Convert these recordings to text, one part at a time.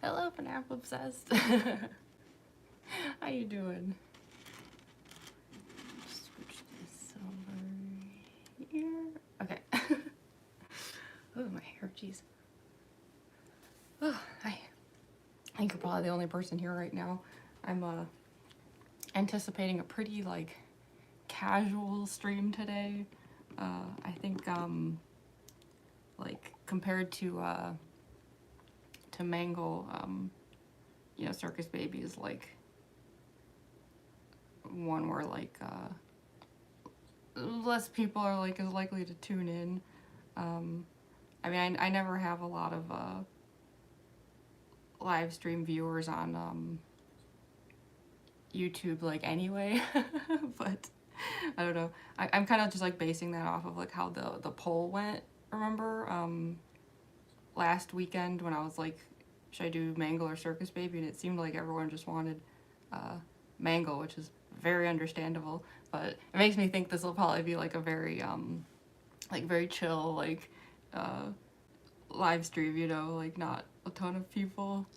Hello, FNAF Obsessed. How you doing? Switch this over here. Okay. Oh, my hair, jeez. Oh, hi. I think you're probably the only person here right now. I'm anticipating a pretty like casual stream today. I think like compared to Mangle, you know, Circus Baby is like one where like less people are like as likely to tune in. I mean, I never have a lot of live stream viewers on YouTube like anyway, but I don't know. I'm kind of just like basing that off of like how the poll went. Remember last weekend when I was like, should I do Mangle or Circus Baby? And it seemed like everyone just wanted Mangle, which is very understandable. But it makes me think this will probably be like a very very chill like live stream, you know, like not a ton of people.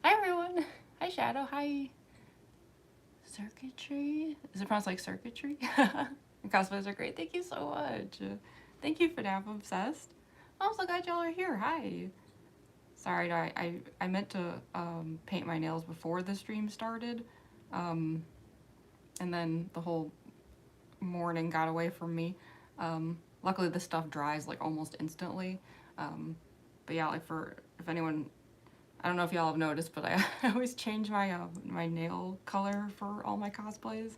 Hi everyone. Hi Shadow. Hi. Circuitry? Is it pronounced like circuitry? Cosplays are great. Thank you so much. Thank you for FNAF Obsessed. I'm so glad y'all are here. Hi. Sorry, I meant to paint my nails before the stream started. And then the whole morning got away from me. Luckily this stuff dries like almost instantly. But yeah, like if anyone, I don't know if y'all have noticed, but I always change my my nail color for all my cosplays,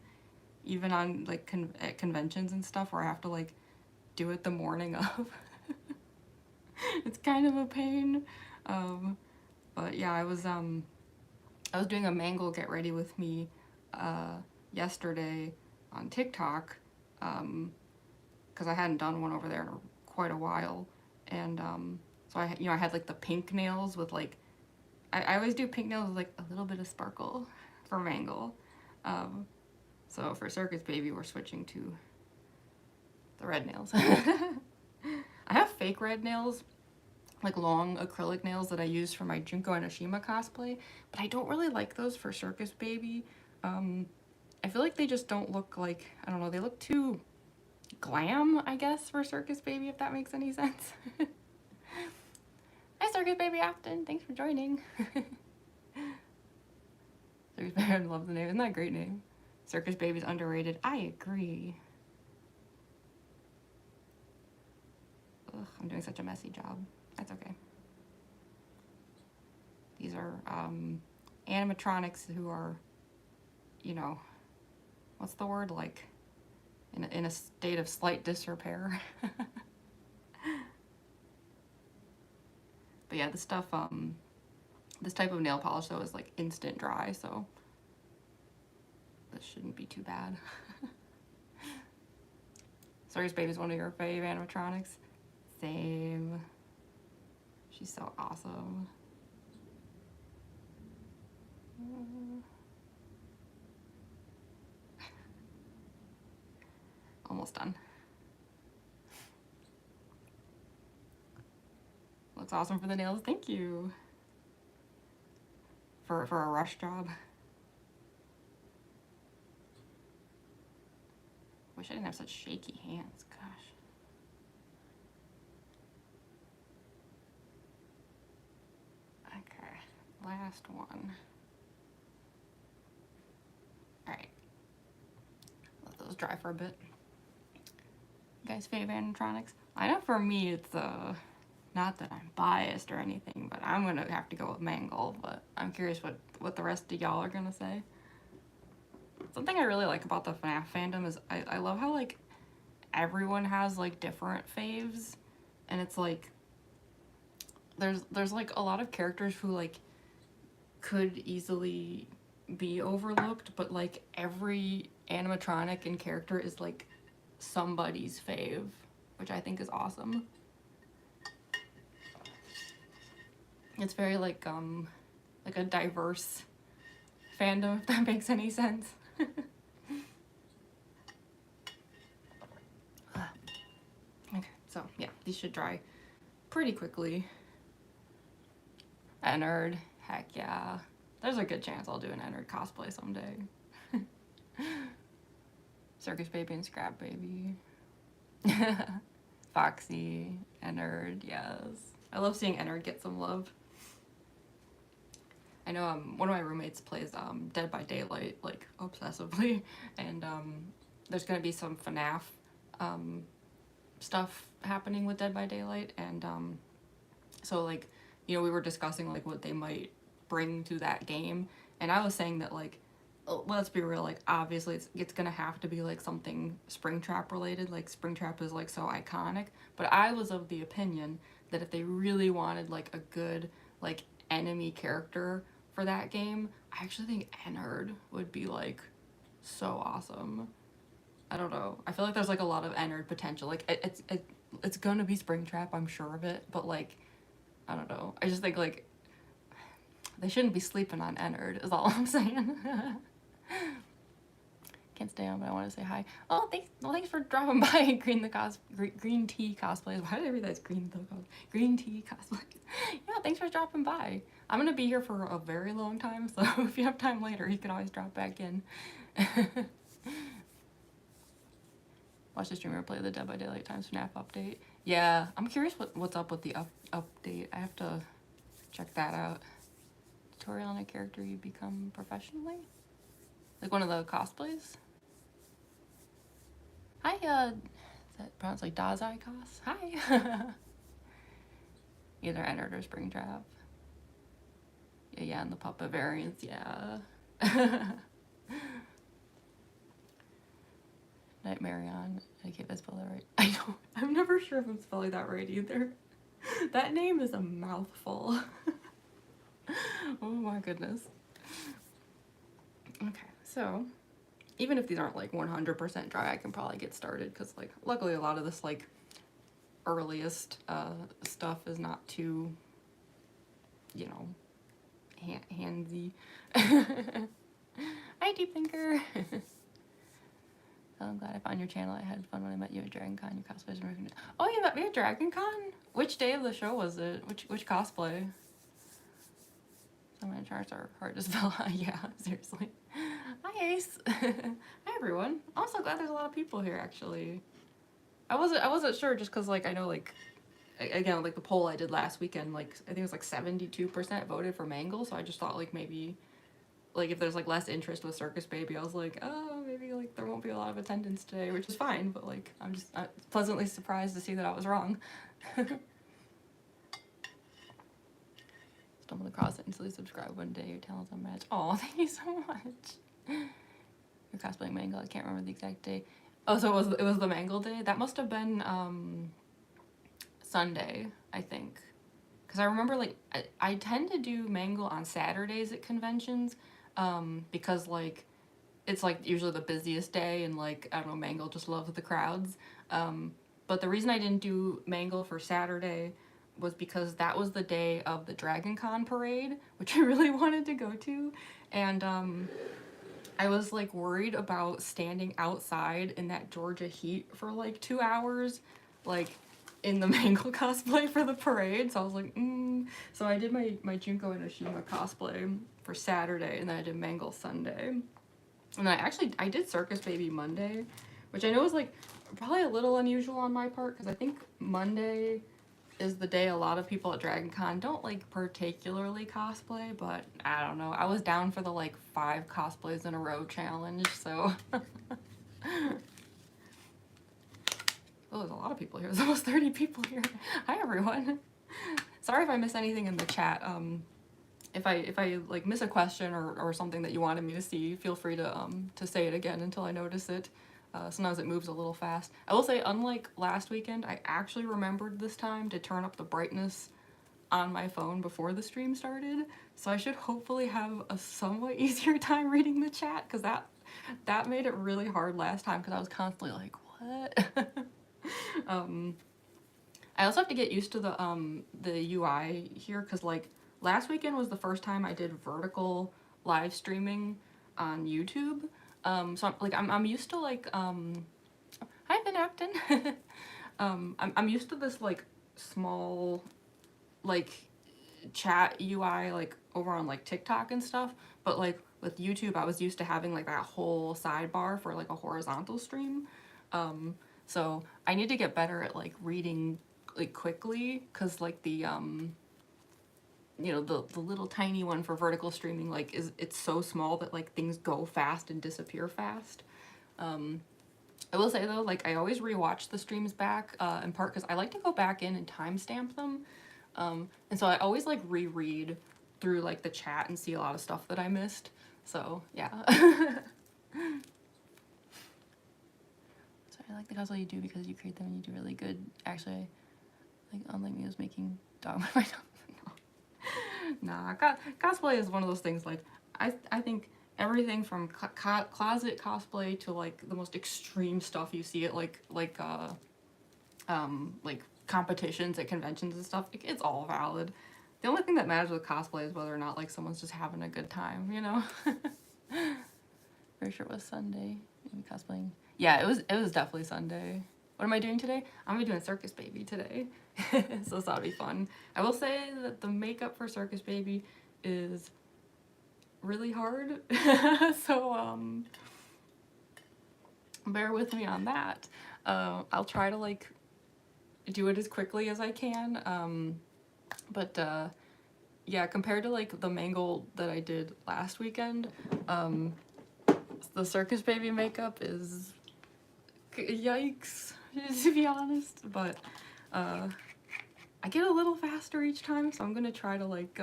even on like at conventions and stuff where I have to like do it the morning of. It's kind of a pain. But yeah, I was doing a Mangle get ready with me yesterday on TikTok, because I hadn't done one over there in quite a while, and so I had like the pink nails with like, I always do pink nails with like a little bit of sparkle for Mangle. So for Circus Baby, we're switching to the red nails. I have fake red nails, like long acrylic nails that I use for my Junko and Oshima cosplay, but I don't really like those for Circus Baby. I feel like they just don't look like, I don't know, they look too glam, I guess, for Circus Baby, if that makes any sense. Hi Circus Baby Afton, thanks for joining. Circus Baby, I love the name, isn't that a great name? Circus Baby's underrated, I agree. Ugh, I'm doing such a messy job. That's okay. These are animatronics who are, you know, what's the word, like in a state of slight disrepair. But yeah, this stuff, this type of nail polish though is like instant dry, so this shouldn't be too bad. Circus Baby's one of your fave animatronics? Same. She's so awesome. Almost done. Looks awesome for the nails. Thank you. For a rush job. Wish I didn't have such shaky hands. Gosh. Okay. Last one. Alright. Let those dry for a bit. You guys fave animatronics? I know for me it's not that I'm biased or anything, but I'm gonna have to go with Mangle, but I'm curious what the rest of y'all are gonna say. Something I really like about the FNAF fandom is I love how like everyone has like different faves, and it's like there's like a lot of characters who like could easily be overlooked, but like every animatronic and character is like somebody's fave, which I think is awesome. It's very like a diverse fandom, if that makes any sense. Okay, so yeah, these should dry pretty quickly. A nerd. Heck yeah. There's a good chance I'll do an Ennard cosplay someday. Circus Baby and Scrap Baby. Foxy, Ennard, yes. I love seeing Ennard get some love. I know one of my roommates plays Dead by Daylight, like, obsessively, and there's gonna be some FNAF stuff happening with Dead by Daylight, and so, like, you know, we were discussing, like, what they might bring to that game, and I was saying that, like, let's be real, like, obviously it's gonna have to be, like, something Springtrap related, like, Springtrap is, like, so iconic, but I was of the opinion that if they really wanted, like, a good, like, enemy character for that game, I actually think Ennard would be, like, so awesome. I don't know. I feel like there's, like, a lot of Ennard potential. Like, it's gonna be Springtrap, I'm sure of it, but, like, I don't know. I just think, like, they shouldn't be sleeping on Ennard, is all I'm saying. Can't stay on, but I want to say hi. Oh, thanks. Well, thanks for dropping by. Green tea cosplays. Why did I read that as green tea cosplay? Green tea cosplay. Yeah, thanks for dropping by. I'm gonna be here for a very long time, so if you have time later, you can always drop back in. Watch the streamer play the Dead by Daylight times FNAF update. Yeah, I'm curious what's up with the update. I have to check that out. Tutorial on a character you become professionally? Like one of the cosplays? Hi, is that pronounced like Dazai Cos? Hi! Either Ennard or Springtrap. Yeah, and the puppet variants, yeah. Nightmare on. I can't spell that right. I don't. I'm never sure if I'm spelling that right either. That name is a mouthful. Oh my goodness. Okay, so even if these aren't like 100% dry, I can probably get started because, like, luckily a lot of this, like, earliest stuff is not too, you know, handsy. Hi, Deep Thinker. I'm glad I found your channel. I had fun when I met you at Dragon Con. Your cosplays were making it. Oh, you met me at Dragon Con? Which day of the show was it? Which cosplay? Some of my charts are hard to spell. Yeah, seriously. Hi, Ace. Hi, everyone. I'm so glad there's a lot of people here, actually. I wasn't sure just because, like, I know, like, again, like, the poll I did last weekend, like, I think it was, like, 72% voted for Mangle, so I just thought, like, maybe, like, if there's, like, less interest with Circus Baby, I was like, oh, maybe, like, there won't be a lot of attendance today, which is fine, but, like, I'm just pleasantly surprised to see that I was wrong. Stumbled across it until you subscribe one day. Your talent's unmatched. Oh, thank you so much. You're cosplaying Mangle. I can't remember the exact day. Oh, so it was the Mangle day? That must have been Sunday, I think. Because I remember, like, I tend to do Mangle on Saturdays at conventions because, like, it's, like, usually the busiest day and, like, I don't know, Mangle just loves the crowds. But the reason I didn't do Mangle for Saturday was because that was the day of the Dragon Con parade, which I really wanted to go to, and I was, like, worried about standing outside in that Georgia heat for, like, 2 hours, like, in the Mangle cosplay for the parade, so I was like, So I did my Junko and Oshima cosplay for Saturday, and then I did Mangle Sunday. And then I did Circus Baby Monday, which I know is, like, probably a little unusual on my part, because I think Monday is the day a lot of people at Dragon Con don't, like, particularly cosplay, but I don't know. I was down for the, like, 5 cosplays in a row challenge, so. Oh, there's a lot of people here. There's almost 30 people here. Hi, everyone. Sorry if I miss anything in the chat. If I like miss a question or something that you wanted me to see, feel free to say it again until I notice it. Sometimes it moves a little fast. I will say, unlike last weekend, I actually remembered this time to turn up the brightness on my phone before the stream started, so I should hopefully have a somewhat easier time reading the chat, because that made it really hard last time, because I was constantly like, what? I also have to get used to the UI here, because, like, last weekend was the first time I did vertical live streaming on YouTube. So I'm used to, like, hi, Ben Acton. I'm used to this, like, small, like, chat UI like over on like TikTok and stuff, but like with YouTube I was used to having like that whole sidebar for like a horizontal stream. So I need to get better at like reading like quickly, because like the you know, the little tiny one for vertical streaming, like it's so small that like things go fast and disappear fast. I will say though, like I always rewatch the streams back, in part because I like to go back in and timestamp them. And so I always like reread through like the chat and see a lot of stuff that I missed. So yeah. So I like the cosplay you do because you create them and you do really good. Actually, like unlike me, was making dog my dog. Nah, cosplay is one of those things. Like I think everything from closet cosplay to like the most extreme stuff you see at like competitions at conventions and stuff, it's all valid. The only thing that matters with cosplay is whether or not like someone's just having a good time, you know. Pretty sure it was Sunday. Maybe cosplaying. Yeah, it was definitely Sunday. What am I doing today? I'm gonna be doing Circus Baby today. So that'll be fun. I will say that the makeup for Circus Baby is really hard. So bear with me on that. I'll try to like do it as quickly as I can. But yeah, compared to like the mangle that I did last weekend, the Circus Baby makeup is yikes, to be honest. But I get a little faster each time, so I'm gonna try to like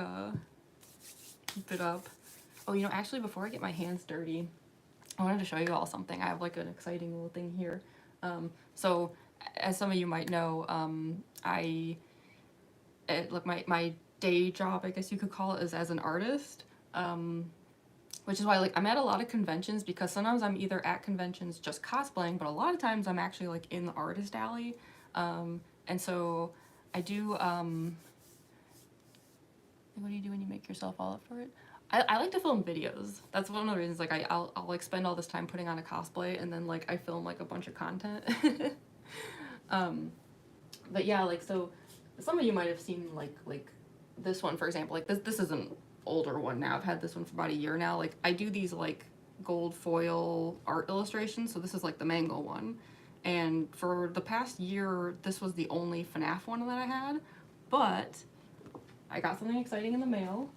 keep it up. Oh, you know, actually before I get my hands dirty, I wanted to show you all something. I have like an exciting little thing here. So as some of you might know, like my day job, I guess you could call it, is as an artist. Which is why like I'm at a lot of conventions, because sometimes I'm either at conventions just cosplaying, but a lot of times I'm actually like in the artist alley. And so I do, what do you do when you make yourself all up for it? I like to film videos. That's one of the reasons, like I'll like spend all this time putting on a cosplay and then like I film like a bunch of content. But yeah, like, so some of you might have seen like this one, for example. Like this is an older one now. I've had this one for about a year now. Like I do these like gold foil art illustrations, so this is like the mango one. And for the past year, this was the only FNAF one that I had, but I got something exciting in the mail.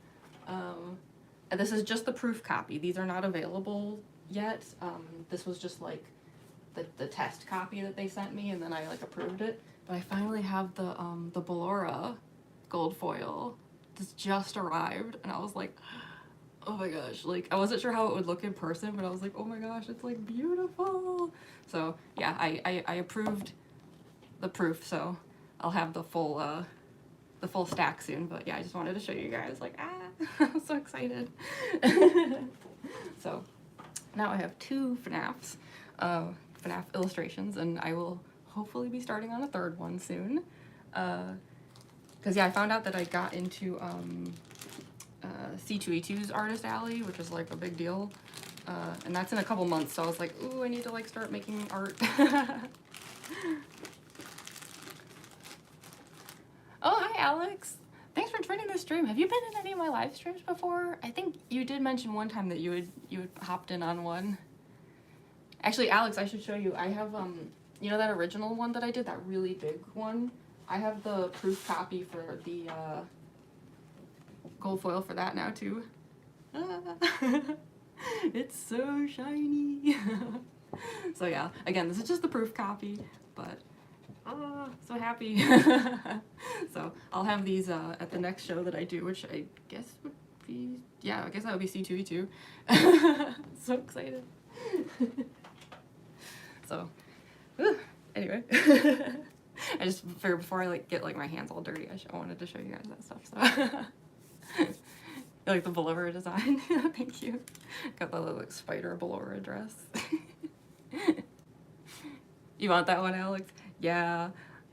And this is just the proof copy. These are not available yet. This was just like the test copy that they sent me, and then I like approved it. But I finally have the Ballora gold foil. This just arrived, and I was like, oh my gosh, like I wasn't sure how it would look in person, but I was like, oh my gosh, it's like beautiful. So yeah, I approved the proof, so I'll have the full stack soon. But yeah, I just wanted to show you guys, like, I'm so excited. So now I have 2 FNAFs, FNAF illustrations, and I will hopefully be starting on a 3rd one soon. Because yeah, I found out that I got into C2E2's Artist Alley, which is like a big deal, and that's in a couple months, so I was like, ooh, I need to like start making art. Oh, hi Alex! Thanks for joining the stream. Have you been in any of my live streams before? I think you did mention one time that you had hopped in on one. Actually, Alex, I should show you. I have you know that original one that I did, that really big one? I have the proof copy for the gold foil for that now too. It's so shiny. So yeah, again, this is just the proof copy, but so happy. So I'll have these at the next show that I do, which I guess would be, yeah, I guess that would be C2E2. So excited. So anyway. I just figured before I like get like my hands all dirty, I wanted to show you guys that stuff. So like the Ballora design. Thank you. Got the like spider Ballora dress. You want that one, Alex? Yeah.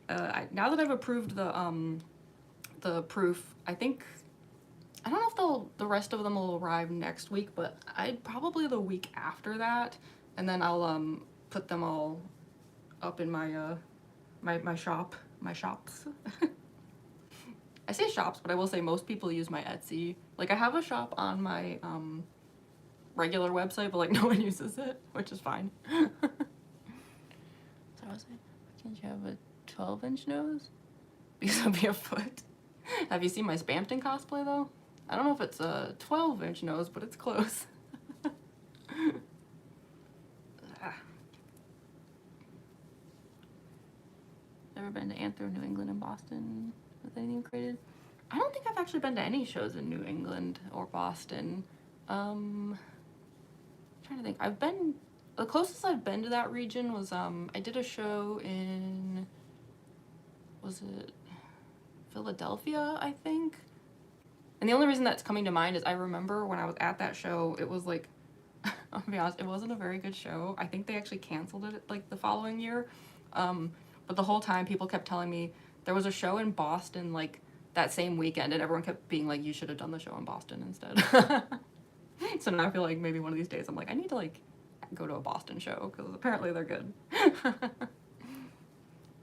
Now that I've approved the proof, I think, I don't know if the rest of them will arrive next week, but I'd probably the week after that, and then I'll put them all up in my my shops. I say shops, but I will say most people use my Etsy. Like, I have a shop on my regular website, but like no one uses it, which is fine. So I was like, why can't you have a 12-inch nose? Because I'll be a foot. Have you seen my Spampton cosplay though? I don't know if it's a 12-inch nose, but it's close. Never been to Anthro, New England, and Boston with anything created. I don't think I've actually been to any shows in New England or Boston. I'm trying to think. The closest I've been to that region was I did a show in, was it Philadelphia, I think? And the only reason that's coming to mind is I remember when I was at that show, it was like, I'll be honest, it wasn't a very good show. I think they actually canceled it like the following year. But the whole time people kept telling me there was a show in Boston like that same weekend, and everyone kept being like, you should have done the show in Boston instead. So now I feel like maybe one of these days I'm like, I need to like go to a Boston show because apparently they're good.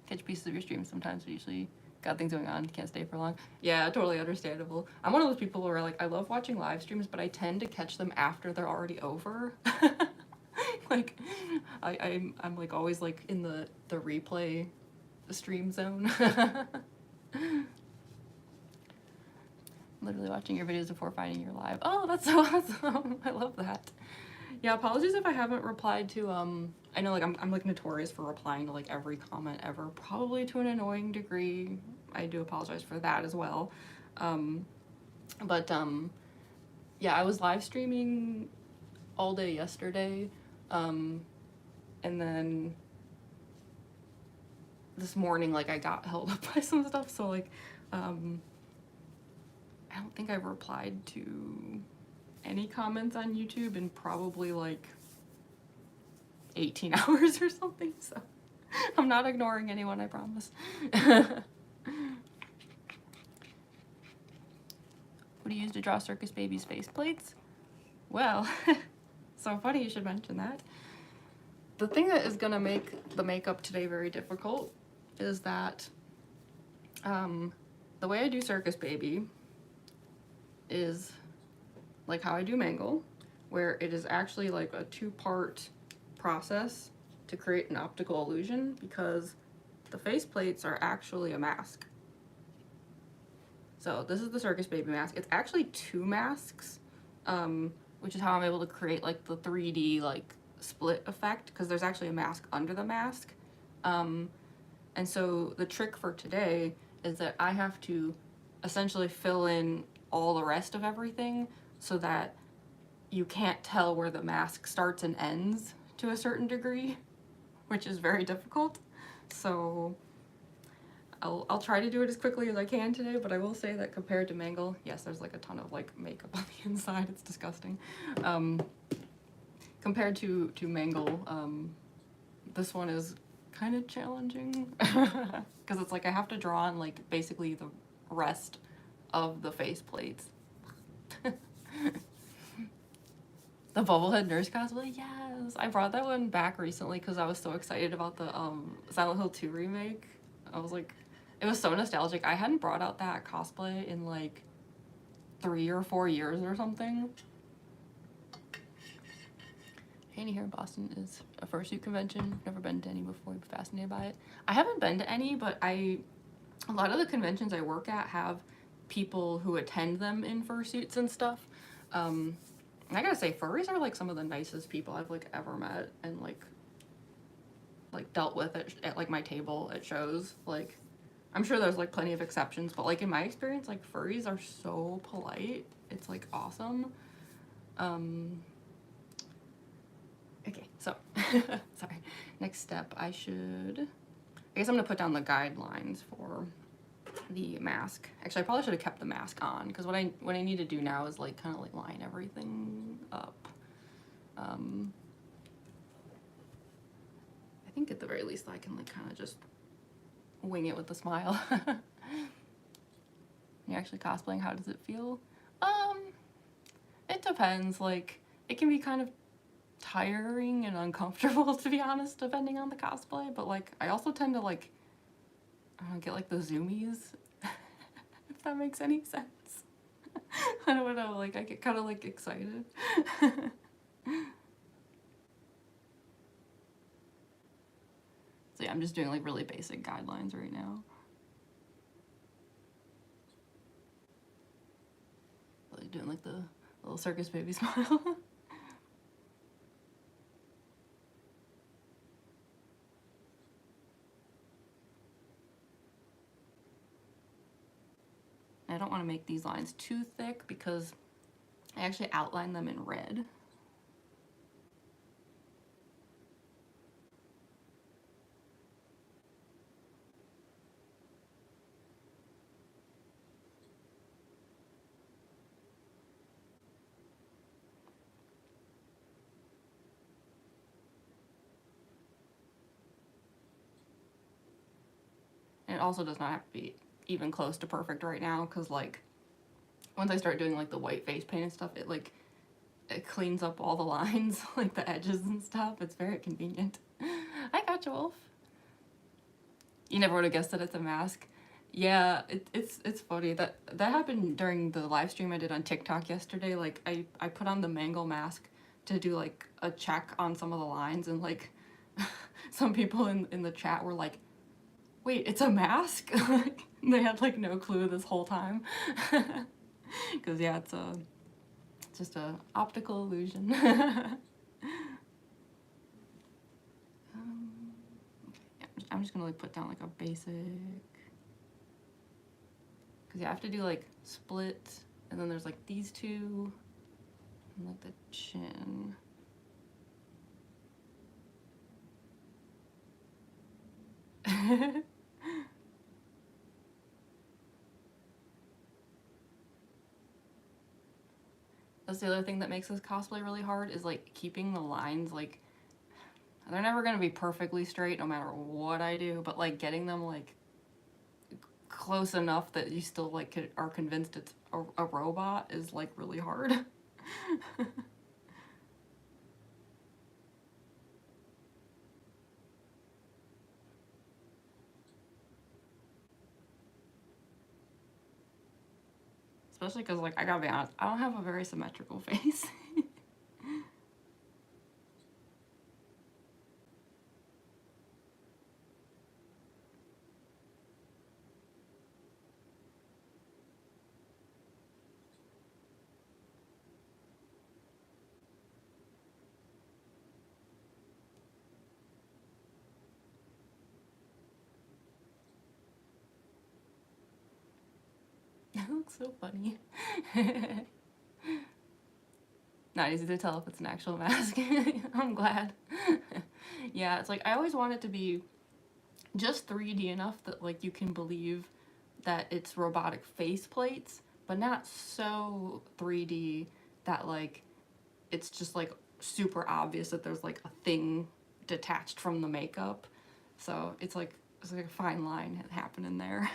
Catch pieces of your streams sometimes, but usually got things going on, can't stay for long. Yeah, totally understandable. I'm one of those people where like I love watching live streams, but I tend to catch them after they're already over. Like I'm like always like in the replay stream zone. Literally watching your videos before finding your live. Oh, that's so awesome. I love that. Yeah, apologies if I haven't replied to I know like I'm like notorious for replying to like every comment ever, probably to an annoying degree. I do apologize for that as well. But yeah, I was live streaming all day yesterday. And then this morning, like I got held up by some stuff, so like I don't think I've replied to any comments on YouTube in probably like 18 hours or something, so I'm not ignoring anyone, I promise. What do you use to draw Circus Baby's faceplates? Well, so funny you should mention that. The thing that is gonna make the makeup today very difficult is that the way I do Circus Baby is like how I do Mangle, where it is actually like a two-part process to create an optical illusion, because the faceplates are actually a mask. So this is the Circus Baby mask. It's actually two masks, which is how I'm able to create like the 3D like split effect, because there's actually a mask under the mask. And so the trick for today is that I have to essentially fill in all the rest of everything so that you can't tell where the mask starts and ends to a certain degree, which is very difficult. So I'll try to do it as quickly as I can today, but I will say that compared to Mangle, yes, there's like a ton of like makeup on the inside. It's disgusting. Compared to Mangle, this one is kind of challenging because it's like I have to draw on like basically the rest of the faceplates. The Bubblehead Nurse cosplay, yes! I brought that one back recently because I was so excited about the Silent Hill 2 remake. I was like, it was so nostalgic. I hadn't brought out that cosplay in like 3 or 4 years or something. Any here in Boston is a fursuit convention. Never been to any before. I'd be fascinated by it. I haven't been to any, but a lot of the conventions I work at have people who attend them in fursuits and stuff. And I gotta say, furries are like some of the nicest people I've like ever met and like dealt with at like my table at shows. Like, I'm sure there's like plenty of exceptions, but like in my experience, like furries are so polite. It's like awesome. Okay, so, sorry. Next step, I guess I'm gonna put down the guidelines for the mask. Actually, I probably should have kept the mask on, because what I need to do now is like kind of like line everything up. I think at the very least I can like kind of just wing it with a smile. You're actually cosplaying, how does it feel? It depends. Like, it can be kind of tiring and uncomfortable, to be honest, depending on the cosplay, but like I also tend to like, I don't know, get like the zoomies. if that makes any sense. I don't know, like I get kind of like excited. So yeah, I'm just doing like really basic guidelines right now. Really doing like the little Circus Baby smile. I don't want to make these lines too thick because I actually outline them in red. And it also does not have to be even close to perfect right now because like once I start doing like the white face paint and stuff, it cleans up all the lines, like the edges and stuff. It's very convenient. I got you, Wolf. You never would have guessed that it's a mask. Yeah, it's funny that happened during the live stream I did on TikTok yesterday. Like I put on the mango mask to do like a check on some of the lines, and like some people in the chat were like, "Wait, it's a mask?" They had like no clue this whole time. Because yeah, it's just a optical illusion. Yeah, I'm just gonna like put down like a basic. Because yeah, I have to do like split, and then there's like these two, and like the chin. That's the other thing that makes this cosplay really hard is like keeping the lines, like they're never gonna be perfectly straight no matter what I do, but like getting them like close enough that you still like are convinced it's a robot is like really hard. Especially because like I gotta be honest, I don't have a very symmetrical face. It looks so funny. Not easy to tell if it's an actual mask. I'm glad. Yeah, it's like I always want it to be just 3D enough that like you can believe that it's robotic face plates, but not so 3D that like it's just like super obvious that there's like a thing detached from the makeup. So it's like a fine line happening there.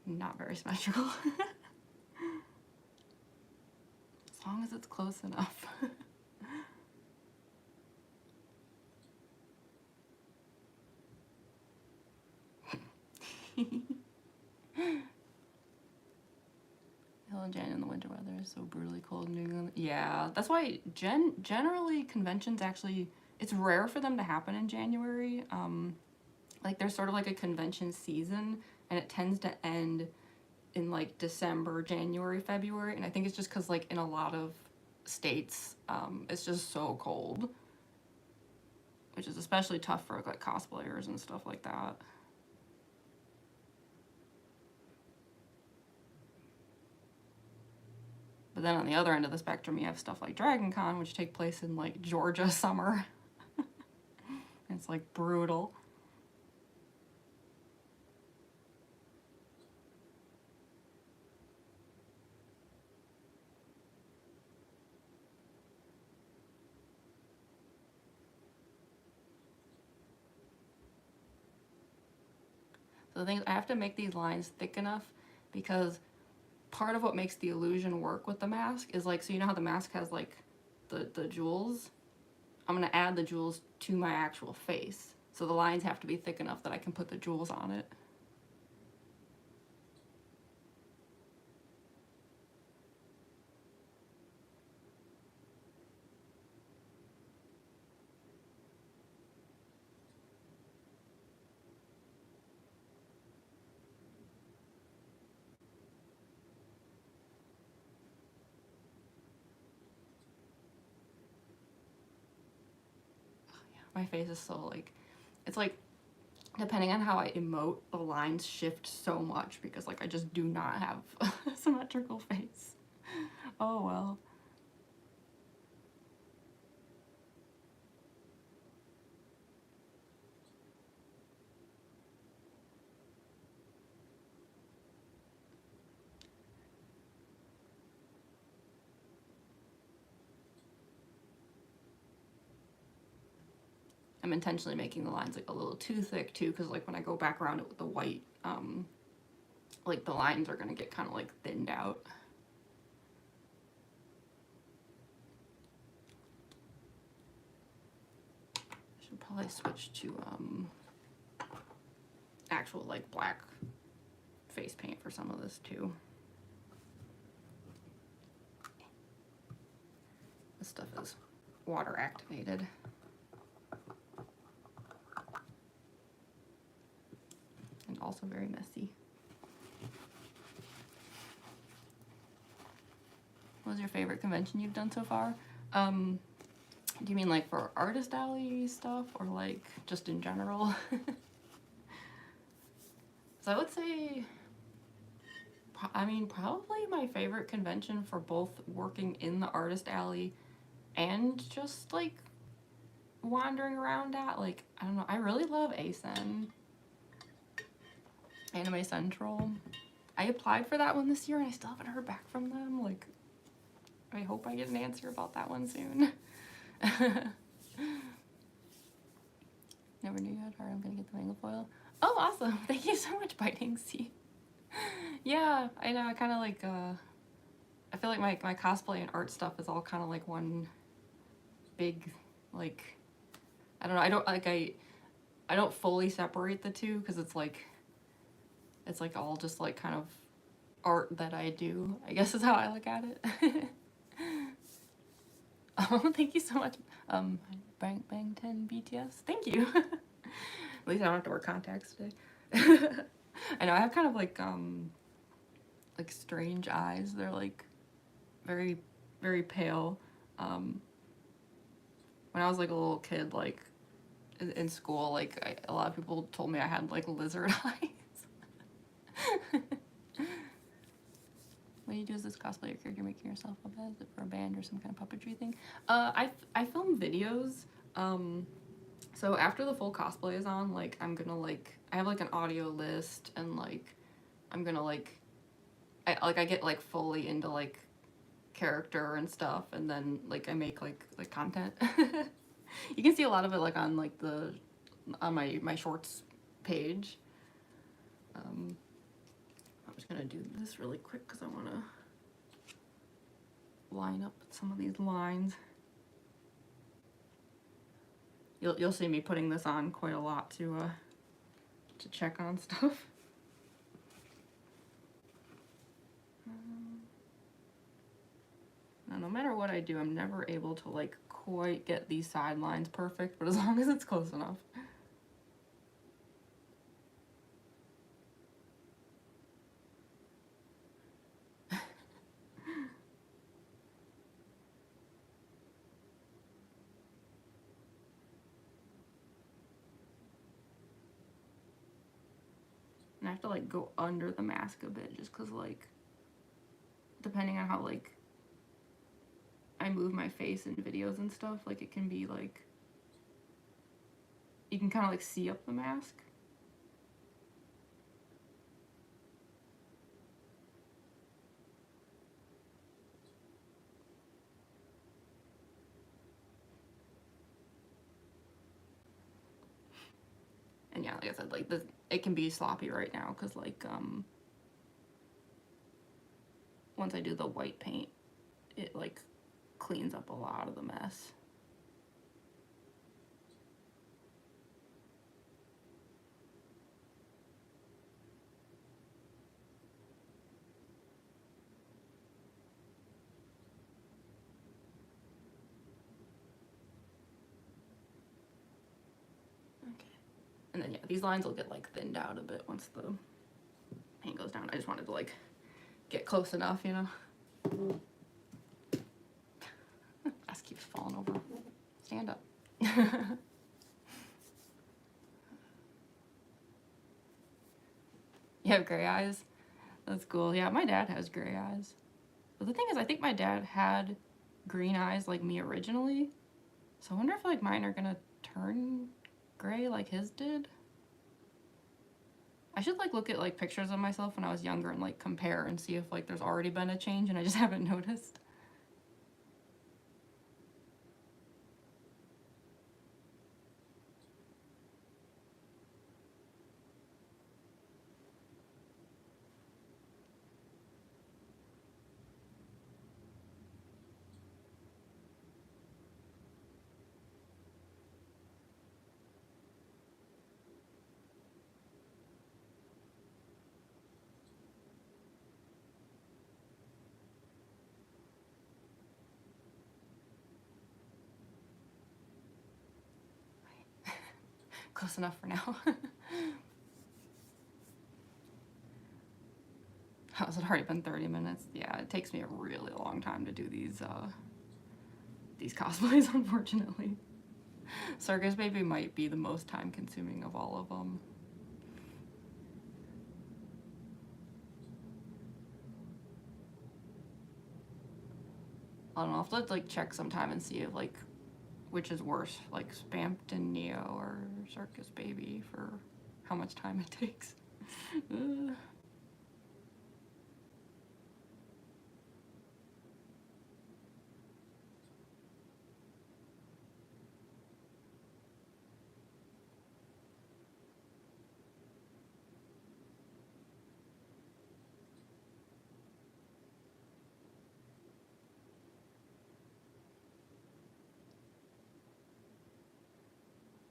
Not very symmetrical. As long as it's close enough. Hill and Jan in the winter weather is so brutally cold in New England. Yeah, that's why generally conventions actually, it's rare for them to happen in January. Like there's sort of like a convention season, and it tends to end in like December, January, February, and I think it's just because like in a lot of states, it's just so cold, which is especially tough for like cosplayers and stuff like that. But then on the other end of the spectrum, you have stuff like Dragon Con, which take place in like Georgia summer. It's like brutal. The thing is, I have to make these lines thick enough because part of what makes the illusion work with the mask is like, so you know how the mask has like the jewels? I'm gonna add the jewels to my actual face. So the lines have to be thick enough that I can put the jewels on it. My face is so like, it's like, depending on how I emote, the lines shift so much because like I just do not have a symmetrical face. Oh well. I'm intentionally making the lines like a little too thick too, because like when I go back around it with the white, like the lines are gonna get kind of like thinned out. I should probably switch to actual like black face paint for some of this too. This stuff is water activated. And also very messy. What was your favorite convention you've done so far? Do you mean like for artist alley stuff or like just in general? So I would say, I mean, probably my favorite convention for both working in the artist alley and just like wandering around at, like, I don't know, I really love ACEN, Anime Central. I applied for that one this year and I still haven't heard back from them. Like, I hope I get an answer about that one soon. Never knew you had heart. I'm gonna get the mango foil. Oh, awesome. Thank you so much, Biting Seed. Yeah, I know. I kind of like, I feel like my cosplay and art stuff is all kind of like one big, like, I don't know. I don't fully separate the two because it's like all just like kind of art that I do, I guess is how I look at it. Oh, thank you so much. Bang 10 BTS. Thank you. At least I don't have to wear contacts today. I know I have kind of like strange eyes. They're like very, very pale. When I was like a little kid, like in school, like a lot of people told me I had like lizard eyes. What do you do as this cosplayer character, making yourself up as? Is it for a band or some kind of puppetry thing? I film videos. So after the full cosplay is on, like I'm gonna like, I have like an audio list and like I'm gonna like, I get like fully into like character and stuff, and then like I make like content. You can see a lot of it like on like on my shorts page. I'm just gonna do this really quick because I want to line up some of these lines. You'll see me putting this on quite a lot to check on stuff. Now, no matter what I do, I'm never able to like quite get these sidelines perfect, but as long as it's close enough. And I have to like go under the mask a bit just because like depending on how like I move my face in videos and stuff, like it can be like, you can kind of like see up the mask. And yeah, like I said, like it can be sloppy right now because like once I do the white paint, it like cleans up a lot of the mess. Okay. And then yeah, these lines will get like thinned out a bit once the paint goes down. I just wanted to like get close enough, you know. Ass keeps falling over. Stand up. You have gray eyes? That's cool. Yeah, my dad has gray eyes. But the thing is, I think my dad had green eyes like me originally. So I wonder if like mine are gonna turn gray like his did. I should like look at like pictures of myself when I was younger and like compare and see if like there's already been a change and I just haven't noticed. Close enough for now. How's it already been 30 minutes? Yeah, it takes me a really long time to do these cosplays, unfortunately. Circus Baby might be the most time consuming of all of them. I don't know, I'll have to like check sometime and see if like which is worse, like Spamped and Neo or Circus Baby for how much time it takes.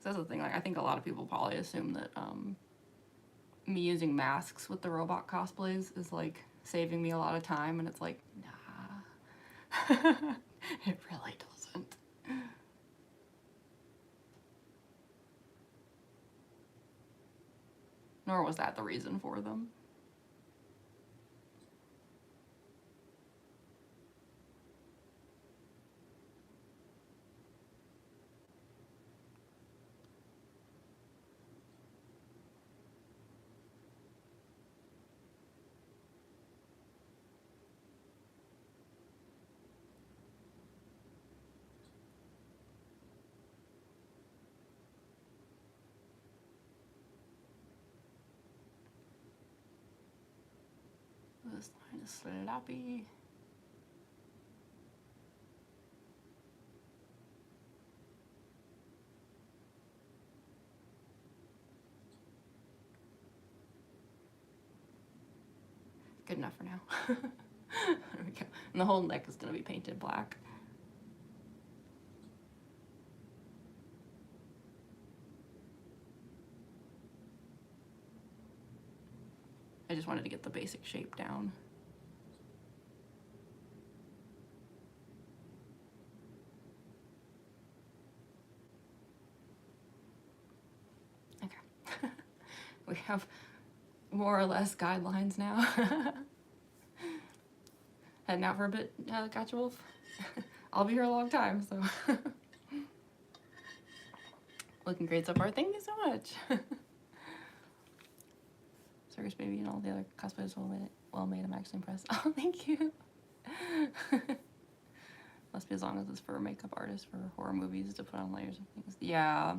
So that's the thing, like I think a lot of people probably assume that me using masks with the robot cosplays is like saving me a lot of time, and it's like, nah. It really doesn't. Nor was that the reason for them. This line is sloppy. Good enough for now. There we go. And the whole neck is going to be painted black. I just wanted to get the basic shape down. Okay. We have more or less guidelines now. Heading out for a bit, Gotcha Wolf? I'll be here a long time, so. Looking great so far. Thank you so much. Circus Baby and all the other cosplays well made. I'm actually impressed. Oh, thank you. Must be as long as it's for a makeup artist for horror movies to put on layers of things. Yeah.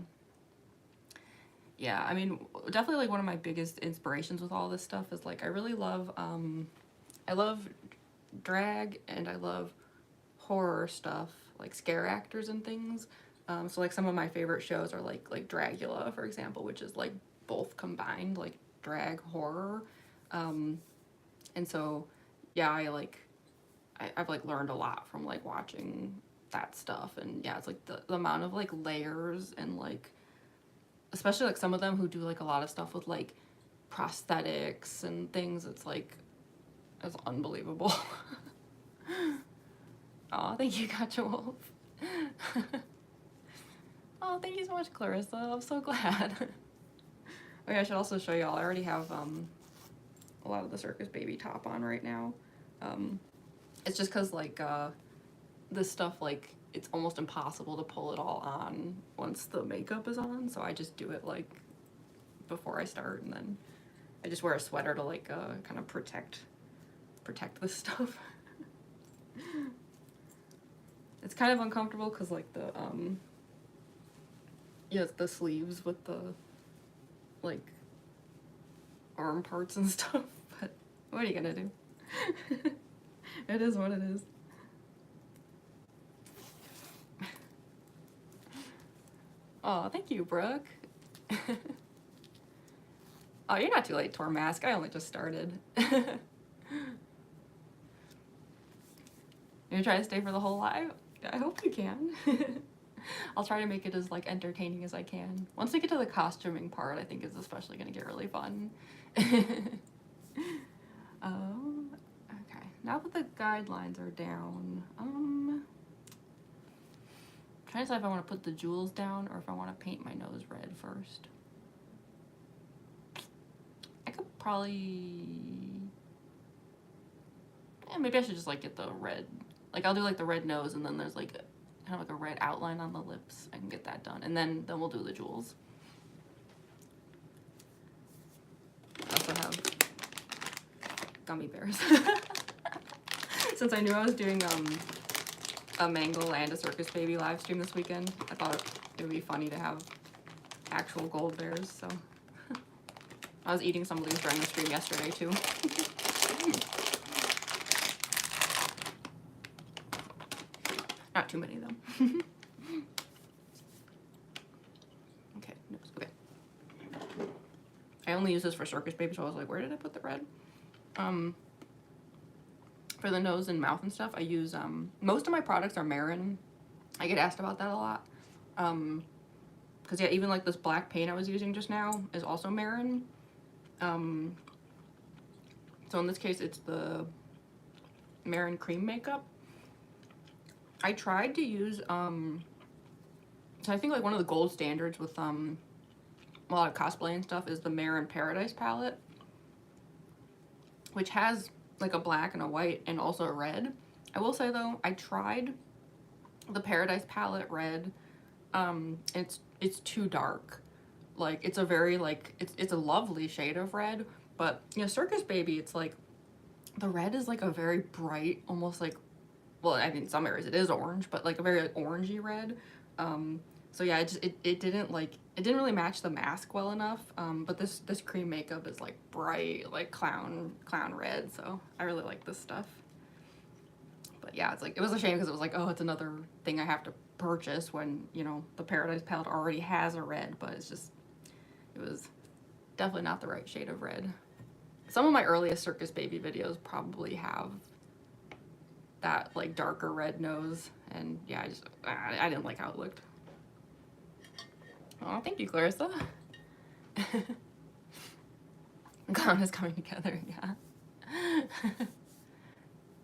Yeah, I mean, definitely like one of my biggest inspirations with all this stuff is like I really love I love drag and I love horror stuff, like scare actors and things. So like some of my favorite shows are like Dragula, for example, which is like both combined, like drag horror. And so yeah, I've like learned a lot from like watching that stuff. And yeah, it's like the amount of like layers and like, especially like some of them who do like a lot of stuff with like prosthetics and things, it's like, it's unbelievable. Oh, thank you, Gotcha Wolf. Oh, thank you so much, Clarissa. I'm so glad. Okay, I should also show y'all. I already have a lot of the Circus Baby top on right now. It's just because like this stuff, like it's almost impossible to pull it all on once the makeup is on, so I just do it like before I start, and then I just wear a sweater to like kind of protect this stuff. It's kind of uncomfortable because like the yeah, it's the sleeves with the like arm parts and stuff, but what are you gonna do? It is what it is. Oh, thank you, Brooke. Oh, you're not too late, Tormask. I only just started. You're trying to stay for the whole live? I hope you can. I'll try to make it as like entertaining as I can. Once we get to the costuming part, I think it's especially gonna get really fun. Okay, now that the guidelines are down, trying to decide if I want to put the jewels down or if I want to paint my nose red first. I could probably, yeah, maybe I should just like get the red, like I'll do like the red nose and then there's like kind of like a red outline on the lips. I can get that done, and then we'll do the jewels. I also have gummy bears. Since I knew I was doing a Mangle and a Circus Baby live stream this weekend, I thought it would be funny to have actual gold bears, so I was eating some of these during the stream yesterday too. Not too many though. Okay, nose. Okay. I only use this for Circus Baby, so I was like, where did I put the red? For the nose and mouth and stuff, I use, most of my products are Marin. I get asked about that a lot. Because yeah, even like this black paint I was using just now is also Marin. So in this case, it's the Marin Cream Makeup. I tried to use, so I think like one of the gold standards with a lot of cosplay and stuff is the Marin Paradise palette, which has like a black and a white and also a red. I will say though, I tried the Paradise palette red. It's too dark. Like it's a very like it's a lovely shade of red, but you know, Circus Baby, it's like the red is like a very bright, almost like, well, I mean, in some areas it is orange, but like a very like orangey red. So yeah, it didn't really match the mask well enough. But this cream makeup is like bright, like clown red. So I really like this stuff. But yeah, it's like, it was a shame because it was like, oh, it's another thing I have to purchase when, you know, the Paradise palette already has a red, but it's just, it was definitely not the right shade of red. Some of my earliest Circus Baby videos probably have that like darker red nose, and yeah, I didn't like how it looked. Oh, thank you, Clarissa. Clown is coming together, yeah.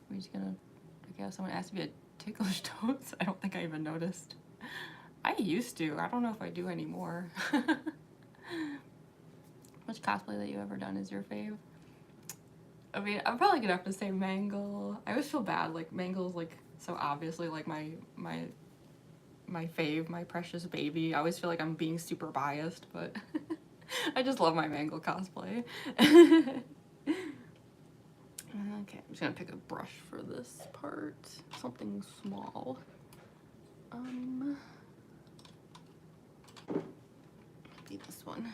We're just gonna, okay, someone asked me a ticklish toes. I don't think I even noticed. I used to. I don't know if I do anymore. Which cosplay that you ever done is your fave? I mean, I'm probably gonna have to say Mangle. I always feel bad, like Mangle's like so obviously like my fave, my precious baby. I always feel like I'm being super biased, but I just love my Mangle cosplay. Okay, I'm just gonna pick a brush for this part, something small. Maybe this one.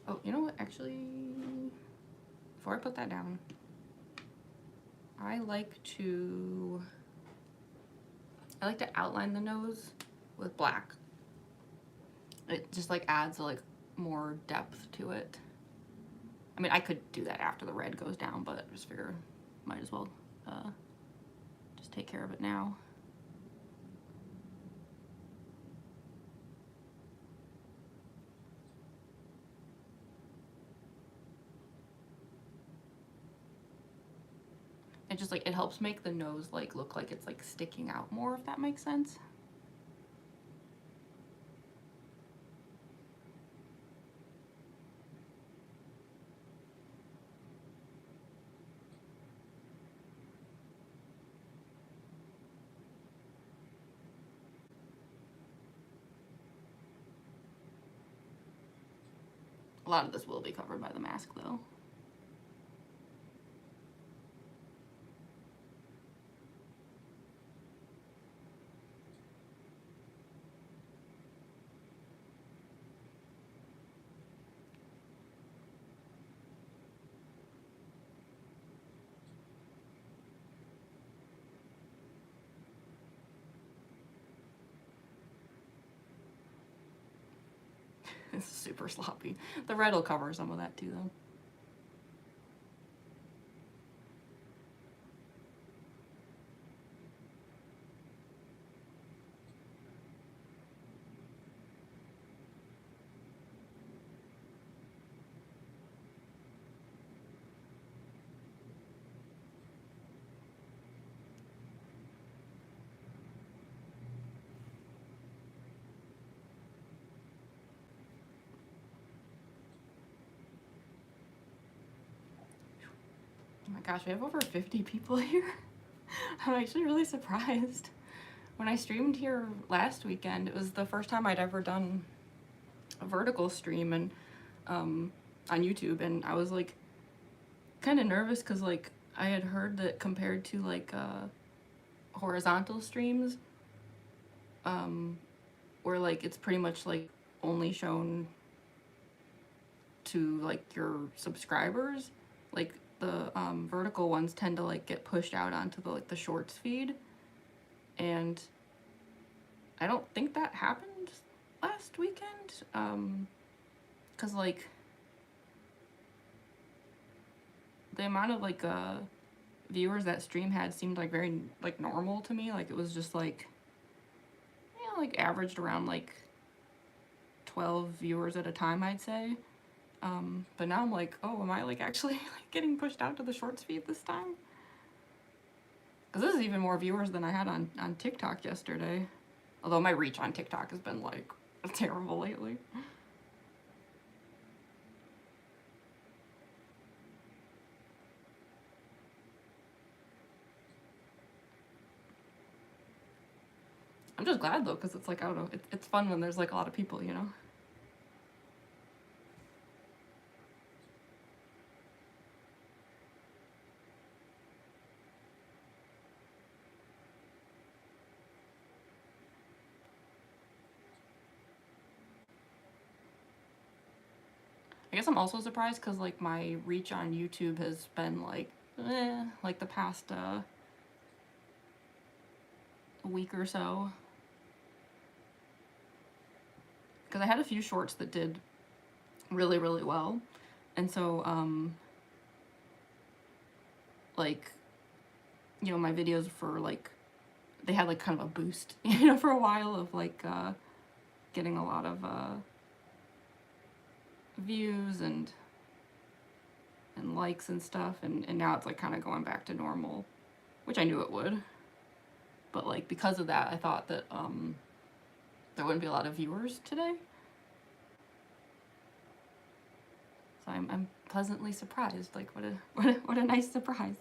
Oh, you know what, actually, before I put that down, I like I like to outline the nose with black. It just like adds like more depth to it. I mean, I could do that after the red goes down, but I just figure might as well just take care of it now. It just like, it helps make the nose like look like it's like sticking out more, if that makes sense. A lot of this will be covered by the mask though. It's super sloppy. The red will cover some of that too though. Oh my gosh, we have over 50 people here. I'm actually really surprised. When I streamed here last weekend, it was the first time I'd ever done a vertical stream and on YouTube, and I was like kind of nervous because like I had heard that compared to like horizontal streams, where like it's pretty much like only shown to like your subscribers, like the vertical ones tend to like get pushed out onto the like the shorts feed, and I don't think that happened last weekend, because like the amount of like viewers that stream had seemed like very like normal to me. Like it was just like, you know, like averaged around like 12 viewers at a time, I'd say. But now I'm like, oh, am I like actually like getting pushed out to the shorts feed this time? Because this is even more viewers than I had on TikTok yesterday. Although my reach on TikTok has been like terrible lately. I'm just glad though, because it's like, I don't know, it's fun when there's like a lot of people, you know? I guess I'm also surprised because like my reach on YouTube has been like, like the past week or so. Because I had a few shorts that did really, really well. And so, like, you know, my videos for like, they had like kind of a boost, you know, for a while of like getting a lot of views and likes and stuff, and now it's like kind of going back to normal, which I knew it would. But like because of that, I thought that there wouldn't be a lot of viewers today. So I'm pleasantly surprised. Like what a nice surprise.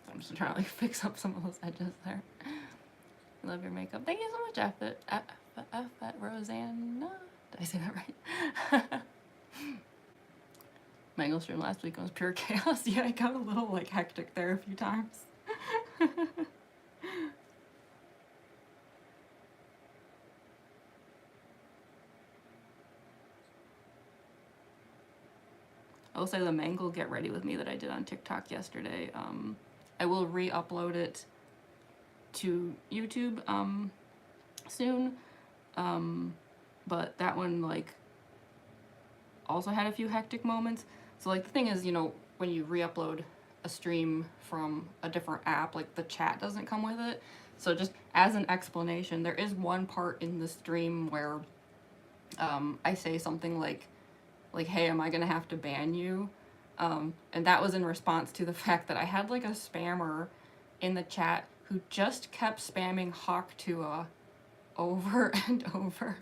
I'm just trying to like fix up some of those edges there. I love your makeup. Thank you so much, F at Rosanna. Did I say that right? Mango stream last week was pure chaos. Yeah, I got a little like hectic there a few times. I will say the mango get ready with me that I did on TikTok yesterday. I will re-upload it to YouTube soon, but that one like also had a few hectic moments. So like the thing is, you know, when you re-upload a stream from a different app, like the chat doesn't come with it. So just as an explanation, there is one part in the stream where I say something like, hey, am I gonna have to ban you? And that was in response to the fact that I had like a spammer in the chat who just kept spamming Hawk Tua over and over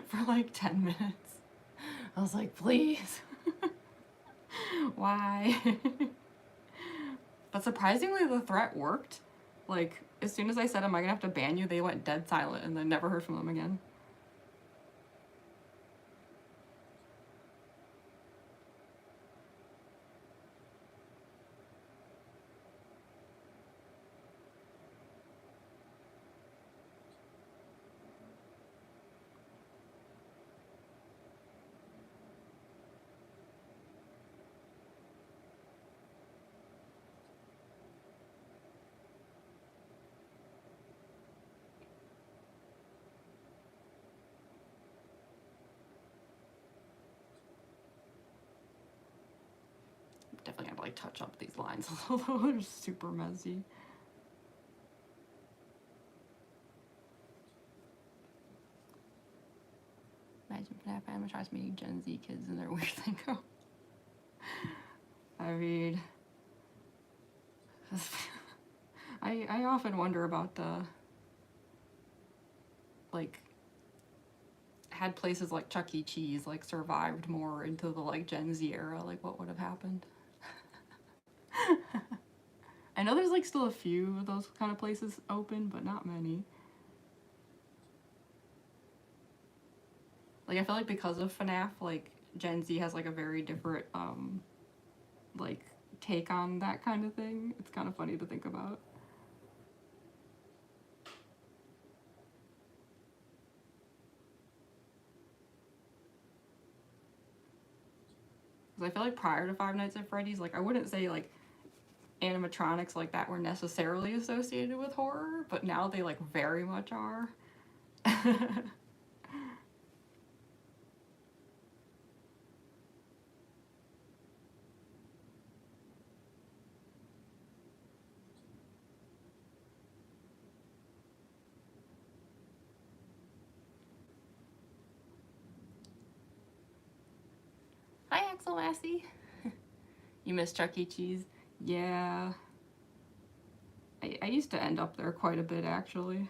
for like 10 minutes. I was like, please. Why? But surprisingly, the threat worked. Like, as soon as I said, am I gonna have to ban you, they went dead silent and then never heard from them again. Definitely have to like touch up these lines a little. They're super messy. Imagine FNAF animatronics meeting Gen Z kids and their weird thing. I mean, I often wonder about the, like, had places like Chuck E. Cheese like survived more into the like Gen Z era, like what would have happened? I know there's like still a few of those kind of places open, but not many. Like I feel like because of FNAF, like Gen Z has like a very different like take on that kind of thing. It's kind of funny to think about. Because I feel like prior to Five Nights at Freddy's, like I wouldn't say like animatronics like that were necessarily associated with horror, but now they like very much are. Hi, Axel Lassie. You miss Chuck E. Cheese? Yeah. I used to end up there quite a bit, actually.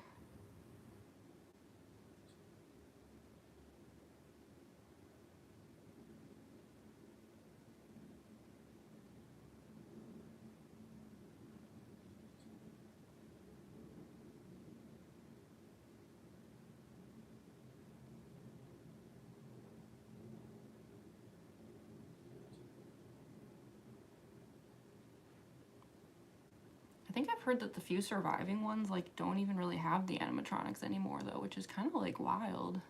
I think I've heard that the few surviving ones like don't even really have the animatronics anymore though, which is kind of like wild.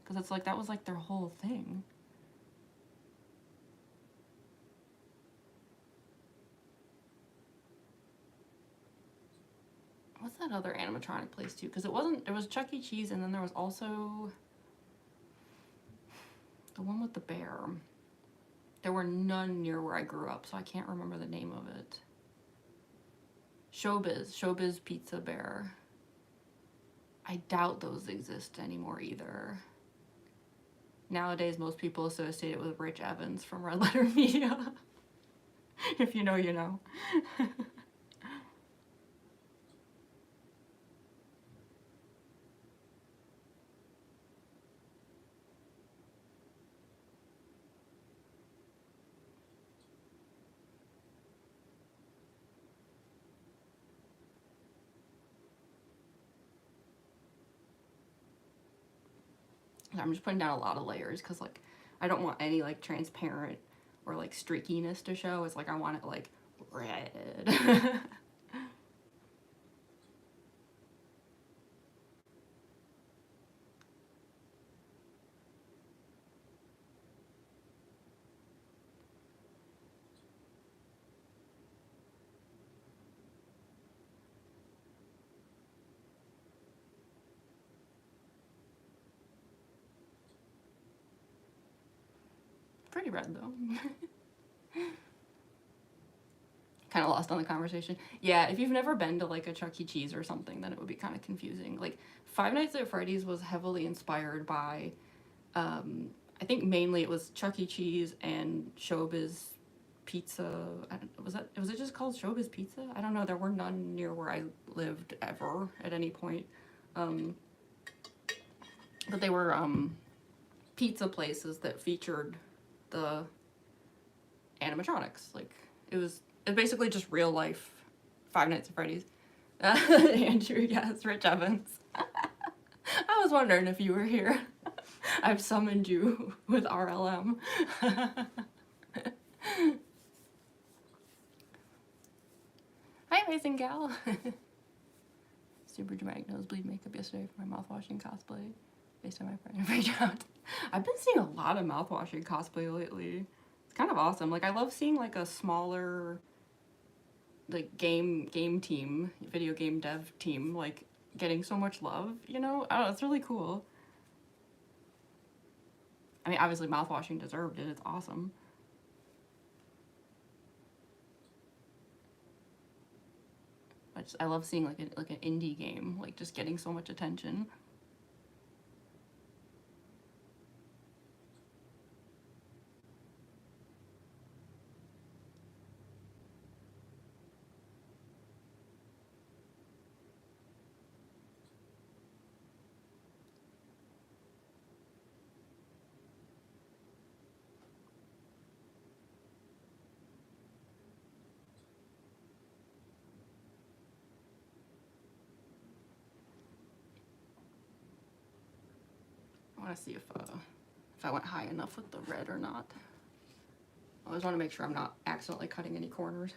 Because it's like that was like their whole thing. What's that other animatronic place too? Because there was Chuck E. Cheese and then there was also the one with the bear. There were none near where I grew up, so I can't remember the name of it. Showbiz Pizza Bear. I doubt those exist anymore either. Nowadays, most people associate it with Rich Evans from Red Letter Media. If you know, you know. I'm just putting down a lot of layers because like I don't want any like transparent or like streakiness to show. It's like I want it like red. Pretty red though. Kind of lost on the conversation. Yeah, if you've never been to like a Chuck E. Cheese or something, then it would be kind of confusing. Like Five Nights at Freddy's was heavily inspired by, I think mainly it was Chuck E. Cheese and Showbiz Pizza. Was it just called Showbiz Pizza? I don't know. There were none near where I lived ever at any point. But they were pizza places that featured the animatronics. Like it basically just real life Five Nights at Freddy's. Andrew, yes, Rich Evans. I was wondering if you were here. I've summoned you with RLM. Hi, amazing gal. Super dramatic nosebleed makeup yesterday for my mouthwashing cosplay. Based on my friend reach out. I've been seeing a lot of mouthwashing cosplay lately. It's kind of awesome. Like I love seeing like a smaller like game team, video game dev team, like getting so much love, you know? I don't know, it's really cool. I mean, obviously mouthwashing deserved it. It's awesome. I love seeing like an indie game like just getting so much attention. I want to see if I went high enough with the red or not. I always want to make sure I'm not accidentally cutting any corners.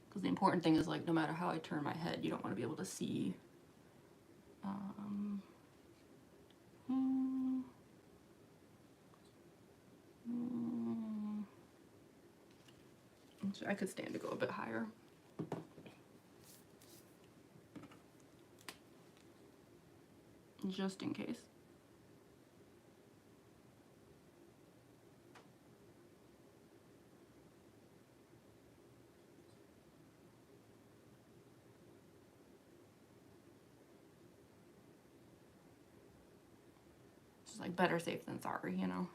Because the important thing is like no matter how I turn my head, you don't want to be able to see. I could stand to go a bit higher. Just in case. Just like better safe than sorry, you know?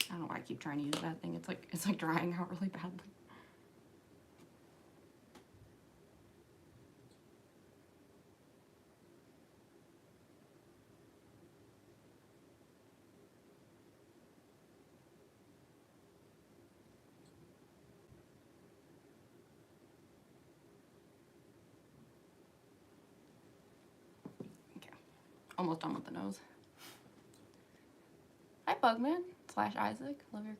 I don't know why I keep trying to use that thing. It's like drying out really badly. Okay, almost done with the nose. Hi, Bugman / Isaac. Love your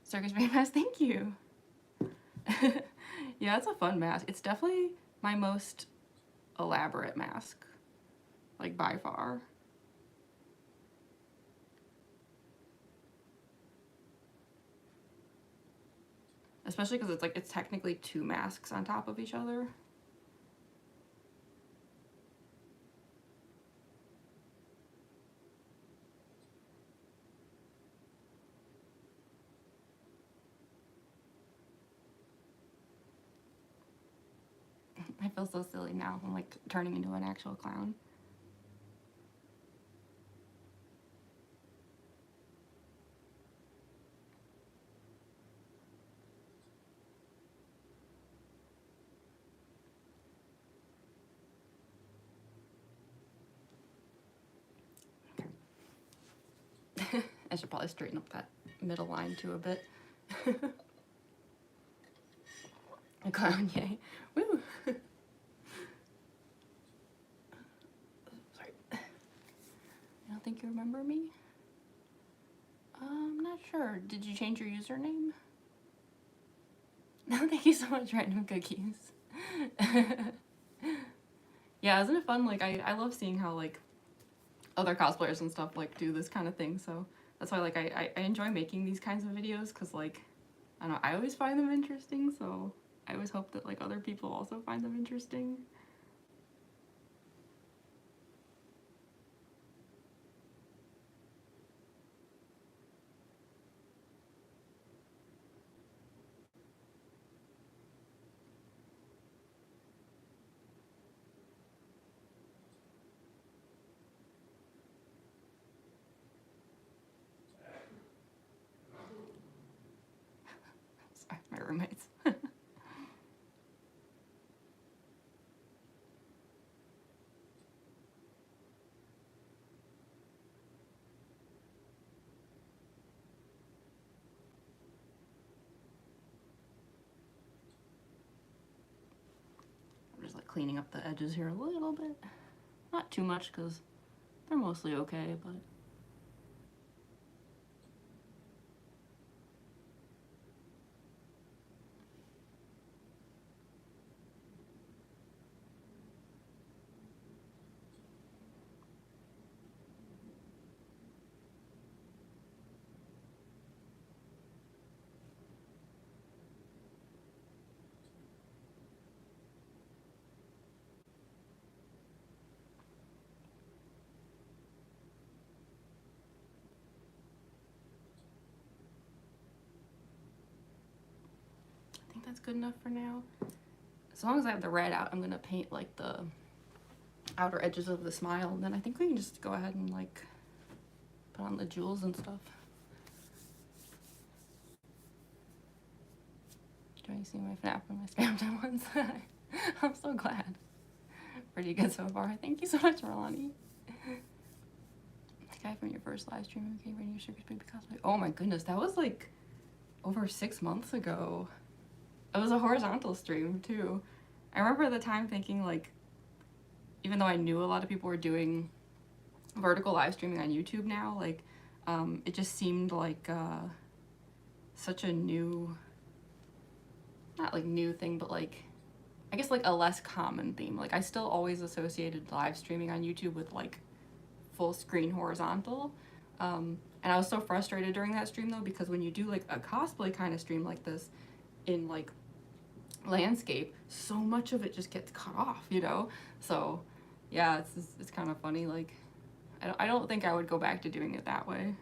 Circus Baby mask. Thank you. Yeah, it's a fun mask. It's definitely my most elaborate mask, like by far. Especially because it's technically two masks on top of each other. I feel so silly now. I'm like turning into an actual clown. I should probably straighten up that middle line too a bit. A clown, yay. Woo! Sorry. I don't think you remember me. I'm not sure. Did you change your username? No, thank you so much, Random Cookies. Yeah, isn't it fun? Like, I love seeing how, like, other cosplayers and stuff, like, do this kind of thing, so that's why, like, I enjoy making these kinds of videos, because, like, I don't know, I always find them interesting, so I always hope that, like, other people also find them interesting. Sorry, my roommates. I'm just, like, cleaning up the edges here a little bit. Not too much, because they're mostly okay, but... I think that's good enough for now. As long as I have the red out, I'm gonna paint, like, the outer edges of the smile, and then I think we can just go ahead and, like, put on the jewels and stuff. Do I see my FNAF and my spam time ones? I'm so glad. Pretty good so far. Thank you so much, Marlani. The guy from your first live stream came in your Circus Baby cosplay. Oh my goodness, that was like over 6 months ago. It was a horizontal stream too. I remember at the time thinking, like, even though I knew a lot of people were doing vertical live streaming on YouTube now, like, it just seemed like such a new, not like new thing, but like, I guess like a less common theme. Like, I still always associated live streaming on YouTube with like full screen horizontal. And I was so frustrated during that stream though, because when you do like a cosplay kind of stream like this in like landscape, so much of it just gets cut off, you know? So yeah, it's kind of funny. Like, I don't think I would go back to doing it that way.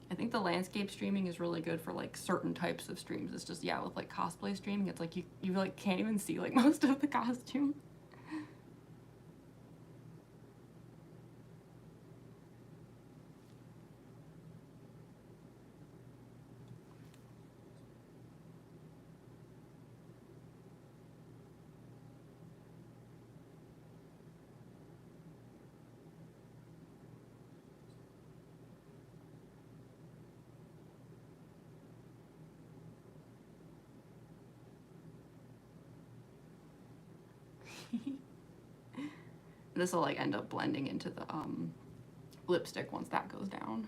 I think the landscape streaming is really good for like certain types of streams. It's just, yeah, with like cosplay streaming, it's like you like can't even see like most of the costume. This will like end up blending into the lipstick once that goes down.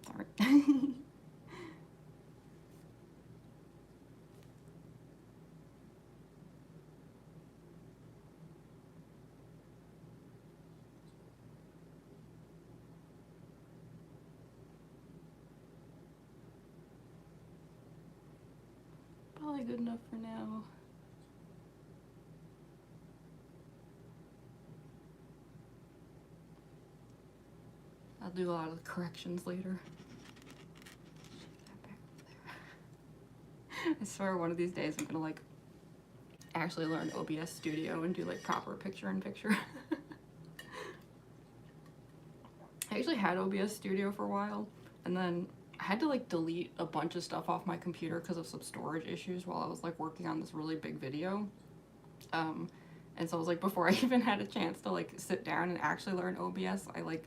Sorry. Probably good enough for now. I'll do a lot of the corrections later. I swear one of these days I'm gonna like actually learn OBS Studio and do like proper picture-in-picture. I actually had OBS Studio for a while, and then I had to like delete a bunch of stuff off my computer because of some storage issues while I was like working on this really big video. And so I was like, before I even had a chance to like sit down and actually learn OBS, I like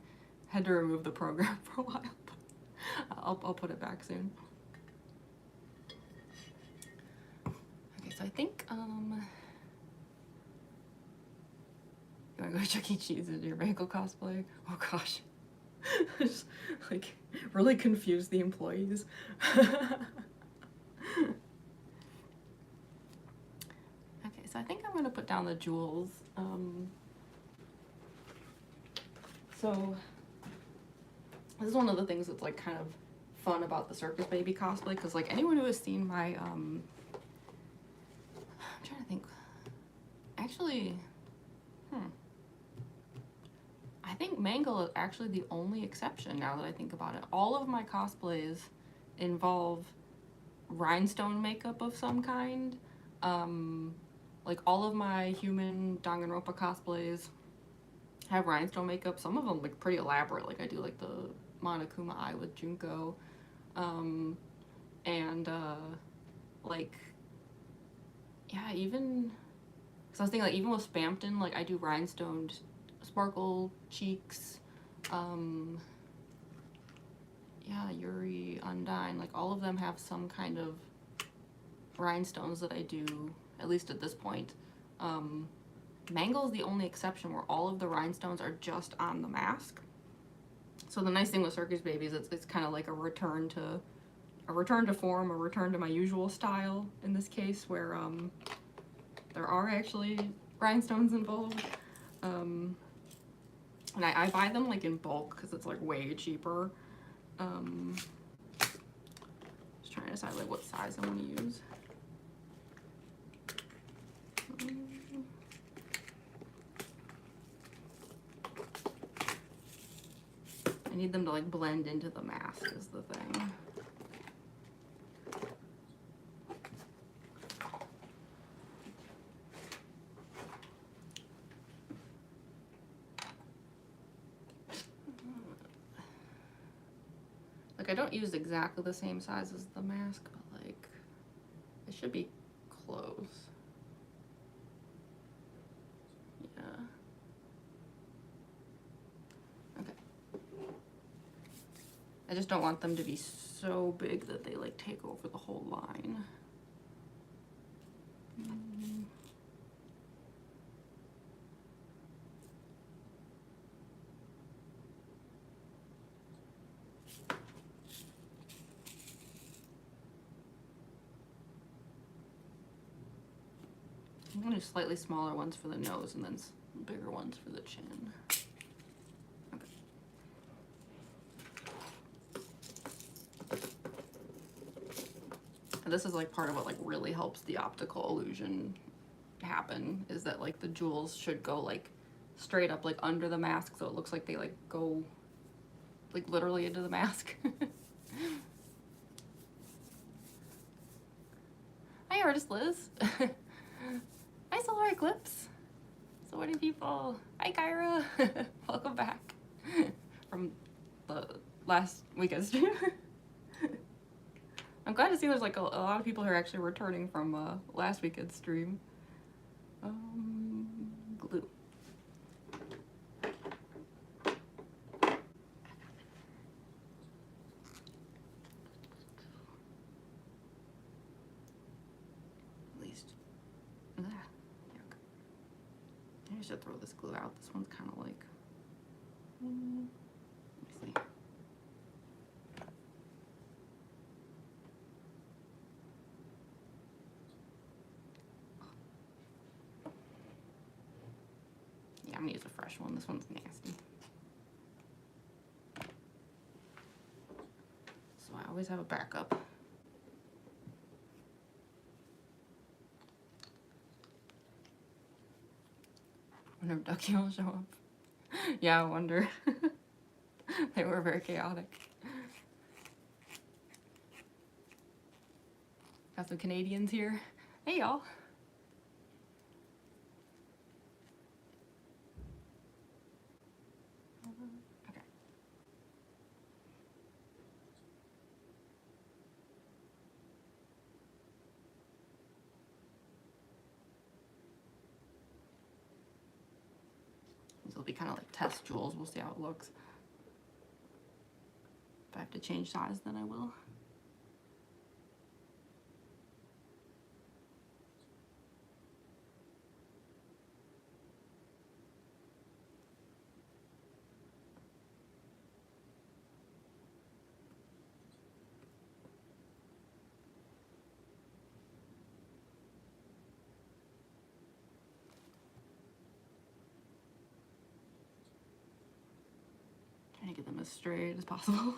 had to remove the program for a while. I'll put it back soon. Okay, so I think you wanna go to Chuck E. Cheese and do your bagel cosplay? Oh gosh. Just like really confuse the employees. Okay, so I think I'm gonna put down the jewels. So this is one of the things that's like kind of fun about the Circus Baby cosplay, because like anyone who has seen my I'm trying to think, actually, I think Mangle is actually the only exception now that I think about it. All of my cosplays involve rhinestone makeup of some kind. Like all of my human Danganronpa cosplays have rhinestone makeup. Some of them like pretty elaborate. Like I do like the Monokuma eye with Junko. Like, yeah, even, cause I was thinking like even with Spampton, like I do rhinestoned sparkle cheeks. Yeah, Yuri, Undyne, like all of them have some kind of rhinestones that I do, at least at this point. Mangle is the only exception where all of the rhinestones are just on the mask. So the nice thing with Circus Baby is it's kind of like a return to form, a return to my usual style in this case, where there are actually rhinestones involved. And I buy them like in bulk because it's like way cheaper. Just trying to decide like what size I want to use. I need them to like blend into the mask is the thing. Like I don't use exactly the same size as the mask, but like it should be close. Yeah. Okay. I just don't want them to be so big that they like take over the whole line. I'm gonna do slightly smaller ones for the nose and then bigger ones for the chin. Okay. And this is like part of what like really helps the optical illusion happen, is that like the jewels should go like straight up like under the mask, so it looks like they like go like literally into the mask. Hi artist Liz. Hi Solar Eclipse. So many people. Hi Kyra. Welcome back from the last weekend stream. I'm glad to see there's like a lot of people who are actually returning from last weekend's stream. Glue. At least. There we go. I should throw this glue out. This one's kind of like. Let me see. Yeah, I'm gonna use a fresh one. This one's nasty. So I always have a backup. Wonder if Ducky will show up. Yeah, I wonder. They were very chaotic. Got some Canadians here. Hey, y'all. Okay. These will be kind of like test jewels. We'll see how it looks. If I have to change size, then I will. Trying to get them as straight as possible.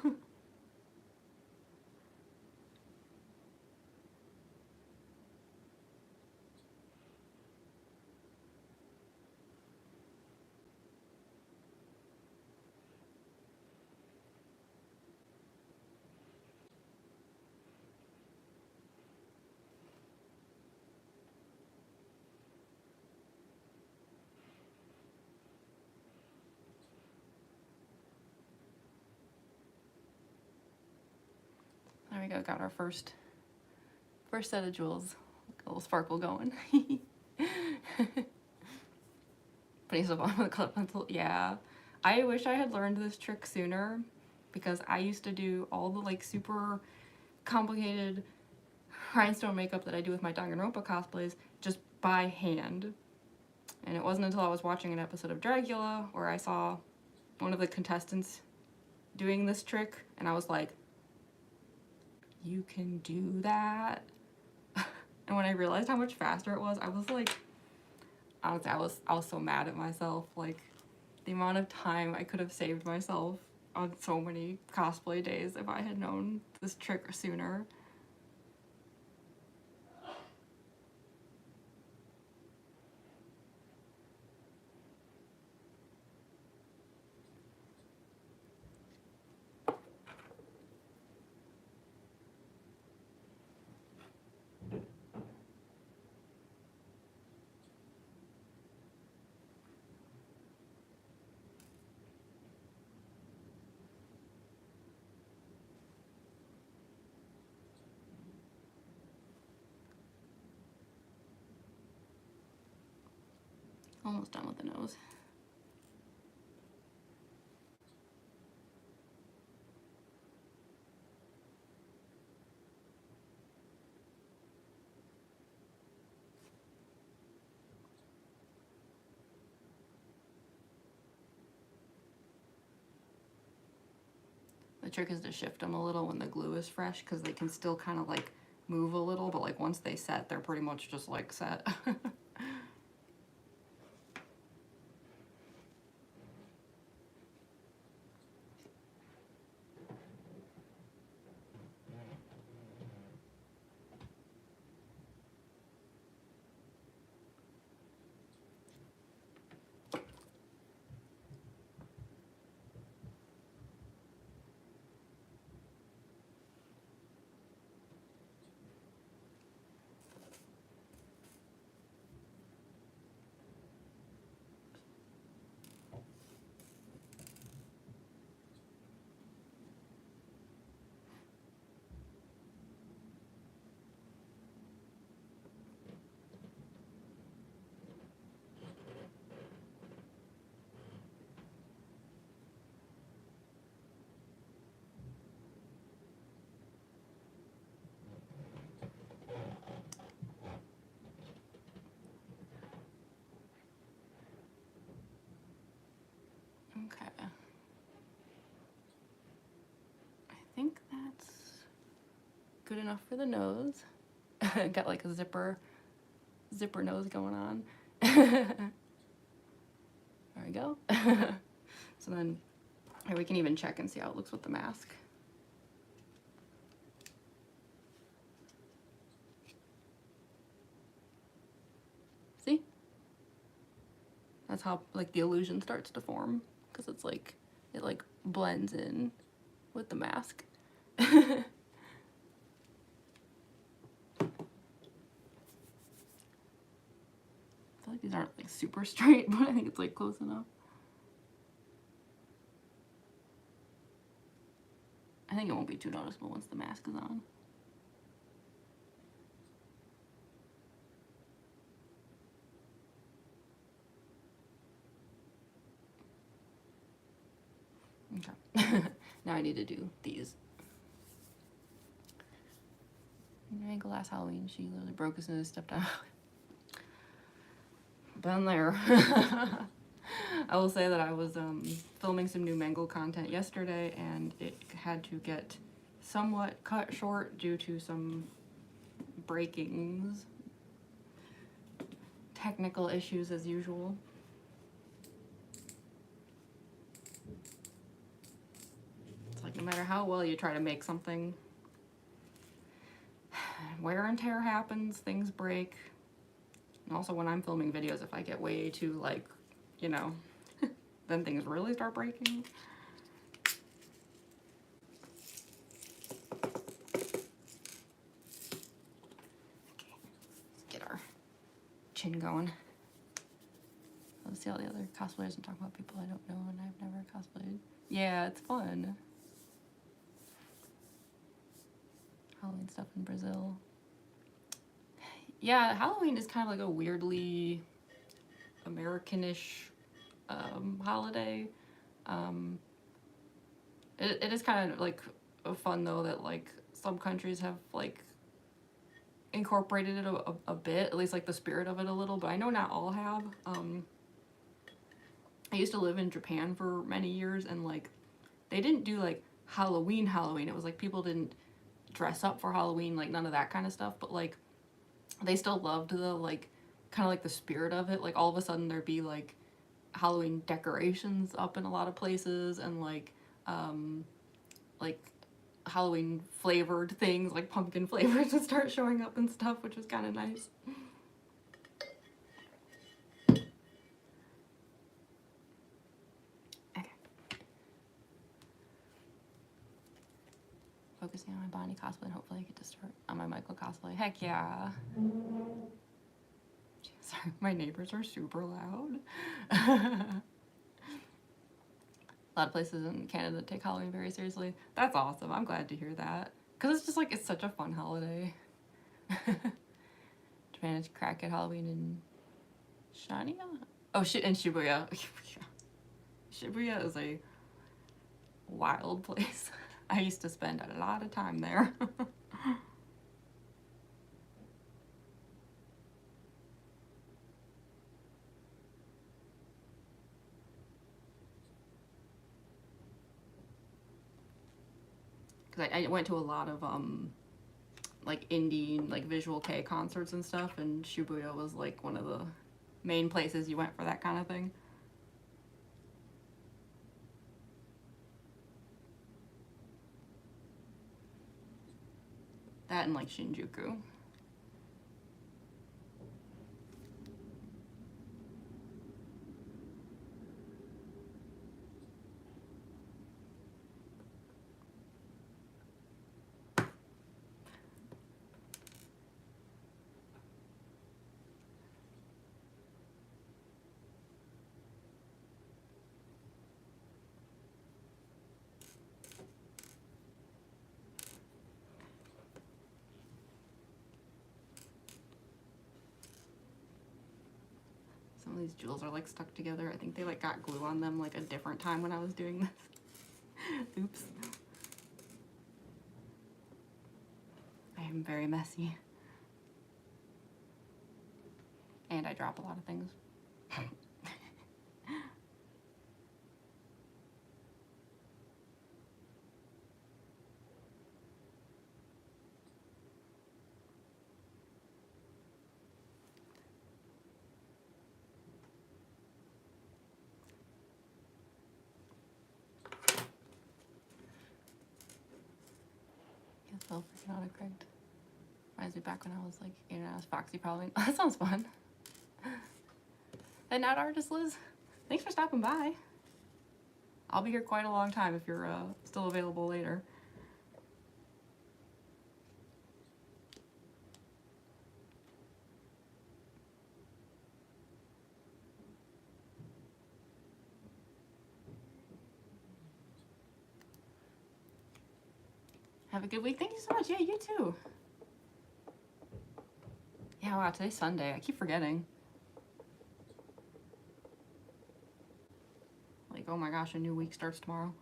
There we go, got our first set of jewels. A little sparkle going. Putting stuff on with a color pencil, yeah. I wish I had learned this trick sooner because I used to do all the like super complicated rhinestone makeup that I do with my Danganronpa cosplays just by hand. And it wasn't until I was watching an episode of Dragula where I saw one of the contestants doing this trick and I was like, you can do that? And when I realized how much faster it was, I was like, honestly, I was so mad at myself. Like, the amount of time I could have saved myself on so many cosplay days if I had known this trick sooner. Almost done with the nose. The trick is to shift them a little when the glue is fresh because they can still kind of like move a little, but like once they set, they're pretty much just like set. Okay. I think that's good enough for the nose. Got like a zipper nose going on. There we go. So then here we can even check and see how it looks with the mask. See? That's how like the illusion starts to form because it's like it like blends in with the mask. I feel like these aren't like super straight, but I think it's like close enough. I think it won't be too noticeable once the mask is on. Okay. Now I need to do these. Ankle last Halloween, she literally broke as soon as I stepped out. Been there. I will say that I was filming some new Mangle content yesterday, and it had to get somewhat cut short due to some breakings. Technical issues as usual. It's like no matter how well you try to make something, wear and tear happens, things break. And also when I'm filming videos, if I get way too like, you know, then things really start breaking. Okay, let's get our chin going. Let's see all the other cosplayers and talk about people I don't know and I've never cosplayed. Yeah, it's fun. Halloween stuff in Brazil. Yeah, Halloween is kind of like a weirdly Americanish holiday. It is kind of like fun though that like some countries have like incorporated it a bit, at least like the spirit of it a little, but I know not all have. I used to live in Japan for many years, and like they didn't do like Halloween. It was like people didn't dress up for Halloween, like none of that kind of stuff, but like they still loved the like kind of like the spirit of it. Like all of a sudden there'd be like Halloween decorations up in a lot of places, and like Halloween flavored things, like pumpkin flavors would start showing up and stuff, which was kind of nice. Okay. Focusing on my Bonnie cosplay, and hopefully I get to start on my Michael cosplay. Heck yeah. Sorry, my neighbors are super loud. A lot of places in Canada take Halloween very seriously. That's awesome. I'm glad to hear that. Because it's just like, it's such a fun holiday. Japan is crack at Halloween in Shania? Oh, shit, in Shibuya. Shibuya is a wild place. I used to spend a lot of time there. Because I went to a lot of like indie, like visual K concerts and stuff, and Shibuya was like one of the main places you went for that kind of thing. That and like Shinjuku. Some of these jewels are like stuck together. I think they like got glue on them like a different time when I was doing this. Oops. I am very messy. And I drop a lot of things. Well, freaking autocorrect. Reminds me back when I was like, you know, I was Foxy probably. That sounds fun. And not artist Liz. Thanks for stopping by. I'll be here quite a long time if you're still available later. Have a good week. Thank you so much. Yeah, you too. Yeah, wow, today's Sunday. I keep forgetting. Like, oh my gosh, a new week starts tomorrow.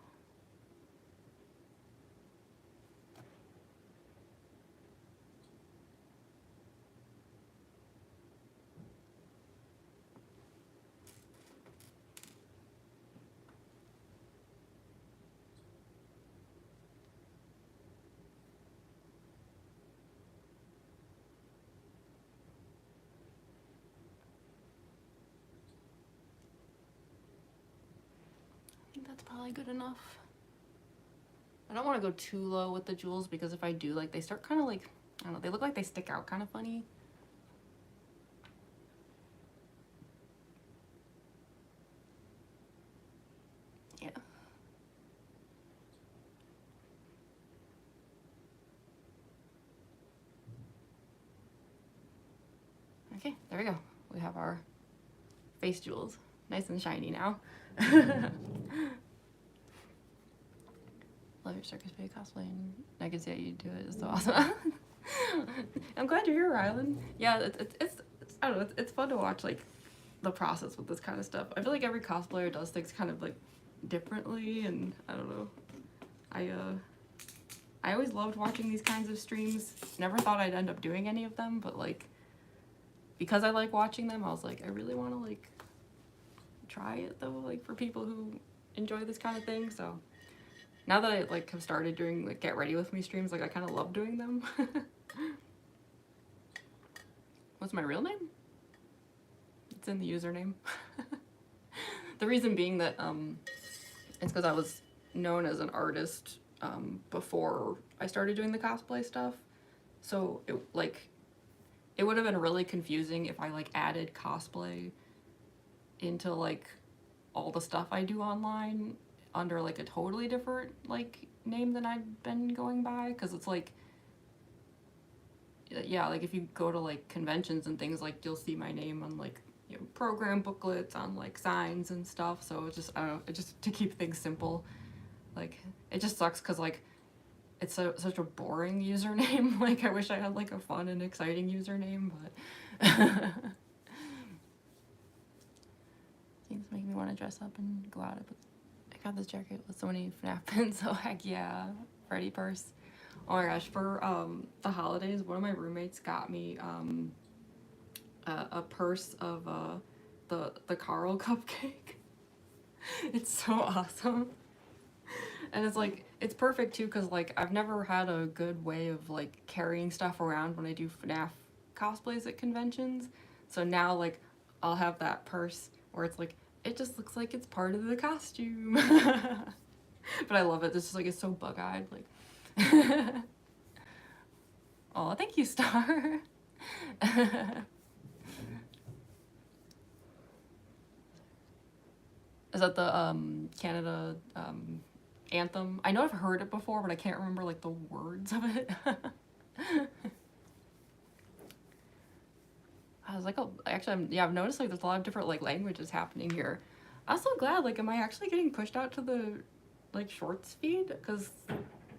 I think that's probably good enough. I don't want to go too low with the jewels because if I do, like, they start kind of like, I don't know, they look like they stick out kind of funny. Yeah. Okay, there we go. We have our face jewels. Nice and shiny now. Love your Circus Baby cosplay, and I can see how you do it. It's so awesome. I'm glad you're here, Rylan. Yeah, it's I don't know, it's fun to watch, like, the process with this kind of stuff. I feel like every cosplayer does things kind of, like, differently, and I don't know. I always loved watching these kinds of streams. Never thought I'd end up doing any of them, but, like, because I like watching them, I was like, I really want to, like, try it, though, like, for people who enjoy this kind of thing, so... Now that I, like, have started doing, like, Get Ready With Me streams, like, I kind of love doing them. What's my real name? It's in the username. The reason being that, it's because I was known as an artist, before I started doing the cosplay stuff. So, it would have been really confusing if I, like, added cosplay into, like, all the stuff I do online under, like, a totally different, like, name than I'd been going by, because it's, like, yeah, like, if you go to, like, conventions and things, like, you'll see my name on, like, you know, program booklets, on, like, signs and stuff, so it's just, I don't know, it just, to keep things simple, like, it just sucks, because, like, it's such a boring username. Like, I wish I had, like, a fun and exciting username, but... Things make me want to dress up and go out. I got this jacket with so many FNAF pins, so heck yeah. Freddy purse. Oh my gosh, for the holidays, one of my roommates got me a purse of the Carl cupcake. It's so awesome. And it's like, it's perfect too, because like I've never had a good way of like carrying stuff around when I do FNAF cosplays at conventions. So now like I'll have that purse where it's like, it just looks like it's part of the costume. But I love it. This is like, it's so bug-eyed. Like, oh, thank you, Star. Is that the Canada anthem? I know I've heard it before, but I can't remember like the words of it. I was like, oh, actually, yeah, I've noticed like there's a lot of different like languages happening here. I'm so glad. Like, am I actually getting pushed out to the like shorts feed? Because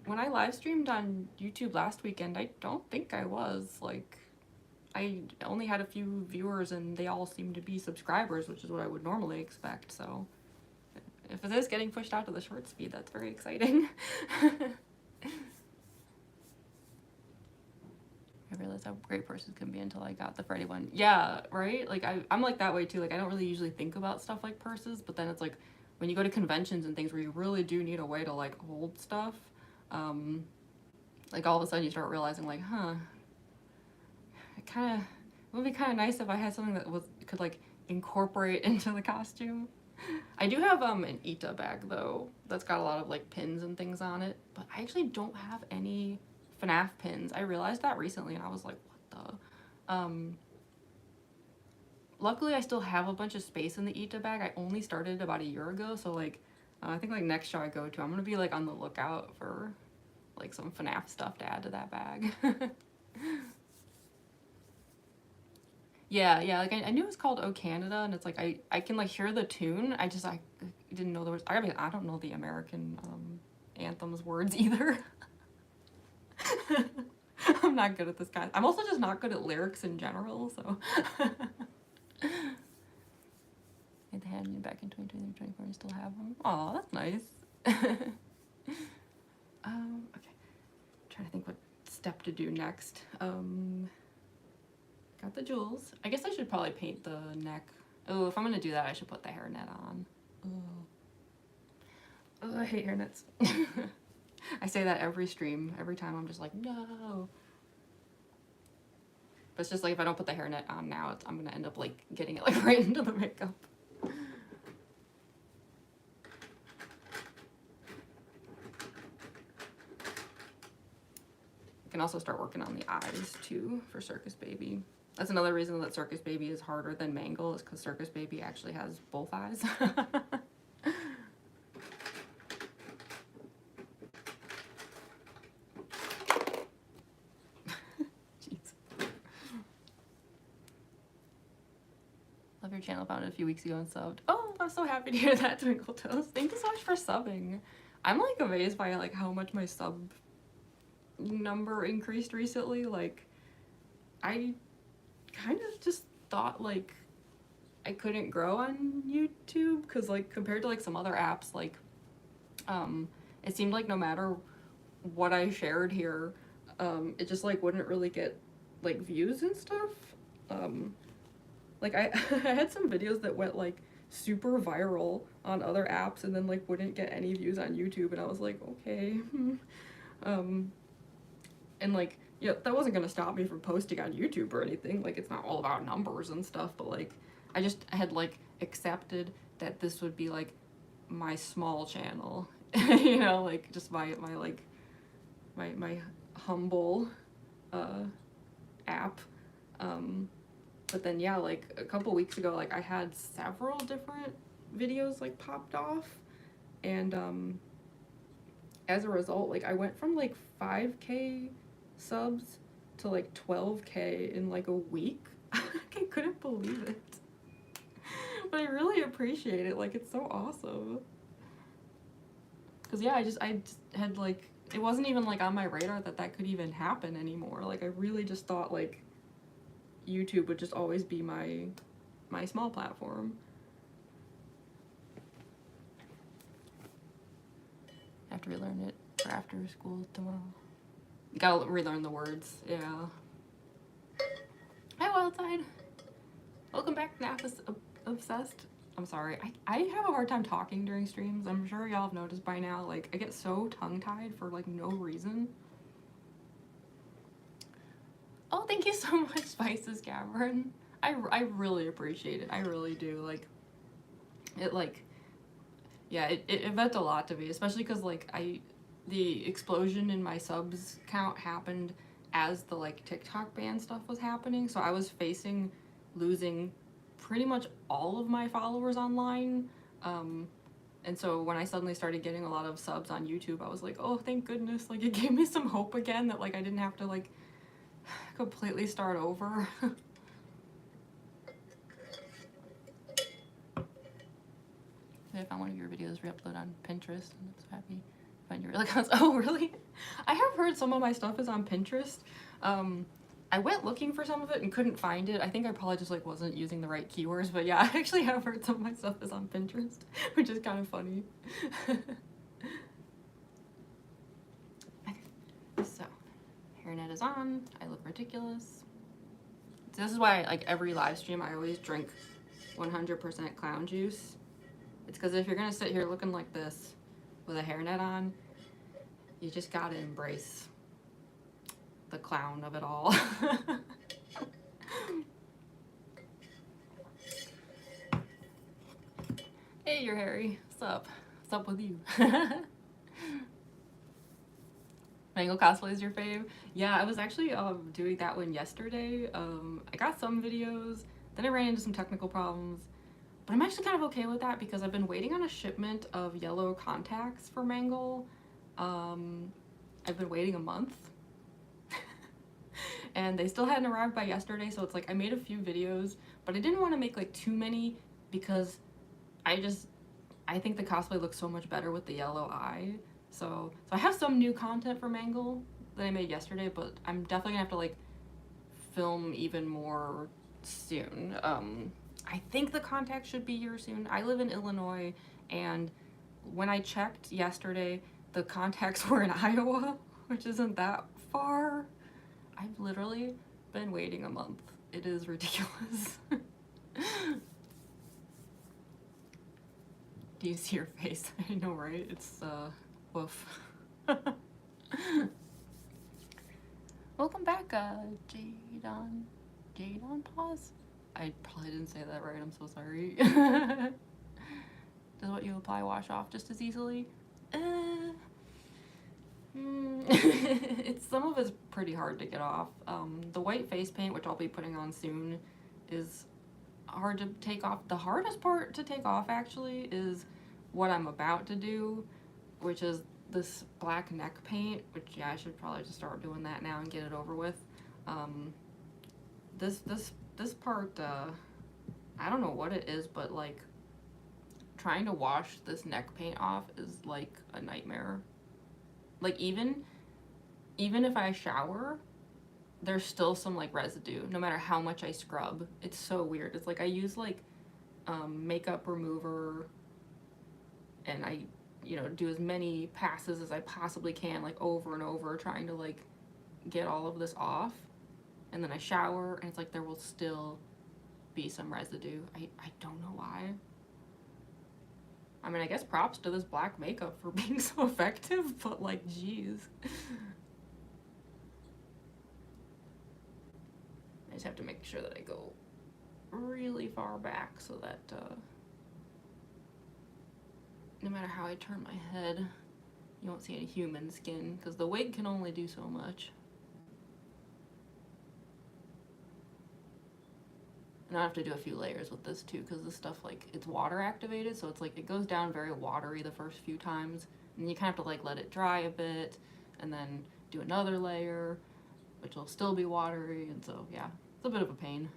when I live streamed on YouTube last weekend, I don't think I was. Like, I only had a few viewers, and they all seemed to be subscribers, which is what I would normally expect. So, if it is getting pushed out to the shorts feed, that's very exciting. I realized how great purses can be until I got the Freddy one. Yeah, right? Like, I'm like that way too. Like, I don't really usually think about stuff like purses, but then it's like, when you go to conventions and things where you really do need a way to, like, hold stuff, like, all of a sudden you start realizing, like, huh, it would be kind of nice if I had something that could, like, incorporate into the costume. I do have, an Ita bag, though, that's got a lot of, like, pins and things on it, but I actually don't have any FNAF pins. I realized that recently, and I was like, what the? Luckily, I still have a bunch of space in the Ita bag. I only started about a year ago, so, like, I think like next show I go to, I'm gonna be like on the lookout for like some FNAF stuff to add to that bag. Yeah, like I knew it was called Oh Canada, and it's like I can like hear the tune. I didn't know there was. I mean, I don't know the American anthems words either. I'm not good at this kind. I'm also just not good at lyrics in general. So. They had me back in 2023, 2024, and still have them. Oh, that's nice. Okay. I'm trying to think what step to do next. Got the jewels. I guess I should probably paint the neck. Oh, if I'm gonna do that, I should put the hairnet on. Oh, I hate hairnets. I say that every stream. Every time I'm just like, no. But it's just like if I don't put the hairnet on now, I'm gonna end up like getting it like right into the makeup. I can also start working on the eyes too for Circus Baby. That's another reason that Circus Baby is harder than Mangle, is because Circus Baby actually has both eyes. Jeez. Love your channel, found it a few weeks ago and subbed. Oh, I'm so happy to hear that, Twinkle Toes. Thank you so much for subbing. I'm like amazed by like how much my sub number increased recently. Like, I kind of just thought like I couldn't grow on YouTube because like compared to like some other apps, like it seemed like no matter what I shared here, it just like wouldn't really get like views and stuff. Like I had some videos that went like super viral on other apps and then like wouldn't get any views on YouTube, and I was like, okay. And like, yeah, that wasn't gonna stop me from posting on YouTube or anything. Like, it's not all about numbers and stuff, but like I had like accepted that this would be like my small channel. You know, like just my like my humble app. But then yeah, like a couple weeks ago, like I had several different videos like popped off, and as a result, like I went from like 5K subs to like 12K in like a week. I couldn't believe it. But I really appreciate it. Like, it's so awesome. Cause yeah, I just had like, it wasn't even like on my radar that could even happen anymore. Like, I really just thought like YouTube would just always be my small platform. I have to relearn it for after school tomorrow. You gotta relearn the words, yeah. Hi, Wildside. Welcome back, Naphis Obsessed. I'm sorry, I have a hard time talking during streams. I'm sure y'all have noticed by now. Like, I get so tongue-tied for like no reason. Oh, thank you so much, Spices Cavern. I really appreciate it. I really do. Like, it like, yeah, it meant a lot to me, especially because like the explosion in my subs count happened as the like TikTok ban stuff was happening, so I was facing losing pretty much all of my followers online, and so when I suddenly started getting a lot of subs on YouTube, I was like, oh, thank goodness. Like, it gave me some hope again that like I didn't have to like completely start over. I found one of your videos re-upload on Pinterest, and I'm so happy. Find your really cons. Oh, really? I have heard some of my stuff is on Pinterest. I went looking for some of it and couldn't find it. I think I probably just like wasn't using the right keywords, but yeah, I actually have heard some of my stuff is on Pinterest, which is kind of funny. So, hairnet is on. I look ridiculous. So this is why, like, every live stream I always drink 100% clown juice. It's because if you're gonna sit here looking like this with a hairnet on, you just gotta embrace the clown of it all. Hey, you're Harry. What's up? What's up with you? Mango cosplay is your fave? Yeah, I was actually doing that one yesterday. I got some videos, then I ran into some technical problems. But I'm actually kind of okay with that because I've been waiting on a shipment of yellow contacts for Mangle. I've been waiting a month. And they still hadn't arrived by yesterday, so it's like I made a few videos, but I didn't want to make like too many because I think the cosplay looks so much better with the yellow eye. So I have some new content for Mangle that I made yesterday, but I'm definitely gonna have to like film even more soon. I think the contact should be here soon. I live in Illinois, and when I checked yesterday, the contacts were in Iowa, which isn't that far. I've literally been waiting a month. It is ridiculous. Do you see your face? I know, right? It's, woof. Welcome back, Jadon Pause? I probably didn't say that right, I'm so sorry. Does what you apply wash off just as easily? Some of it's pretty hard to get off. The white face paint, which I'll be putting on soon, is hard to take off. The hardest part to take off, actually, is what I'm about to do, which is this black neck paint, which, yeah, I should probably just start doing that now and get it over with. This part, I don't know what it is, but, like, trying to wash this neck paint off is, like, a nightmare. Like, even if I shower, there's still some, like, residue, no matter how much I scrub. It's so weird. It's like I use, like, makeup remover, and I, you know, do as many passes as I possibly can, like, over and over, trying to, like, get all of this off. And then I shower, and it's like there will still be some residue. I don't know why. I mean, I guess props to this black makeup for being so effective, but, like, geez. I just have to make sure that I go really far back so that no matter how I turn my head, you won't see any human skin, because the wig can only do so much. And I have to do a few layers with this too, because this stuff, like, it's water activated, so it's like it goes down very watery the first few times, and you kind of have to, like, let it dry a bit, and then do another layer, which will still be watery, and so, yeah, it's a bit of a pain.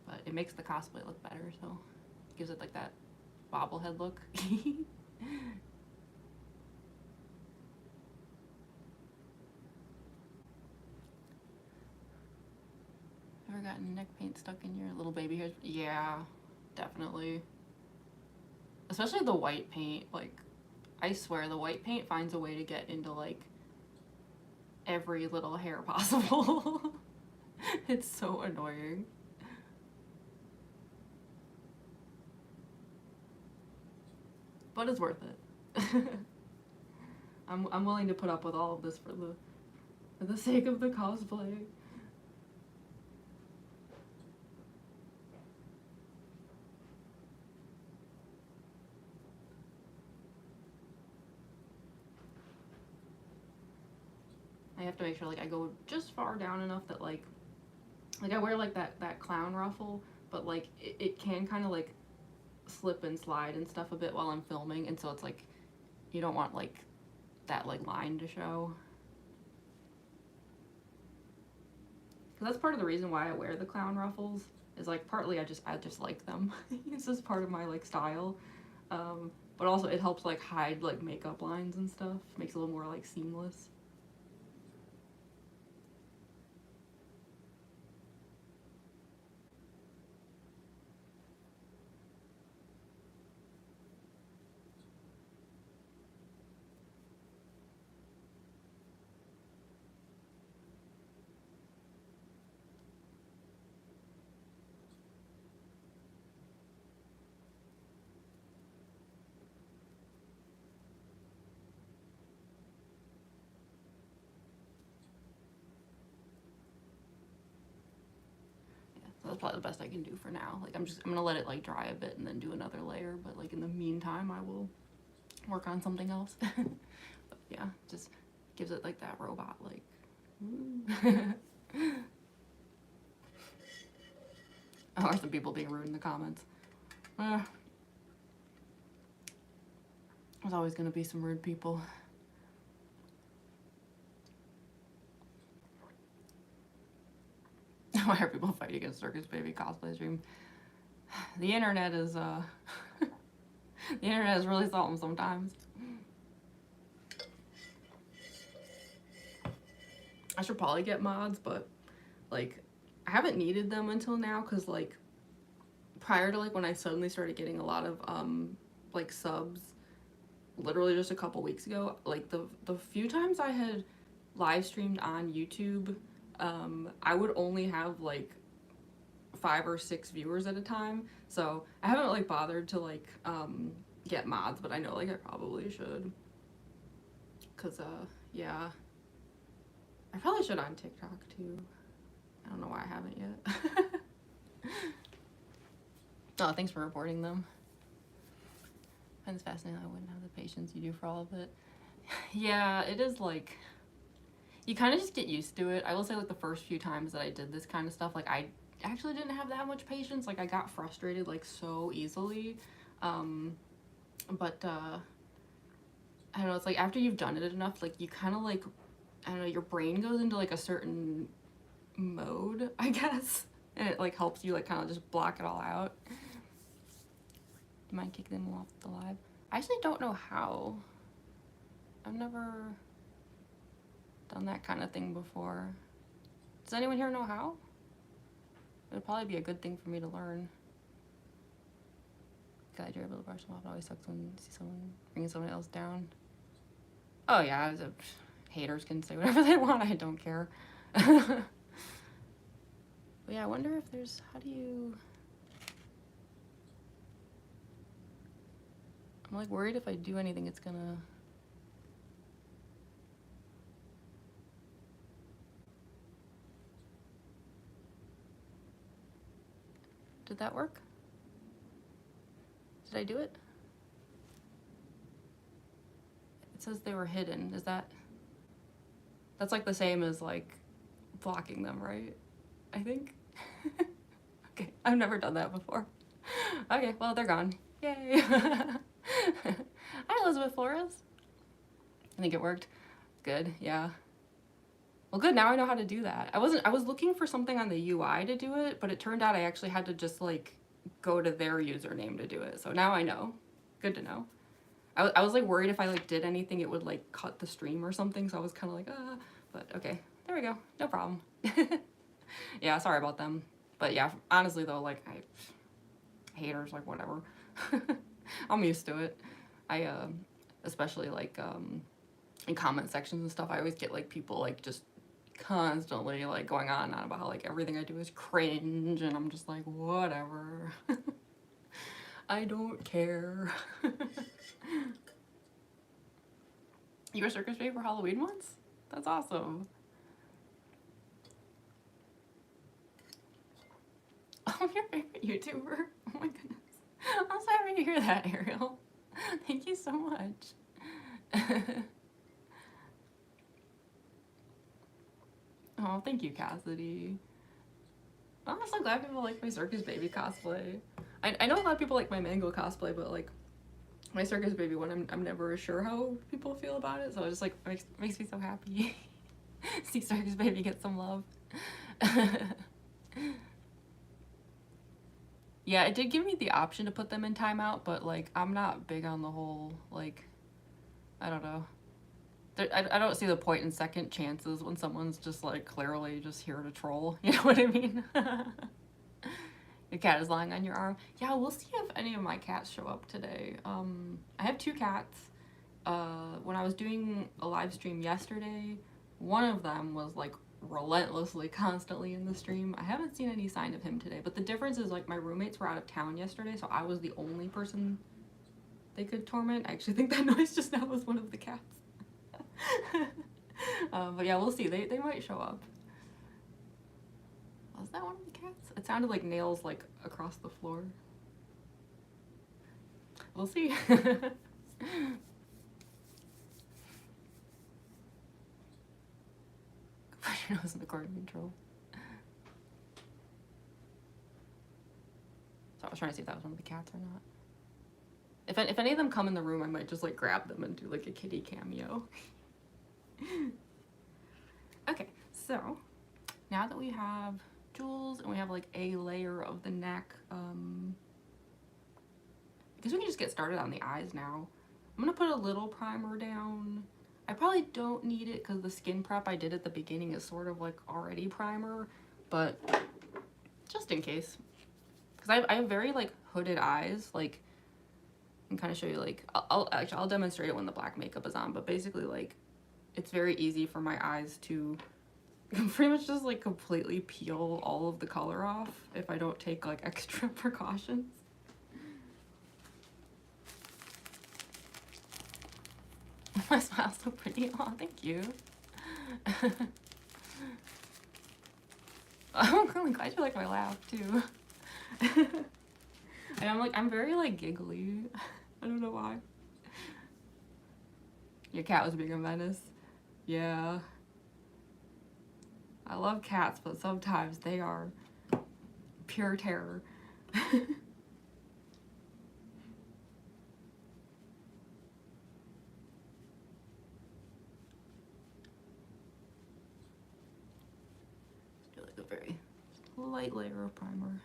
But it makes the cosplay look better, so it gives it, like, that bobblehead look. Ever gotten neck paint stuck in your little baby hairs? Yeah, definitely. Especially the white paint. Like, I swear the white paint finds a way to get into, like, every little hair possible. It's so annoying. But it's worth it. I'm willing to put up with all of this for the sake of the cosplay. I have to make sure, like, I go just far down enough that, like I wear, like, that clown ruffle, but, like, it can kind of, like, slip and slide and stuff a bit while I'm filming, and so it's, like, you don't want, like, that, like, line to show. Because that's part of the reason why I wear the clown ruffles, is, like, partly I just like them. It's just part of my, like, style. But also it helps, like, hide, like, makeup lines and stuff. Makes it a little more, like, seamless. So that's probably the best I can do for now. Like, I'm gonna let it, like, dry a bit and then do another layer, but, like, in the meantime I will work on something else. But yeah, just gives it, like, that robot, like, Or some people being rude in the comments. There's always gonna be some rude people. Why are people fighting against Circus Baby cosplay stream? The internet is the internet is really something sometimes. I should probably get mods, but like I haven't needed them until now, because like prior to like when I suddenly started getting a lot of like subs literally just a couple weeks ago, like the few times I had live streamed on YouTube, I would only have like 5 or 6 viewers at a time, so I haven't like bothered to like get mods, but I know like I probably should, because yeah, I probably should on TikTok too. I don't know why I haven't yet. Oh, thanks for reporting them. I find this fascinating. I wouldn't have the patience you do for all of it. Yeah, it is like, you kind of just get used to it. I will say like the first few times that I did this kind of stuff, like I actually didn't have that much patience. Like I got frustrated like so easily. But I don't know, it's like after you've done it enough, like you kind of like, I don't know, your brain goes into like a certain mode, I guess, and it like helps you like kind of just block it all out. Do you mind kicking them off the live? I actually don't know how. I've never done that kind of thing before. Does anyone here know how? It would probably be a good thing for me to learn. Glad you're able to brush them off. It always sucks when you see someone bringing someone else down. Oh yeah, haters can say whatever they want. I don't care. But yeah, I wonder if there's, how do you... I'm like worried if I do anything it's gonna... Did that work? Did I do it? It says they were hidden. Is that... That's like the same as like blocking them, right? I think. Okay, I've never done that before. Okay, well, they're gone. Yay. Hi, Elizabeth Flores. I think it worked. Good, yeah. Well, good, now I know how to do that. I was looking for something on the UI to do it, but it turned out I actually had to just like go to their username to do it. So now I know. Good to know. I was like worried if I like did anything it would like cut the stream or something, so I was kind of like, but okay, there we go, no problem. Yeah, sorry about them. But yeah, honestly though, like haters, like whatever. I'm used to it. I especially like in comment sections and stuff, I always get like people like just constantly like going on and on about how like everything I do is cringe, and I'm just like, whatever. I don't care. You were Circus Baby for Halloween once? That's awesome. Oh, your favorite YouTuber? Oh my goodness. I'm sorry to hear that, Ariel. Thank you so much. Oh, thank you, Cassidy. I'm so glad people like my Circus Baby cosplay. I know a lot of people like my Mango cosplay, but like my Circus Baby one, I'm never sure how people feel about it, so it just like makes me so happy. See Circus Baby get some love. Yeah, it did give me the option to put them in timeout, but like I'm not big on the whole like, I don't know. I don't see the point in second chances when someone's just like clearly just here to troll. You know what I mean? Your cat is lying on your arm. Yeah, we'll see if any of my cats show up today. I have 2 cats. When I was doing a live stream yesterday, one of them was like relentlessly constantly in the stream. I haven't seen any sign of him today, but the difference is like my roommates were out of town yesterday, so I was the only person they could torment. I actually think that noise just now was one of the cats. But yeah, we'll see. They might show up. Was that one of the cats? It sounded like nails like across the floor. We'll see. Put your nose in the cord control. was trying to see if that was one of the cats or not. If any of them come in the room, I might just like grab them and do like a kitty cameo. Okay, so now that we have jewels and we have like a layer of the neck, I guess we can just get started on the eyes now. I'm gonna put a little primer down. I probably don't need it because the skin prep I did at the beginning is sort of like already primer, but just in case. Because I have very like hooded eyes, like, and kind of show you like, I'll demonstrate it when the black makeup is on, but basically like, it's very easy for my eyes to pretty much just like completely peel all of the color off if I don't take like extra precautions. My smile's so pretty. Oh, thank you. I'm really glad you like my laugh too. And I'm very like giggly. I don't know why. Your cat was being a menace. Yeah. I love cats, but sometimes they are pure terror. Do like a very light layer of primer.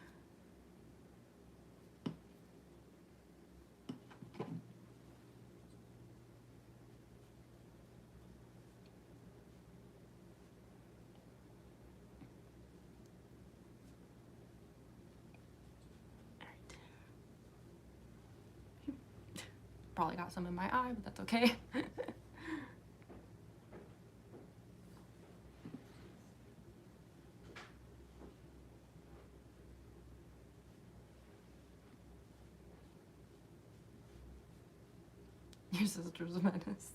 Probably got some in my eye, but that's okay. Your sister's a menace.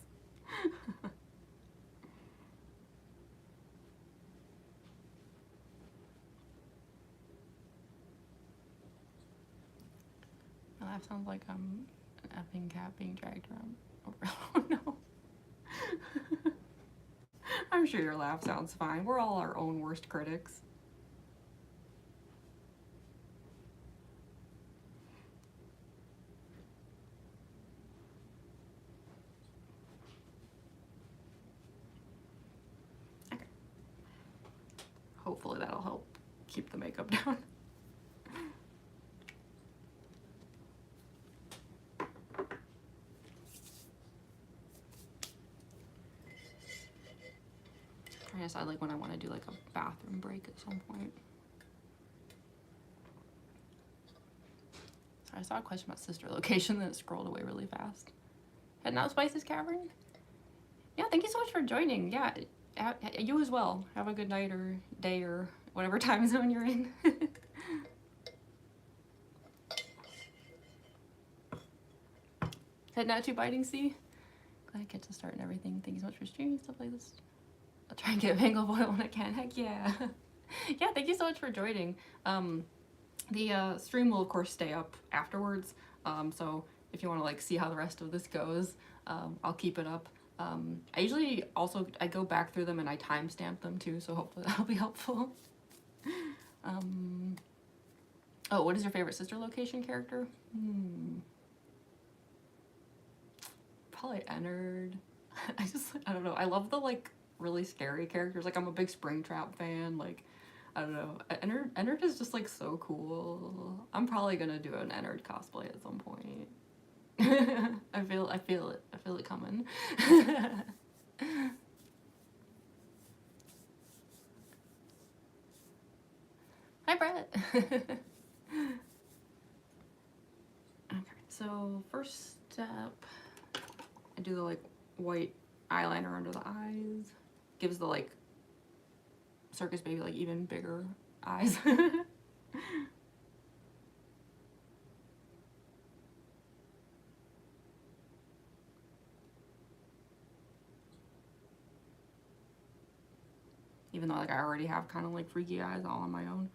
My laugh sounds like I'm an effing cat being dragged around. Oh no. I'm sure your laugh sounds fine. We're all our own worst critics. Okay. Hopefully that'll help keep the makeup down. I guess I like when I want to do like a bathroom break at some point. Sorry, I saw a question about sister location that scrolled away really fast. Heading out Spice's Cavern? Yeah, thank you so much for joining. Yeah, you as well. Have a good night or day or whatever time zone you're in. Heading out to Biting Sea? Glad I get to start and everything. Thank you so much for streaming, stuff like this. I'll try and get Mango Boil when I can. Heck yeah. Yeah, thank you so much for joining. The stream will of course stay up afterwards. So if you want to like see how the rest of this goes, I'll keep it up. I usually also, I go back through them and I timestamp them too, so hopefully that'll be helpful. Oh, what is your favorite sister location character? Probably Ennard. I don't know. I love the like really scary characters. Like I'm a big Springtrap fan. Like, I don't know. Ennard is just like so cool. I'm probably gonna do an Ennard cosplay at some point. I feel it. I feel it coming. Hi, Brett. Okay, so first step, I do the like white eyeliner under the eyes. Gives the like Circus Baby like even bigger eyes. Even though like I already have kind of like freaky eyes all on my own.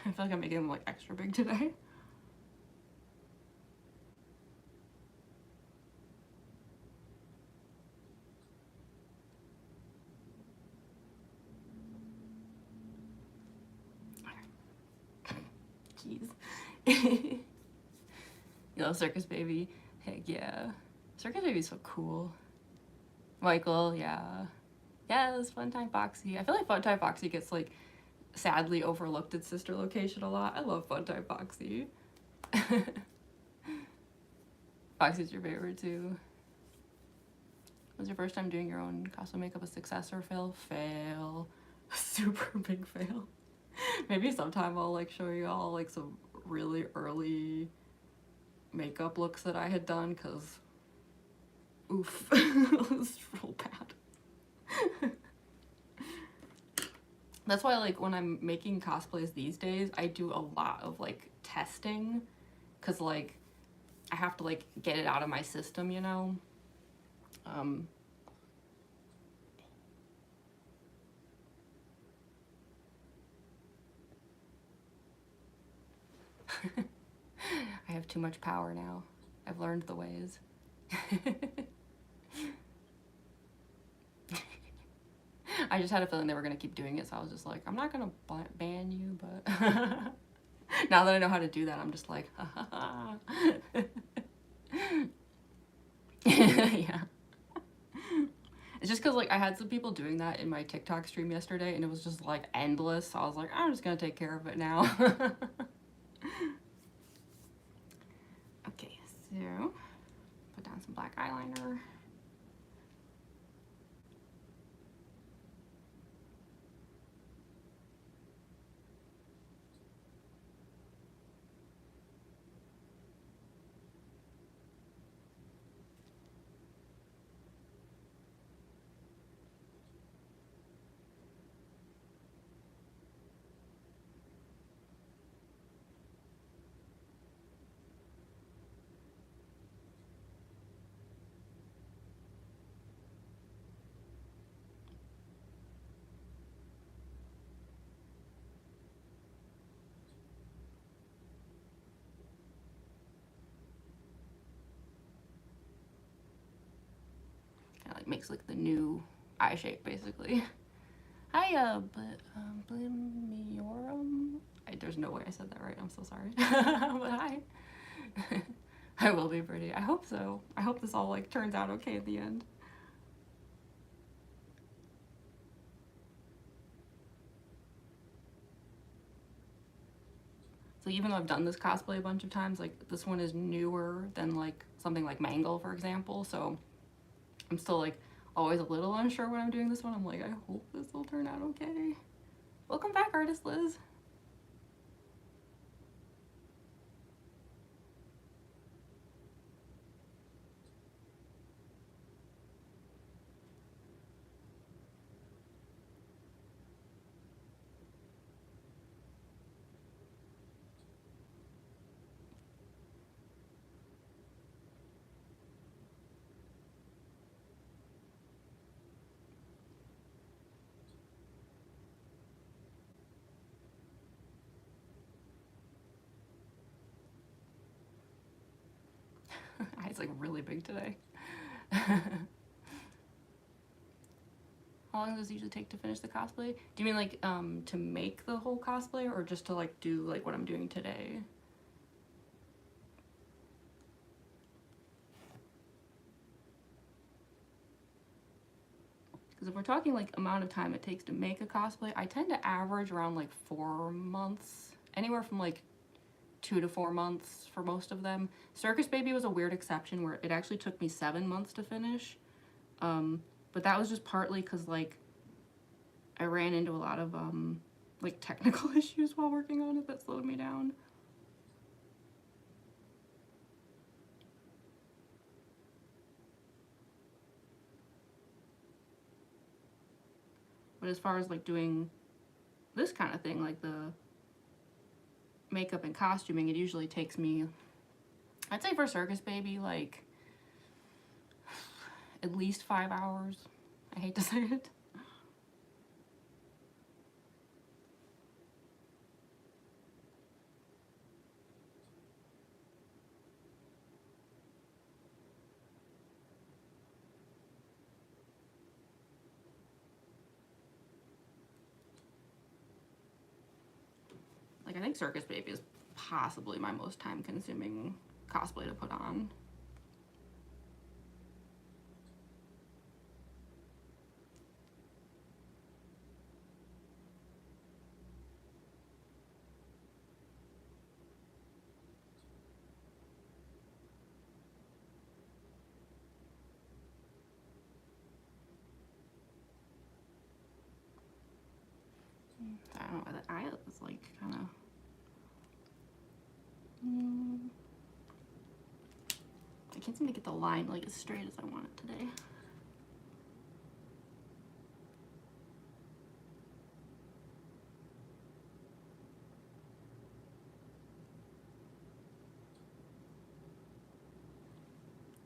I feel like I'm making them like extra big today. Jeez. You know, Circus Baby. Heck yeah. Circus Baby's so cool. Michael, yeah. Yes, Funtime Foxy. I feel like Funtime Foxy gets like sadly overlooked its sister location a lot. I love Funtime Foxy. Foxy's your favorite too. Was your first time doing your own costume makeup a success or fail? Fail. Super big fail. Maybe sometime I'll like show you all like some really early makeup looks that I had done, cause oof, it was real bad. That's why like when I'm making cosplays these days, I do a lot of like testing, cause like I have to like get it out of my system, you know. I have too much power now. I've learned the ways. I just had a feeling they were gonna keep doing it, so I was just like, I'm not gonna ban you, but now that I know how to do that, I'm just like, ha ha ha. Yeah. It's just because like I had some people doing that in my TikTok stream yesterday, and it was just like endless. So I was like, I'm just gonna take care of it now. Okay, so put down some black eyeliner. Kind of like makes like the new eye shape basically. Hi, Blimiorum. There's no way I said that right. I'm so sorry. But hi. I will be pretty. I hope so. I hope this all like turns out okay at the end. So even though I've done this cosplay a bunch of times, like this one is newer than like something like Mangle, for example. So I'm still like always a little unsure when I'm doing this one. I'm like, I hope this will turn out okay. Welcome back, Artist Liz. It's like really big today. How long does it usually take to finish the cosplay? Do you mean like to make the whole cosplay, or just to like do like what I'm doing today? Because if we're talking like amount of time it takes to make a cosplay, I tend to average around like 4 months, anywhere from like 2 to 4 months for most of them. Circus Baby was a weird exception where it actually took me 7 months to finish. But that was just partly because like I ran into a lot of like technical issues while working on it that slowed me down. But as far as like doing this kind of thing, like the makeup and costuming, it usually takes me, I'd say for Circus Baby, like at least 5 hours. I hate to say it. Like, I think Circus Baby is possibly my most time-consuming cosplay to put on. I don't know why the eye is like kind of. I can't seem to get the line like as straight as I want it today.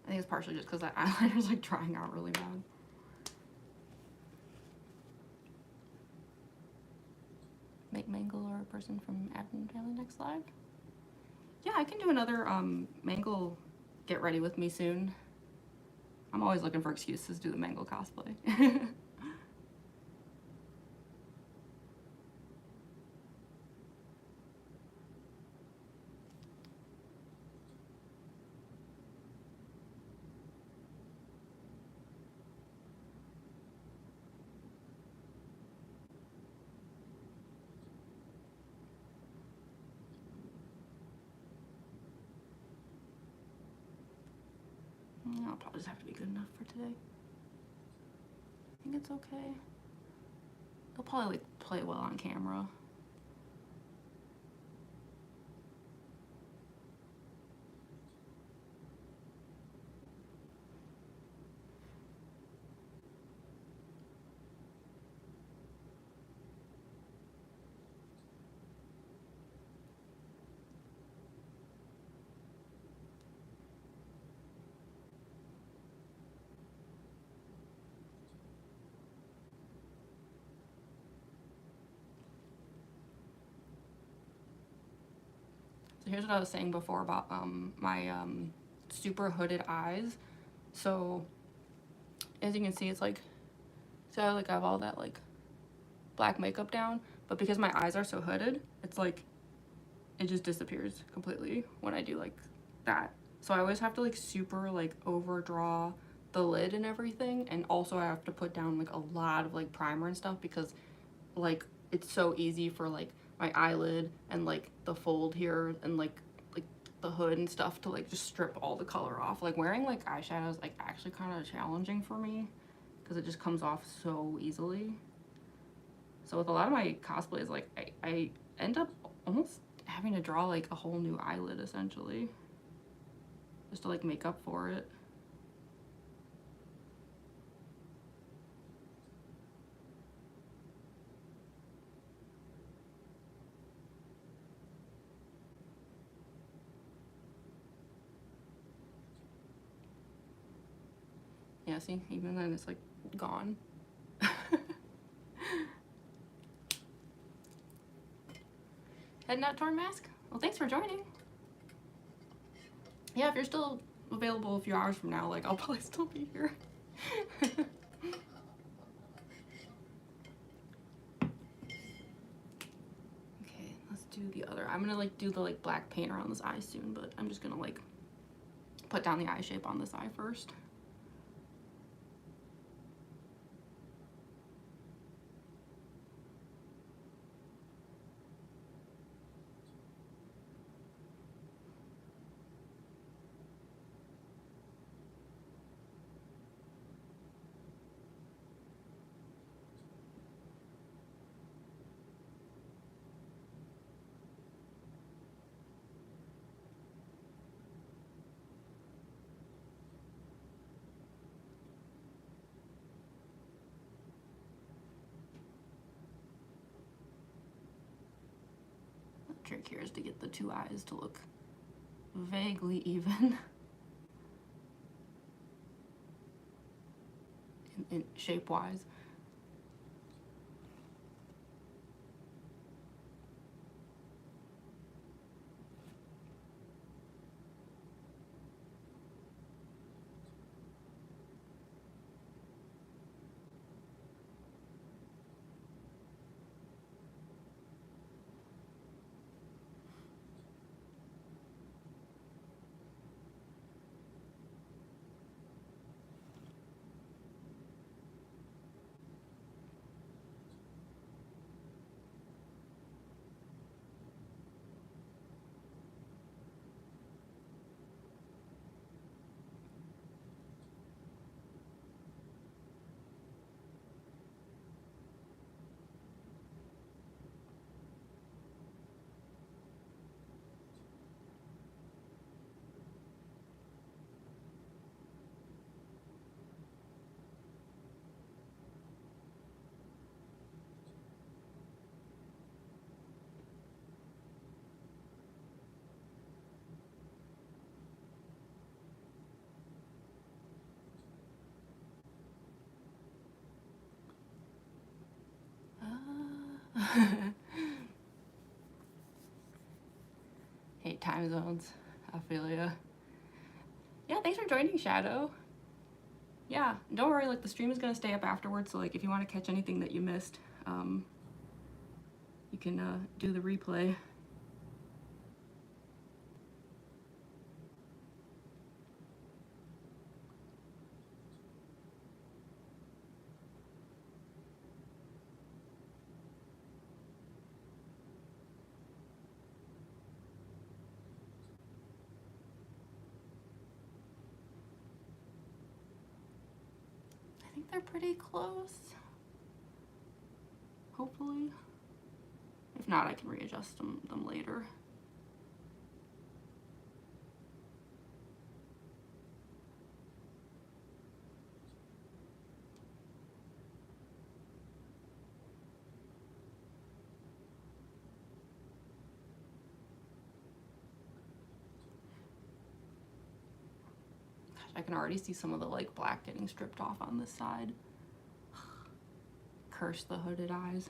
I think it's partially just because that eyeliner is like drying out really bad. Make Mangle or a person from Admin Family next live? Yeah, I can do another Mangle get ready with me soon. I'm always looking for excuses to do the Mangle cosplay. I'll probably just have to be good enough for today. I think it's okay. They'll probably like play well on camera. So here's what I was saying before about my super hooded eyes. So as you can see, it's like, so I like have all that like black makeup down, but because my eyes are so hooded, it's like it just disappears completely when I do like that. So I always have to like super like overdraw the lid and everything, and also I have to put down like a lot of like primer and stuff because like it's so easy for like my eyelid and like the fold here and like the hood and stuff to like just strip all the color off. Like wearing like eyeshadow is like actually kind of challenging for me because it just comes off so easily. So with a lot of my cosplays, like I end up almost having to draw like a whole new eyelid essentially just to like make up for it. Yeah, see, even then it's like gone. Heading out to our mask? Well, thanks for joining. Yeah, if you're still available a few hours from now, like I'll probably still be here. Okay, let's do the other. I'm gonna like do the like black paint around this eye soon, but I'm just gonna like put down the eye shape on this eye first. The trick here is to get the two eyes to look vaguely even in shape wise. time zones. I feel ya. Yeah, thanks for joining, Shadow. Yeah, don't worry, like the stream is gonna stay up afterwards, so like if you want to catch anything that you missed, you can do the replay. I think they're pretty close. Hopefully. If not, I can readjust them later. Gosh, I can already see some of the like black getting stripped off on this side. Curse the hooded eyes.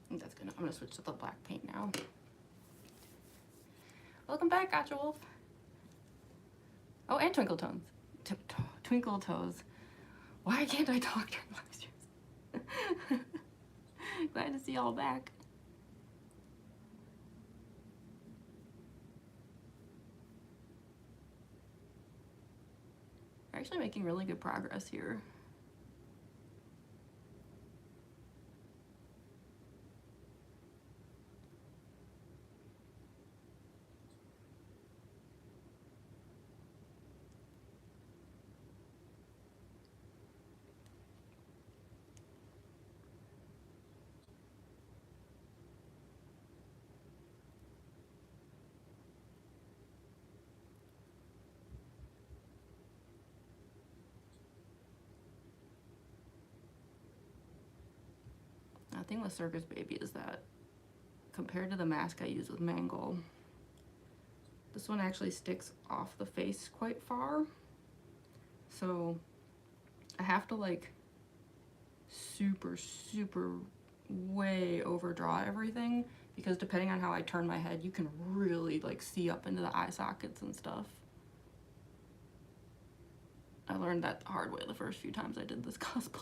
I think that's I'm gonna switch to the black paint now. Welcome back, Gotcha Wolf. Oh, and Twinkle Toes. Twinkle Toes. Why can't I talk during live streams? Glad to see y'all back. We're actually making really good progress here. The thing with Circus Baby is that compared to the mask I use with Mangle, this one actually sticks off the face quite far. So I have to like super way overdraw everything, because depending on how I turn my head, you can really like see up into the eye sockets and stuff. I learned that the hard way the first few times I did this cosplay.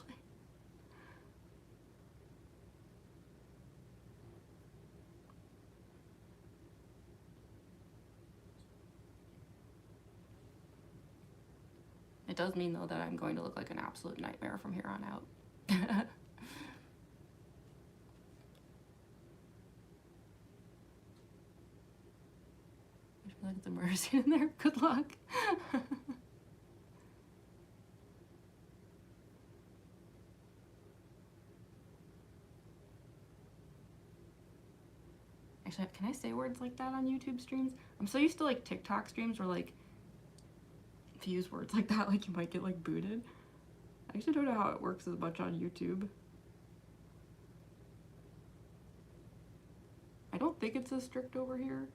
It does mean, though, that I'm going to look like an absolute nightmare from here on out. I feel like it's immersing in there. Good luck. Actually, can I say words like that on YouTube streams? I'm so used to like TikTok streams where like if you use words like that, like you might get like booted. I actually don't know how it works as much on YouTube. I don't think it's as strict over here.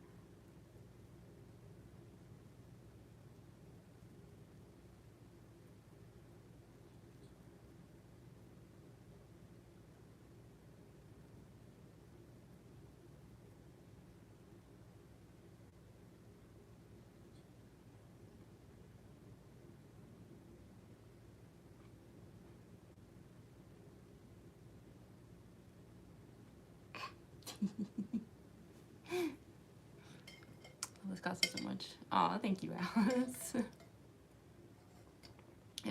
This costs so much. Aw, thank you, Alice. It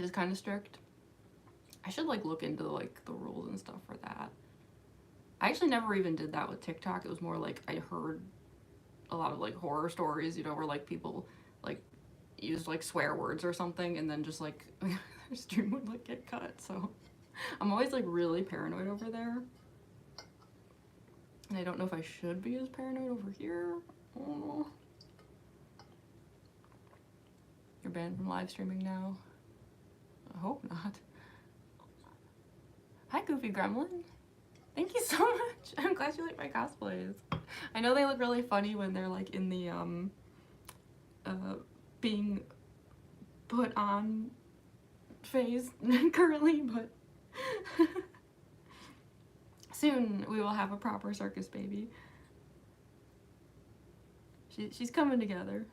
is kind of strict. I should like look into like the rules and stuff for that. I actually never even did that with TikTok. It was more like I heard a lot of like horror stories, you know, where like people like used like swear words or something, and then just like their stream would like get cut. So I'm always like really paranoid over there, and I don't know if I should be as paranoid over here. I don't know. You're banned from live streaming now. I hope not. Hi, Goofy Gremlin. Thank you so much. I'm glad you like my cosplays. I know they look really funny when they're like in the being put on phase currently, but soon we will have a proper Circus Baby. She's coming together.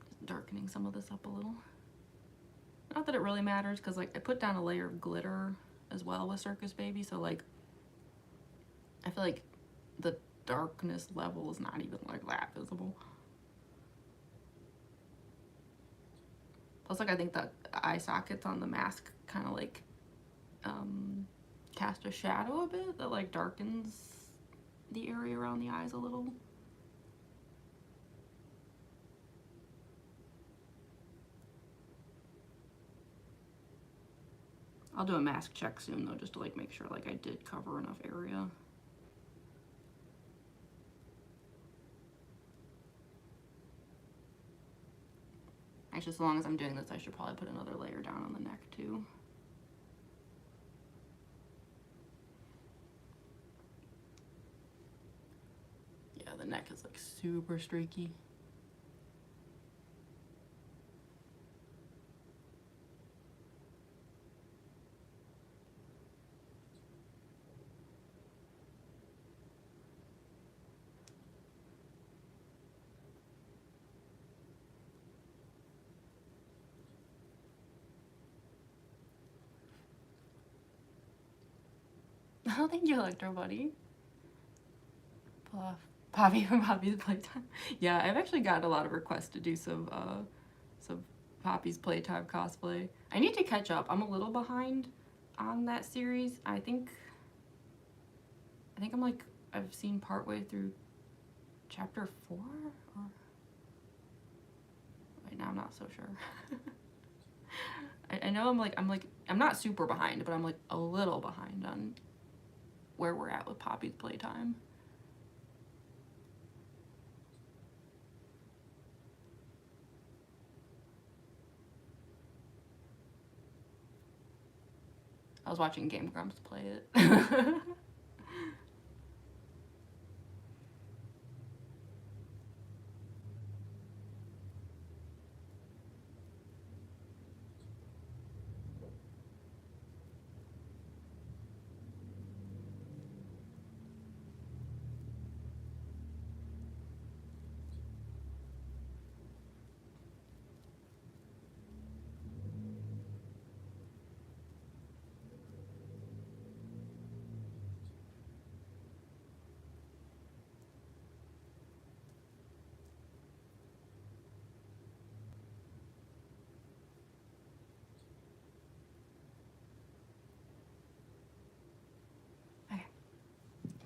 Just darkening some of this up a little. Not that it really matters, because like I put down a layer of glitter as well with Circus Baby, so like I feel like the darkness level is not even like that visible. Plus, like I think the eye sockets on the mask kind of like cast a shadow a bit that like darkens the area around the eyes a little. I'll do a mask check soon though, just to like make sure like I did cover enough area. Actually, as long as I'm doing this, I should probably put another layer down on the neck too. Yeah, the neck is like super streaky. Oh, thank you, Electro Buddy. Poppy from Poppy's Playtime. Yeah, I've actually gotten a lot of requests to do some Poppy's Playtime cosplay. I need to catch up. I'm a little behind on that series. I think I'm like, I've seen partway through chapter 4, or right now I'm not so sure. I know I'm not super behind, but I'm like a little behind on where we're at with Poppy's Playtime. I was watching Game Grumps play it.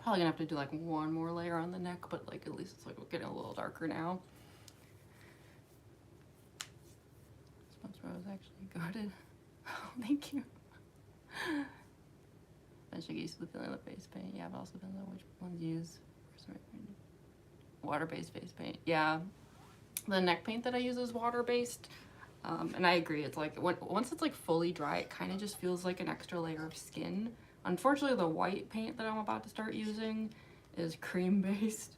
Probably gonna have to do like one more layer on the neck, but like at least it's like getting a little darker now. Sponsor was actually goaded. Oh, thank you. Eventually used to the feeling of face paint. Yeah, I've also been know which ones use. Water-based face paint. Yeah, the neck paint that I use is water-based. And I agree, it's like once it's like fully dry, it kind of just feels like an extra layer of skin. Unfortunately, the white paint that I'm about to start using is cream based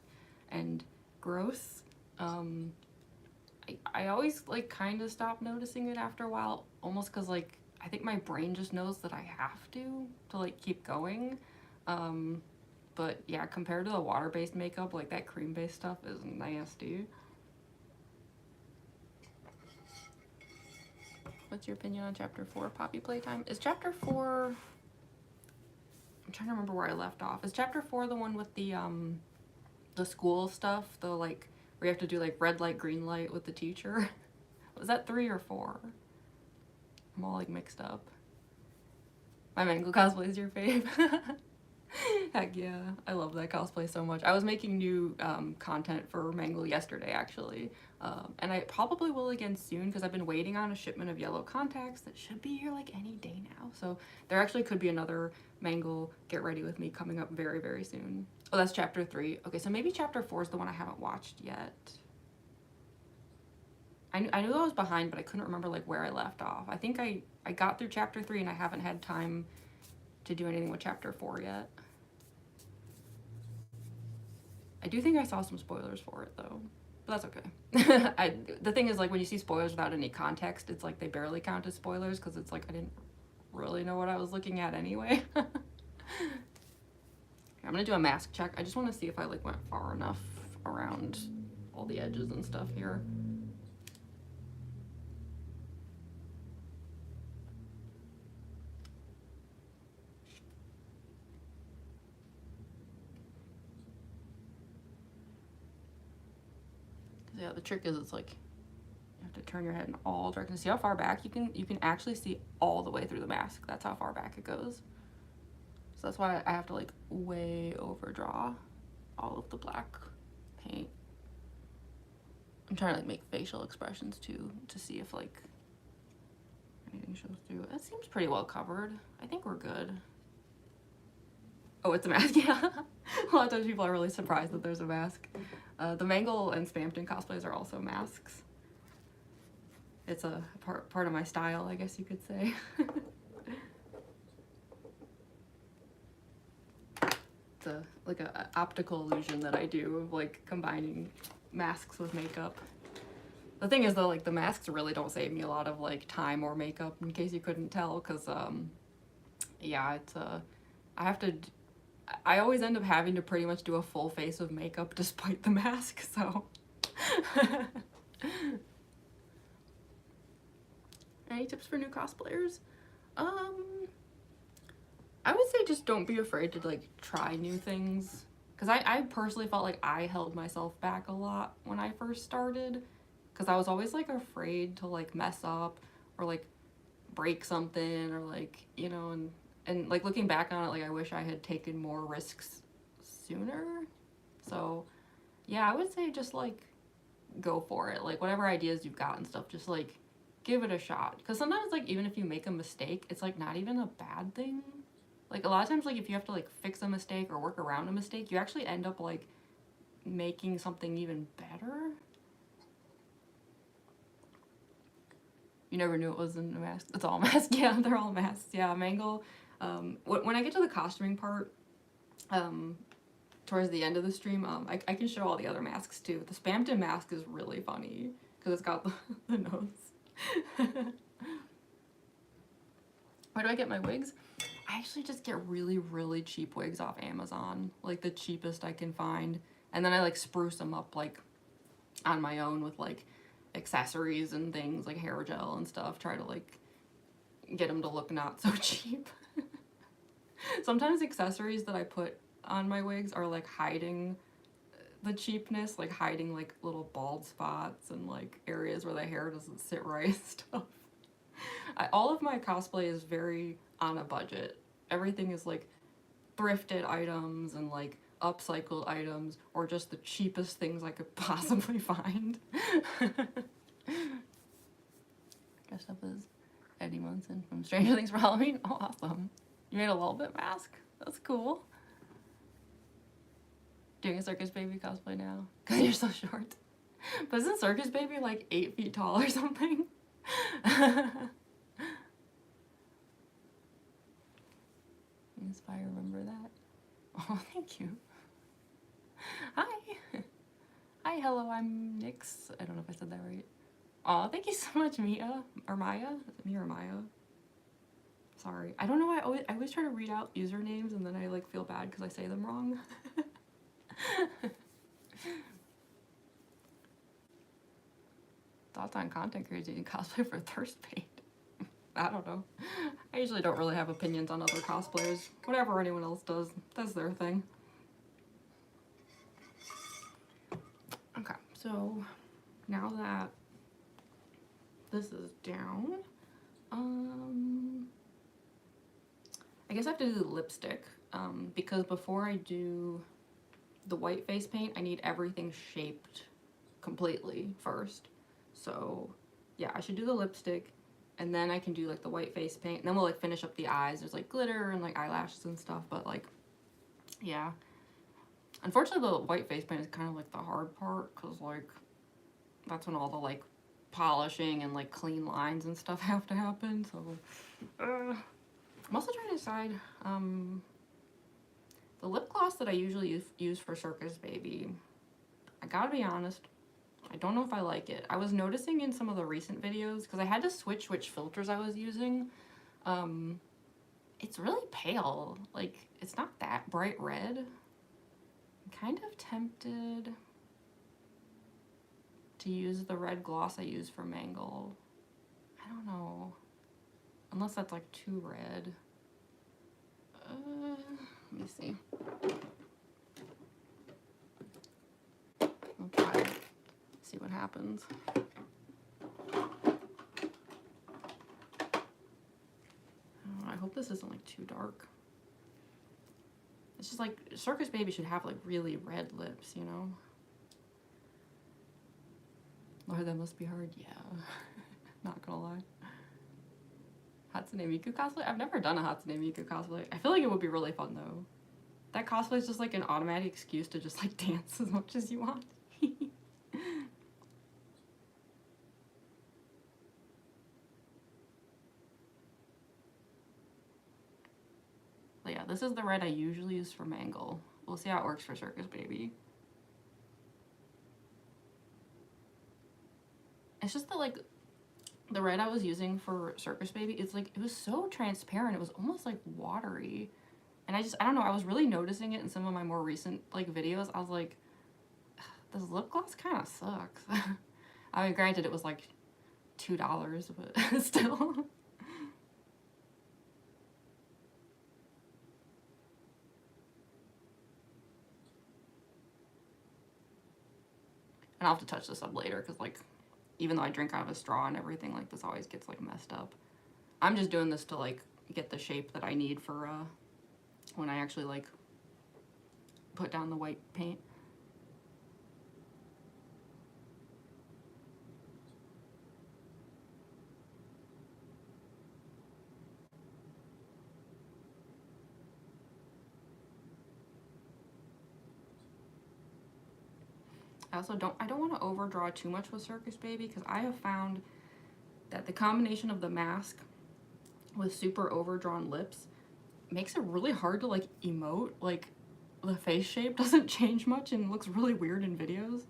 and gross. I always like kind of stop noticing it after a while, almost because like I think my brain just knows that I have to like keep going. But yeah, compared to the water-based makeup, like that cream-based stuff is nasty. What's your opinion on chapter 4, Poppy Playtime? Is chapter 4... I'm trying to remember where I left off. Is chapter 4 the one with the school stuff? The, like, where you have to do like red light, green light with the teacher. Was that 3 or 4? I'm all like mixed up. My Mangle cosplay is your fave. Heck yeah, I love that cosplay so much. I was making new content for Mangle yesterday actually, and I probably will again soon because I've been waiting on a shipment of yellow contacts that should be here like any day now. So there actually could be another Mangle Get Ready With Me coming up very, very soon. Oh, that's chapter 3. Okay, so maybe chapter 4 is the one I haven't watched yet. I knew I was behind, but I couldn't remember like where I left off. I think I got through chapter 3 and I haven't had time to do anything with chapter 4 yet. I do think I saw some spoilers for it though, but that's okay. The thing is, like, when you see spoilers without any context, it's like they barely count as spoilers because it's like I didn't really know what I was looking at anyway. I'm gonna do a mask check. I just want to see if I like went far enough around all the edges and stuff here. Yeah, the trick is it's like you have to turn your head in all directions. See how far back you can actually see all the way through the mask. That's how far back it goes. So that's why I have to like way overdraw all of the black paint. I'm trying to like make facial expressions too to see if like anything shows through. That seems pretty well covered. I think we're good. Oh, it's a mask, yeah. A lot of times people are really surprised that there's a mask. The Mangle and Spampton cosplays are also masks. It's a part of my style, I guess you could say. It's like a optical illusion that I do of like combining masks with makeup. The thing is though, like the masks really don't save me a lot of like time or makeup, in case you couldn't tell, because yeah, it's I always end up having to pretty much do a full face of makeup despite the mask, so. Any tips for new cosplayers? I would say just don't be afraid to like try new things. Because I personally felt like I held myself back a lot when I first started. Because I was always like afraid to like mess up or like break something or like, you know, and like looking back on it, like I wish I had taken more risks sooner. So yeah, I would say just like go for it. Like whatever ideas you've got and stuff, just like give it a shot. Because sometimes like even if you make a mistake, it's like not even a bad thing. Like a lot of times, like if you have to like fix a mistake or work around a mistake, you actually end up like making something even better. You never knew it wasn't a mask. It's all masks. Yeah, they're all masks. Yeah, Mangle. When I get to the costuming part, towards the end of the stream, I can show all the other masks too. The Spampton mask is really funny because it's got the nose. Where do I get my wigs? I actually just get really, really cheap wigs off Amazon, like the cheapest I can find. And then I like spruce them up like on my own with like accessories and things like hair gel and stuff. Try to like get them to look not so cheap. Sometimes accessories that I put on my wigs are like hiding the cheapness, like hiding like little bald spots and like areas where the hair doesn't sit right and stuff. All of my cosplay is very on a budget. Everything is like thrifted items and like upcycled items or just the cheapest things I could possibly find. Dressed up as Eddie Munson from Stranger Things for Halloween. Oh, awesome. You made a little bit mask. That's cool. Doing a Circus Baby cosplay now because you're so short. But isn't Circus Baby like 8 feet tall or something? If I remember that. Oh, thank you. Hi. Hi, hello, I'm Nyx. I don't know if I said that right. Oh, thank you so much, Mia. Or Maya? Is it Mia or Maya? Sorry. I don't know why I always try to read out usernames and then I like feel bad because I say them wrong. Thoughts on content creators using cosplay for thirst paint? I don't know. I usually don't really have opinions on other cosplayers. Whatever anyone else does, that's their thing. Okay, So now that this is down, I guess I have to do the lipstick, because before I do the white face paint, I need everything shaped completely first. So yeah, I should do the lipstick, and then I can do like the white face paint, and then we'll like finish up the eyes. There's like glitter and like eyelashes and stuff, but like, yeah. Unfortunately, the white face paint is kind of like the hard part, because like that's when all the like polishing and like clean lines and stuff have to happen. So I'm also trying to decide the lip gloss that I usually use for Circus Baby. I gotta be honest, I don't know if I like it. I was noticing in some of the recent videos, because I had to switch which filters I was using. It's really pale. Like, it's not that bright red. I'm kind of tempted to use the red gloss I use for Mangle. I don't know. Unless that's like too red. Let me see. I'll try it. See what happens. I hope this isn't like too dark. It's just like Circus Baby should have like really red lips, you know? Lord, that must be hard. Yeah. Not gonna lie. Hatsune Miku cosplay? I've never done a Hatsune Miku cosplay. I feel like it would be really fun though. That cosplay is just like an automatic excuse to just like dance as much as you want. But yeah, this is the red I usually use for Mangle. We'll see how it works for Circus Baby. It's just that like the red I was using for Circus Baby, it's like, it was so transparent. It was almost like watery. And I don't know, I was really noticing it in some of my more recent like videos. I was like, this lip gloss kind of sucks. I mean, granted, it was like $2, but still. And I'll have to touch this up later, because like, even though I drink out of a straw and everything, like this always gets like messed up. I'm just doing this to like get the shape that I need for when I actually like put down the white paint. I don't want to overdraw too much with Circus Baby, because I have found that the combination of the mask with super overdrawn lips makes it really hard to like emote. Like the face shape doesn't change much and looks really weird in videos.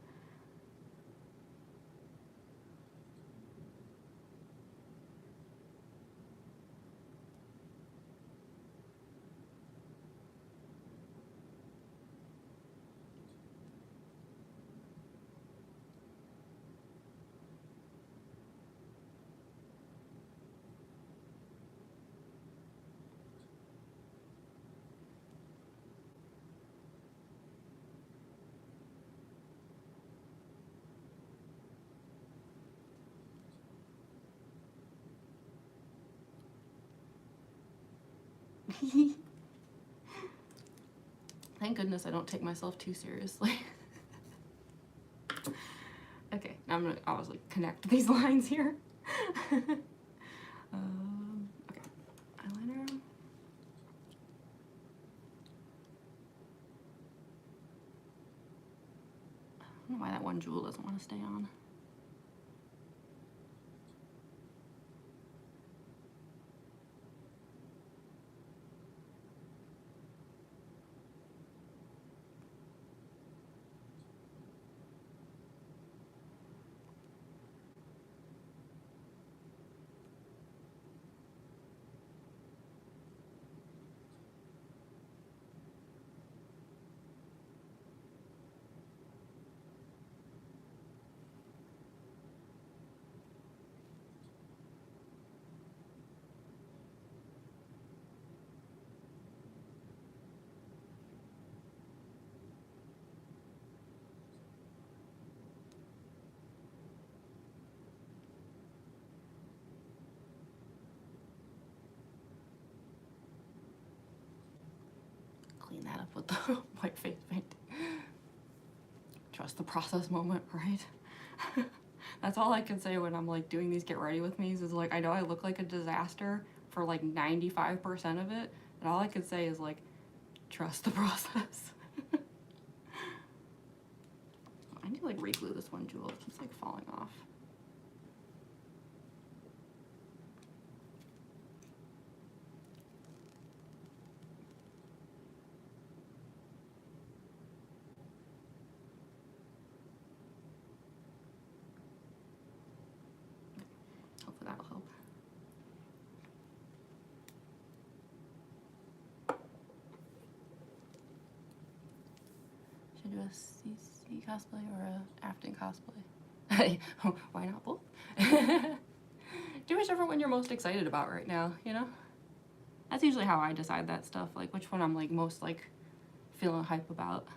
Thank goodness I don't take myself too seriously. Okay, now I'm gonna obviously connect these lines here. Okay, eyeliner. I don't know why that one jewel doesn't want to stay on. with the white face paint. Trust the process moment, right? That's all I can say when I'm like doing these get ready with me's is like, I know I look like a disaster for like 95% of it, and all I can say is like, trust the process. I need to like re-glue this one jewel. It keeps like falling off. Hopefully that'll help. Should I do a CC cosplay or a Afton cosplay? Why not both? Do whichever one you're most excited about right now, you know? That's usually how I decide that stuff, like which one I'm like most like feeling hype about.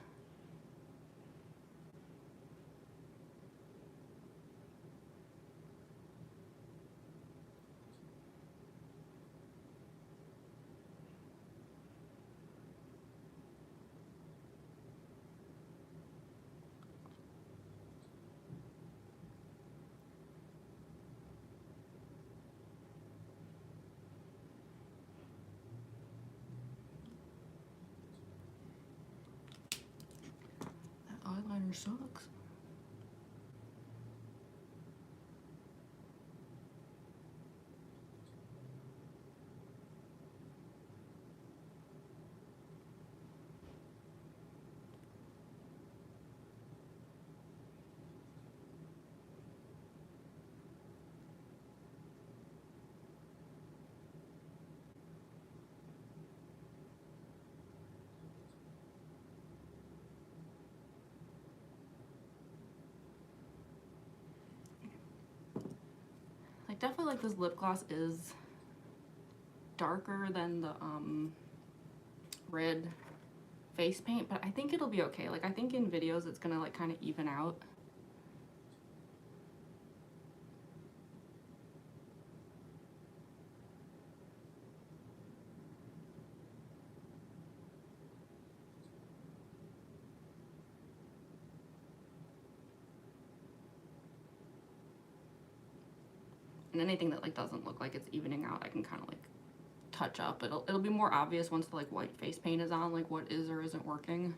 That eyeliner sucks. Like definitely like this lip gloss is darker than the red face paint, but I think it'll be okay. Like I think in videos it's gonna like kind of even out. And anything that like doesn't look like it's evening out, I can kind of like touch up. It'll be more obvious once the like white face paint is on, like what is or isn't working.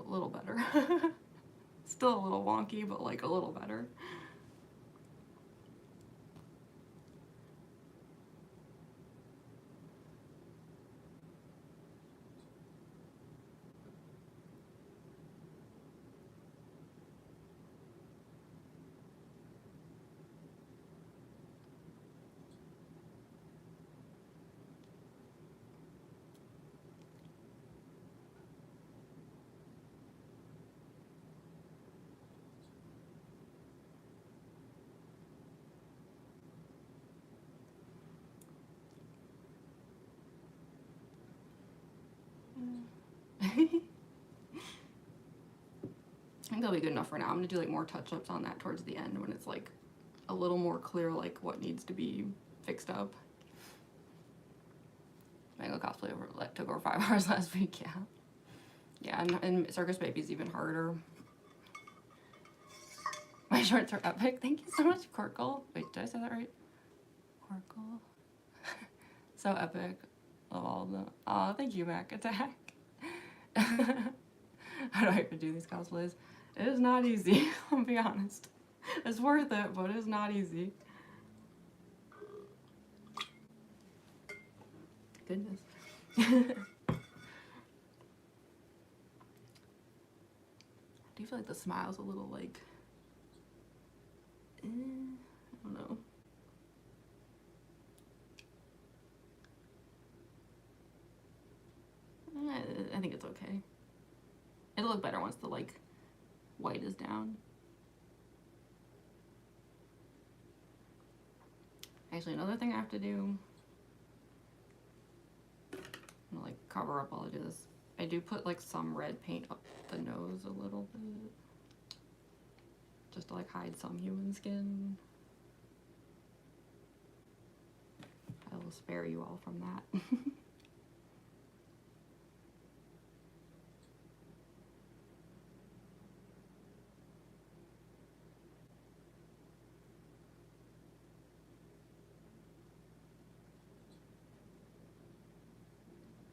Little better. Still a little wonky, but like a little better. I think that'll be good enough for now. I'm gonna do like more touch-ups on that towards the end when it's like a little more clear like what needs to be fixed up. Mango cosplay took over 5 hours last week, yeah. Yeah, and Circus Baby's even harder. My shorts are epic. Thank you so much, Corkle. Wait, did I say that right? Corkle. So epic. Love all of them. Aw, thank you, Mac Attack. How do I even do these cosplays? It is not easy, I'll be honest. It's worth it, but it is not easy. goodness. I do feel like the smile's a little like, I don't know. I think it's okay. It'll look better once the like white is down. Actually, another thing I have to do, I'm gonna like cover up all of this. I do put like some red paint up the nose a little bit, just to like hide some human skin. I will spare you all from that.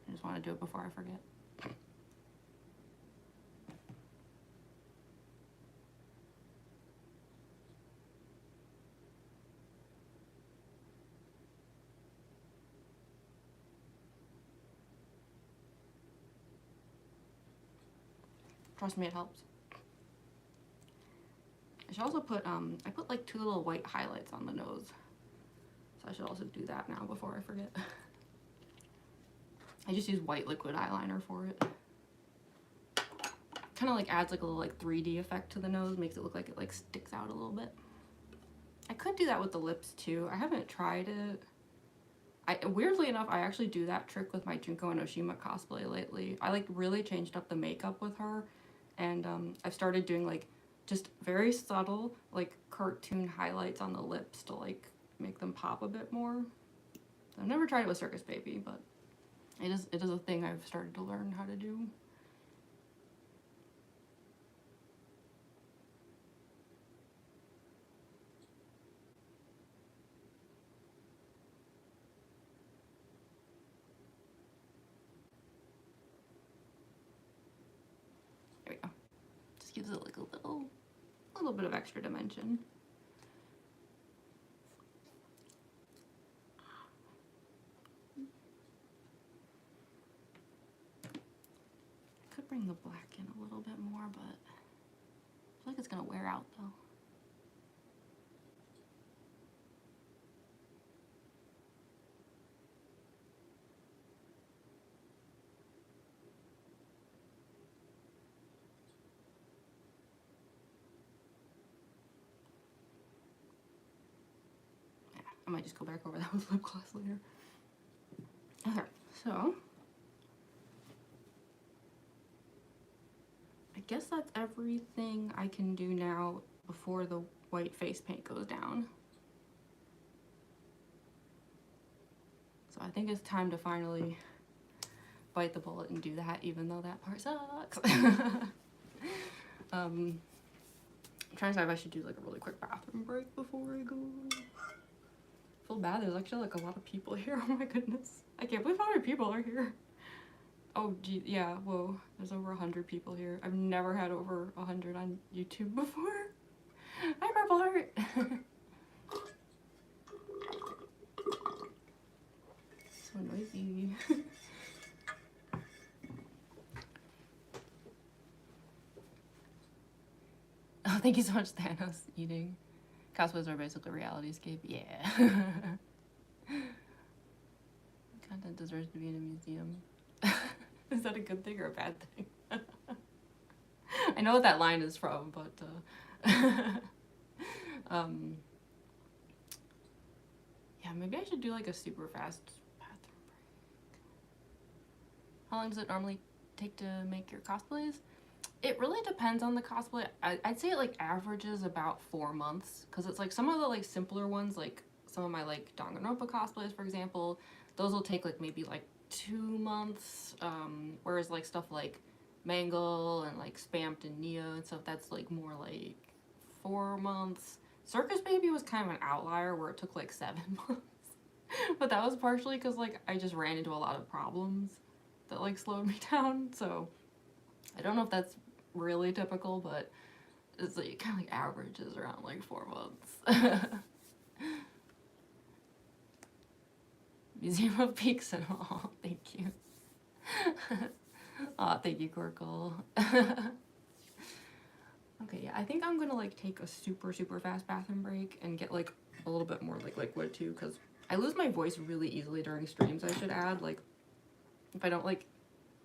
I just want to do it before I forget. Trust me, it helps. I should also put, I put like 2 little white highlights on the nose. So I should also do that now before I forget. I just use white liquid eyeliner for it. Kind of like adds like a little like 3D effect to the nose, makes it look like it like sticks out a little bit. I could do that with the lips too. I haven't tried it. Weirdly enough, I actually do that trick with my Junko and Oshima cosplay lately. I like really changed up the makeup with her, and I've started doing like just very subtle like cartoon highlights on the lips to like make them pop a bit more. I've never tried it with Circus Baby, but it is a thing I've started to learn how to do. There we go. Just gives it like a little bit of extra dimension. Could bring the black in a little bit more, but I feel like it's gonna wear out though. I might just go back over that with lip gloss later. Okay, so I guess that's everything I can do now before the white face paint goes down. So I think it's time to finally bite the bullet and do that, even though that part sucks. I'm trying to decide if I should do like a really quick bathroom break before I go. I feel bad, there's actually like a lot of people here. Oh my goodness. I can't believe how many people are here. Oh gee, yeah, whoa, there's over 100 people here. I've never had over 100 on YouTube before. Hi, Purple Heart. So noisy. Oh, thank you so much, Thanos. Eating. Cosplays are basically realityscape. Yeah. Content deserves to be in a museum. Is that a good thing or a bad thing? I know what that line is from, but yeah, maybe I should do like a super fast bathroom break. How long does it normally take to make your cosplays? It really depends on the cosplay. I'd say it like averages about 4 months, because it's like some of the like simpler ones, like some of my like Danganronpa cosplays, for example, those will take like maybe like 2 months, whereas like stuff like Mangle and like Spamped and Neo and stuff, that's like more like 4 months. Circus Baby was kind of an outlier where it took like 7 months, but that was partially because like I just ran into a lot of problems that like slowed me down, so I don't know if that's really typical, but it's like kind of like averages around like 4 months. Museum of Peaks and all. Thank you. Aw, thank you, Corkle. Okay, yeah, I think I'm gonna like take a super fast bathroom break and get like a little bit more like liquid too, because I lose my voice really easily during streams. I should add, like, if I don't like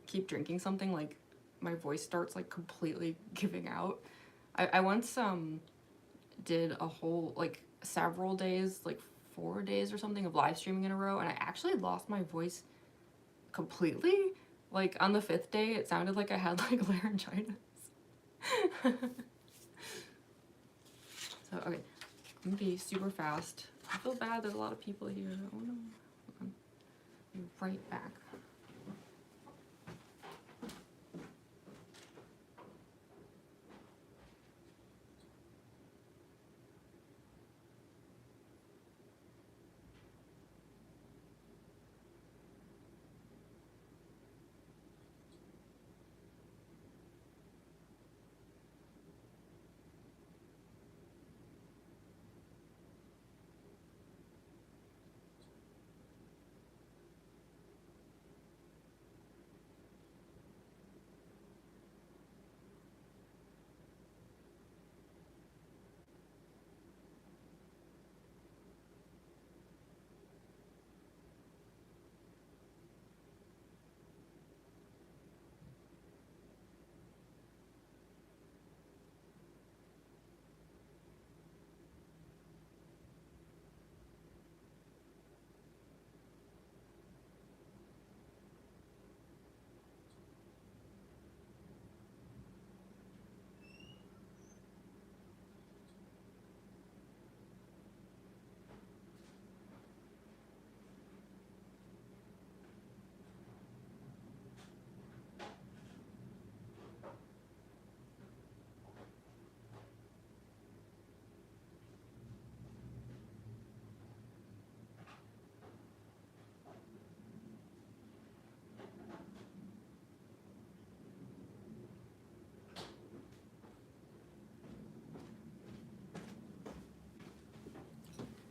keep drinking something, like my voice starts like completely giving out. I once did a whole like several days, like 4 days or something, of live streaming in a row, and I actually lost my voice completely. Like on the 5th day it sounded like I had like laryngitis. So okay, I'm gonna be super fast. I feel bad, there's a lot of people here. Oh no. I'll be right back.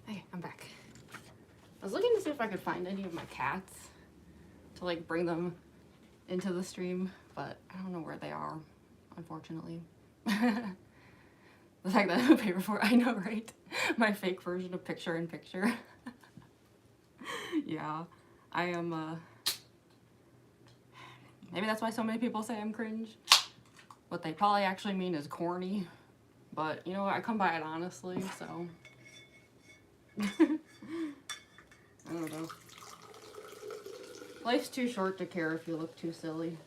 Okay, I'm back. I was looking to see if I could find any of my cats to like bring them into the stream, but I don't know where they are, unfortunately. The fact that I have a paper for, I know, right? My fake version of picture in picture. Yeah, I am, maybe that's why so many people say I'm cringe. What they probably actually mean is corny. But, you know what, I come by it honestly, so. I don't know. Life's too short to care if you look too silly.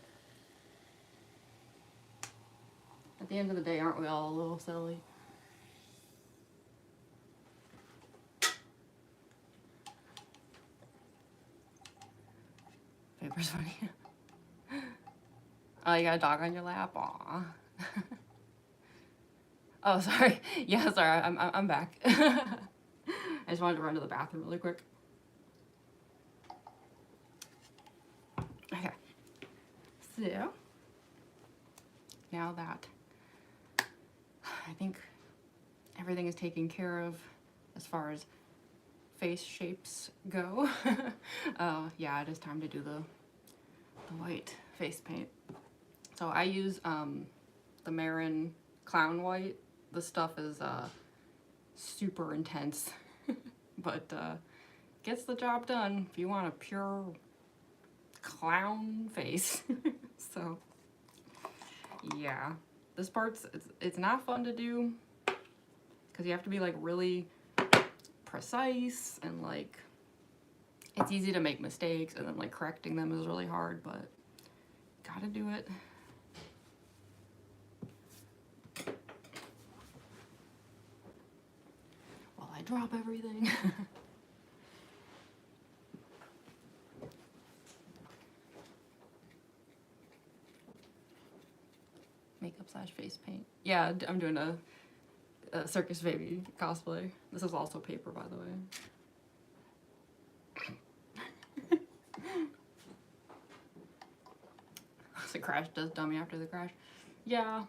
At the end of the day, aren't we all a little silly? Paper's funny. Oh, you got a dog on your lap? Aw. Oh, sorry. Yeah, sorry. I'm back. I just wanted to run to the bathroom really quick. Okay. So, now that I think everything is taken care of as far as face shapes go, yeah, it is time to do the white face paint. So I use the Marin Clown White. This stuff is super intense, but gets the job done if you want a pure clown face. So yeah, this part's it's not fun to do because you have to be like really precise, and like it's easy to make mistakes, and then like correcting them is really hard, but gotta do it. While I drop everything. Makeup / face paint. Yeah, I'm doing a Circus Baby cosplay. This is also paper, by the way. The crash does dummy after the crash. Yeah.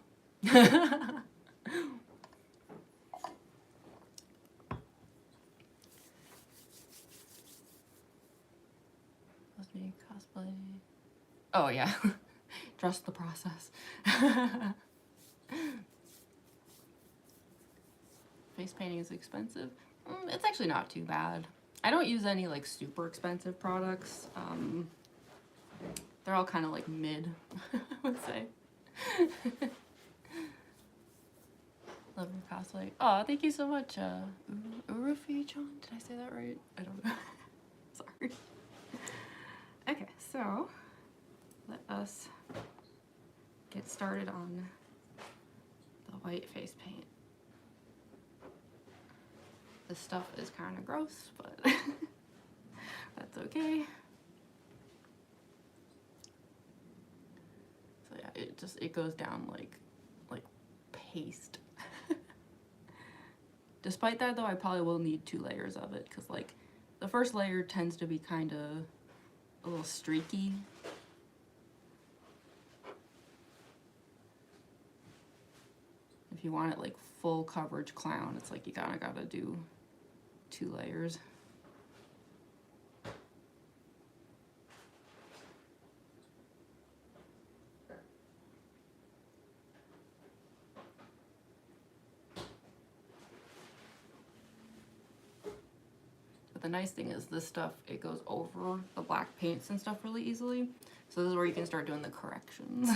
Trust the process. Face painting is expensive. It's actually not too bad. I don't use any like super expensive products. They're all kind of like mid, I would say. Love your cosplay. Oh, thank you so much, Urufi-chan. Did I say that right? I don't know. Sorry. Okay, so let us get started on the white face paint. This stuff is kind of gross, but that's okay. So yeah, it goes down like paste. Despite that though, I probably will need 2 layers of it, because like the first layer tends to be kind of a little streaky. If you want it like full coverage clown, it's like you gotta do 2 layers. But the nice thing is this stuff, it goes over the black paints and stuff really easily. So this is where you can start doing the corrections.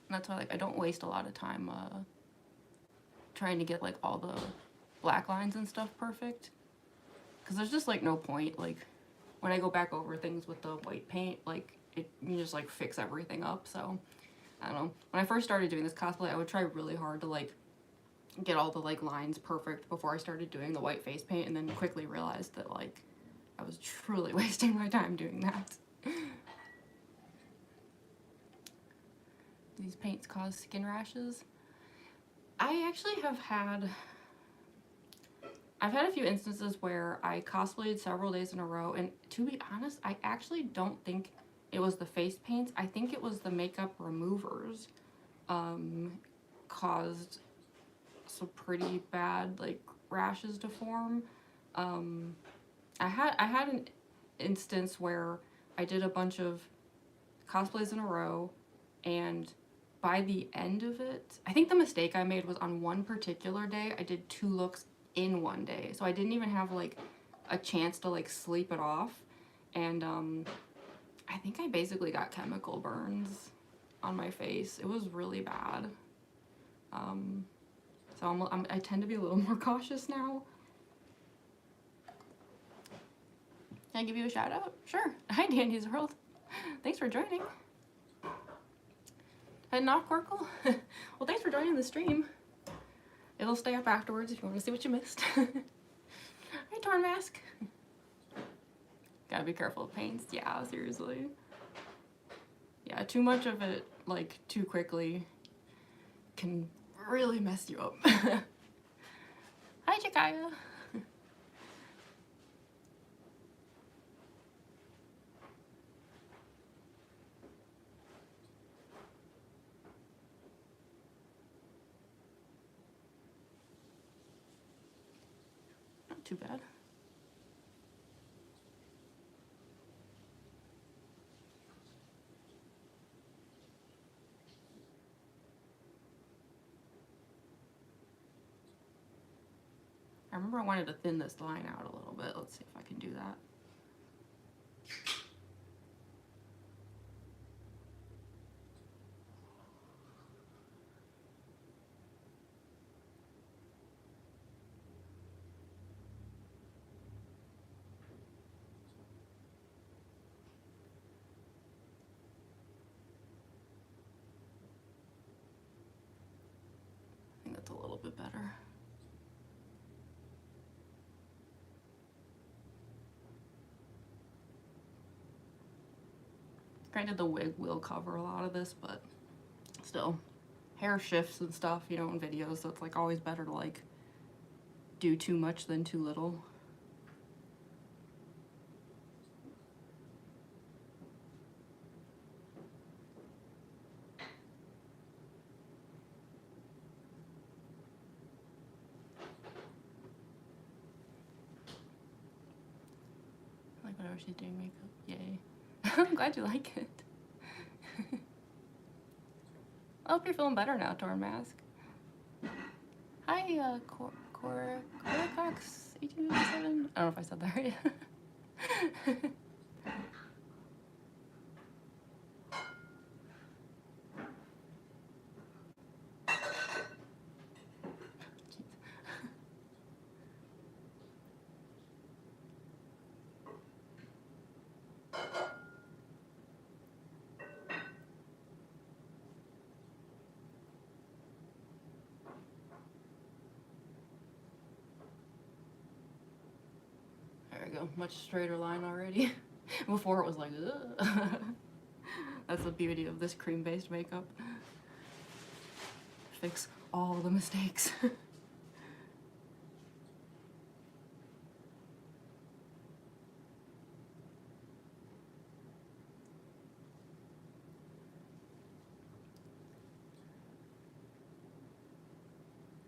That's why like I don't waste a lot of time trying to get like all the black lines and stuff perfect, because there's just like no point. Like when I go back over things with the white paint, like you just like fix everything up. So I don't know, when I first started doing this cosplay, I would try really hard to like get all the like lines perfect before I started doing the white face paint, and then quickly realized that like I was truly wasting my time doing that. These paints cause skin rashes. I actually have had, I've had a few instances where I cosplayed several days in a row, and to be honest, I actually don't think it was the face paints. I think it was the makeup removers caused some pretty bad like rashes to form. I had an instance where I did a bunch of cosplays in a row, and by the end of it, I think the mistake I made was on one particular day, I did 2 looks in one day. So I didn't even have like a chance to like sleep it off. And I think I basically got chemical burns on my face. It was really bad. So I tend to be a little more cautious now. Can I give you a shout out? Sure. Hi, Dandy's World. Thanks for joining. Heading off, Corkle? Well, thanks for joining the stream. It'll stay up afterwards if you want to see what you missed. Hi, Torn Mask. Gotta be careful of paints. Yeah, seriously. Yeah, too much of it, like, too quickly can really mess you up. Hi, Jakaya. Too bad. I remember I wanted to thin this line out a little bit. Let's see if I can do that. I think that's a little bit better. Granted, the wig will cover a lot of this, but still, hair shifts and stuff, you know, in videos, so it's like always better to like do too much than too little. she's doing makeup. Yay. I'm glad you like it. I hope you're feeling better now, Torn Mask. Hi, Coracox 1857. I don't know if I said that right. There we go, much straighter line already. Before it was like, ugh. That's the beauty of this cream-based makeup. Fix all the mistakes.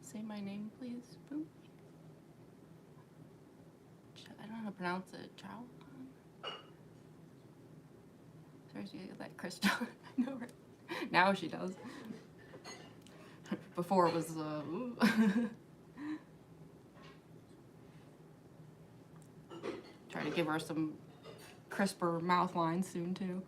Say my name, please. Boom. I don't know how to pronounce it. Chow. Seriously, that crystal. I know her. Now she does. Before it was, try to give her some crisper mouth lines soon, too.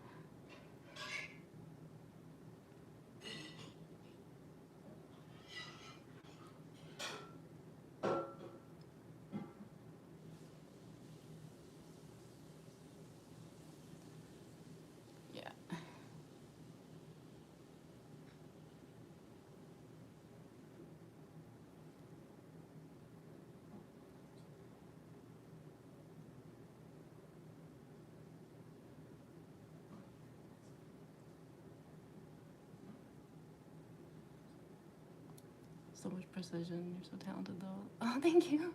So much precision. You're so talented, though. Oh, thank you.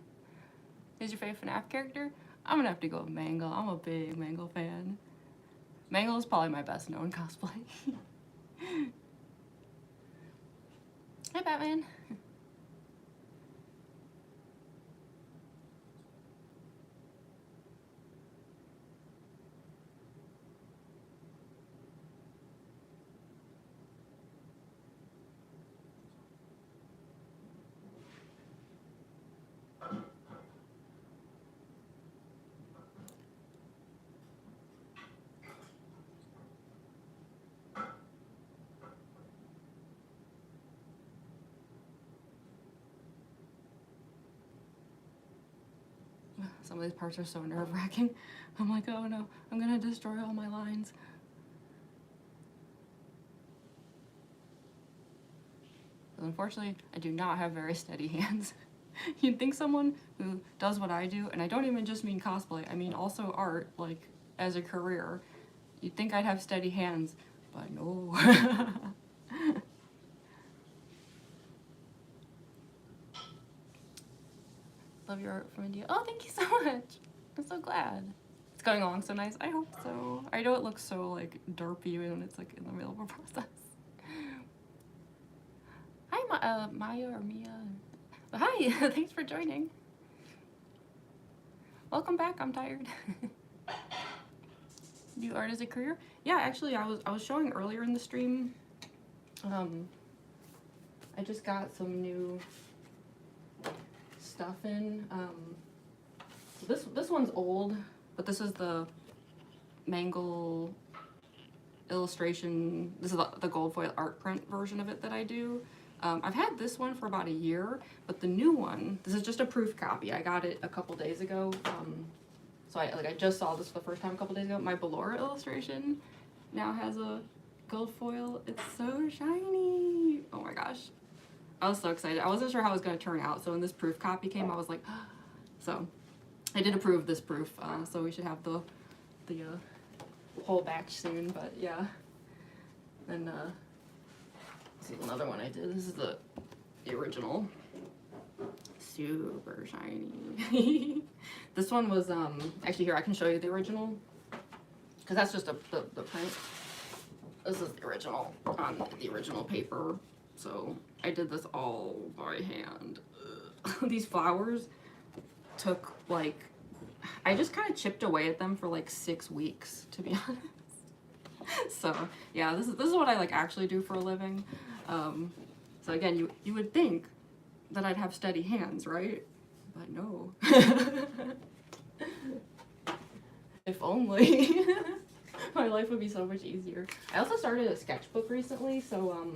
Who's your favorite FNAF character? I'm gonna have to go with Mangle. I'm a big Mangle fan. Mangle is probably my best known cosplay. Hi, Batman. Some of these parts are so nerve-wracking. I'm like, oh no, I'm gonna destroy all my lines. But unfortunately, I do not have very steady hands. You'd think someone who does what I do, and I don't even just mean cosplay, I mean also art, like, as a career, you'd think I'd have steady hands, but no. Love your art from India. Oh, thank you so much. I'm so glad. It's going along so nice. I hope so. I know it looks so like derpy when it's like in the middle of a process. Hi, Maya or Mia. Hi, thanks for joining. Welcome back. I'm tired. Do art as a career? Yeah, actually, I was showing earlier in the stream. I just got some new stuff in. So this one's old, but this is the Mangle illustration. This is the gold foil art print version of it that I do. I've had this one for about a year, but the new one, this is just a proof copy. I got it a couple days ago. So I just saw this for the first time a couple days ago. My Ballora illustration now has a gold foil. It's so shiny. Oh my gosh. I was so excited. I wasn't sure how it was going to turn out. So when this proof copy came, I was like, so I did approve this proof. So we should have the whole batch soon, but yeah. Then, this is another one I did. This is the original. Super shiny. This one was, actually here, I can show you the original. Because that's just the print. This is the original on the original paper. So I did this all by hand. These flowers took like I just kind of chipped away at them for like 6 weeks, to be honest. So yeah, this is what I like actually do for a living. So again, you would think that I'd have steady hands, right? But no. If only. My life would be so much easier. I also started a sketchbook recently, so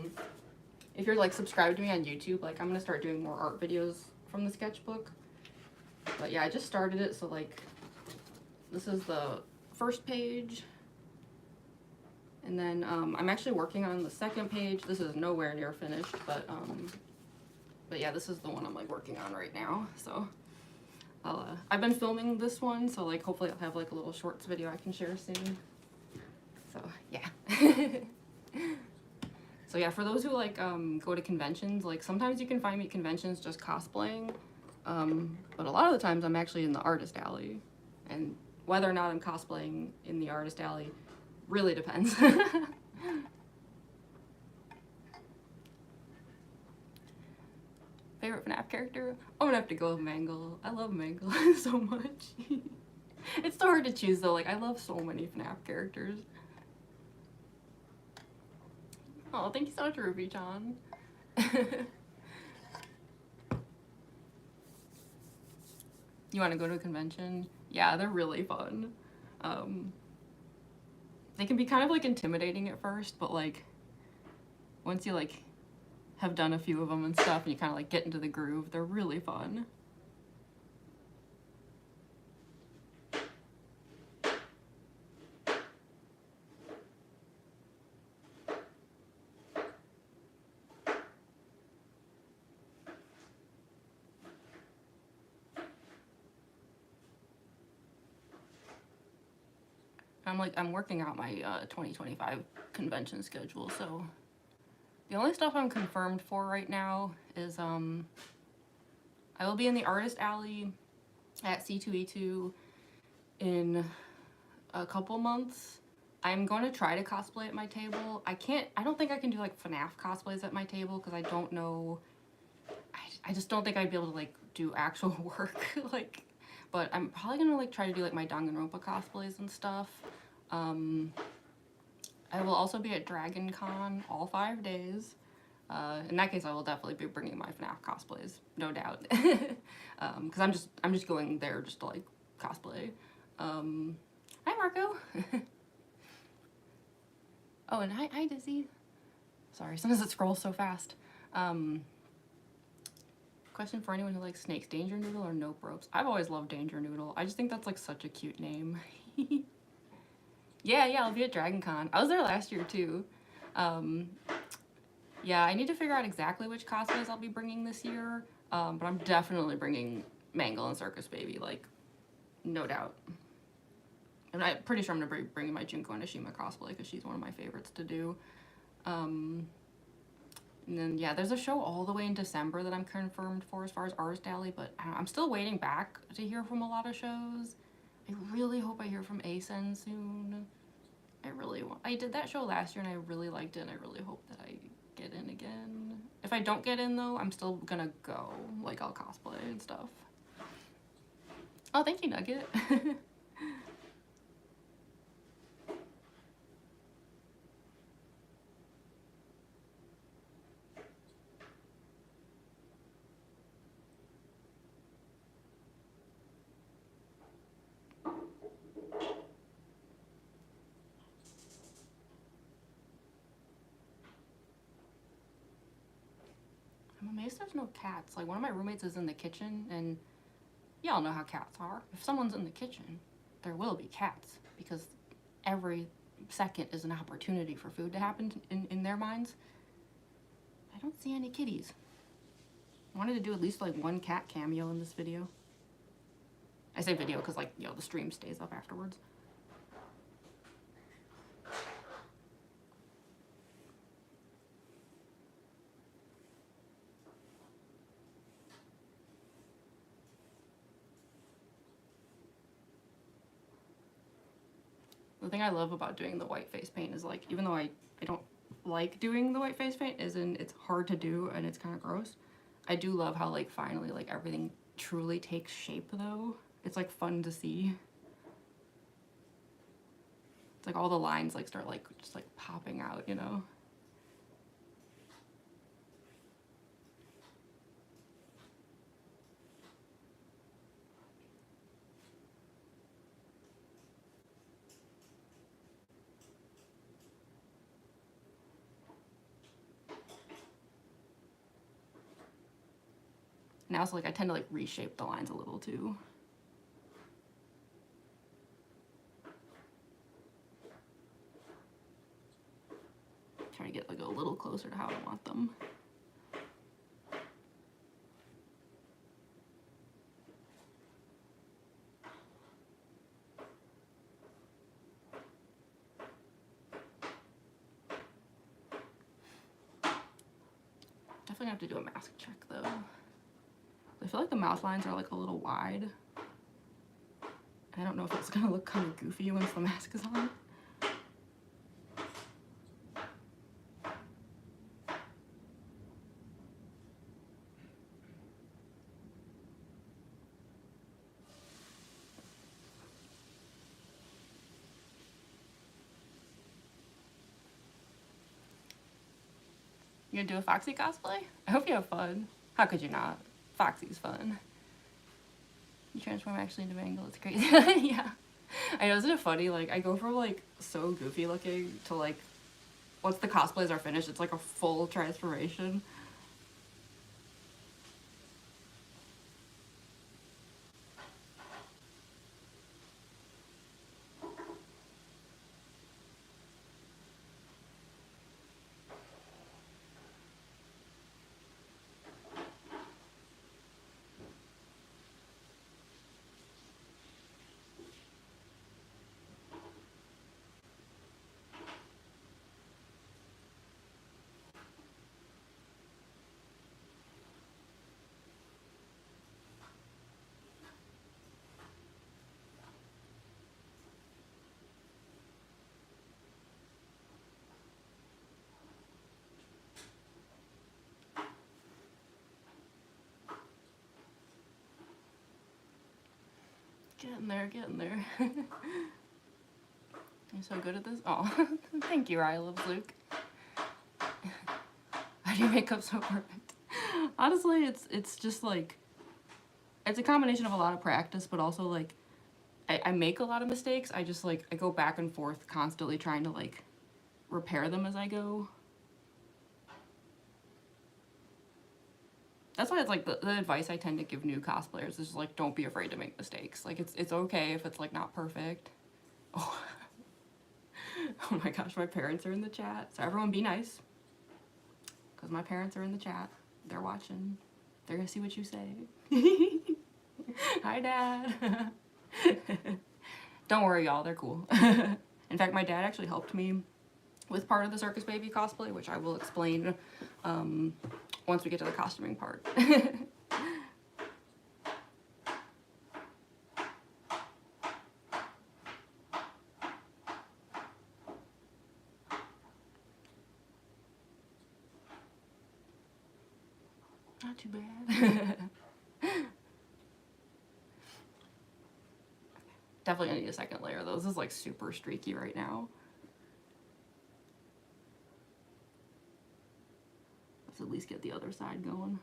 if you're like subscribed to me on YouTube, like I'm gonna start doing more art videos from the sketchbook. But yeah, I just started it, so like this is the first page. And then I'm actually working on the second page. This is nowhere near finished, but yeah, this is the one I'm like working on right now. So I've been filming this one, so like hopefully I'll have like a little shorts video I can share soon. So yeah. So yeah, for those who like go to conventions, like sometimes you can find me at conventions just cosplaying, but a lot of the times I'm actually in the artist alley, and whether or not I'm cosplaying in the artist alley really depends. Favorite FNAF character? I'm gonna have to go with Mangle. I love Mangle so much. It's so hard to choose though, like I love so many FNAF characters. Oh, thank you so much, Ruby John. You want to go to a convention? Yeah, they're really fun. They can be kind of like intimidating at first, but like once you like have done a few of them and stuff and you kind of like get into the groove, they're really fun. I'm working out my 2025 convention schedule, so the only stuff I'm confirmed for right now is I will be in the artist alley at C2E2 in a couple months. I'm going to try to cosplay at my table. I don't think I can do like FNAF cosplays at my table because I don't know, I just don't think I'd be able to like do actual work. Like, but I'm probably gonna like try to do like my Danganronpa cosplays and stuff. I will also be at Dragon Con all 5 days. In that case, I will definitely be bringing my FNAF cosplays, no doubt. Because I'm just going there just to like cosplay. Hi Marco. Oh, and hi Dizzy. Sorry, sometimes it scrolls so fast. Question for anyone who likes snakes: Danger Noodle or Nope Ropes? I've always loved Danger Noodle. I just think that's like such a cute name. Yeah, I'll be at Dragon Con. I was there last year too. Yeah, I need to figure out exactly which cosplays I'll be bringing this year, but I'm definitely bringing Mangle and Circus Baby, like, no doubt. And I'm pretty sure I'm going to be bringing my Junko and Ashima cosplay because she's one of my favorites to do. And then, yeah, there's a show all the way in December that I'm confirmed for as far as Artist Alley, but I'm still waiting back to hear from a lot of shows. I really hope I hear from ASEN soon. I really want. I did that show last year and I really liked it, and I really hope that I get in again. If I don't get in though, I'm still gonna go. Like, I'll cosplay and stuff. Oh, thank you, Nugget. I'm amazed there's no cats. Like, one of my roommates is in the kitchen, and y'all know how cats are. If someone's in the kitchen, there will be cats, because every second is an opportunity for food to happen in their minds. I don't see any kitties. I wanted to do at least like one cat cameo in this video. I say video because, like, you know, the stream stays up afterwards. The thing I love about doing the white face paint is, like, even though I don't like doing the white face paint, it's hard to do and it's kind of gross, I do love how, like, finally, like, everything truly takes shape though. it's like fun to see. It's like all the lines like start like just like popping out, you know. Now it's like I tend to like reshape the lines a little too. Trying to get like a little closer to how I want them. Definitely have to do a mask check though. I feel like the mouth lines are like a little wide. I don't know if it's gonna look kind of goofy once the mask is on. You gonna do a Foxy cosplay? I hope you have fun. How could you not? Foxy's fun. You transform actually into Mangle, it's crazy. Yeah. I know, isn't it funny? Like, I go from like so goofy looking to like, once the cosplays are finished, it's like a full transformation. Getting there, getting there. You're so good at this. Oh, thank you, I love Luke. How do you make up so perfect? Honestly, it's just like, it's a combination of a lot of practice, but also like, I make a lot of mistakes. I just like, I go back and forth constantly trying to like repair them as I go. That's why it's like the advice I tend to give new cosplayers is like, don't be afraid to make mistakes. Like it's okay if it's like not perfect. Oh. Oh my gosh, my parents are in the chat. So everyone be nice. Because my parents are in the chat. They're watching. They're gonna see what you say. Hi, Dad. Don't worry, y'all. They're cool. In fact, my dad actually helped me with part of the Circus Baby cosplay, which I will explain once we get to the costuming part. Not too bad. Definitely gonna need a second layer though. This is like super streaky right now. Let's at least get the other side going.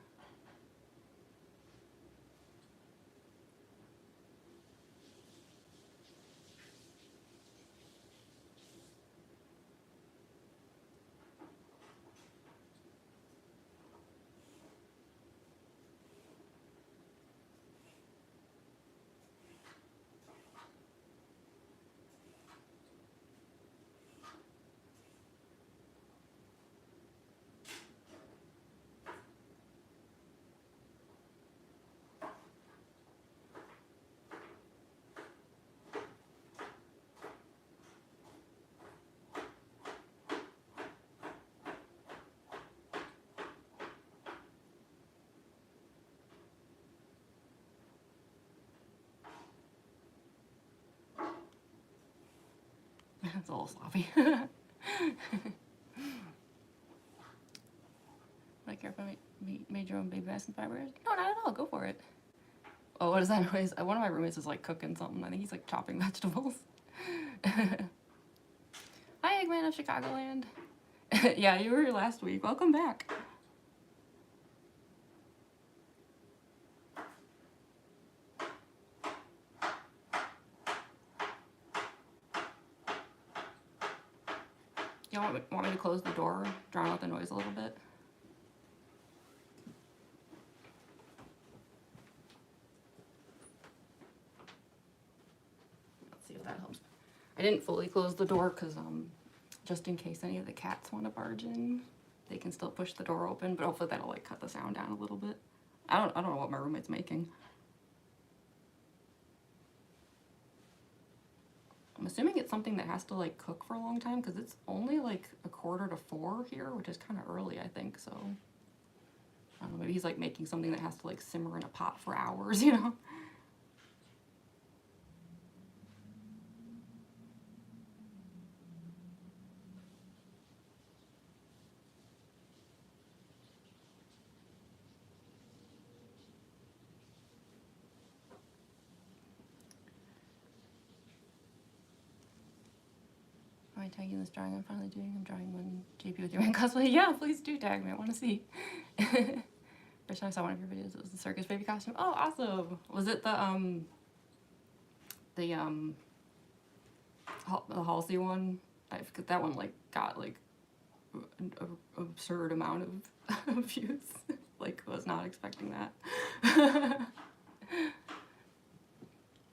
It's a little sloppy. Like, care if I made your own baby mask and fibers? No, not at all. Go for it. Oh, what is that noise? One of my roommates is like cooking something. I think he's like chopping vegetables. Hi, Eggman of Chicagoland. Yeah, you were here last week. Welcome back. You want me to close the door, drown out the noise a little bit? Let's see if that helps. I didn't fully close the door because just in case any of the cats want to barge in, they can still push the door open, but hopefully that'll like cut the sound down a little bit. I don't know what my roommate's making. I'm assuming it's something that has to like cook for a long time because it's only like 3:45 here, which is kind of early, I think. So I don't know, maybe he's like making something that has to like simmer in a pot for hours, you know? Am I tagging this drawing I'm finally doing? I'm drawing one JP with your man cosplay. Yeah, please do tag me. I want to see. First time I saw one of your videos, it was the Circus Baby costume. Oh, awesome! Was it the Halsey one? That one like got like an absurd amount of views. Like, was not expecting that.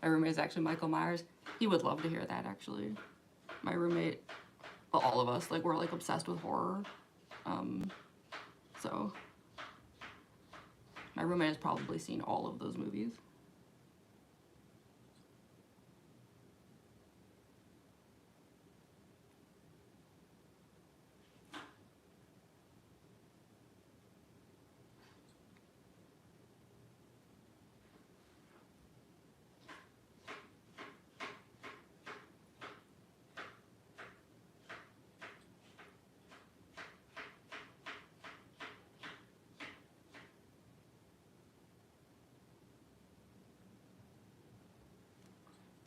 My roommate is actually Michael Myers. He would love to hear that, actually. My roommate, well, all of us, like, we're like obsessed with horror. So my roommate has probably seen all of those movies.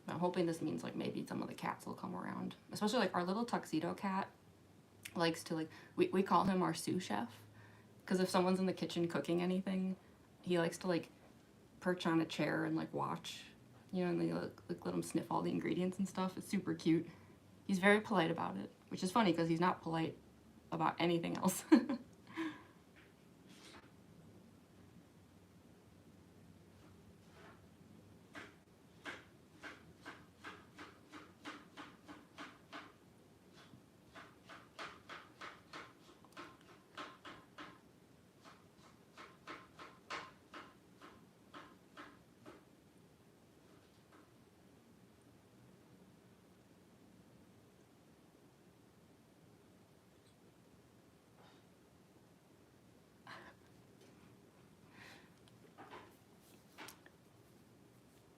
I'm hoping this means like maybe some of the cats will come around, especially like our little tuxedo cat likes to like, we call him our sous chef, because if someone's in the kitchen cooking anything, he likes to like perch on a chair and like watch, you know, and they like let him sniff all the ingredients and stuff. It's super cute. He's very polite about it, which is funny because he's not polite about anything else.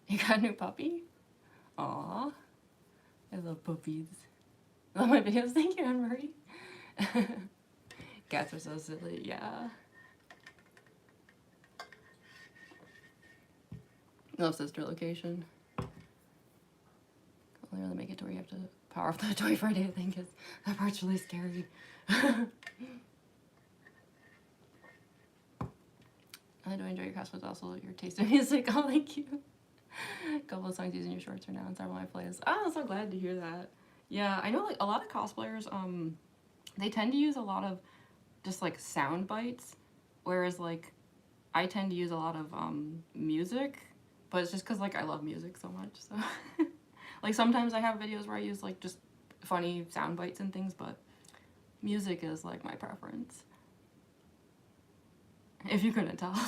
You got a new puppy? Aw, I love puppies. I love my videos. Thank you, Anne-Marie. Cats are so silly, yeah. Love sister location. Only really make it to where you have to power off the toy Friday, I think, is that part's really scary. I do enjoy your cosplays, also your taste in music. Oh, thank you. A couple of songs using your shorts are now on several of my plays. Oh, I'm so glad to hear that. Yeah, I know like a lot of cosplayers, they tend to use a lot of just like sound bites, whereas like I tend to use a lot of music, but it's just because like I love music so much. So like sometimes I have videos where I use like just funny sound bites and things, but music is like my preference. If you couldn't tell.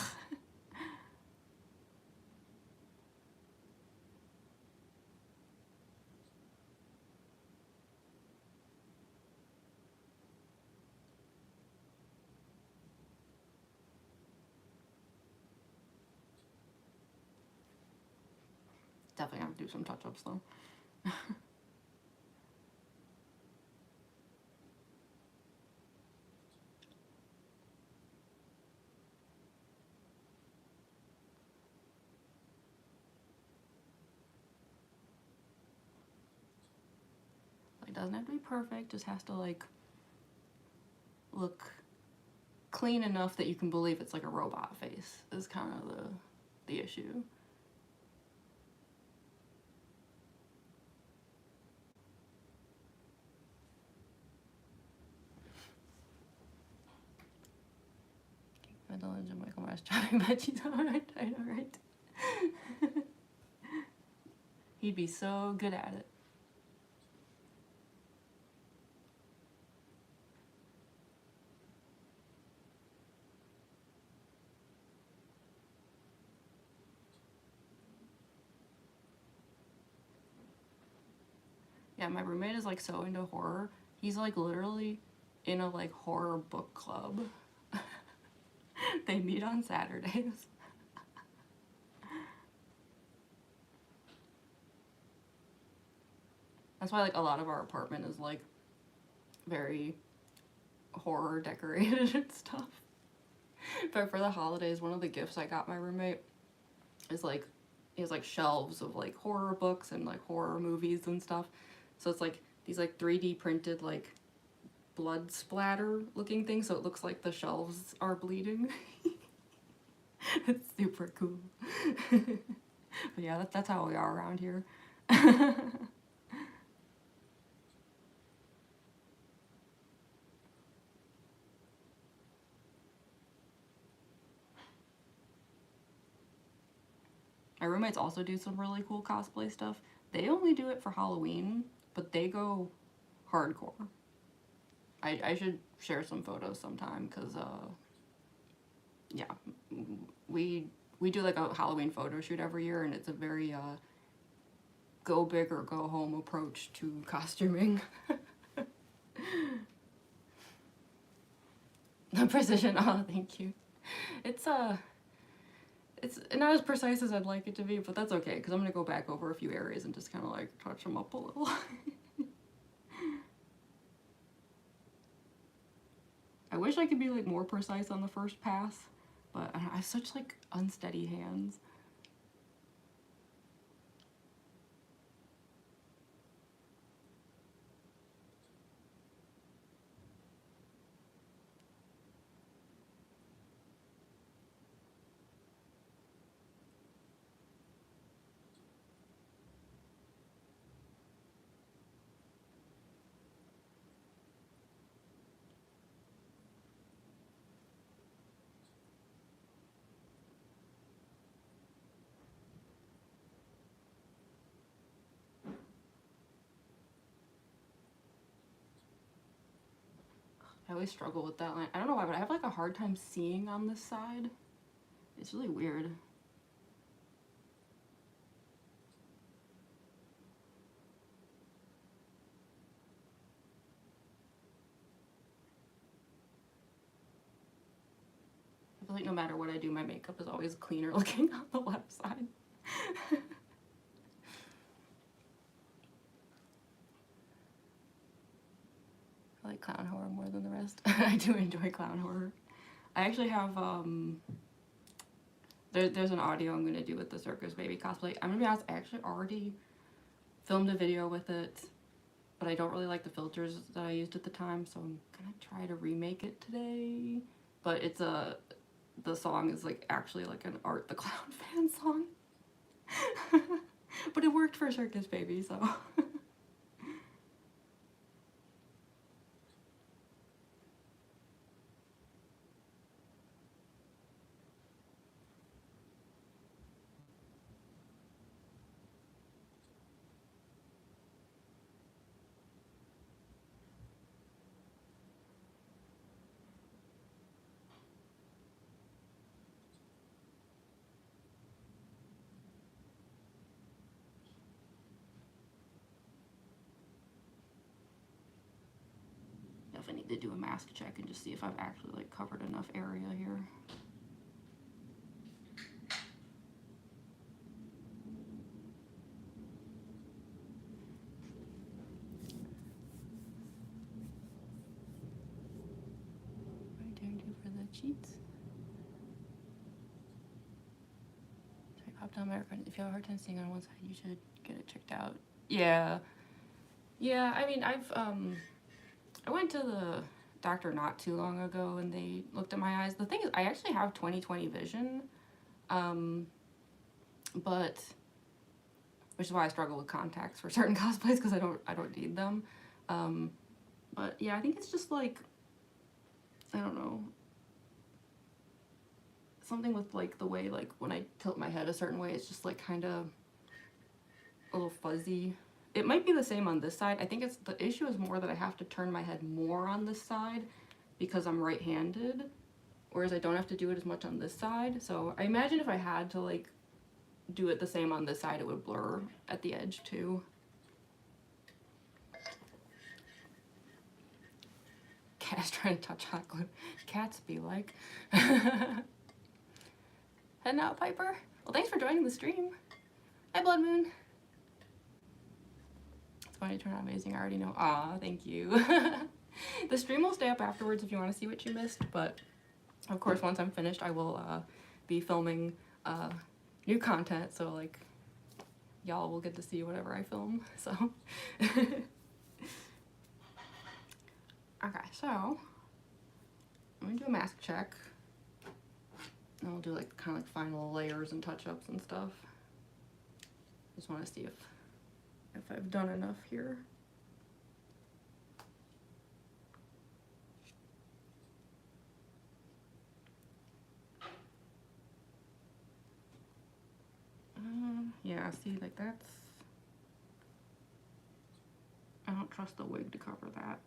Definitely have to do some touch-ups though. doesn't have to be perfect, just has to like look clean enough that you can believe it's like a robot face is kind of the issue. Michael Myers chopping veggies. Alright, I know, right? He'd be so good at it. Yeah, my roommate is like so into horror. He's like literally in a like horror book club. They meet on Saturdays. That's why like a lot of our apartment is like very horror decorated and stuff. But for the holidays, one of the gifts I got my roommate is like, he has like shelves of like horror books and like horror movies and stuff. So it's like these like 3D printed like blood splatter looking things, so it looks like the shelves are bleeding. It's super cool. But yeah, that's how we are around here. My roommates also do some really cool cosplay stuff. They only do it for Halloween, but they go hardcore. I should share some photos sometime, because yeah, we do like a Halloween photo shoot every year, and it's a very go big or go home approach to costuming. The precision, oh thank you. It's not as precise as I'd like it to be, but that's okay, because I'm gonna go back over a few areas and just kind of like touch them up a little. I wish I could be like more precise on the first pass, but I have such like unsteady hands. I always struggle with that line. I don't know why, but I have like a hard time seeing on this side. It's really weird. I feel like no matter what I do, my makeup is always cleaner looking on the left side. I like clown horror more than the rest. I do enjoy clown horror. I actually have, there's an audio I'm going to do with the Circus Baby cosplay. I'm going to be honest, I actually already filmed a video with it, but I don't really like the filters that I used at the time, so I'm going to try to remake it today. But it's the song is like actually like an Art the Clown fan song. But it worked for Circus Baby, so. I need to do a mask check and just see if I've actually like covered enough area here. What are you doing for the cheats? Sorry, pop down America. If you have a hard time seeing on one side, you should get it checked out. Yeah. Yeah, I mean, I went to the doctor not too long ago and they looked at my eyes. The thing is, I actually have 20/20 vision, um, but which is why I struggle with contacts for certain cosplays because I don't need them. But yeah, I think it's just like, I don't know, something with like the way like when I tilt my head a certain way, it's just like kind of a little fuzzy. It might be the same on this side. I think it's the issue is more that I have to turn my head more on this side because I'm right-handed, whereas I don't have to do it as much on this side. So I imagine if I had to like do it the same on this side, it would blur at the edge too. Cat's trying to touch hot glue. Cats be like. Heading out, Piper. Well, thanks for joining the stream. Hi, Blood Moon. It's funny to turn out amazing. I already know. Aw, thank you. The stream will stay up afterwards if you want to see what you missed, but of course, once I'm finished, I will be filming new content, so like y'all will get to see whatever I film. So okay, so I'm gonna do a mask check, and we'll do like kind of like final layers and touch-ups and stuff. Just want to see if I've done enough here. Yeah, see, like that's, I don't trust the wig to cover that.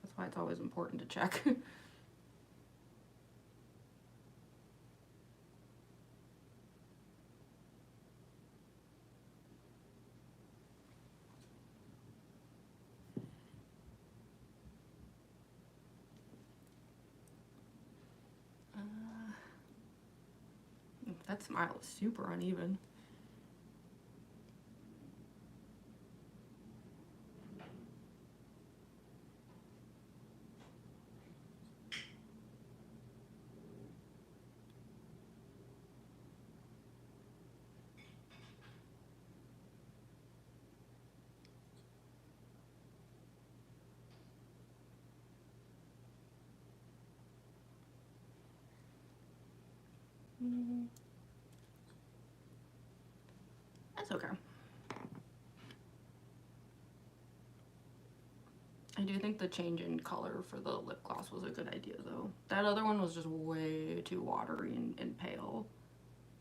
That's why it's always important to check. That smile is super uneven. That's okay. I do think the change in color for the lip gloss was a good idea though. That other one was just way too watery and pale.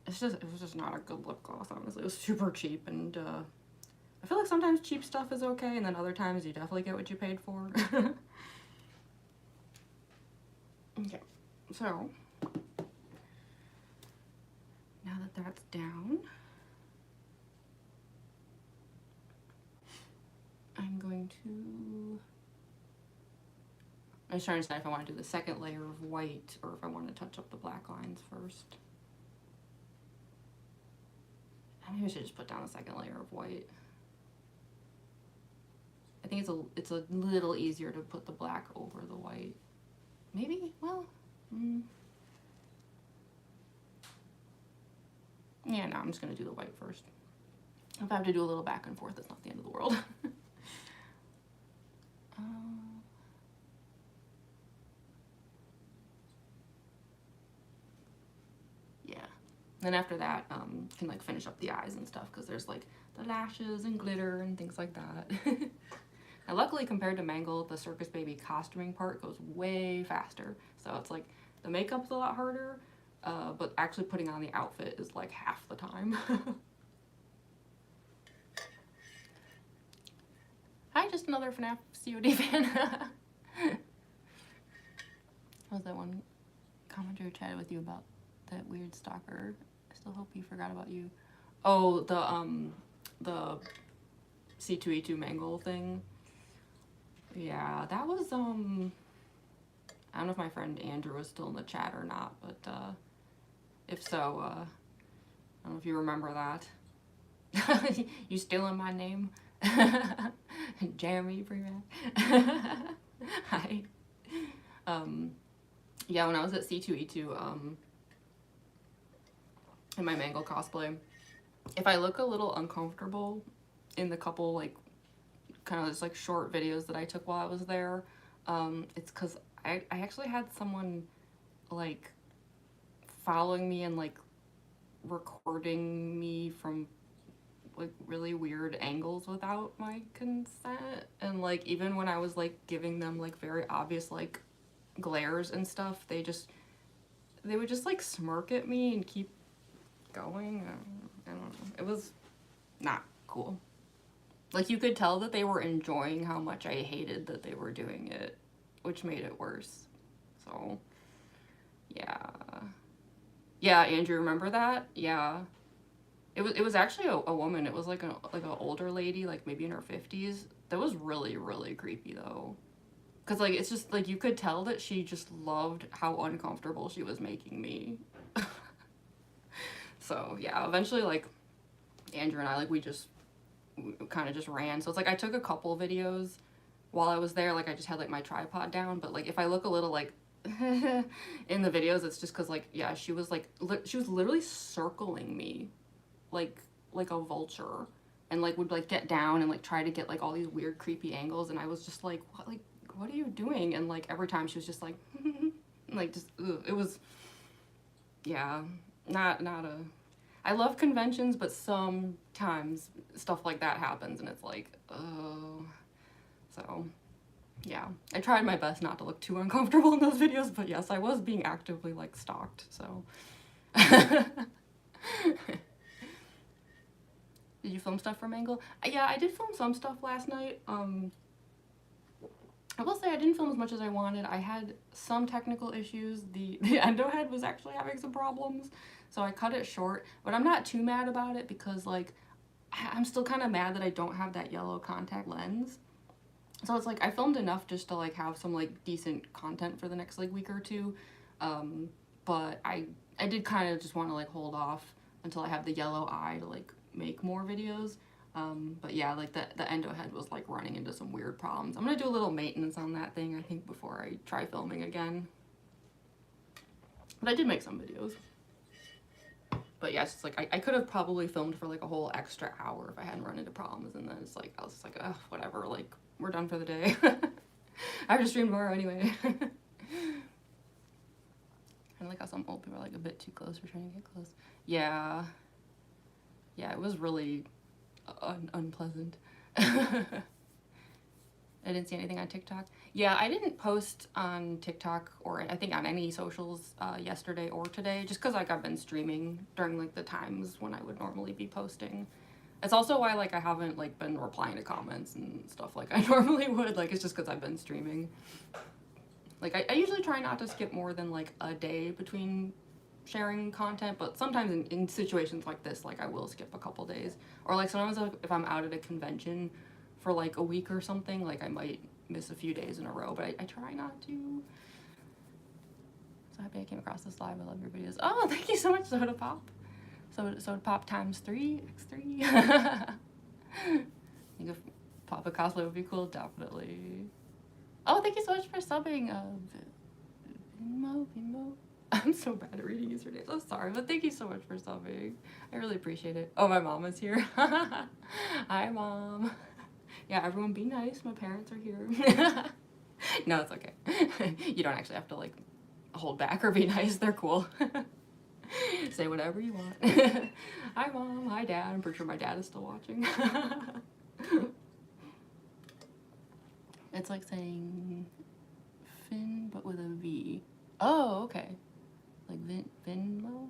It was just not a good lip gloss, honestly. It was super cheap, and I feel like sometimes cheap stuff is okay, and then other times you definitely get what you paid for. Okay, so now that that's down, I'm going to, I was trying to decide if I want to do the second layer of white or if I want to touch up the black lines first. Maybe I should just put down the second layer of white. I think it's a little easier to put the black over the white. Maybe, well, yeah, no, I'm just gonna do the white first. If I have to do a little back and forth, it's not the end of the world. Yeah. Then after that, can like finish up the eyes and stuff because there's like the lashes and glitter and things like that. Now, luckily, compared to Mangle, the Circus Baby costuming part goes way faster. So it's like the makeup's a lot harder, but actually putting on the outfit is like half the time. Hi, just another FNAF COD fan. What was that one commenter chatted with you about that weird stalker? I still hope he forgot about you. Oh, the C2E2 Mangle thing. Yeah, that was, I don't know if my friend Andrew was still in the chat or not, but, if so, I don't know if you remember that. You stealing my name? Jeremy Freeman. Hi. Yeah, when I was at C2E2, in my mango cosplay. If I look a little uncomfortable in the couple like kind of just like short videos that I took while I was there, it's because I actually had someone like following me and like recording me from like really weird angles without my consent, and like even when I was like giving them like very obvious like glares and stuff, they would just like smirk at me and keep going. I don't know, it was not cool. Like you could tell that they were enjoying how much I hated that they were doing it, which made it worse. So yeah. Yeah, Andrew, remember that? Yeah. It was actually a woman. It was like an older lady, like maybe in her 50s. That was really, really creepy though. Cause like it's just like you could tell that she just loved how uncomfortable she was making me. So yeah, eventually like Andrew and I like we kind of just ran. So it's like I took a couple videos while I was there. Like I just had like my tripod down, but like if I look a little like in the videos, it's just because like yeah, she was literally circling me like a vulture, and like would like get down and like try to get like all these weird creepy angles, and I was just like what are you doing? And like every time she was just like like just ugh. It was yeah, not a I love conventions, but sometimes stuff like that happens and it's like oh. So yeah, I tried my best not to look too uncomfortable in those videos, but yes, I was being actively like stalked, so Did you film stuff from Angle? Yeah, I did film some stuff last night. I will say I didn't film as much as I wanted. I had some technical issues. The endo head was actually having some problems, so I cut it short. But I'm not too mad about it because like I'm still kind of mad that I don't have that yellow contact lens. So it's like I filmed enough just to like have some like decent content for the next like week or two. But I did kind of just want to like hold off until I have the yellow eye to like make more videos. But yeah, like the endo head was like running into some weird problems. I'm gonna do a little maintenance on that thing, I think, before I try filming again. But I did make some videos. But yeah, it's just like I could have probably filmed for like a whole extra hour if I hadn't run into problems, and then it's like I was just like, ugh, whatever, like we're done for the day. I have to stream tomorrow anyway. And like how some old people are like a bit too close for trying to get close. Yeah. Yeah, it was really unpleasant. I didn't see anything on TikTok. Yeah, I didn't post on TikTok or I think on any socials yesterday or today, just because like I've been streaming during like the times when I would normally be posting. It's also why like I haven't like been replying to comments and stuff like I normally would. Like it's just because I've been streaming. Like I usually try not to skip more than like a day between sharing content, but sometimes in situations like this, like I will skip a couple days. Or like sometimes like, if I'm out at a convention for like a week or something, like I might miss a few days in a row, but I try not to. So happy I came across this live. I love your videos. Oh, thank you so much, Soda Pop. Soda Pop times 3, x3. I think if Papa cosplay would be cool, definitely. Oh, thank you so much for subbing. Vimo. I'm so bad at reading usernames. I'm sorry, but thank you so much for subbing. I really appreciate it. Oh, my mom is here. Hi, Mom. Yeah, everyone be nice. My parents are here. No, it's okay. You don't actually have to, like, hold back or be nice. They're cool. Say whatever you want. Hi, Mom. Hi, Dad. I'm pretty sure my dad is still watching. It's like saying Finn, but with a V. Oh, okay. Like Venmo?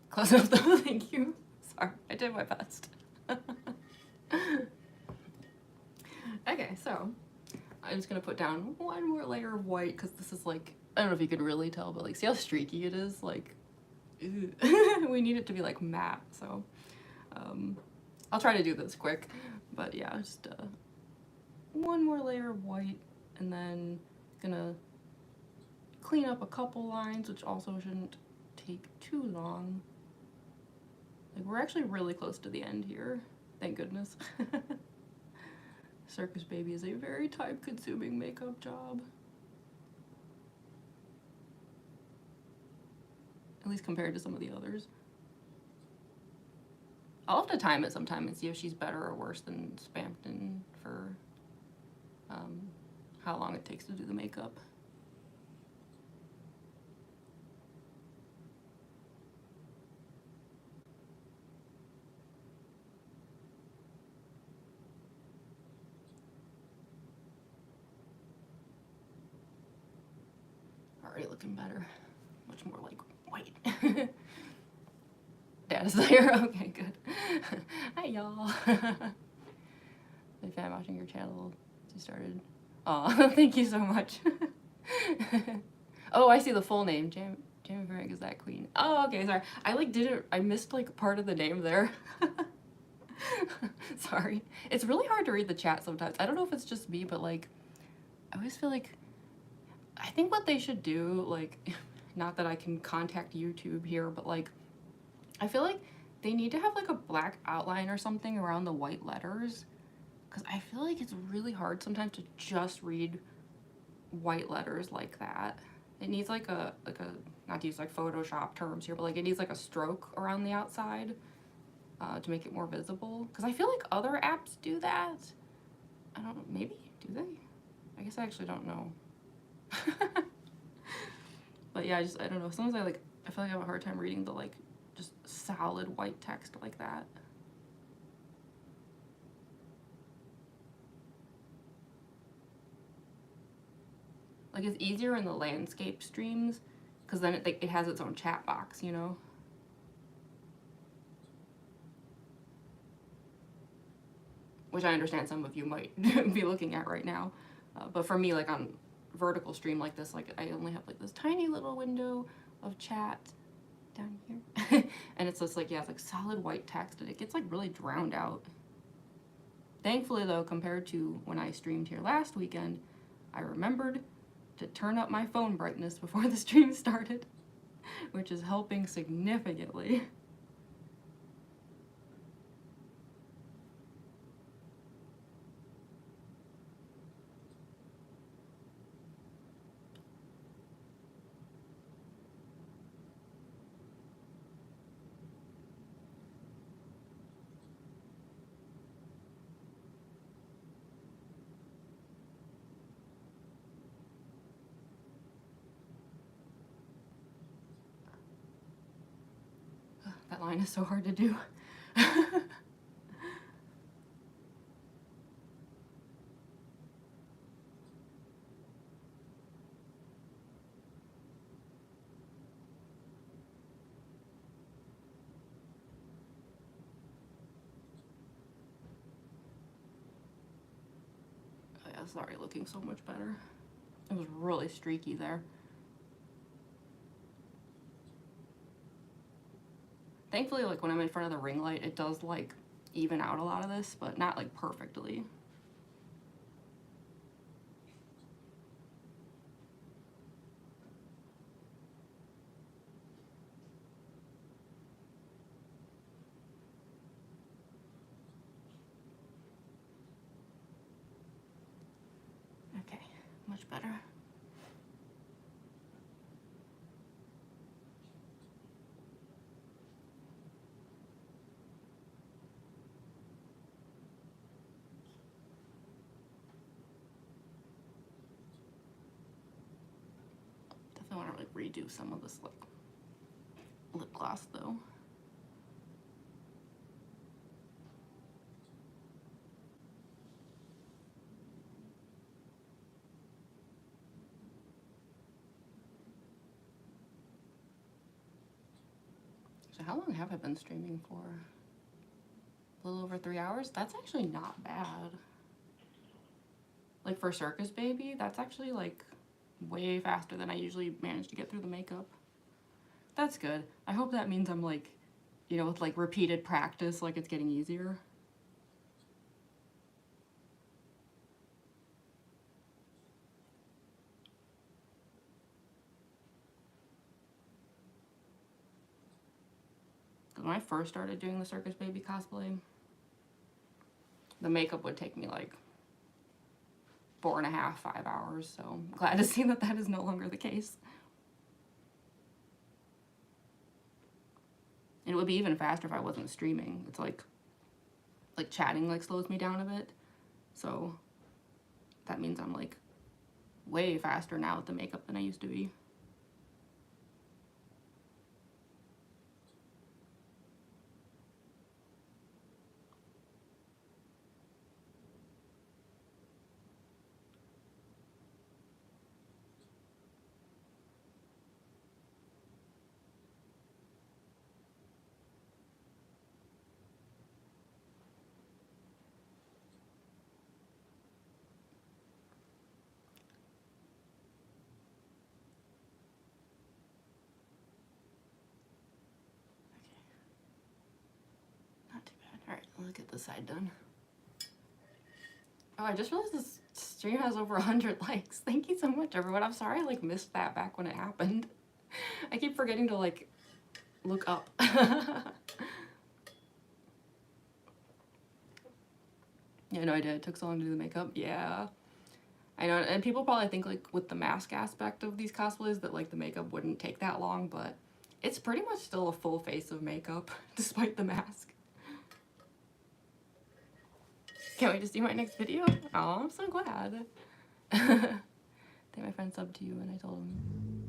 Close enough though, thank you. Sorry, I did my best. Okay, so I'm just gonna put down one more layer of white because this is like, I don't know if you could really tell, but like see how streaky it is? Like, we need it to be like matte, so I'll try to do this quick, but yeah, just one more layer of white, and then gonna clean up a couple lines, which also shouldn't take too long. Like we're actually really close to the end here, thank goodness. Circus Baby is a very time-consuming makeup job. At least compared to some of the others. I'll have to time it sometime and see if she's better or worse than Spampton for how long it takes to do the makeup. Already looking better. Much more like white. Dad is there? Okay, good. Hi, y'all. Big fan watching your channel. You started. Aw, thank you so much. Oh, I see the full name. Jamie Frank is that queen. Oh, okay, sorry. I missed like part of the name there. Sorry. It's really hard to read the chat sometimes. I don't know if it's just me, but like, I always feel like, I think what they should do, like, not that I can contact YouTube here, but like, I feel like they need to have like a black outline or something around the white letters, because I feel like it's really hard sometimes to just read white letters like that. It needs like a, not to use like Photoshop terms here, but like it needs like a stroke around the outside to make it more visible. Because I feel like other apps do that. I don't know, maybe, do they? I guess I actually don't know. But yeah, I don't know. Sometimes I feel like I have a hard time reading the like just solid white text like that. Like it's easier in the landscape streams because then it has its own chat box, you know? Which I understand some of you might be looking at right now. But for me, like on vertical stream like this, like I only have like this tiny little window of chat down here. And it's just like, yeah, it's like solid white text and it gets like really drowned out. Thankfully though, compared to when I streamed here last weekend, I remembered to turn up my phone brightness before the stream started, which is helping significantly. That line is so hard to do. Oh yeah, it's already looking so much better. It was really streaky there. Thankfully, like when I'm in front of the ring light, it does like even out a lot of this, but not like perfectly. Okay, much better. Definitely want to like redo some of this like lip gloss though. So how long have I been streaming for? A little over 3 hours? That's actually not bad. Like for Circus Baby, that's actually like way faster than I usually manage to get through the makeup. That's good. I hope that means I'm like, you know, with like repeated practice, like it's getting easier. Because when I first started doing the Circus Baby cosplay, the makeup would take me like 4.5, 5 hours. So I'm glad to see that that is no longer the case. And it would be even faster if I wasn't streaming. It's like chatting like slows me down a bit. So that means I'm like way faster now with the makeup than I used to be. Not too bad. All right, let's get this side done. Oh, I just realized this stream has over 100 likes. Thank you so much, everyone. I'm sorry I like missed that back when it happened. I keep forgetting to like look up. Yeah, no idea. It took so long to do the makeup. Yeah. I know, and people probably think like with the mask aspect of these cosplays that like the makeup wouldn't take that long, but it's pretty much still a full face of makeup despite the mask. Can't wait to see my next video. Oh, I'm so glad. I think my friend subbed to you and I told him,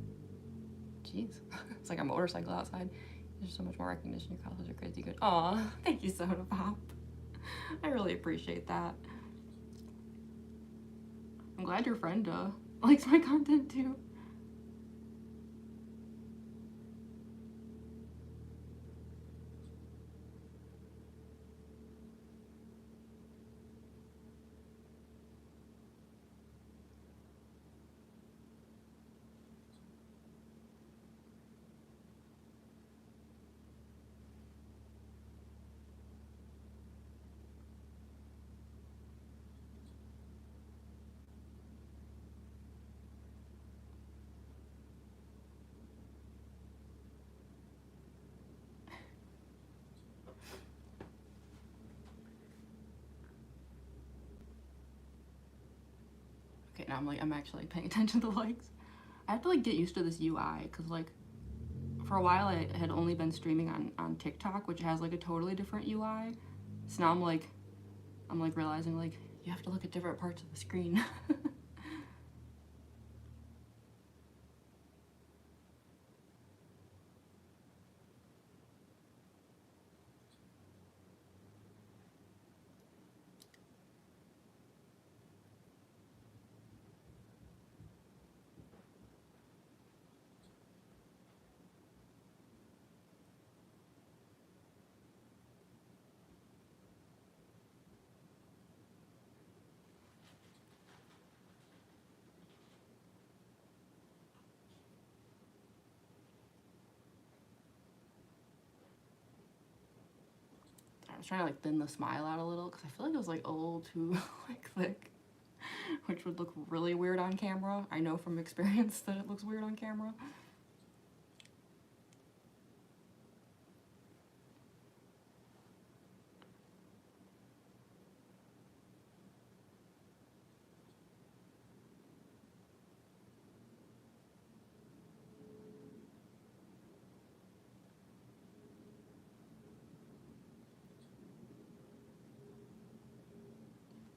jeez, it's like a motorcycle outside. There's so much more recognition. Your cosplays are crazy good. Aw, thank you, Soda Pop. I really appreciate that. I'm glad your friend likes my content too. Okay, now I'm actually paying attention to the likes. I have to like get used to this UI because like for a while I had only been streaming on TikTok, which has like a totally different UI. So now I'm like realizing like you have to look at different parts of the screen. I was trying to like thin the smile out a little because I feel like it was like a little too like thick, which would look really weird on camera. I know from experience that it looks weird on camera.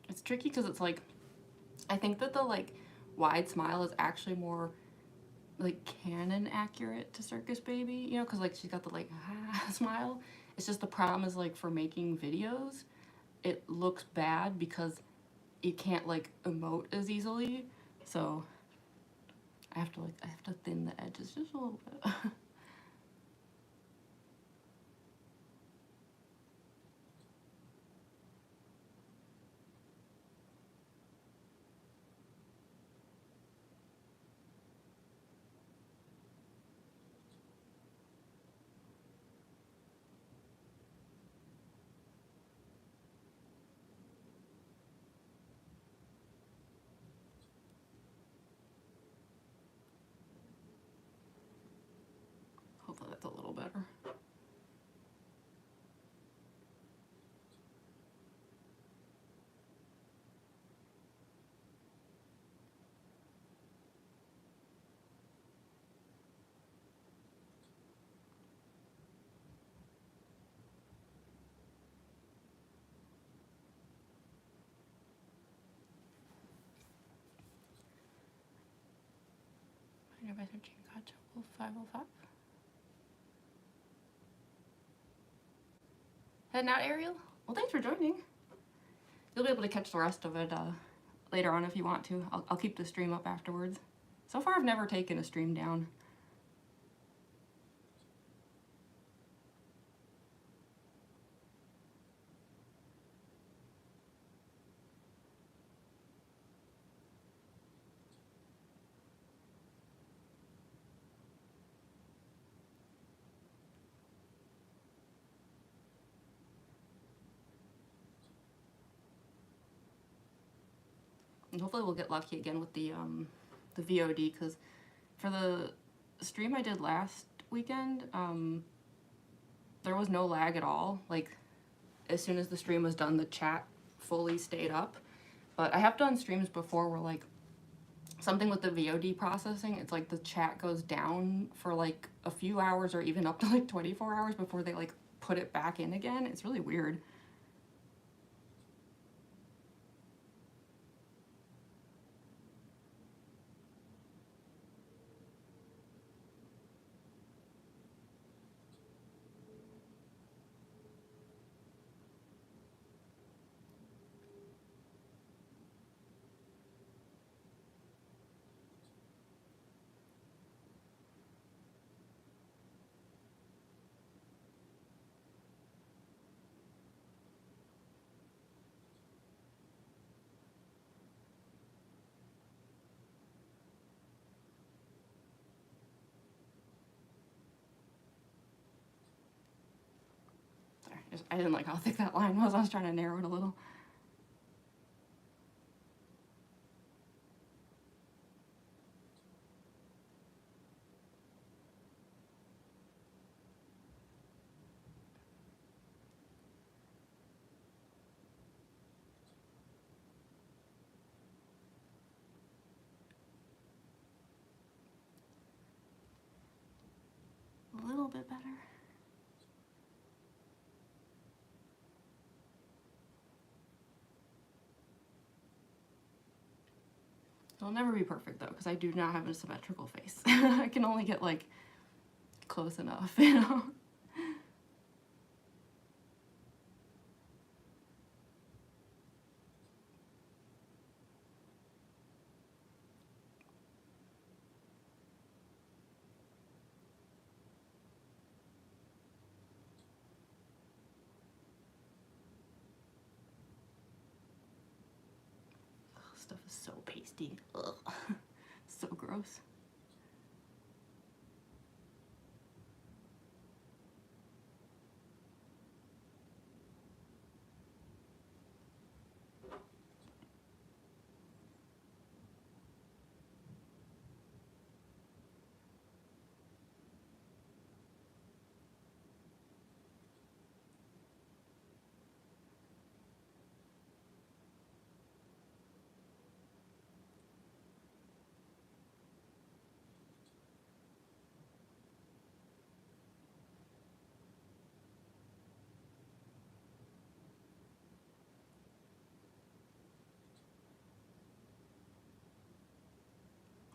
It's tricky because it's like, I think that the like wide smile is actually more like canon accurate to Circus Baby, you know, because like she's got the like smile. It's just the problem is like for making videos, it looks bad because you can't like emote as easily. So I have to thin the edges just a little bit. Hopefully that's a little better. 513 gotcha. 505. Heading out, Ariel? Well, thanks for joining. You'll be able to catch the rest of it later on if you want to. I'll keep the stream up afterwards. So far, I've never taken a stream down. And hopefully we'll get lucky again with the VOD, because for the stream I did last weekend, there was no lag at all. Like, as soon as the stream was done, the chat fully stayed up. But I have done streams before where, like, something with the VOD processing, it's like the chat goes down for like a few hours or even up to like 24 hours before they like put it back in again. It's really weird. I didn't like how thick that line was. I was trying to narrow it a little. A little bit better. It'll never be perfect though, because I do not have a symmetrical face. I can only get like close enough, you know? Stuff is so pasty. Ugh. So gross.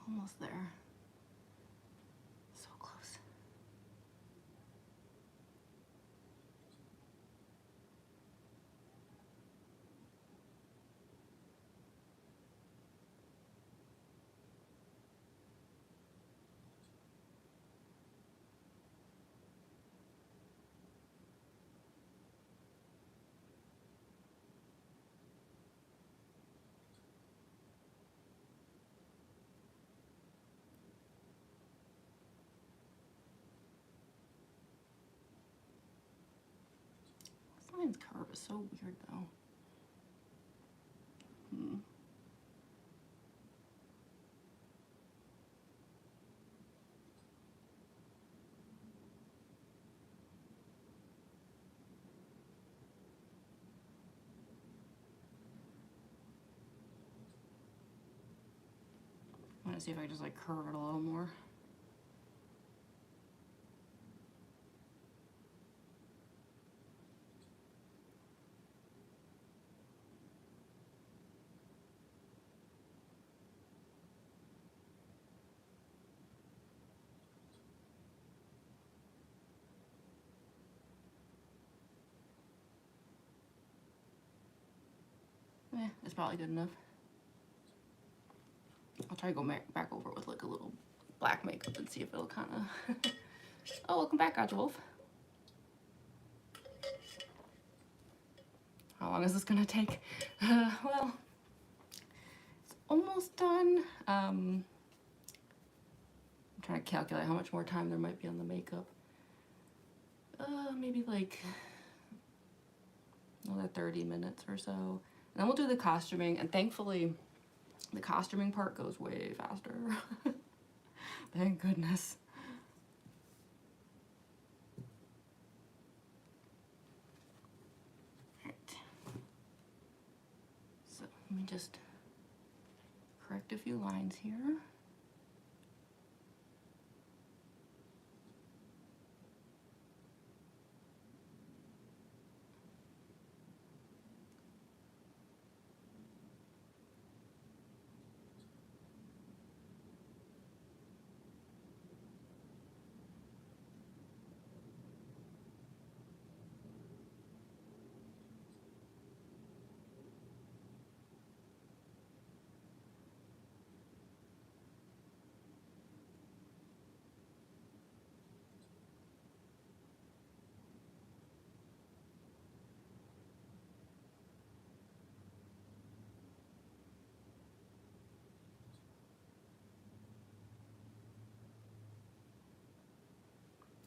Almost there. So close. This line's curve is so weird though. I'm gonna see if I just like curve it a little more. It's probably good enough. I'll try to go back over with like a little black makeup and see if it'll kind of... Oh, welcome back, Gotcha Wolf. How long is this gonna take? Well, it's almost done. I'm trying to calculate how much more time there might be on the makeup. Maybe like another 30 minutes or so. And then we'll do the costuming, and thankfully the costuming part goes way faster. Thank goodness. Alright. So let me just correct a few lines here.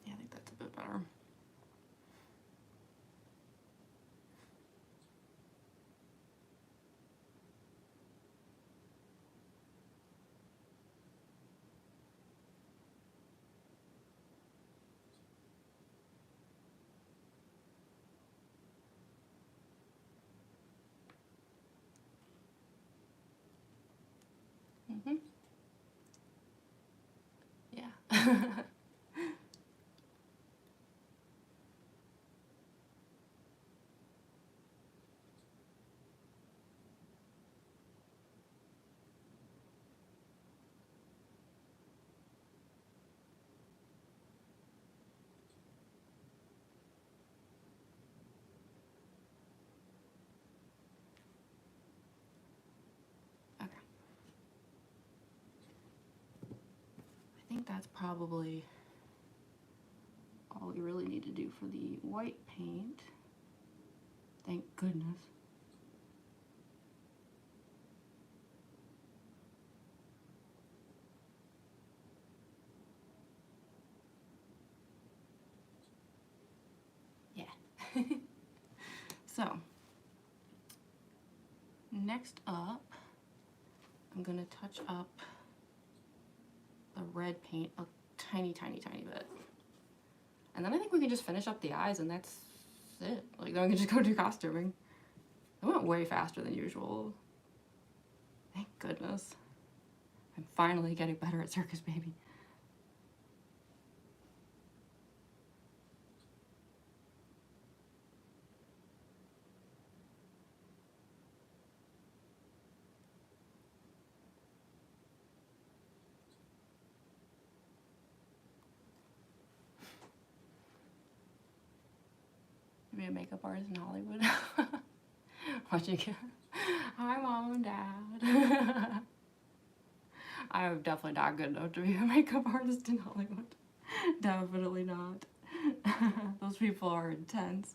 Yeah, I think that's a bit better. Mm-hmm. Yeah. Okay. I think that's probably all we really need to do for the white paint. Thank goodness. Yeah. So, next up, I'm gonna touch up the red paint a tiny, tiny, tiny bit. And then I think we can just finish up the eyes and that's it. Like, then we can just go do costuming. It went way faster than usual. Thank goodness. I'm finally getting better at Circus Baby. Be a makeup artist in Hollywood. Watch you get. Hi, Mom and Dad. I'm definitely not good enough to be a makeup artist in Hollywood. Definitely not. Those people are intense.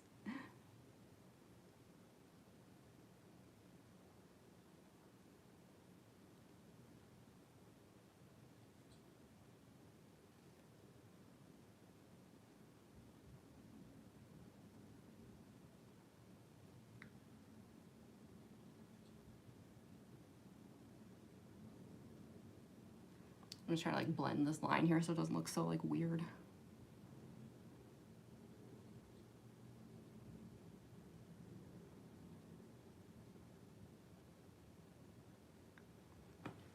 I'm just trying to like blend this line here so it doesn't look so like weird.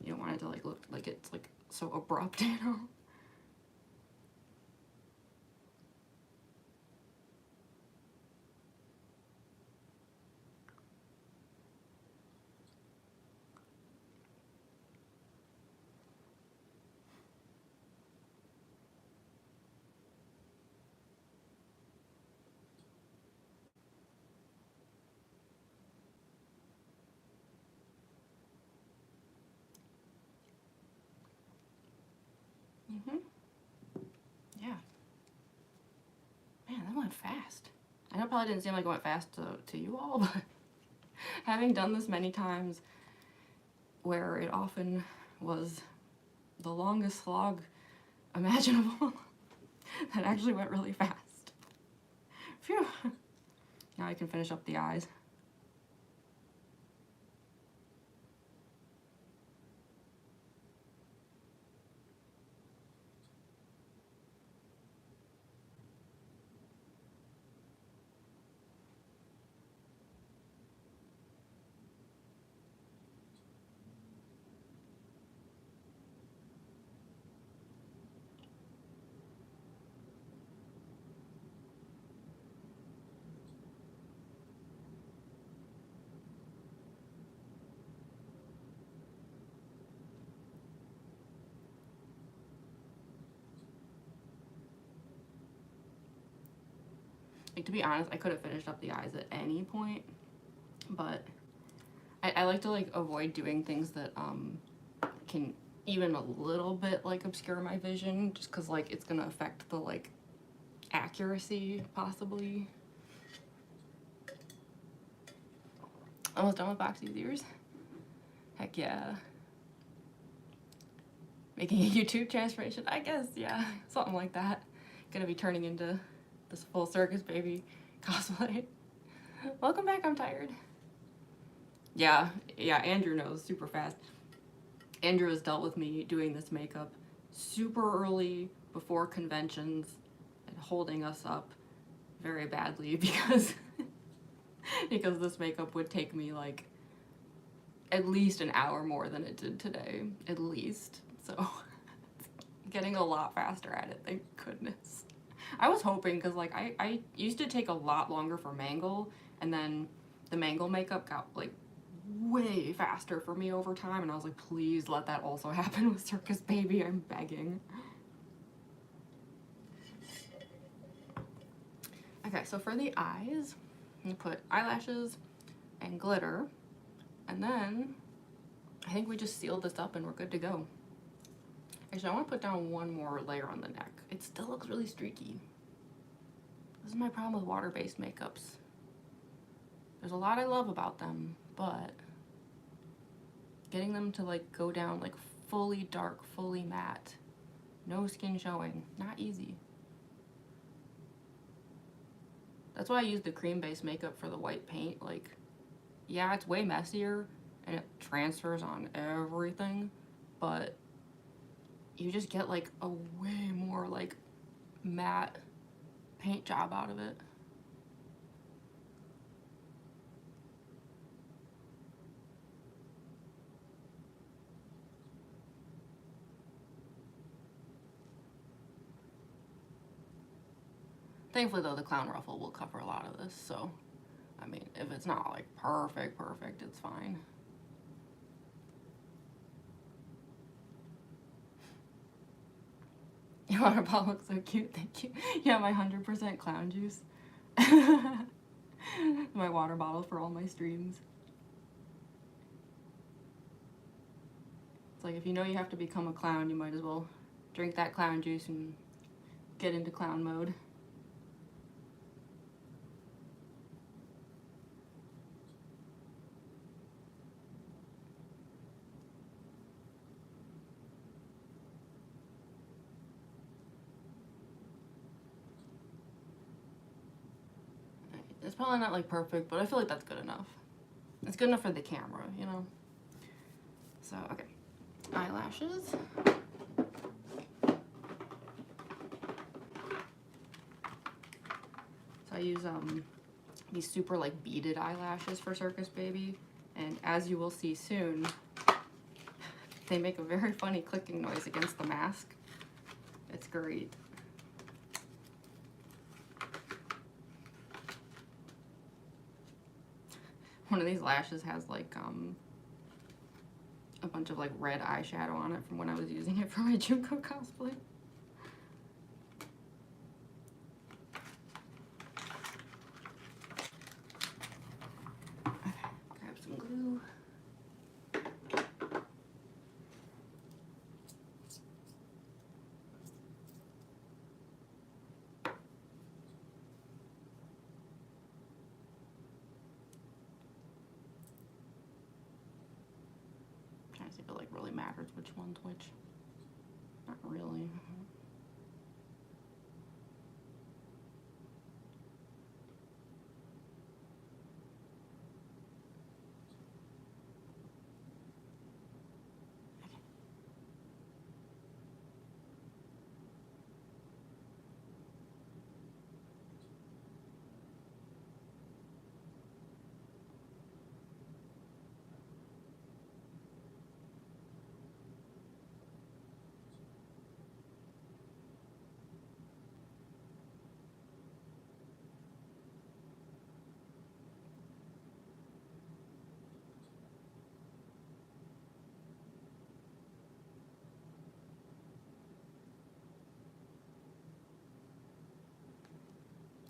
You don't want it to like look like it's like so abrupt, you know? fast. I know it probably didn't seem like it went fast to you all, but having done this many times where it often was the longest slog imaginable, that actually went really fast. Phew. Now I can finish up the eyes. Like, to be honest, I could have finished up the eyes at any point, but I like to like avoid doing things that can even a little bit like obscure my vision, just because like it's gonna affect the like accuracy possibly. Almost done with boxy ears. Heck yeah. Making a YouTube transformation, I guess, yeah, something like that. Gonna be turning into this full Circus Baby cosplay. Welcome back, I'm tired. Yeah, Andrew knows super fast. Andrew has dealt with me doing this makeup super early before conventions and holding us up very badly because because this makeup would take me like at least an hour more than it did today, at least. So getting a lot faster at it, thank goodness. I was hoping, because like I used to take a lot longer for Mangle, and then the Mangle makeup got like way faster for me over time, and I was like, please let that also happen with Circus Baby, I'm begging. Okay, so for the eyes, you put eyelashes and glitter, and then I think we just sealed this up and we're good to go. Actually, I want to put down one more layer on the neck. It still looks really streaky. This is my problem with water-based makeups. There's a lot I love about them, but getting them to like go down like fully dark, fully matte, no skin showing, not easy. That's why I use the cream-based makeup for the white paint. Like, yeah, it's way messier and it transfers on everything, but you just get like a way more like matte paint job out of it. Thankfully though, the clown ruffle will cover a lot of this, so I mean, if it's not like perfect, it's fine. Your water bottle looks so cute, thank you. Yeah, my 100% clown juice. My water bottle for all my streams. It's like, if you know you have to become a clown, you might as well drink that clown juice and get into clown mode. It's probably not like perfect, but I feel like that's good enough. It's good enough for the camera, you know? So, okay. Eyelashes. So I use these super like beaded eyelashes for Circus Baby, and as you will see soon, they make a very funny clicking noise against the mask. It's great. One of these lashes has like a bunch of like red eyeshadow on it from when I was using it for my Junko cosplay. Okay, grab some glue. guess if it like really matters which one's which. Not really.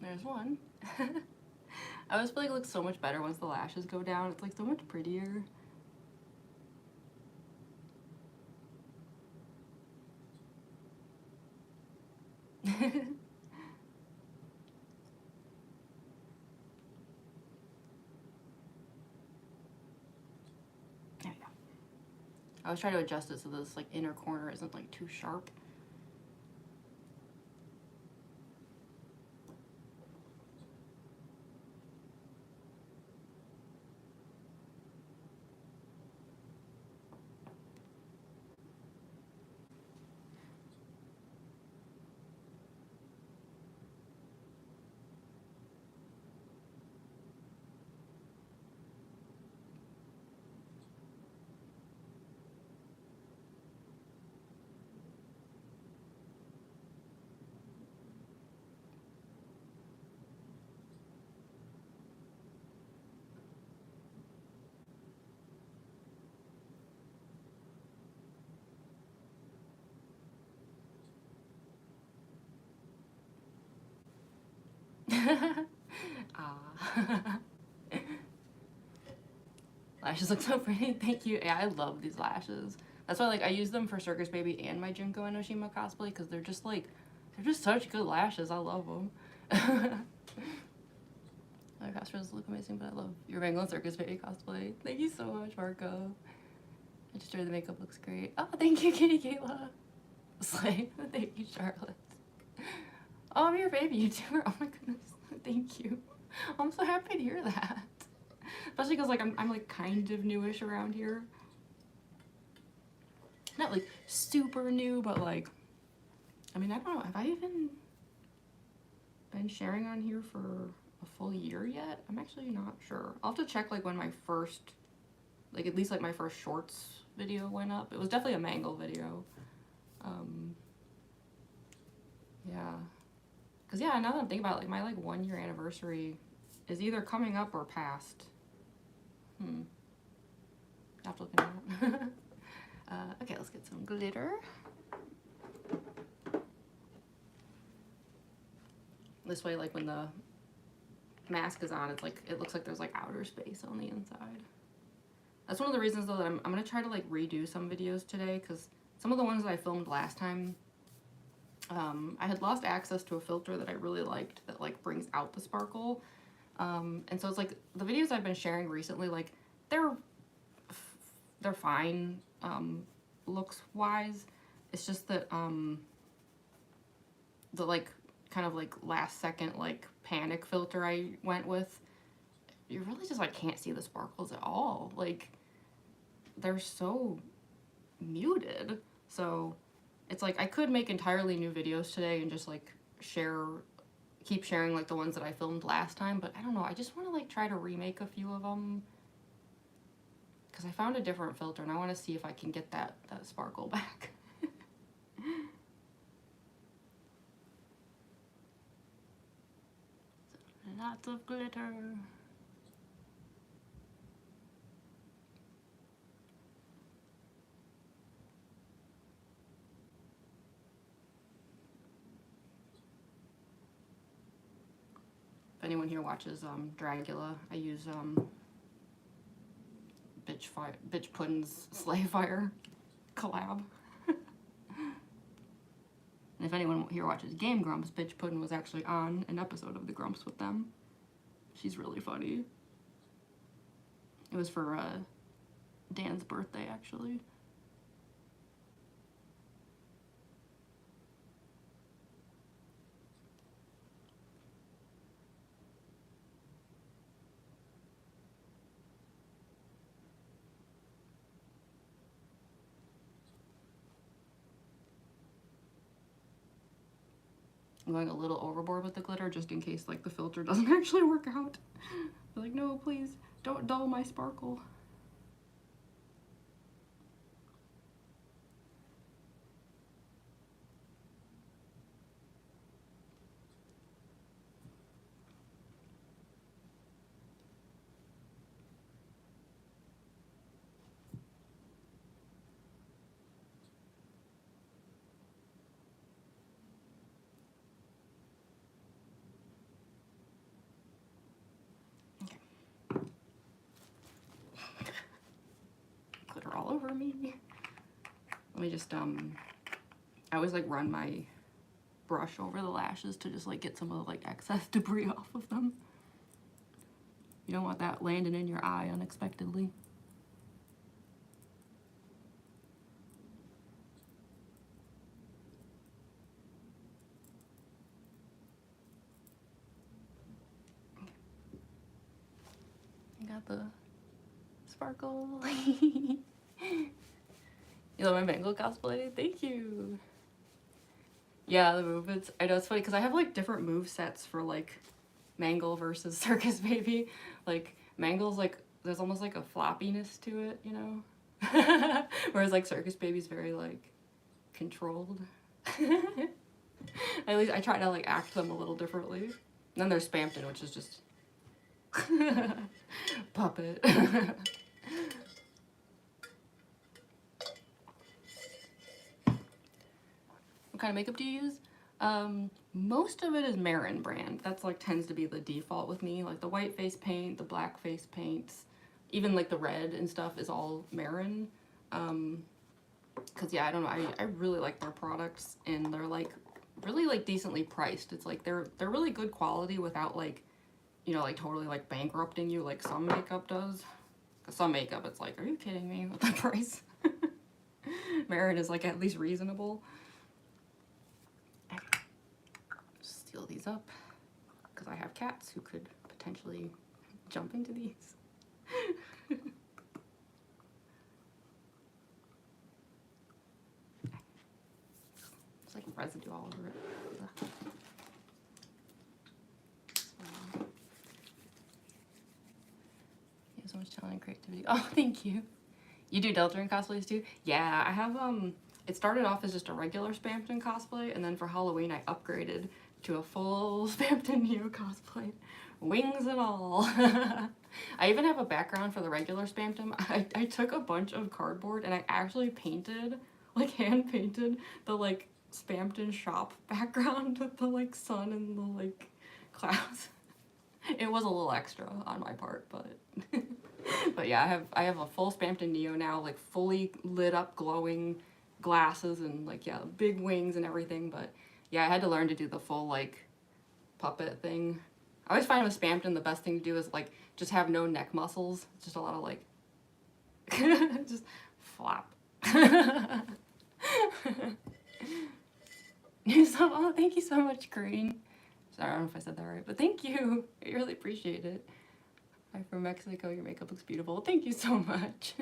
There's one. I always feel like it looks so much better once the lashes go down. It's like so much prettier. There we go. I was trying to adjust it so this like inner corner isn't like too sharp. Ah. Lashes look so pretty. Thank you. Yeah, I love these lashes. That's why like I use them for Circus Baby and my Junko Enoshima cosplay because they're just such good lashes. I love them. My costumes look amazing, but I love your Wrangling Circus Baby cosplay. Thank you so much, Marco. I just heard the makeup looks great. Oh, thank you, Kitty Kayla. Slay. Thank you, Charlotte. Oh, I'm your baby YouTuber. Oh my goodness. Thank you. I'm so happy to hear that. Especially because like I'm like kind of newish around here. Not like super new, but like, I mean, I don't know. Have I even been sharing on here for a full year yet? I'm actually not sure. I'll have to check like when my first, like at least like my first shorts video went up. It was definitely a Mangle video. Yeah. Cause yeah, now that I'm thinking about it, like my like 1 year anniversary is either coming up or past. I have to look into that. Okay, let's get some glitter. This way, like when the mask is on, it's like it looks like there's like outer space on the inside. That's one of the reasons though that I'm gonna try to like redo some videos today because some of the ones that I filmed last time, I had lost access to a filter that I really liked that like brings out the sparkle. And so it's like the videos I've been sharing recently, like they're fine looks wise. It's just that the like kind of like last second like panic filter I went with, you really just like can't see the sparkles at all. Like they're so muted. So it's like I could make entirely new videos today and just like keep sharing like the ones that I filmed last time, but I don't know, I just want to like try to remake a few of them because I found a different filter and I want to see if I can get that sparkle back. Lots of glitter. If anyone here watches Dragula, I use Bitch Puddin's Slay Fire collab. And if anyone here watches Game Grumps, Bitch Puddin was actually on an episode of The Grumps with them. She's really funny. It was for Dan's birthday, actually. I'm going a little overboard with the glitter just in case like the filter doesn't actually work out. Like, no, please don't dull my sparkle. Glitter all over me. Let me just, I always like run my brush over the lashes to just like get some of the like excess debris off of them. You don't want that landing in your eye unexpectedly. I got the sparkle. You love my mango cosplay? Thank you. Yeah, the movements. I know it's funny because I have like different move sets for like Mangle versus Circus Baby. Like Mangle's like there's almost like a floppiness to it, you know? Whereas like Circus Baby's very like controlled. At least I try to like act them a little differently. And then there's Spampton, which is just puppet. What kind of makeup do you use? Most of it is Marin brand. That's like tends to be the default with me. Like the white face paint, the black face paints, even like the red and stuff is all Marin. Cause yeah, I don't know. I really like their products and they're like really like decently priced. It's like they're really good quality without like, you know, like totally like bankrupting you like some makeup does. Cause some makeup it's like, are you kidding me with the price? Marin is like at least reasonable. Seal these up because I have cats who could potentially jump into these. It's like residue all over it. You have so much talent and creativity. Oh, thank you. You do Deltarune cosplays too? Yeah, I have it started off as just a regular Spampton cosplay, and then for Halloween I upgraded to a full Spampton Neo cosplay. Wings and all. I even have a background for the regular Spampton. I took a bunch of cardboard and I actually painted, like hand painted, the like Spampton shop background with the like sun and the like clouds. It was a little extra on my part, but but yeah, I have a full Spampton Neo now, like fully lit up glowing glasses and like yeah, big wings and everything, but yeah, I had to learn to do the full like puppet thing. I always find with Spampton the best thing to do is like just have no neck muscles. It's just a lot of like just flap. Oh, thank you so much, Green. Sorry, I don't know if I said that right, but thank you. I really appreciate it. I'm from Mexico. Your makeup looks beautiful. Thank you so much.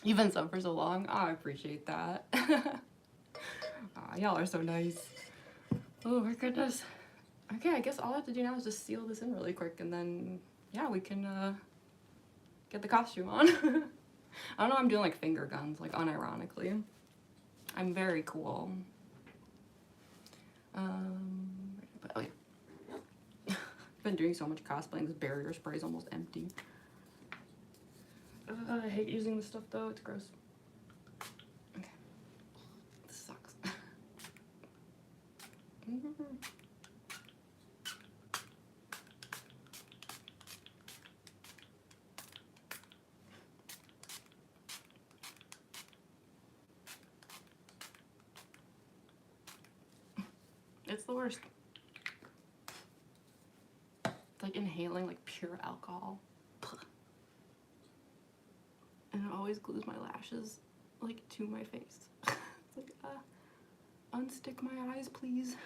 You've been sub for so long. Oh, I appreciate that. Y'all are so nice. Oh my goodness. Okay, I guess all I have to do now is just seal this in really quick and then, yeah, we can get the costume on. I don't know, I'm doing like finger guns, like unironically. I'm very cool. Oh yeah. I've been doing so much cosplaying, this barrier spray is almost empty. I hate using this stuff though, it's gross. Okay. This sucks. It's the worst. It's like inhaling like pure alcohol. And it always glues my lashes like to my face. It's like, unstick my eyes, please.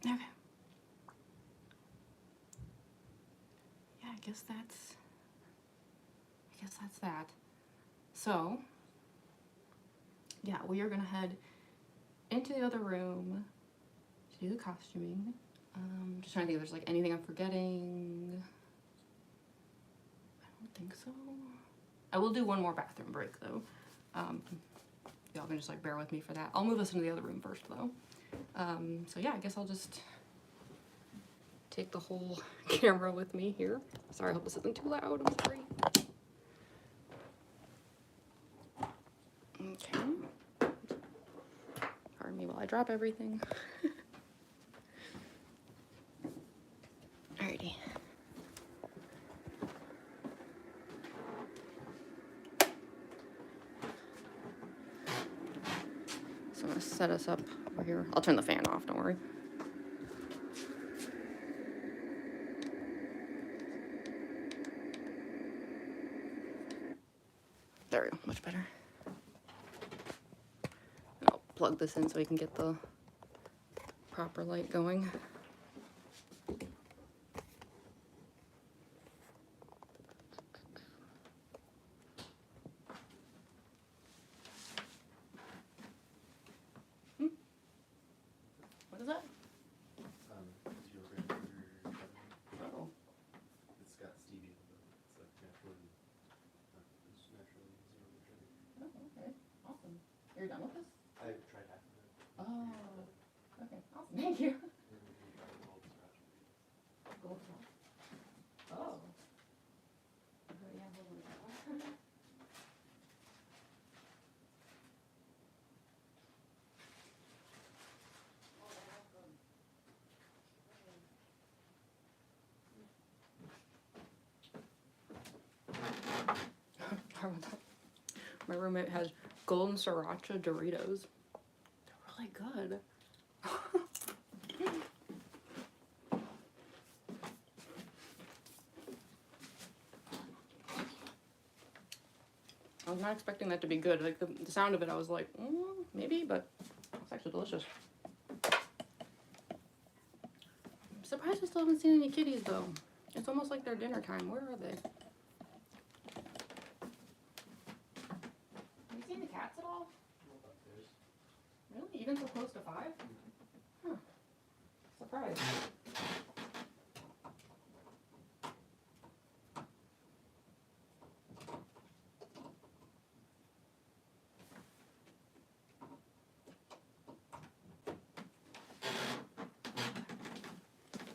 Okay. Yeah, I guess that's that. So, yeah, we are gonna head into the other room to do the costuming. Just trying to think if there's like anything I'm forgetting. I don't think so. I will do one more bathroom break though. Y'all can just like bear with me for that. I'll move us into the other room first though. So yeah, I guess I'll just take the whole camera with me here. Sorry, I hope this isn't too loud. I'm sorry. Okay. Pardon me while I drop everything. Alrighty. So I'm gonna set us up over here. I'll turn the fan off, don't worry. There we go, much better. And I'll plug this in so we can get the proper light going. What is that? It's your grandmother. Oh. It's got stevia, but it's like naturally, it's naturally zero sugar. Oh, okay. Awesome. You're done with this? I tried half of it. Oh. Okay. Awesome. Thank you. Gold scratch. Oh. Okay, yeah, hold on. My roommate has golden sriracha Doritos. They're really good. I was not expecting that to be good. Like the sound of it, I was like, maybe, but it's actually delicious. I'm surprised I still haven't seen any kitties though. It's almost like they're dinner time. Where are they? Have you seen the cats at all? Really? Even so close to 5? Huh. Surprised.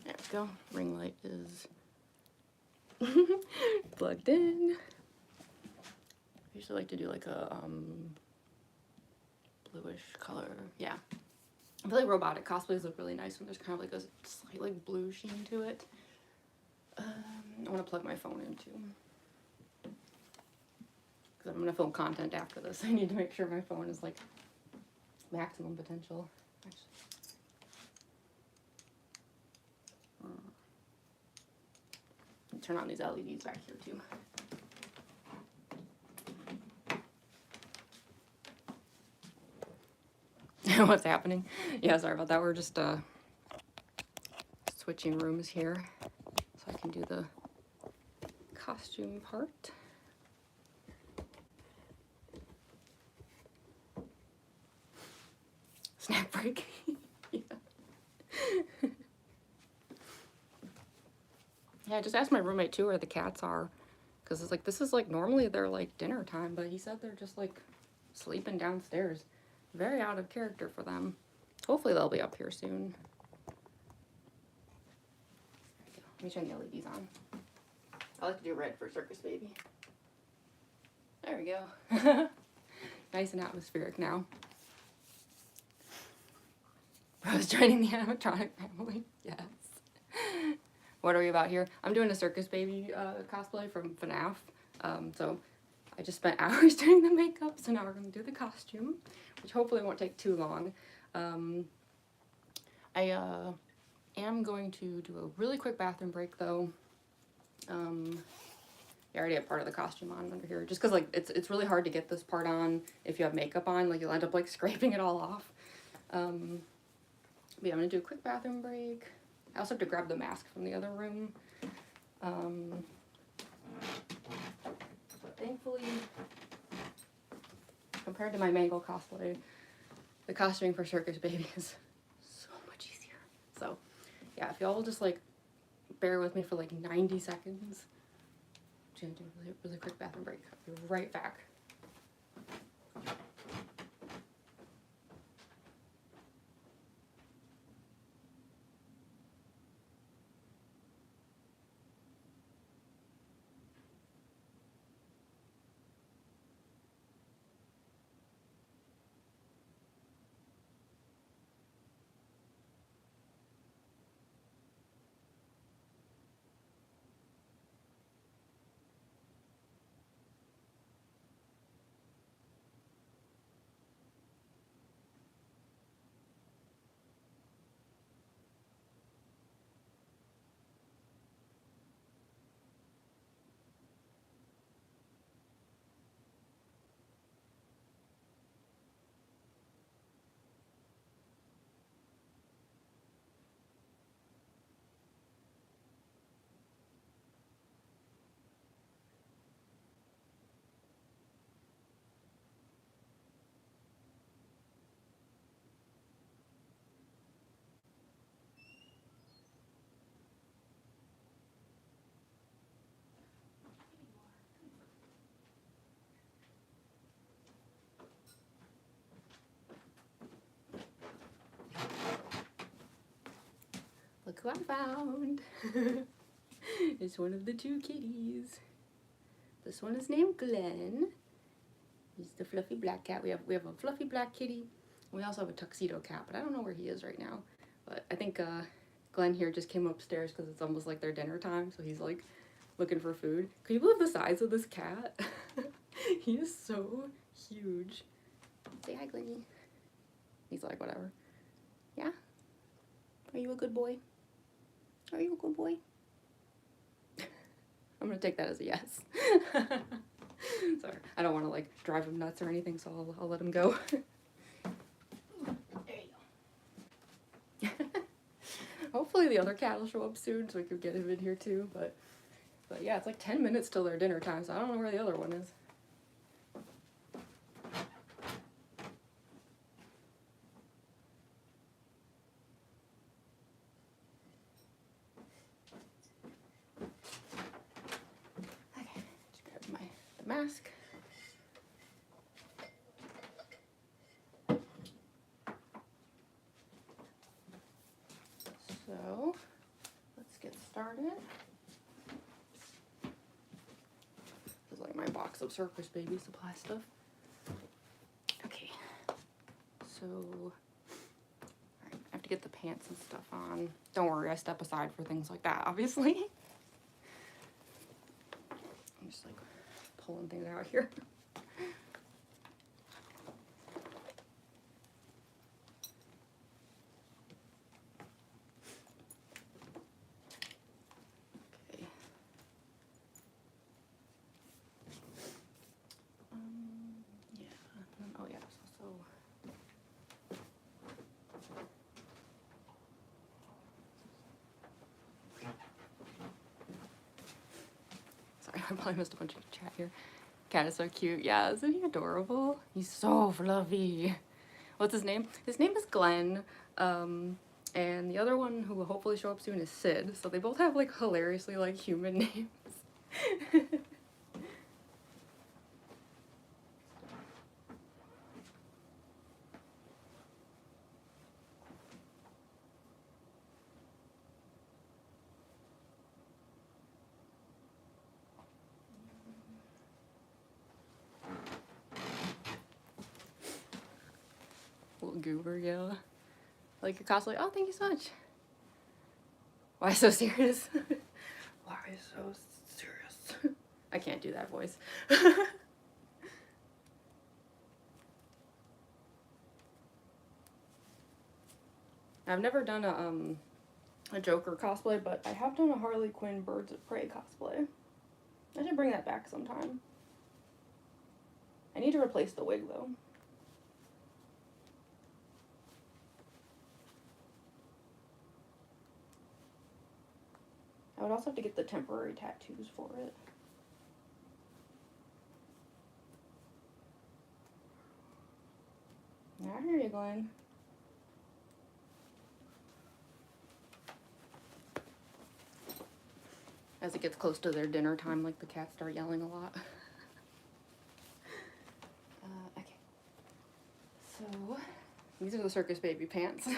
There we go. Ring light is plugged in. I usually like to do like a bluish color. Yeah. I feel like robotic cosplays look really nice when there's kind of like a slight like blue sheen to it. I want to plug my phone in too. Because I'm going to film content after this. I need to make sure my phone is like maximum potential. Turn on these LEDs back here too. What's happening? Yeah, sorry about that. We're just switching rooms here so I can do the costume part. Snack break. Yeah. Yeah, I just asked my roommate too where the cats are, because it's like, this is like normally they're like dinner time, but he said they're just like sleeping downstairs. Very out of character for them. Hopefully they'll be up here soon. Let me turn the LEDs on. I like to do red for Circus Baby. There we go. Nice and atmospheric now. Rose joining the animatronic family. Yes. What are we about here? I'm doing a Circus Baby cosplay from FNAF. So I just spent hours doing the makeup, so now we're going to do the costume, which hopefully won't take too long. I am going to do a really quick bathroom break though. I already have part of the costume on under here, just because like it's really hard to get this part on if you have makeup on. Like you'll end up like scraping it all off. But yeah, I'm gonna do a quick bathroom break. I also have to grab the mask from the other room. But thankfully, compared to my mango cosplay, the costuming for Circus Baby is so much easier. So yeah, if y'all will just like bear with me for like 90 seconds. I'm gonna do a really quick bathroom break. I'll be right back. Look who I found. It's one of the two kitties. This one is named Glenn. He's the fluffy black cat. We have a fluffy black kitty. We also have a tuxedo cat, but I don't know where he is right now. But I think Glenn here just came upstairs because it's almost like their dinner time, so he's like looking for food. Can you believe the size of this cat? He is so huge. Say hi, Glenny. He's like, whatever. Yeah? Are you a good boy? Are you a good boy? I'm gonna take that as a yes. Sorry, I don't want to like drive him nuts or anything, so I'll let him go. There you go. Hopefully the other cat will show up soon so we can get him in here too. But yeah, it's like 10 minutes till their dinner time, so I don't know where the other one is. Okay, just grab the mask. So let's get started. This is like my box of Circus Baby supply stuff. Okay, so I have to get the pants and stuff on. Don't worry, I step aside for things like that, obviously. I'm just like pulling things out here. Okay. Yeah. Oh yeah. So. Sorry, I probably missed a bunch of chat here. Cat is so cute. Yeah, isn't he adorable? He's so fluffy. What's his name? His name is Glenn. And the other one who will hopefully show up soon is Sid. So they both have like hilariously like human names. Little goober, yeah. Like your cosplay. Oh, thank you so much. Why so serious? Why so serious? I can't do that voice. I've never done a Joker cosplay, but I have done a Harley Quinn Birds of Prey cosplay. I should bring that back sometime. I need to replace the wig though. I would also have to get the temporary tattoos for it. I hear you, Glenn. As it gets close to their dinner time, like the cats start yelling a lot. Okay. So, these are the Circus Baby pants.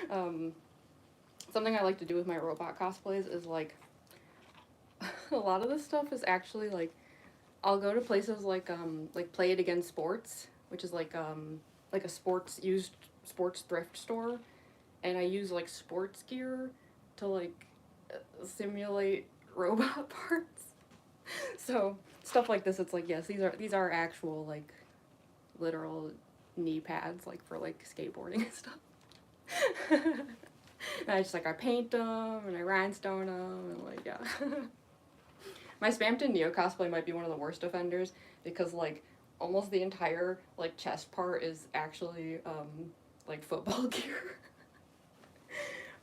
Something I like to do with my robot cosplays is like, a lot of this stuff is actually like, I'll go to places like Play It Again Sports, which is like a used sports thrift store, and I use like sports gear to like simulate robot parts. So stuff like this, it's like, yes, these are actual like literal knee pads, like for like skateboarding and stuff. And I just like, I paint them and I rhinestone them and like, yeah. My Spampton Neo cosplay might be one of the worst offenders because like almost the entire like chest part is actually like football gear.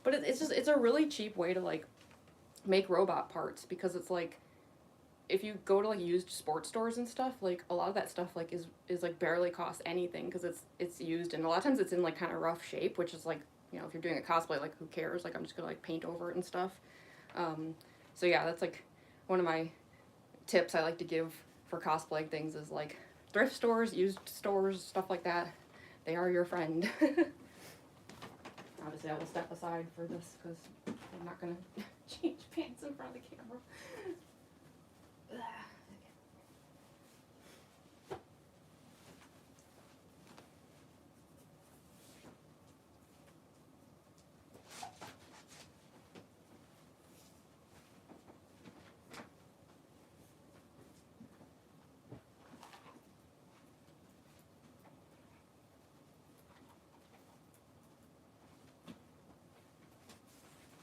But it's a really cheap way to like make robot parts, because it's like, if you go to like used sports stores and stuff, like a lot of that stuff like is like barely cost anything because it's used, and a lot of times it's in like kind of rough shape, which is like, you know, if you're doing a cosplay, like who cares, like I'm just gonna like paint over it and stuff. So yeah, that's like one of my tips I like to give for cosplay things is like thrift stores, used stores, stuff like that. They are your friend. Obviously I will step aside for this because I'm not gonna change pants in front of the camera.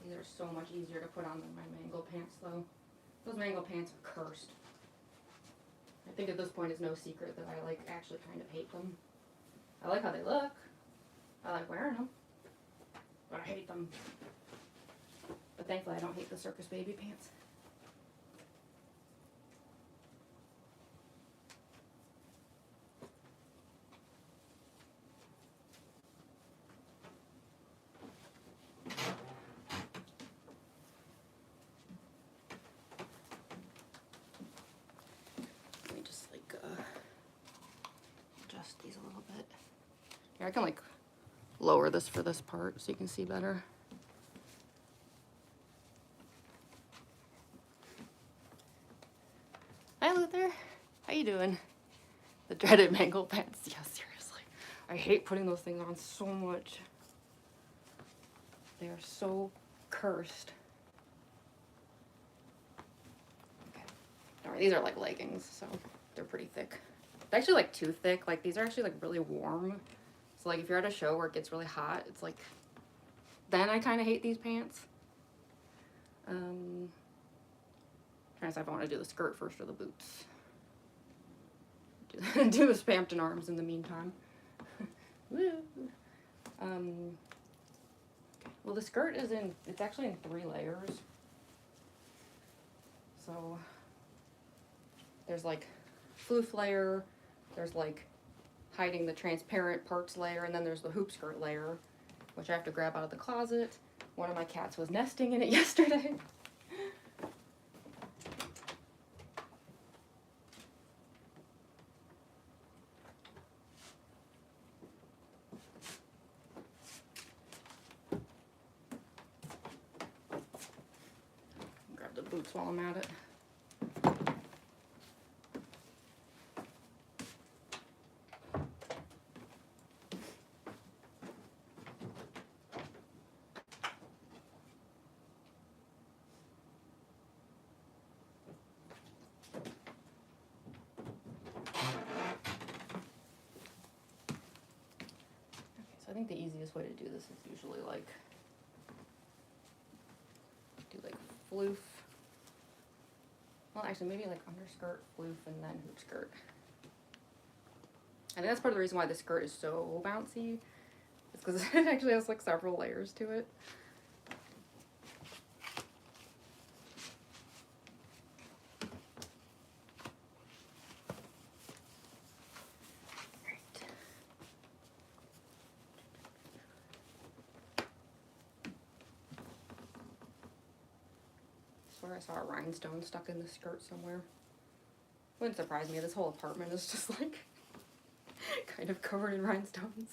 These are so much easier to put on than my mango pants, though. Those mango pants are cursed. I think at this point it's no secret that I, like, actually kind of hate them. I like how they look. I like wearing them. But I hate them. But thankfully I don't hate the Circus Baby pants. Let me just, like, adjust these a little bit. Here, I can, like, lower this for this part so you can see better. Hi, Luther. How you doing? The dreaded mango pants. Yeah, seriously. I hate putting those things on so much. They are so cursed. Okay. Alright, these are like leggings, so they're pretty thick. They're actually like too thick. Like these are actually like really warm. So like if you're at a show where it gets really hot, it's like, then I kind of hate these pants. Trying to decide if I want to do the skirt first or the boots. Do the Spampton arms in the meantime. Woo. Well, the skirt is it's actually in 3 layers. So there's like floof layer, there's like hiding the transparent parts layer, and then there's the hoop skirt layer, which I have to grab out of the closet. One of my cats was nesting in it yesterday. Grab the boots while I'm at it. So I think the easiest way to do this is usually like, do like floof. Well, actually maybe like underskirt, floof, and then hoop skirt. I think that's part of the reason why the skirt is so bouncy. It's because it actually has like several layers to it. swear I saw a rhinestone stuck in the skirt somewhere. Wouldn't surprise me, this whole apartment is just like kind of covered in rhinestones.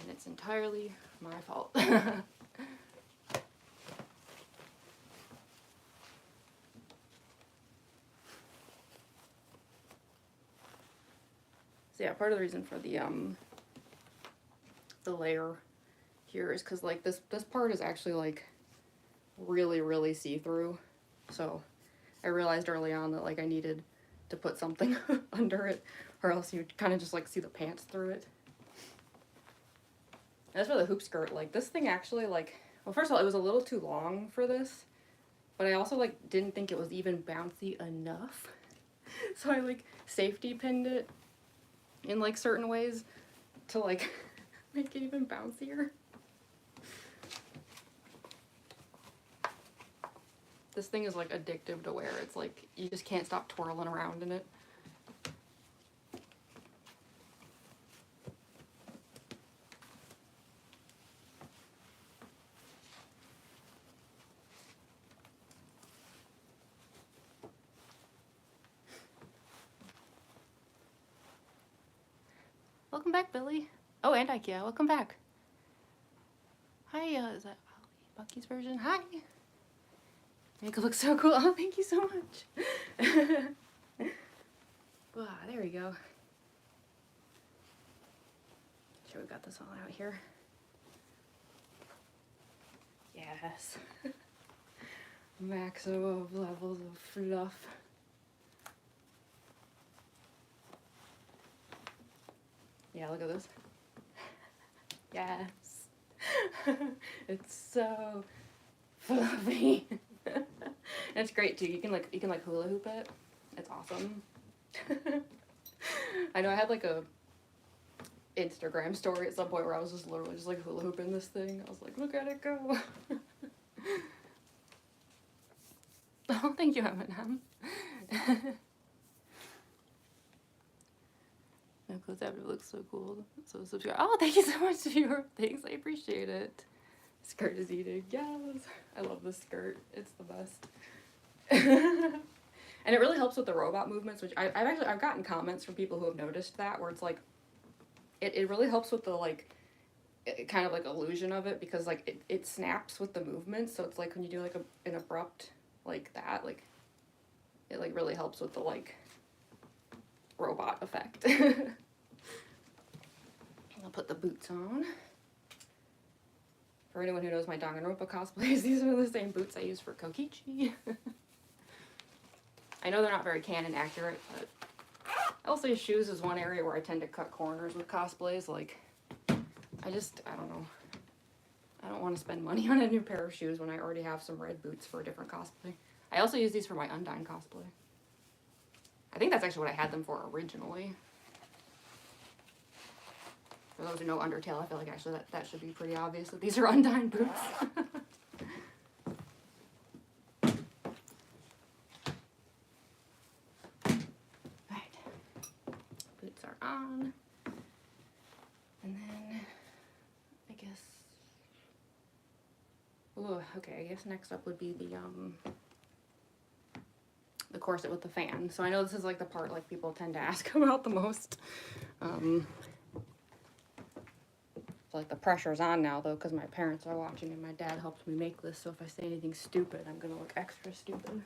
And it's entirely my fault. So yeah, part of the reason for the layer here is because like this part is actually like really see-through. So I realized early on that like I needed to put something under it, or else you'd kind of just like see the pants through it. As for the hoop skirt, like this thing actually like, well, first of all, it was a little too long for this, but I also like didn't think it was even bouncy enough. So I like safety pinned it in like certain ways to like make it even bouncier. This thing is like addictive to wear. It's like you just can't stop twirling around in it. Welcome back, Billy. Oh, and Ikea, welcome back. Hi, is that Ollie, Bucky's version? Hi. Make it look so cool. Oh, thank you so much. Wow, there we go. Sure, we've got this all out here. Yes. Maximum of levels of fluff. Yeah, look at this. Yes. It's so fluffy. And it's great too. You can like hula hoop it. It's awesome. I know I had like a Instagram story at some point where I was just literally just like hula hooping this thing. I was like, look at it go. Oh, thank you, Eminem. Because that looks so cool. So subscribe. Oh, thank you so much for your things. I appreciate it. Skirt is eating. Yes. I love this skirt. It's the best. And it really helps with the robot movements, which I've gotten comments from people who have noticed that, where it's like, it really helps with the like, kind of like illusion of it, because like it snaps with the movements. So it's like when you do like an abrupt like that, like it like really helps with the like robot effect. I'll put the boots on. For anyone who knows my Danganronpa cosplays, these are the same boots I use for Kokichi. I know they're not very canon accurate, but I'll say shoes is one area where I tend to cut corners with cosplays. Like, I don't know. I don't want to spend money on a new pair of shoes when I already have some red boots for a different cosplay. I also use these for my Undyne cosplay. I think that's actually what I had them for originally. For those who know Undertale, I feel like actually that should be pretty obvious that these are Undyne boots. Right. Boots are on. And then, I guess... Ooh, okay, I guess next up would be the corset with the fan. So I know this is like the part like people tend to ask about the most. So like the pressure's on now though, because my parents are watching and my dad helped me make this, so if I say anything stupid, I'm gonna look extra stupid.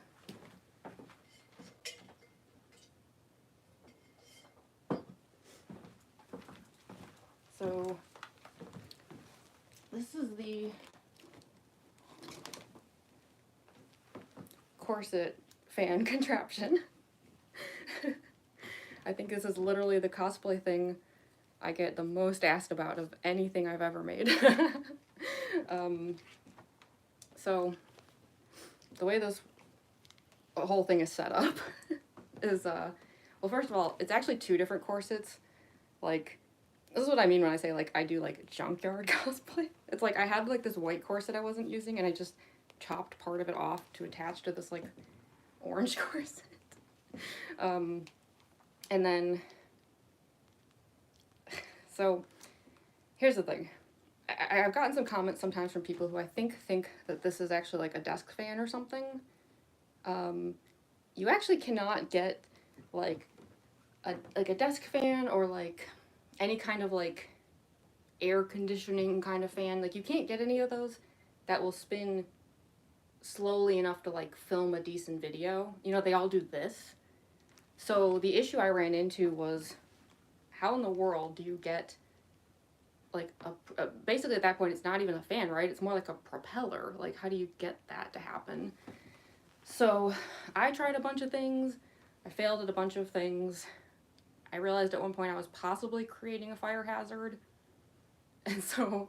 So this is the corset fan contraption. I think this is literally the cosplay thing I get the most asked about of anything I've ever made. So the way this whole thing is set up is, well, first of all, it's actually two different corsets. Like, this is what I mean when I say, like, I do, like, junkyard cosplay. It's like, I had, like, this white corset I wasn't using, and I just chopped part of it off to attach to this, like, orange corset. And then... So, here's the thing. I've gotten some comments sometimes from people who I think that this is actually like a desk fan or something. You actually cannot get like a desk fan or like any kind of like air conditioning kind of fan. Like you can't get any of those that will spin slowly enough to like film a decent video. You know, they all do this. So the issue I ran into was, how in the world do you get like basically at that point it's not even a fan, right? It's more like a propeller. Like how do you get that to happen? So I tried a bunch of things. I failed at a bunch of things. I realized at one point I was possibly creating a fire hazard. And so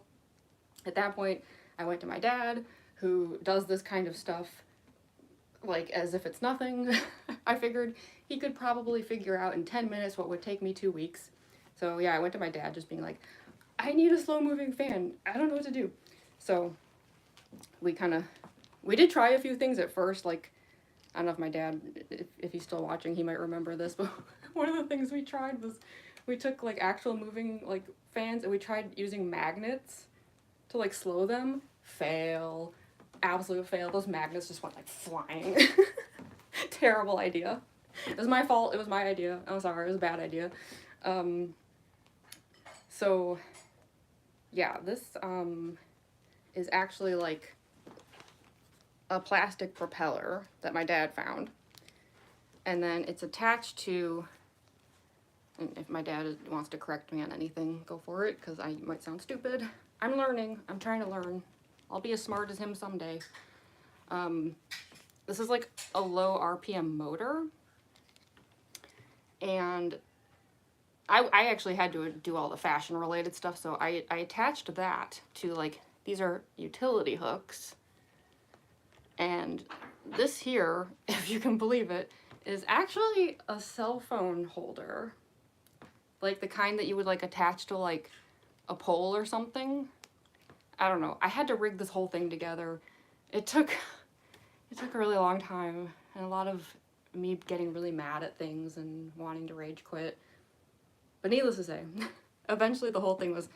at that point I went to my dad, who does this kind of stuff like as if it's nothing. I figured he could probably figure out in 10 minutes what would take me 2 weeks. So yeah, I went to my dad just being like, I need a slow moving fan. I don't know what to do. So we did try a few things at first. Like, I don't know if my dad, if he's still watching, he might remember this, but one of the things we tried was we took like actual moving like fans and we tried using magnets to like slow them. Fail. Absolute fail. Those magnets just went like flying. Terrible idea. It was my fault. It was my idea. I'm sorry. It was a bad idea. So yeah, this is actually like a plastic propeller that my dad found. And then it's attached to, and if my dad wants to correct me on anything, go for it, because I might sound stupid. I'm learning. I'm trying to learn. I'll be as smart as him someday. This is like a low RPM motor. And I actually had to do all the fashion related stuff, so I attached that to like, these are utility hooks. And this here, if you can believe it, is actually a cell phone holder. Like the kind that you would like attach to like a pole or something. I don't know. I had to rig this whole thing together. It took a really long time and a lot of me getting really mad at things and wanting to rage quit. But needless to say, eventually the whole thing was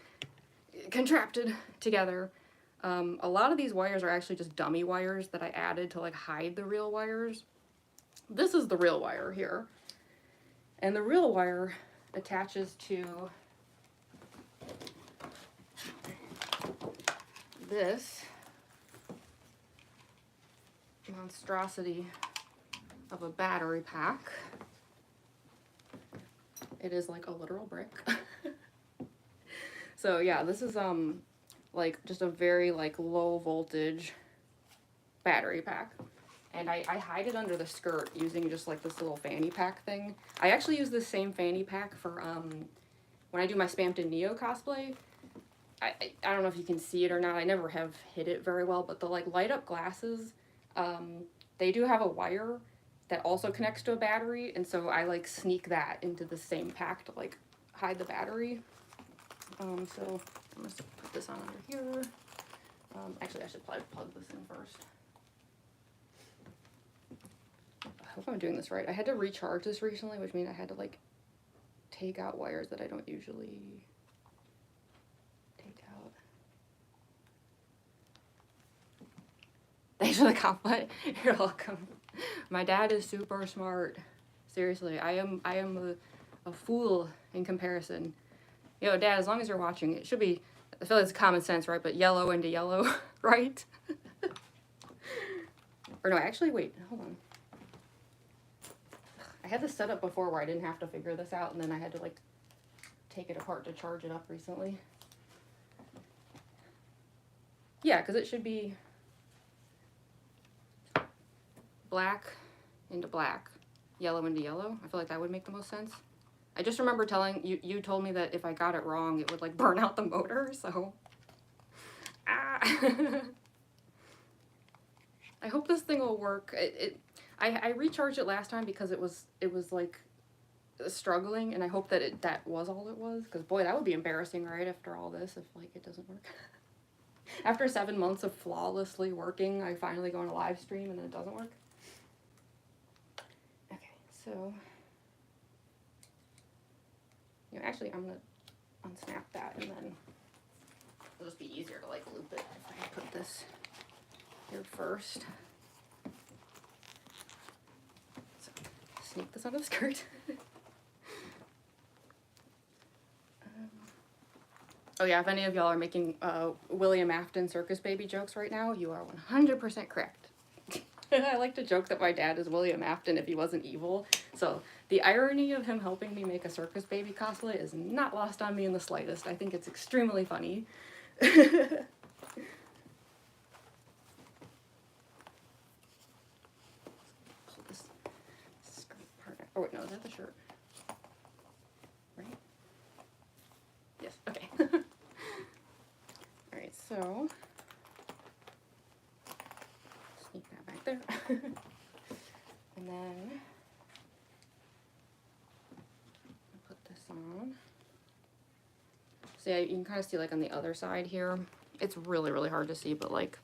contrapted together. A lot of these wires are actually just dummy wires that I added to like hide the real wires. This is the real wire here. And the real wire attaches to this monstrosity of a battery pack. It is like a literal brick. So yeah, this is like just a very like low voltage battery pack. And I hide it under the skirt using just like this little fanny pack thing. I actually use this same fanny pack for when I do my Spammed in Neo cosplay. I don't know if you can see it or not. I never have hid it very well, but the like light up glasses, they do have a wire that also connects to a battery, and so I like sneak that into the same pack to like hide the battery. So I'm gonna put this on under here. Actually, I should probably plug this in first. I hope I'm doing this right. I had to recharge this recently, which means I had to like take out wires that I don't usually take out. Thanks for the compliment. You're welcome. My dad is super smart. Seriously, I am a fool in comparison. Yo, Dad, as long as you're watching, it should be, I feel like it's common sense, right? But yellow into yellow, right? Or no, actually, wait, hold on. I had this set up before where I didn't have to figure this out, and then I had to like take it apart to charge it up recently. Yeah, because it should be black into black, yellow into yellow. I feel like that would make the most sense. I just remember telling you, you told me that if I got it wrong, it would like burn out the motor, so. I hope this thing will work. I recharged it last time because it was like struggling, and I hope that that was all it was, because boy, that would be embarrassing, right, after all this, if like it doesn't work. After 7 months of flawlessly working, I finally go on a live stream and then it doesn't work. Okay, so, you know, actually I'm gonna unsnap that and then It'll just be easier to like loop it if I put this here first. So sneak this under the skirt. Oh yeah, if any of y'all are making William Afton Circus Baby jokes right now, you are 100% correct. I like to joke that my dad is William Afton if he wasn't evil. So the irony of him helping me make a Circus Baby cosplay is not lost on me in the slightest. I think it's extremely funny. Pull this skirt part out. Oh wait, no, is that the shirt? Right? Yes, okay. Alright, so sneak that back there. And then put this on. So yeah, you can kind of see like on the other side here. It's really, really hard to see, but like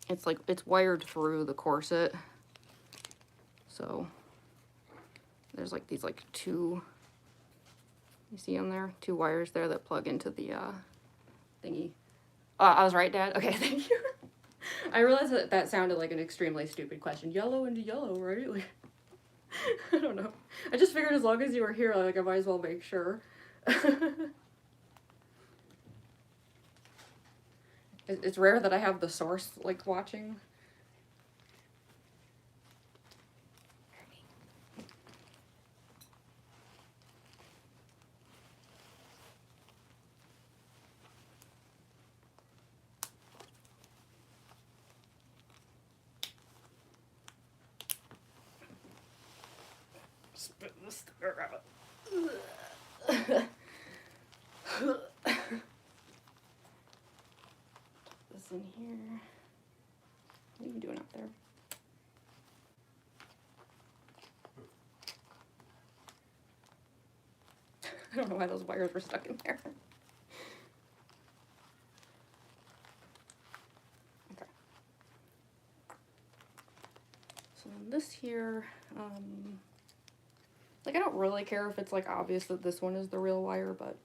it's wired through the corset. So there's like these like two, you see them there? Two wires there that plug into the thingy. I was right, Dad? Okay, thank you. I realized that that sounded like an extremely stupid question. Yellow into yellow, right? Like, I don't know. I just figured as long as you were here, like I might as well make sure. It's rare that I have the source like watching. Spit this out. This in here. What are you doing up there? I don't know why those wires were stuck in there. Okay. So then this here, like I don't really care if it's like obvious that this one is the real wire, but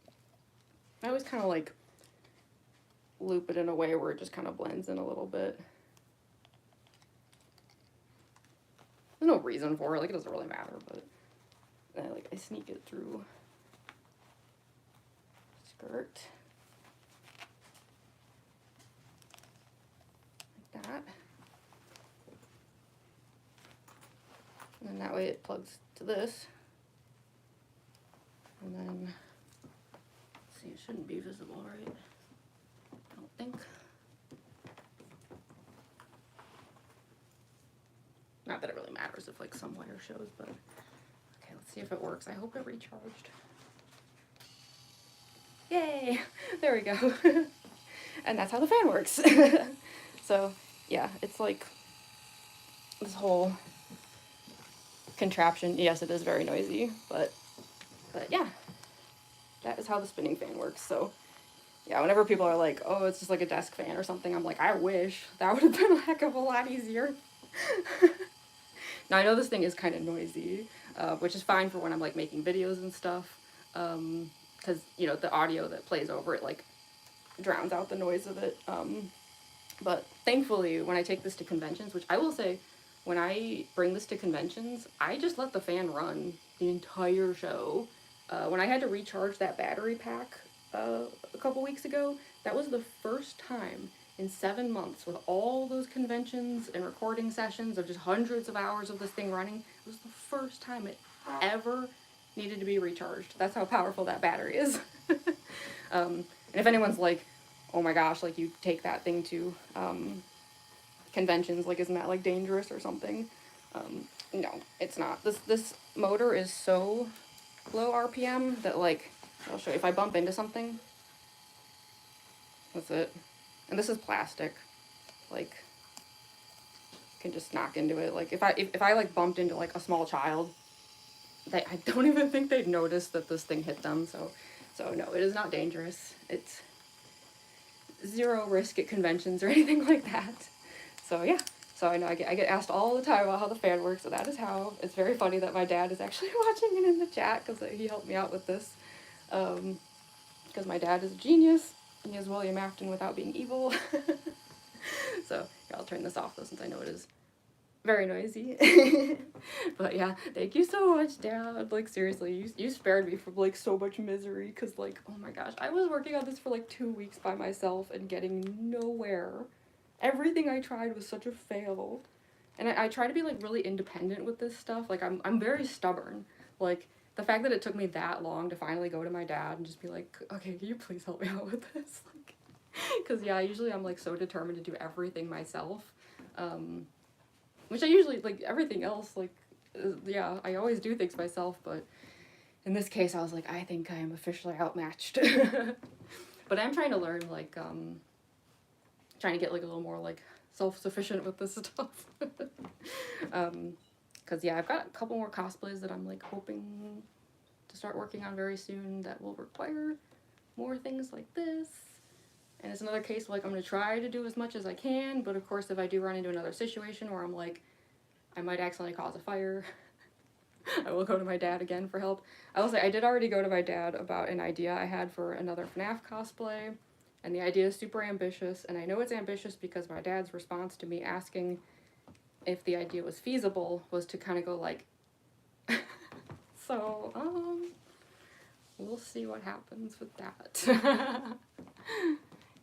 I always kind of like loop it in a way where it just kind of blends in a little bit. There's no reason for it, like it doesn't really matter, but I sneak it through skirt like that, and then that way it plugs to this, and then let's see, it shouldn't be visible, right? I don't think. Not that it really matters if like some wire shows, but okay, let's see if it works. I hope it recharged. Yay! There we go. And that's how the fan works. So yeah, it's like this whole contraption. Yes, it is very noisy, but yeah, that is how the spinning fan works. So yeah, whenever people are like, oh, it's just like a desk fan or something, I'm like, I wish. That would have been a heck of a lot easier. Now I know this thing is kind of noisy, which is fine for when I'm like making videos and stuff, because you know the audio that plays over it like drowns out the noise of it. But thankfully, when I take this to conventions, which I will say, when I bring this to conventions, I just let the fan run the entire show. When I had to recharge that battery pack a couple weeks ago, that was the first time in 7 months with all those conventions and recording sessions of just hundreds of hours of this thing running, it was the first time it ever needed to be recharged. That's how powerful that battery is. And if anyone's like, oh my gosh, like you take that thing to conventions, like isn't that like dangerous or something? No, it's not. This motor is so low RPM that like, I'll show you, if I bump into something, that's it. And this is plastic, like, can just knock into it. Like if I like bumped into like a small child, I don't even think they'd notice that this thing hit them. So no, it is not dangerous. It's zero risk at conventions or anything like that. So yeah, so I know I get asked all the time about how the fan works, so that is how. It's very funny that my dad is actually watching it in the chat because he helped me out with this, because my dad is a genius. he is William Afton without being evil. So yeah, I'll turn this off though, since I know it is very noisy. But yeah, thank you so much, Dad. Like seriously, you spared me from like so much misery, because like, oh my gosh, I was working on this for like 2 weeks by myself and getting nowhere. Everything I tried was such a fail. And I try to be like really independent with this stuff. Like I'm very stubborn. Like the fact that it took me that long to finally go to my dad and just be like, okay, can you please help me out with this? Like, because yeah, usually I'm like so determined to do everything myself. Which I usually, like everything else, like, yeah, I always do things myself, but in this case I was like, I think I am officially outmatched. But I'm trying to learn, like, trying to get like a little more like self-sufficient with this stuff. Because yeah, I've got a couple more cosplays that I'm like hoping to start working on very soon that will require more things like this. And it's another case like I'm gonna try to do as much as I can, but of course if I do run into another situation where I'm like, I might accidentally cause a fire, I will go to my dad again for help. I will say I did already go to my dad about an idea I had for another FNAF cosplay, and the idea is super ambitious, and I know it's ambitious because my dad's response to me asking if the idea was feasible was to kind of go like, so, we'll see what happens with that.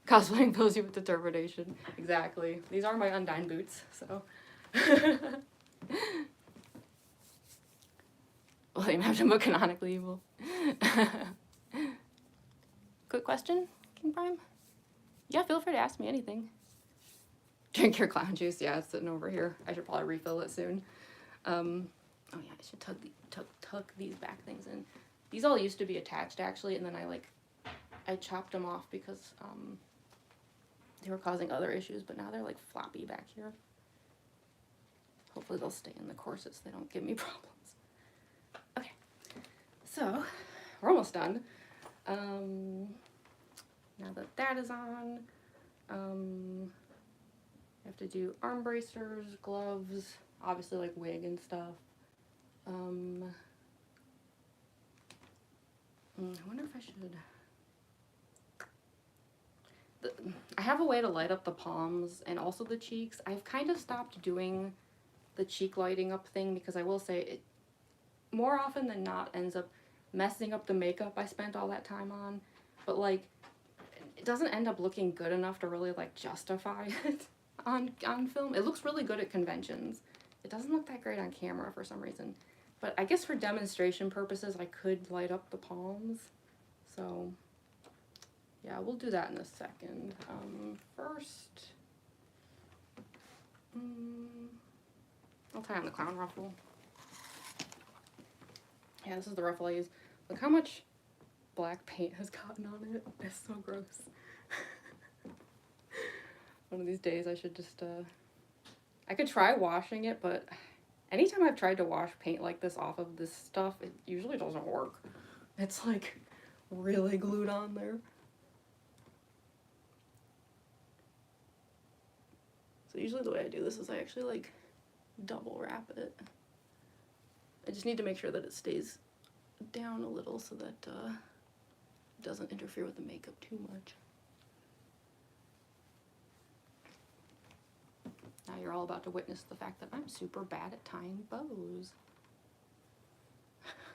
Cosplaying fills you with determination. Exactly. These are my Undyne boots, so. William Afton, but canonically evil. Quick question, King Prime? Yeah, feel free to ask me anything. Drink your clown juice. Yeah, it's sitting over here. I should probably refill it soon. Oh yeah, I should tuck these back things in. These all used to be attached actually, and then I chopped them off because they were causing other issues, but now they're like floppy back here. Hopefully they'll stay in the corset so they don't give me problems. Okay, so we're almost done. Now that that is on, I have to do arm bracers, gloves, obviously like wig and stuff. I wonder if I should... I have a way to light up the palms and also the cheeks. I've kind of stopped doing the cheek lighting up thing because I will say it more often than not ends up messing up the makeup I spent all that time on. But like, it doesn't end up looking good enough to really like justify it on film. It looks really good at conventions. It doesn't look that great on camera for some reason. But I guess for demonstration purposes, I could light up the palms. So yeah, we'll do that in a second. First, I'll tie on the clown ruffle. Yeah, this is the ruffle I use. Look how much black paint has gotten on it. It's so gross. One of these days I should just, I could try washing it, but anytime I've tried to wash paint like this off of this stuff, it usually doesn't work. It's like really glued on there. So usually the way I do this is I actually like double wrap it. I just need to make sure that it stays down a little so that it doesn't interfere with the makeup too much. Now you're all about to witness the fact that I'm super bad at tying bows.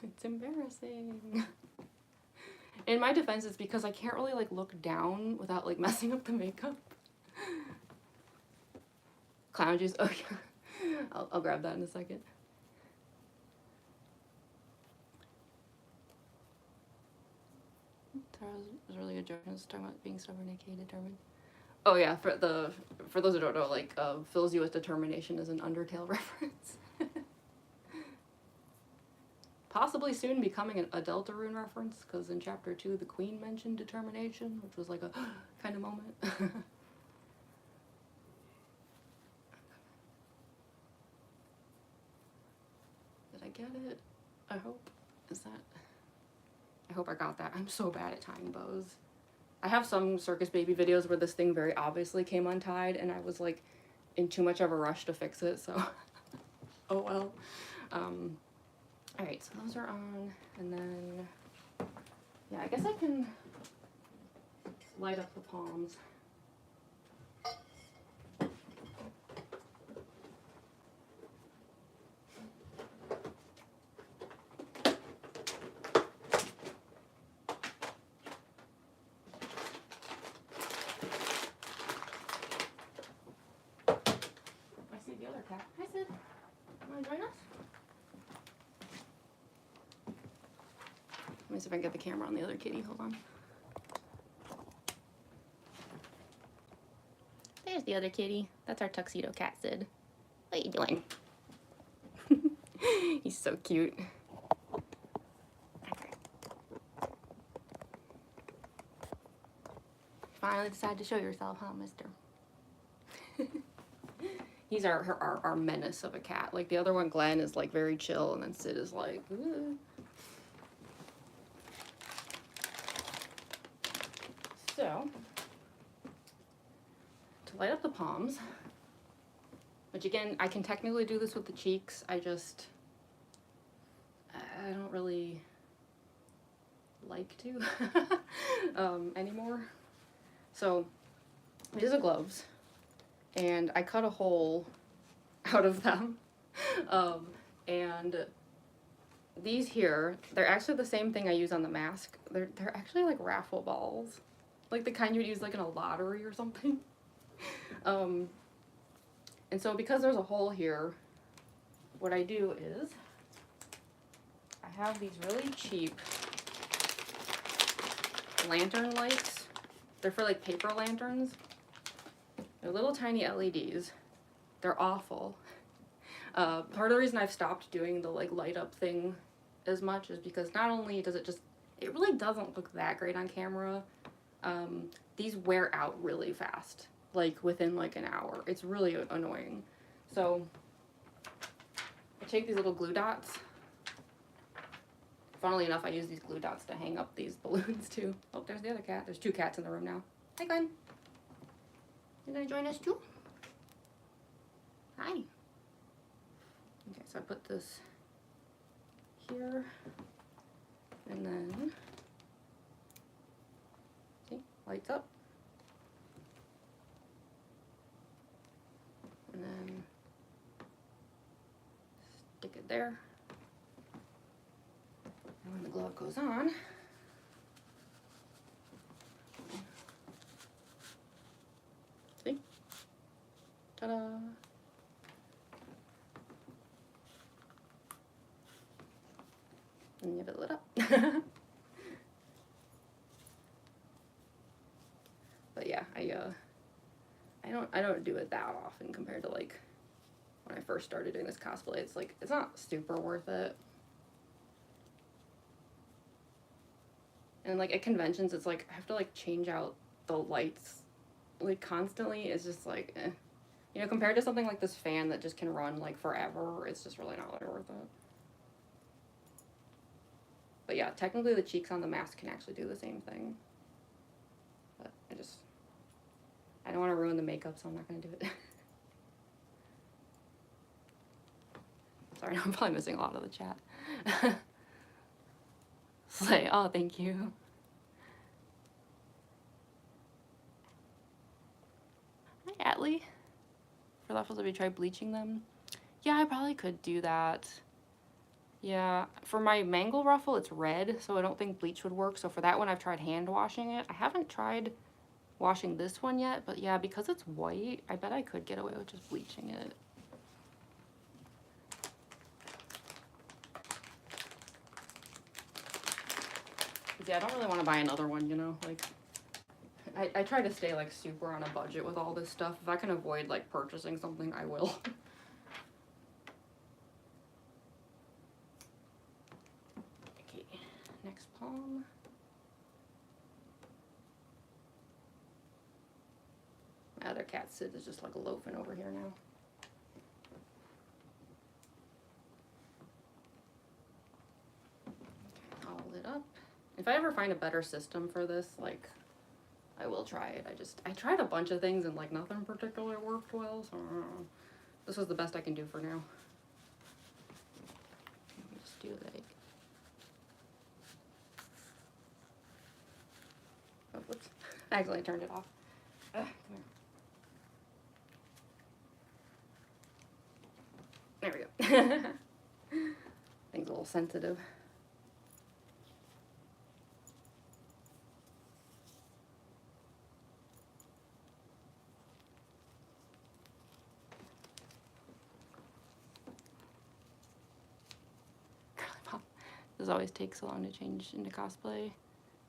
It's embarrassing. In my defense, it's because I can't really like look down without like messing up the makeup. Clown juice, oh yeah. I'll grab that in a second. That was a really good joke. I was talking about being stubborn, aka determined. Oh yeah, for those who don't know, like fills you with determination is an Undertale reference. Possibly soon becoming a Deltarune reference, because in chapter 2 the queen mentioned determination, which was like a kind of moment. Did I get it? I hope. Is that... I hope I got that. I'm so bad at tying bows. I have some Circus Baby videos where this thing very obviously came untied and I was like in too much of a rush to fix it, so oh well. Alright, so those are on, and then yeah, I guess I can light up the palms. I see the other cat. Hi, Sid. Want to join us? Let me see if I can get the camera on the other kitty. Hold on. There's the other kitty. That's our tuxedo cat, Sid. What are you doing? He's so cute. Finally decided to show yourself, huh, mister? He's our menace of a cat. Like, the other one, Glenn, is like very chill, and then Sid is like, ooh. So, to light up the palms, which again, I can technically do this with the cheeks, I don't really like to anymore. So, these are gloves, and I cut a hole out of them, and these here, they're actually the same thing I use on the mask. They're actually like raffle balls, like the kind you'd use like in a lottery or something. And so because there's a hole here, what I do is I have these really cheap lantern lights. They're for like paper lanterns. They're little tiny LEDs. They're awful. Part of the reason I've stopped doing the like light up thing as much is because not only does it really doesn't look that great on camera. These wear out really fast, like within like an hour. It's really annoying. So I take these little glue dots. Funnily enough, I use these glue dots to hang up these balloons too. Oh, there's the other cat. There's two cats in the room now. Hi, Glenn. You gonna join us too? Hi. Okay, so I put this here, and then, see, lights up. And then stick it there. And when the glove goes on, see? Ta-da! And you have it lit up. But yeah, I don't do it that often compared to like when I first started doing this cosplay. It's like, it's not super worth it. And like at conventions, it's like I have to like change out the lights like constantly. It's just like, eh. You know, compared to something like this fan that just can run like forever, it's just really not really worth it. But yeah, technically the cheeks on the mask can actually do the same thing. But I don't want to ruin the makeup, so I'm not going to do it. Sorry, I'm probably missing a lot of the chat. Slay, oh, thank you. Hi, Atlee. For ruffles, have you tried bleaching them? Yeah, I probably could do that. Yeah, for my mangle ruffle, it's red, so I don't think bleach would work. So for that one, I've tried hand washing it. I haven't tried washing this one yet, but yeah, because it's white, I bet I could get away with just bleaching it. Yeah, I don't really want to buy another one, you know, like, I try to stay, like, super on a budget with all this stuff. If I can avoid, like, purchasing something, I will. Okay, next palm. My other cat, Sid, is just, like, loafing over here now. Okay, all lit up. If I ever find a better system for this, like, I will try it. I tried a bunch of things and like nothing particularly worked well, so I don't know. This was the best I can do for now. Just do like, oh, whoops. I accidentally turned it off. Come here. There we go. Thing's a little sensitive. This always takes so long to change into cosplay.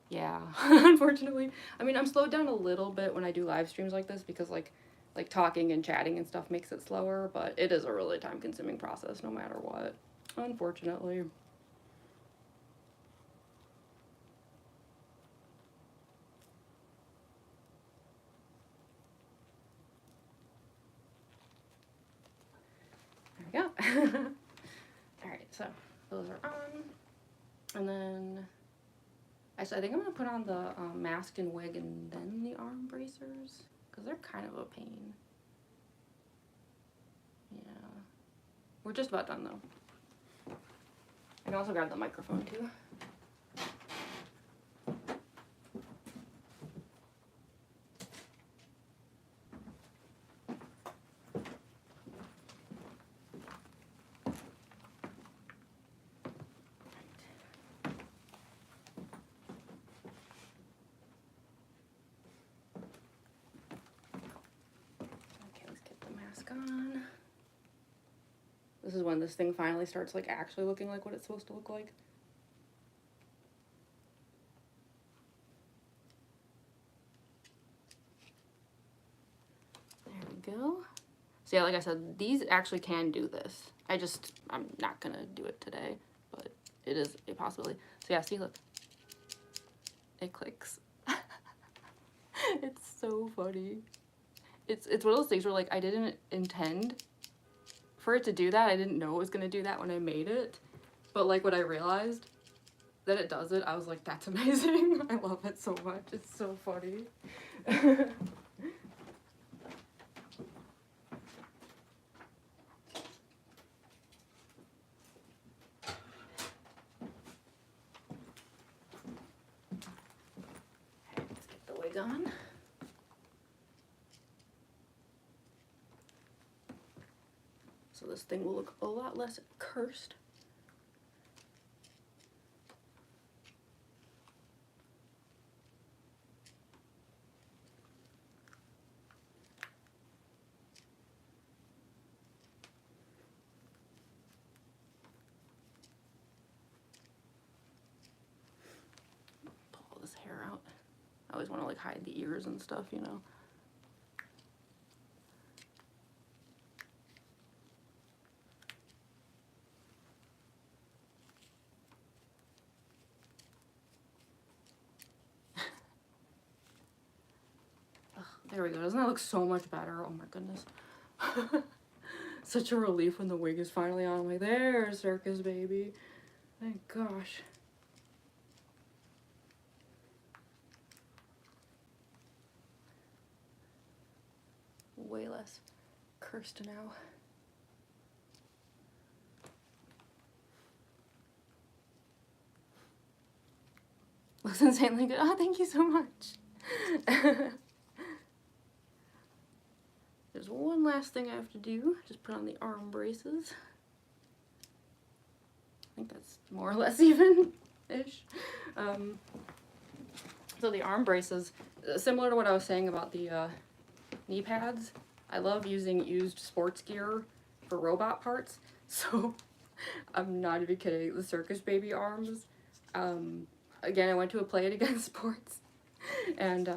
Yeah, unfortunately. I mean, I'm slowed down a little bit when I do live streams like this because like talking and chatting and stuff makes it slower, but it is a really time-consuming process no matter what, unfortunately. There we go. Alright, so those are on. And then, actually, I think I'm going to put on the mask and wig and then the arm bracers, because they're kind of a pain. Yeah. We're just about done, though. I can also grab the microphone, too. On. This is when this thing finally starts like actually looking like what it's supposed to look like. There we go. So yeah, like I said, these actually can do this. I'm not gonna do it today, but it is a possibility. So yeah, see, look. It clicks. It's so funny. It's one of those things where like I didn't intend for it to do that. I didn't know it was gonna do that when I made it, but like when I realized that it does it, I was like, that's amazing. I love it so much. It's so funny. Let's get the wig on. So this thing will look a lot less cursed. Pull all this hair out. I always want to like hide the ears and stuff, you know. There we go. Doesn't that look so much better? Oh my goodness. Such a relief when the wig is finally on. I'm like, there's Circus Baby. Thank gosh. Way less cursed now. Looks insanely good. Oh, thank you so much. There's one last thing I have to do. Just put on the arm braces. I think that's more or less even-ish. So the arm braces, similar to what I was saying about the knee pads, I love using used sports gear for robot parts. So I'm not even kidding. The Circus Baby arms. Again, I went to a Play It Again Sports. And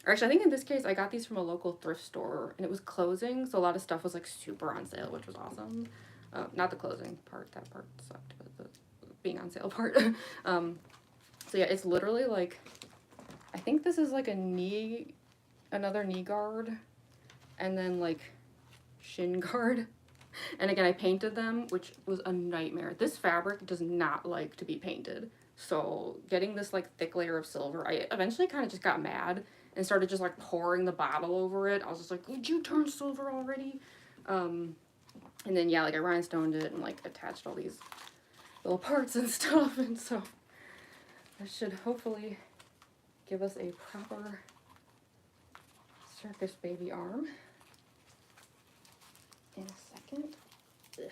or actually, I think in this case, I got these from a local thrift store, and it was closing, so a lot of stuff was, like, super on sale, which was awesome. Not the closing part, that part sucked, but the being on sale part. So yeah, it's literally, like, I think this is, like, another knee guard, and then, like, shin guard. And again, I painted them, which was a nightmare. This fabric does not like to be painted. So getting this, like, thick layer of silver, I eventually kind of just got mad and started just, like, pouring the bottle over it. I was just like, would you turn silver already? And then, yeah, like, I rhinestoned it and, like, attached all these little parts and stuff. And so that should hopefully give us a proper Circus Baby arm in a second. Ugh.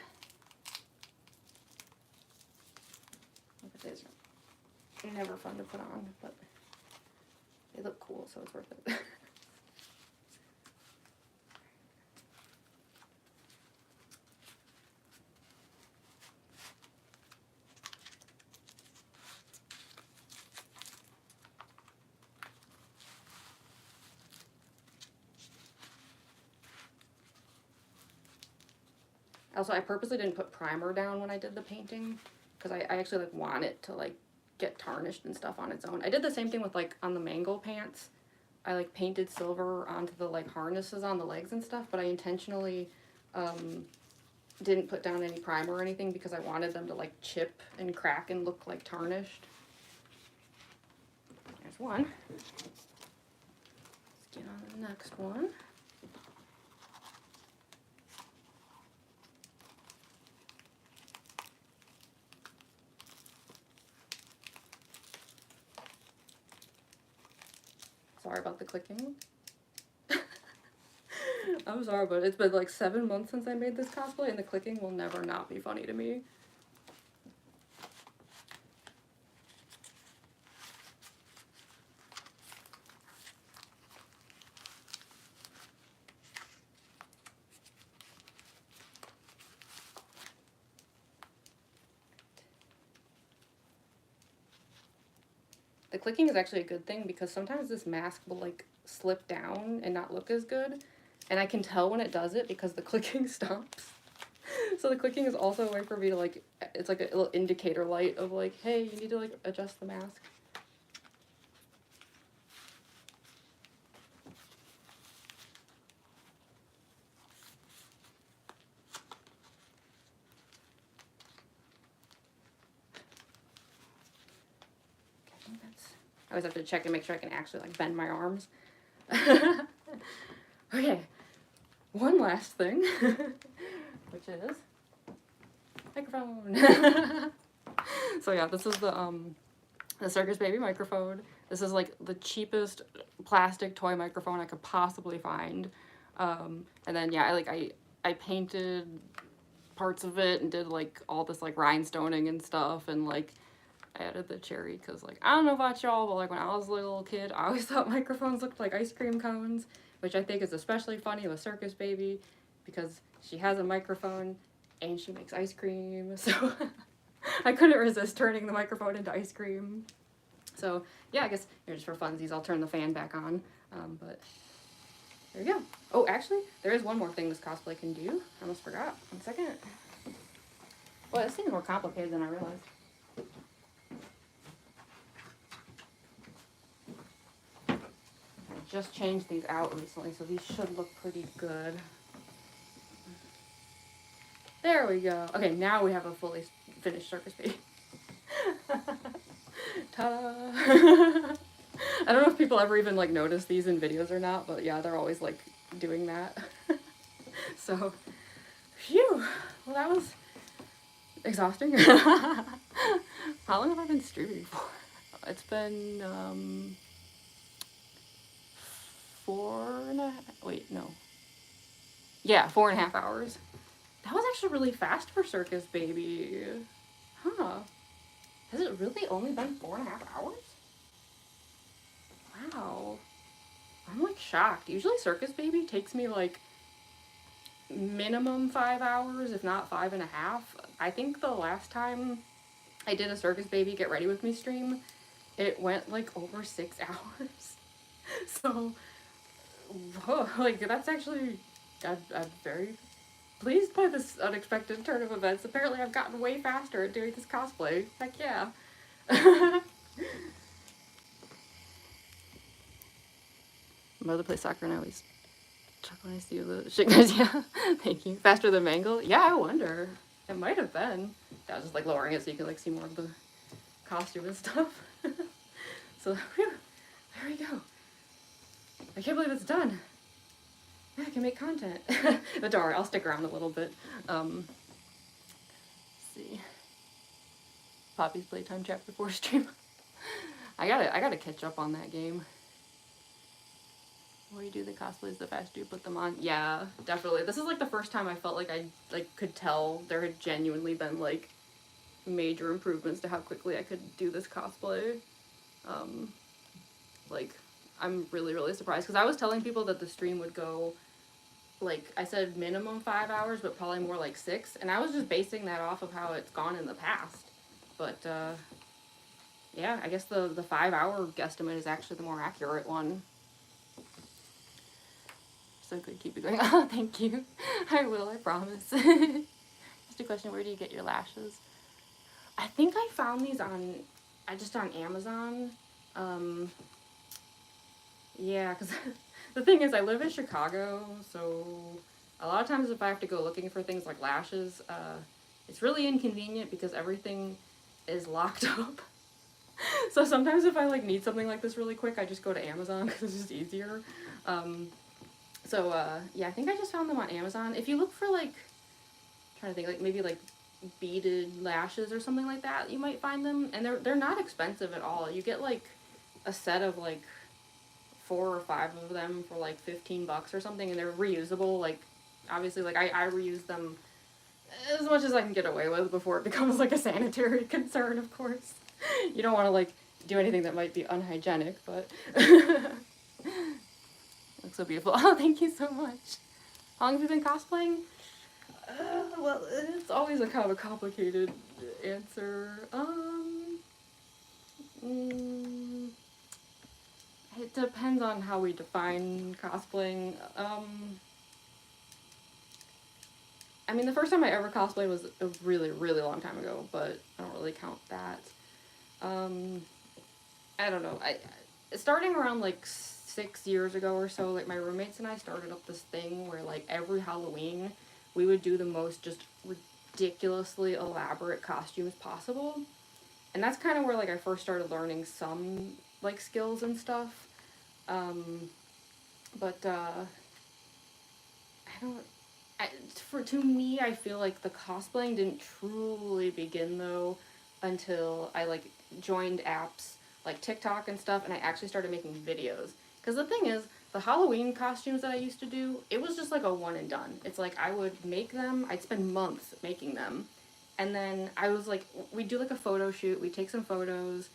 Look at these. They're never fun to put on, but they look cool, so it's worth it. Also, I purposely didn't put primer down when I did the painting because I actually like want it to like get tarnished and stuff on its own. I did the same thing with like on the mango pants. I like painted silver onto the like harnesses on the legs and stuff, but I intentionally didn't put down any primer or anything because I wanted them to like chip and crack and look like tarnished. There's one. Let's get on the next one. Sorry about the clicking. I'm sorry, but it's been like 7 months since I made this cosplay, and the clicking will never not be funny to me. The clicking is actually a good thing because sometimes this mask will like slip down and not look as good. And I can tell when it does it because the clicking stops. So the clicking is also a way for me to like, it's like a little indicator light of like, hey, you need to like adjust the mask. I always have to check and make sure I can actually like bend my arms. Okay, one last thing, which is microphone. So yeah, this is the Circus Baby microphone. This is like the cheapest plastic toy microphone I could possibly find. And then yeah, I painted parts of it and did like all this like rhinestoning and stuff, and like I added the cherry because, like, I don't know about y'all, but, like, when I was a little kid, I always thought microphones looked like ice cream cones, which I think is especially funny with Circus Baby because she has a microphone and she makes ice cream, so I couldn't resist turning the microphone into ice cream. So, yeah, I guess, just for funsies, I'll turn the fan back on, but there you go. Oh, actually, there is one more thing this cosplay can do. I almost forgot. 1 second. Well, it seems more complicated than I realized. Just changed these out recently, so these should look pretty good. There we go. Okay, now we have a fully finished Circus Baby. Ta-da! I don't know if people ever even like notice these in videos or not, but yeah, they're always like doing that. So, phew. Well, that was exhausting. How long have I been streaming for? It's been 4.5 hours. That was actually really fast for Circus Baby. Huh. Has it really only been 4.5 hours? Wow. I'm like shocked. Usually Circus Baby takes me like minimum 5 hours, if not 5.5. I think the last time I did a Circus Baby Get Ready With Me stream, it went like over 6 hours. So, whoa, like that's actually, I'm very pleased by this unexpected turn of events. Apparently I've gotten way faster at doing this cosplay. Heck yeah. My mother plays soccer and I always talk when I see the shit guys. Yeah, thank you. Faster than Mangle? Yeah, I wonder. It might have been. I was just like lowering it so you could like see more of the costume and stuff. So, whew, there we go. I can't believe it's done. Yeah, I can make content. But don't worry, I'll stick around a little bit. Let's see. Poppy's Playtime Chapter 4 stream. I gotta catch up on that game. While you do the cosplays, the faster you put them on. Yeah, definitely. This is like the first time I felt like I like could tell there had genuinely been like major improvements to how quickly I could do this cosplay. Like, I'm really, really surprised because I was telling people that the stream would go, like, I said minimum 5 hours, but probably more like 6, and I was just basing that off of how it's gone in the past. But, yeah, I guess the 5-hour guesstimate is actually the more accurate one. So good, keep it going. Oh, thank you. I will, I promise. Just a question, where do you get your lashes? I think I found these on Amazon. Yeah, because the thing is, I live in Chicago, so a lot of times if I have to go looking for things like lashes, it's really inconvenient because everything is locked up. So sometimes if I like need something like this really quick, I just go to Amazon because it's just easier. Yeah, I think I just found them on Amazon. If you look for like, I'm trying to think, like maybe like beaded lashes or something like that, you might find them, and they're not expensive at all. You get like a set of like 4 or 5 of them for like $15 or something, and they're reusable. Like, obviously, like I reuse them as much as I can get away with before it becomes like a sanitary concern, of course. You don't want to like do anything that might be unhygienic, but looks so beautiful. Oh, thank you so much. How long have you been cosplaying? Well, it's always a kind of a complicated answer. It depends on how we define cosplaying. I mean, the first time I ever cosplayed was a really, really long time ago, but I don't really count that. I don't know. Starting around like 6 years ago or so, like my roommates and I started up this thing where like every Halloween we would do the most just ridiculously elaborate costumes possible. And that's kind of where like I first started learning some like skills and stuff. But I don't. To me, I feel like the cosplaying didn't truly begin though until I like joined apps like TikTok and stuff, and I actually started making videos. Because the thing is, the Halloween costumes that I used to do, it was just like a one and done. It's like I would make them, I'd spend months making them, and then I was like, we'd do like a photo shoot, we'd take some photos,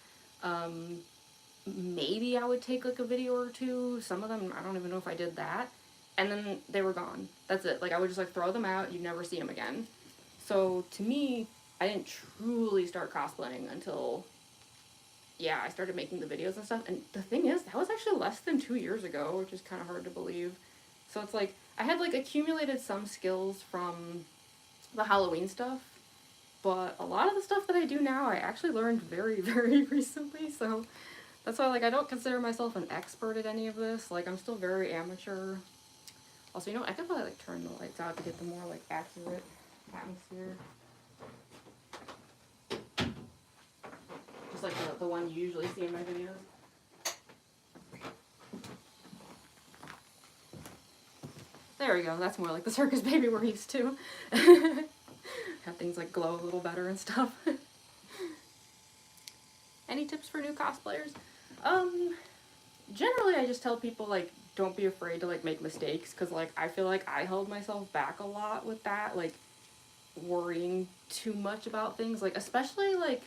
maybe I would take like a video or two. Some of them, I don't even know if I did that. And then they were gone. That's it. Like I would just like throw them out. You'd never see them again. So to me, I didn't truly start cosplaying until, yeah, I started making the videos and stuff. And the thing is, that was actually less than 2 years ago, which is kind of hard to believe. So it's like, I had like accumulated some skills from the Halloween stuff, but a lot of the stuff that I do now, I actually learned very, very recently. So that's why, like, I don't consider myself an expert at any of this. Like, I'm still very amateur. Also, you know, I could probably, like, turn the lights out to get the more, like, accurate atmosphere. Just like the one you usually see in my videos. There we go. That's more like the Circus Baby we're used to. Have things, like, glow a little better and stuff. Any tips for new cosplayers? Generally I just tell people, like, don't be afraid to, like, make mistakes, because, like, I feel like I held myself back a lot with that, like, worrying too much about things, like, especially, like,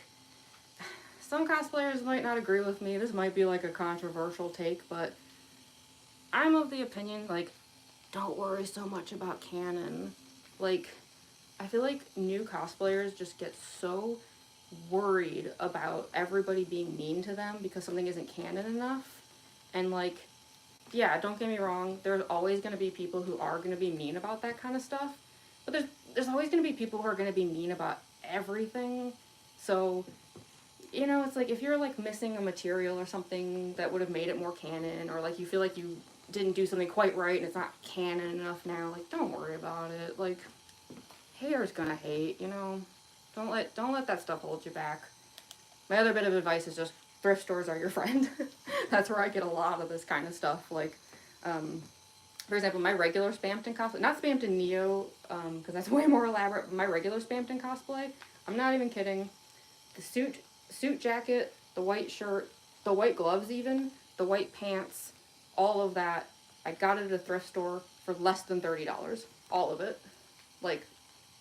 some cosplayers might not agree with me, this might be, like, a controversial take, but I'm of the opinion, like, don't worry so much about canon. Like, I feel like new cosplayers just get so worried about everybody being mean to them because something isn't canon enough. And like, yeah, don't get me wrong, there's always going to be people who are going to be mean about that kind of stuff, but there's always going to be people who are going to be mean about everything. So, you know, it's like if you're like missing a material or something that would have made it more canon, or like you feel like you didn't do something quite right and it's not canon enough now, like, don't worry about it. Like, haters gonna hate, you know. Don't let that stuff hold you back. My other bit of advice is just thrift stores are your friend. That's where I get a lot of this kind of stuff. Like, for example, my regular Spampton cosplay, not Spampton Neo, because that's way more elaborate, but my regular Spampton cosplay, I'm not even kidding. The suit jacket, the white shirt, the white gloves even, the white pants, all of that I got it at a thrift store for less than $30, all of it. Like,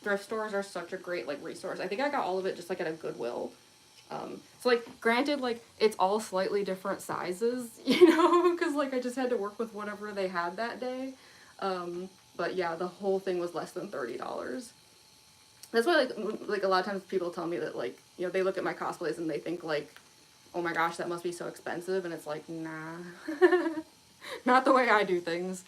thrift stores are such a great, like, resource. I think I got all of it just, like, at a Goodwill. So, like, granted, like, it's all slightly different sizes, you know, because, like, I just had to work with whatever they had that day. But, yeah, the whole thing was less than $30. That's why, like, a lot of times people tell me that, like, you know, they look at my cosplays and they think, like, oh my gosh, that must be so expensive, and it's like, nah. Not the way I do things.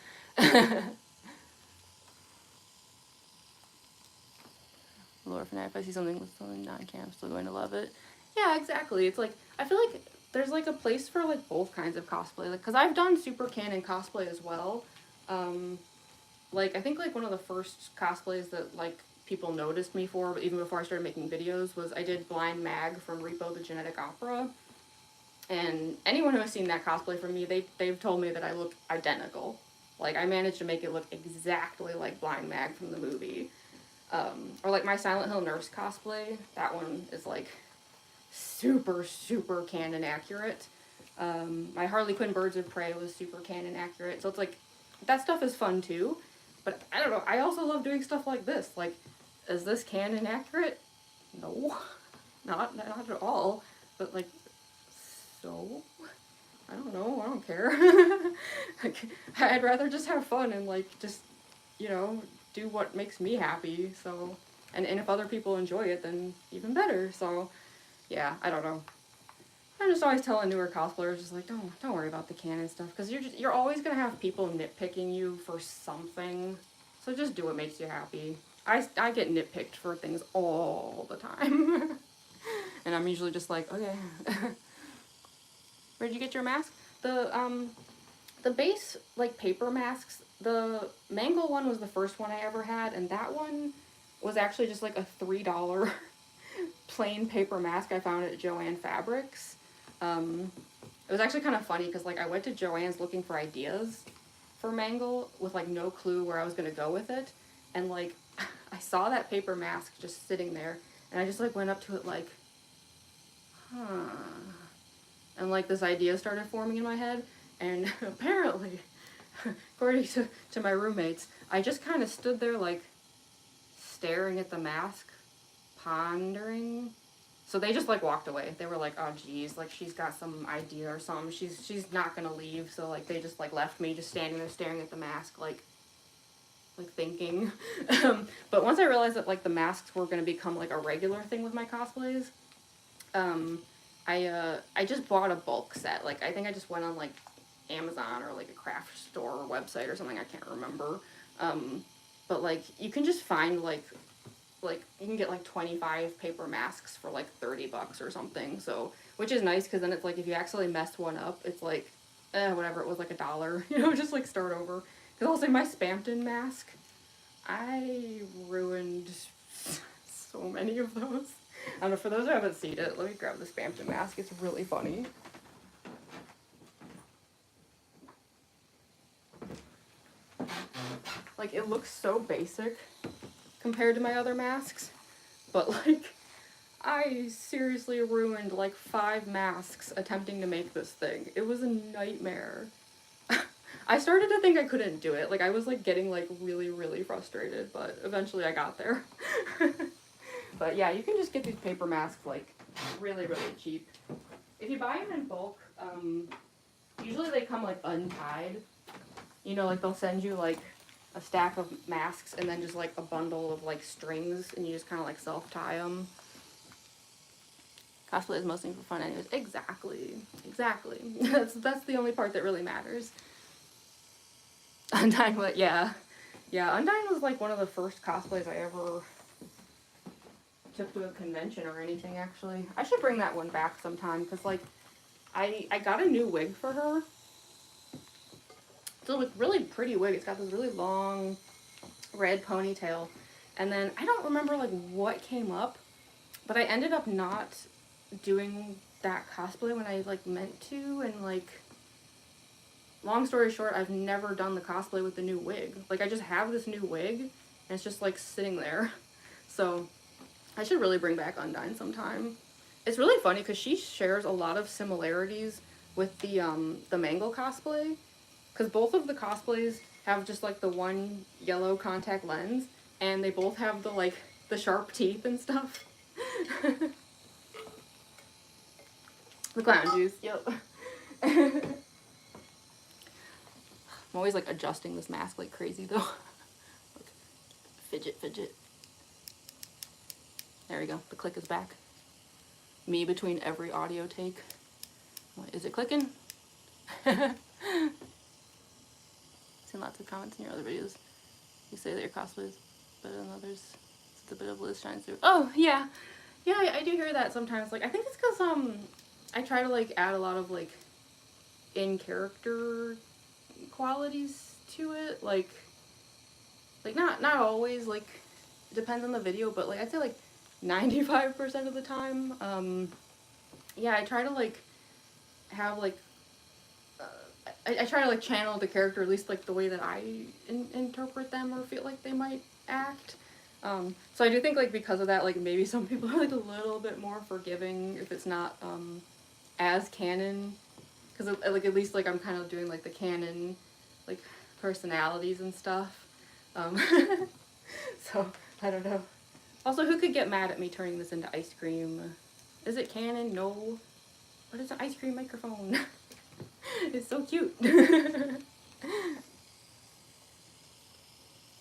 Lord, if I see something with something non-canon, I'm still going to love it. Yeah, exactly. It's like, I feel like there's like a place for like both kinds of cosplay. Like, cause I've done super canon cosplay as well. Like, I think like one of the first cosplays that like people noticed me for, even before I started making videos, was I did Blind Mag from Repo the Genetic Opera. And anyone who has seen that cosplay from me, they've told me that I look identical. Like, I managed to make it look exactly like Blind Mag from the movie. Or like my Silent Hill Nurse cosplay, that one is like super, super canon accurate. My Harley Quinn Birds of Prey was super canon accurate. So it's like, that stuff is fun too. But I don't know, I also love doing stuff like this. Like, is this canon accurate? No. Not at all. But like, so? I don't know, I don't care. Like, I'd rather just have fun and like, just, you know, do what makes me happy, so, and if other people enjoy it, then even better, so, yeah, I don't know. I'm just always telling newer cosplayers, just like, don't worry about the canon stuff, because you're always gonna have people nitpicking you for something, so just do what makes you happy. I get nitpicked for things all the time, and I'm usually just like, okay. Where'd you get your mask? The base, like, paper masks, the Mangle one was the first one I ever had, and that one was actually just like a $3 plain paper mask I found at Joann Fabrics. It was actually kind of funny because, like, I went to Joann's looking for ideas for Mangle with, like, no clue where I was going to go with it, and, like, I saw that paper mask just sitting there, and I just, like, went up to it like, huh, and, like, this idea started forming in my head, and apparently, according to my roommates, I just kind of stood there, like, staring at the mask, pondering. So they just, like, walked away. They were like, oh, geez, like, she's got some idea or something. She's not gonna leave. So, like, they just, like, left me just standing there staring at the mask, like thinking. But once I realized that, like, the masks were gonna become, like, a regular thing with my cosplays, I just bought a bulk set. Like, I think I just went on, like, Amazon or, like, a craft store website or something, I can't remember. But, like, you can just find, like, you can get, like, 25 paper masks for, like, $30 or something, so, which is nice, because then it's, like, if you actually mess one up, it's, like, whatever, it was, like, $1, you know, just, like, start over. Because I'll say my Spampton mask, I ruined so many of those. I don't know, for those who haven't seen it, let me grab the Spampton mask, it's really funny. Like, it looks so basic compared to my other masks, but, like, I seriously ruined, like, 5 masks attempting to make this thing. It was a nightmare. I started to think I couldn't do it. Like, I was, like, getting, like, really, really frustrated, but eventually I got there. But, yeah, you can just get these paper masks, like, really, really cheap. If you buy them in bulk, usually they come, like, untied. You know, like, they'll send you, like, a stack of masks and then just, like, a bundle of, like, strings, and you just kind of, like, self-tie them. Cosplay is mostly for fun anyways. Exactly. Exactly. That's the only part that really matters. Undyne, what? Yeah. Yeah, Undyne was, like, one of the first cosplays I ever took to a convention or anything, actually. I should bring that one back sometime, because, like, I got a new wig for her. It's a really pretty wig. It's got this really long red ponytail. And then, I don't remember, like, what came up, but I ended up not doing that cosplay when I, like, meant to, and, like, long story short, I've never done the cosplay with the new wig. Like, I just have this new wig, and it's just, like, sitting there. So, I should really bring back Undyne sometime. It's really funny, because she shares a lot of similarities with the Mangle cosplay. because both of the cosplays have just like the one yellow contact lens, and they both have the like the sharp teeth and stuff. The clown juice, yep. I'm always like adjusting this mask like crazy though. Look. Fidget, fidget. There we go, the click is back. Me between every audio take. Is it clicking? Seen lots of comments in your other videos. You say that your cosplay is better than others. It's a bit of Liz shines through. Oh, yeah. Yeah, I do hear that sometimes. Like, I think it's because, I try to, like, add a lot of, like, in-character qualities to it. Like, not always, like, it depends on the video, but, like, I'd say, like, 95% of the time. Yeah, I try to, like, have, like, I try to, like, channel the character, at least, like, the way that I interpret them or feel like they might act. So I do think, like, because of that, like, maybe some people are, like, a little bit more forgiving if it's not, as canon. Because, like, at least, like, I'm kind of doing, like, the canon, like, personalities and stuff. So, I don't know. Also, who could get mad at me turning this into ice cream? Is it canon? No. But it's an ice cream microphone. It's so cute.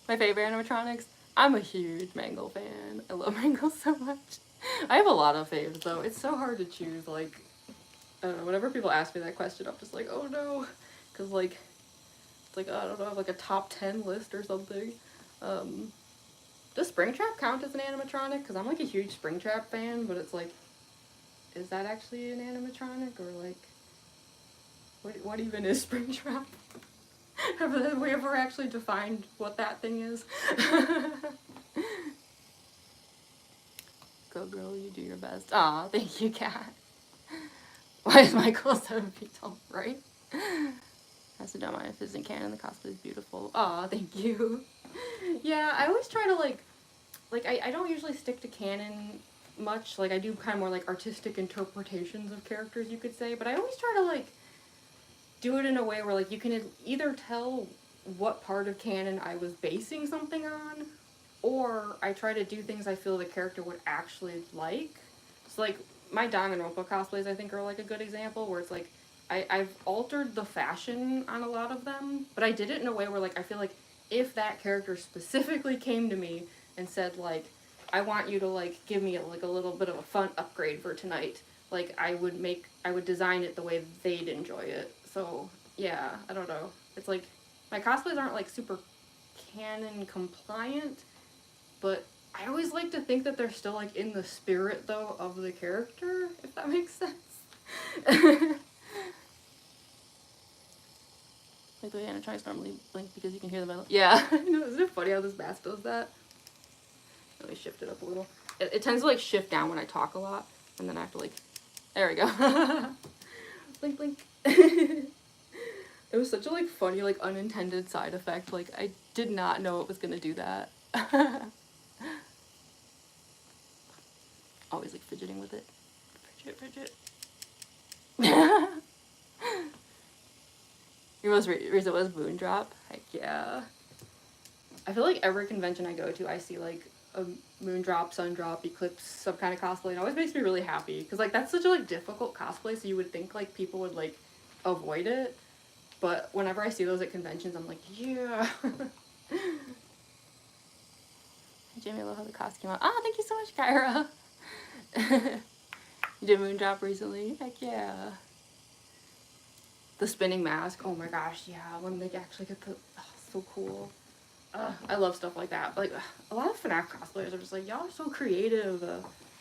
My favorite animatronics? I'm a huge Mangle fan. I love Mangle so much. I have a lot of faves though. It's so hard to choose, like, I don't know, whenever people ask me that question, I'm just like, oh no. Cause like, it's like, I don't know, I have like a top 10 list or something. Does Springtrap count as an animatronic? Cause I'm like a huge Springtrap fan, but it's like, is that actually an animatronic or like, what even is Springtrap? Have we ever actually defined what that thing is? Go girl, you do your best. Aw, thank you, Kat. Why is Michael 7 feet tall, right? That's a dumb if it isn't canon, the cosplay is beautiful. Aw, thank you. Yeah, I always try to like I don't usually stick to canon much. Like I do kind of more like artistic interpretations of characters, you could say, but I always try to like do it in a way where like you can either tell what part of canon I was basing something on, or I try to do things I feel the character would actually like. So like my Danganronpa cosplays I think are like a good example where it's like I've altered the fashion on a lot of them, but I did it in a way where like I feel like if that character specifically came to me and said like, I want you to like give me like a little bit of a fun upgrade for tonight, like I would design it the way they'd enjoy it. So yeah, I don't know. It's like my cosplays aren't like super canon compliant, but I always like to think that they're still like in the spirit though of the character, if that makes sense. Like the way animatronics normally blink because you can hear the metal. Yeah, isn't it funny how this mask does that? Let me shift it up a little. It tends to like shift down when I talk a lot, and then I have to like, there we go. Blink, blink. It was such a like funny like unintended side effect. Like I did not know it was gonna do that. Always like fidgeting with it. Fidget, fidget. Your most recent was Moondrop. Heck yeah. I feel like every convention I go to, I see like a Moondrop, Sundrop, Eclipse, some kind of cosplay. It always makes me really happy because like that's such a like difficult cosplay, so you would think like people would like avoid it. But whenever I see those at conventions, I'm like, yeah. Jamie, I love how the costume came out. Ah, thank you so much, Kyra. You did Moondrop recently? Heck yeah. The spinning mask. Oh my gosh, yeah. When they actually get the... Oh, so cool. I love stuff like that. Like, a lot of FNAF cosplayers are just like, y'all are so creative.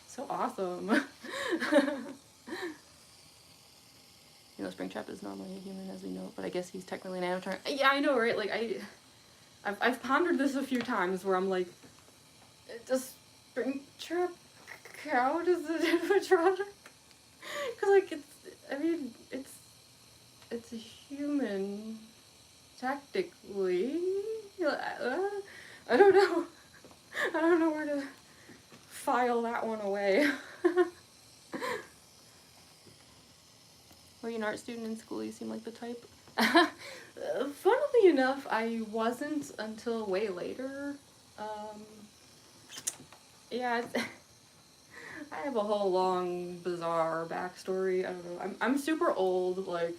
So awesome. You know, Springtrap is normally a human as we know, but I guess he's technically an animatronic. Yeah, I know, right? Like, I've pondered this a few times where I'm like, does Springtrap count as an animatronic? Because, like, it's a human, technically. I don't know. I don't know where to file that one away. Were you an art student in school? You seem like the type. Funnily enough, I wasn't until way later. Yeah, I have a whole long, bizarre backstory. I don't know. I'm super old. Like,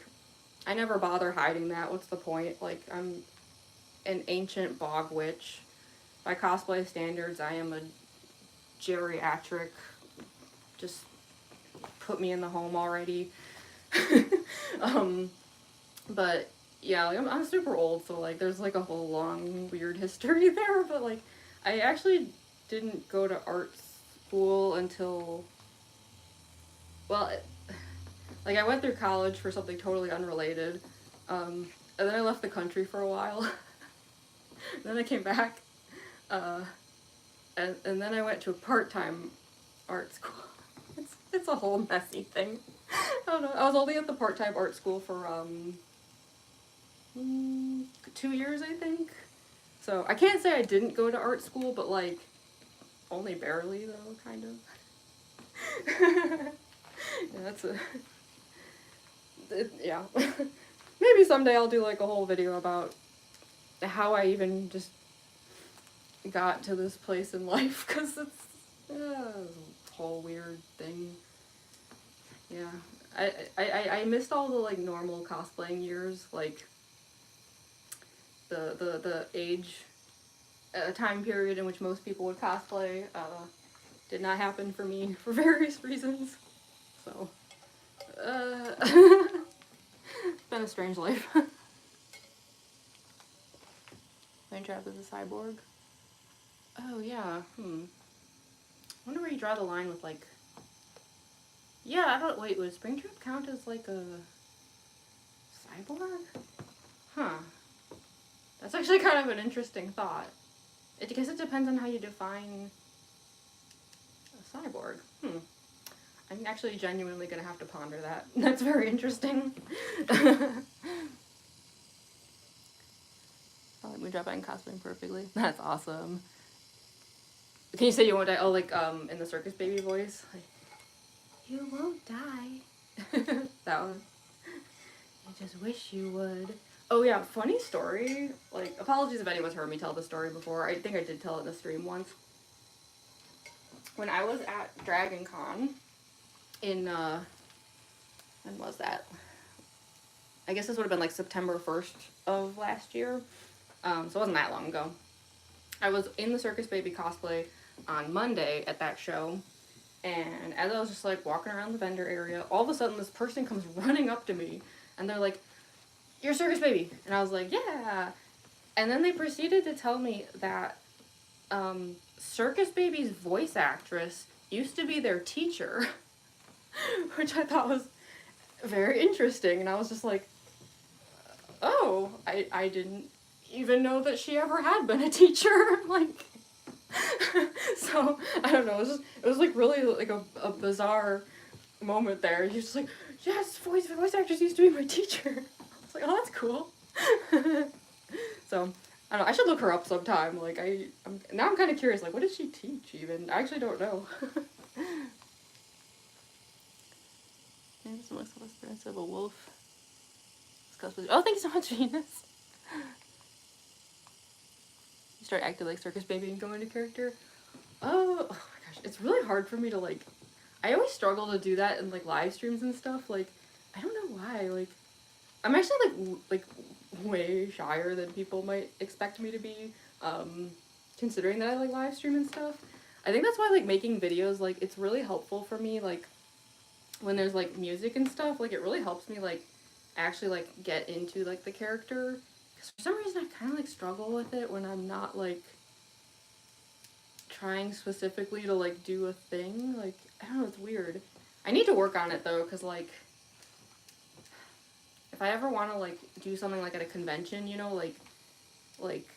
I never bother hiding that. What's the point? Like, I'm an ancient bog witch. By cosplay standards, I am a geriatric. Just put me in the home already. um, but yeah, like, I'm super old, so like there's like a whole long weird history there. But like, I actually didn't go to art school until, well, like I went through college for something totally unrelated, and then I left the country for a while. And then I came back, and then I went to a part-time art school. It's a whole messy thing. I don't know. I was only at the part-time art school for 2 years, I think. So I can't say I didn't go to art school, but like only barely though, kind of. Yeah, that's a. Yeah. Maybe someday I'll do like a whole video about how I even just got to this place in life, because it's a whole weird thing. Yeah, I missed all the like normal cosplaying years, like the age time period in which most people would cosplay. Did not happen for me for various reasons. So it's been a strange life. Springtrap is a cyborg. Oh yeah. I wonder where you draw the line with like. Yeah, I don't. Wait, would Springtrap count as like a cyborg? Huh. That's actually kind of an interesting thought. I guess it depends on how you define a cyborg. I'm actually genuinely gonna have to ponder that. That's very interesting. Oh, like Moondrop and cosplaying perfectly. That's awesome. Can you say you won't die? Oh, like in the Circus Baby voice. Like, you won't die. That one. I just wish you would. Oh yeah, funny story. Like, apologies if anyone's heard me tell the story before. I think I did tell it in the stream once. When I was at Dragon Con in when was that? I guess this would have been like September 1st of last year. So it wasn't that long ago. I was in the Circus Baby cosplay on Monday at that show, and as I was just like walking around the vendor area, all of a sudden this person comes running up to me, and they're like, "You're Circus Baby," and I was like, "Yeah," and then they proceeded to tell me that Circus Baby's voice actress used to be their teacher, which I thought was very interesting, and I was just like, "Oh, I didn't even know that she ever had been a teacher," like. So I don't know. It was like really like a bizarre moment there. He was just like, "Yes, voice actress used to be my teacher." I was like, "Oh, that's cool." So I don't know. I should look her up sometime. Like I'm kind of curious. Like, what did she teach? Even I actually don't know. Maybe some looks less appearance of a wolf. Oh, thank you so much, Venus. Start acting like Circus Baby and go into character. Oh my gosh, it's really hard for me to like. I always struggle to do that in like live streams and stuff. Like, I don't know why. Like, I'm actually like way shyer than people might expect me to be. Considering that I like live stream and stuff. I think that's why like making videos, like it's really helpful for me. Like when there's like music and stuff, like it really helps me like actually like get into like the character. For some reason I kind of like struggle with it when I'm not like trying specifically to like do a thing. Like, I don't know, it's weird. I need to work on it though, because like if I ever want to like do something like at a convention, you know, like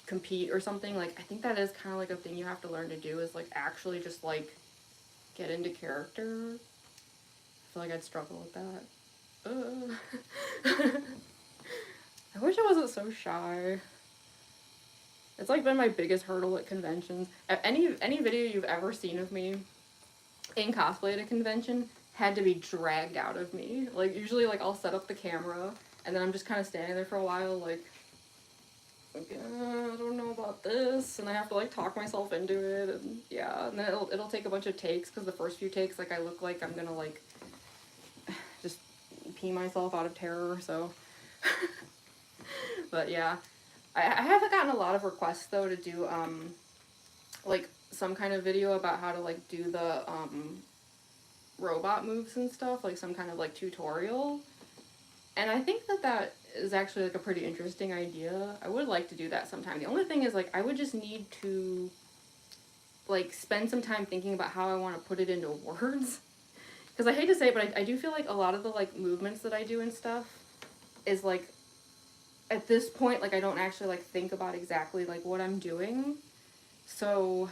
compete or something, like I think that is kind of like a thing you have to learn to do, is like actually just like get into character. I feel like I'd struggle with that. I wish I wasn't so shy. It's like been my biggest hurdle at conventions. Any video you've ever seen of me in cosplay at a convention had to be dragged out of me. Like usually like I'll set up the camera and then I'm just kind of standing there for a while, like, okay, I don't know about this, and I have to like talk myself into it, and yeah, and then it'll take a bunch of takes, because the first few takes, like, I look like I'm gonna like just pee myself out of terror, so. But yeah, I haven't gotten a lot of requests though to do like some kind of video about how to like do the robot moves and stuff, like some kind of like tutorial. And I think that is actually like a pretty interesting idea. I would like to do that sometime. The only thing is, like, I would just need to like spend some time thinking about how I want to put it into words. Because I hate to say it, but I do feel like a lot of the like movements that I do and stuff is like, at this point, like, I don't actually like think about exactly like what I'm doing. So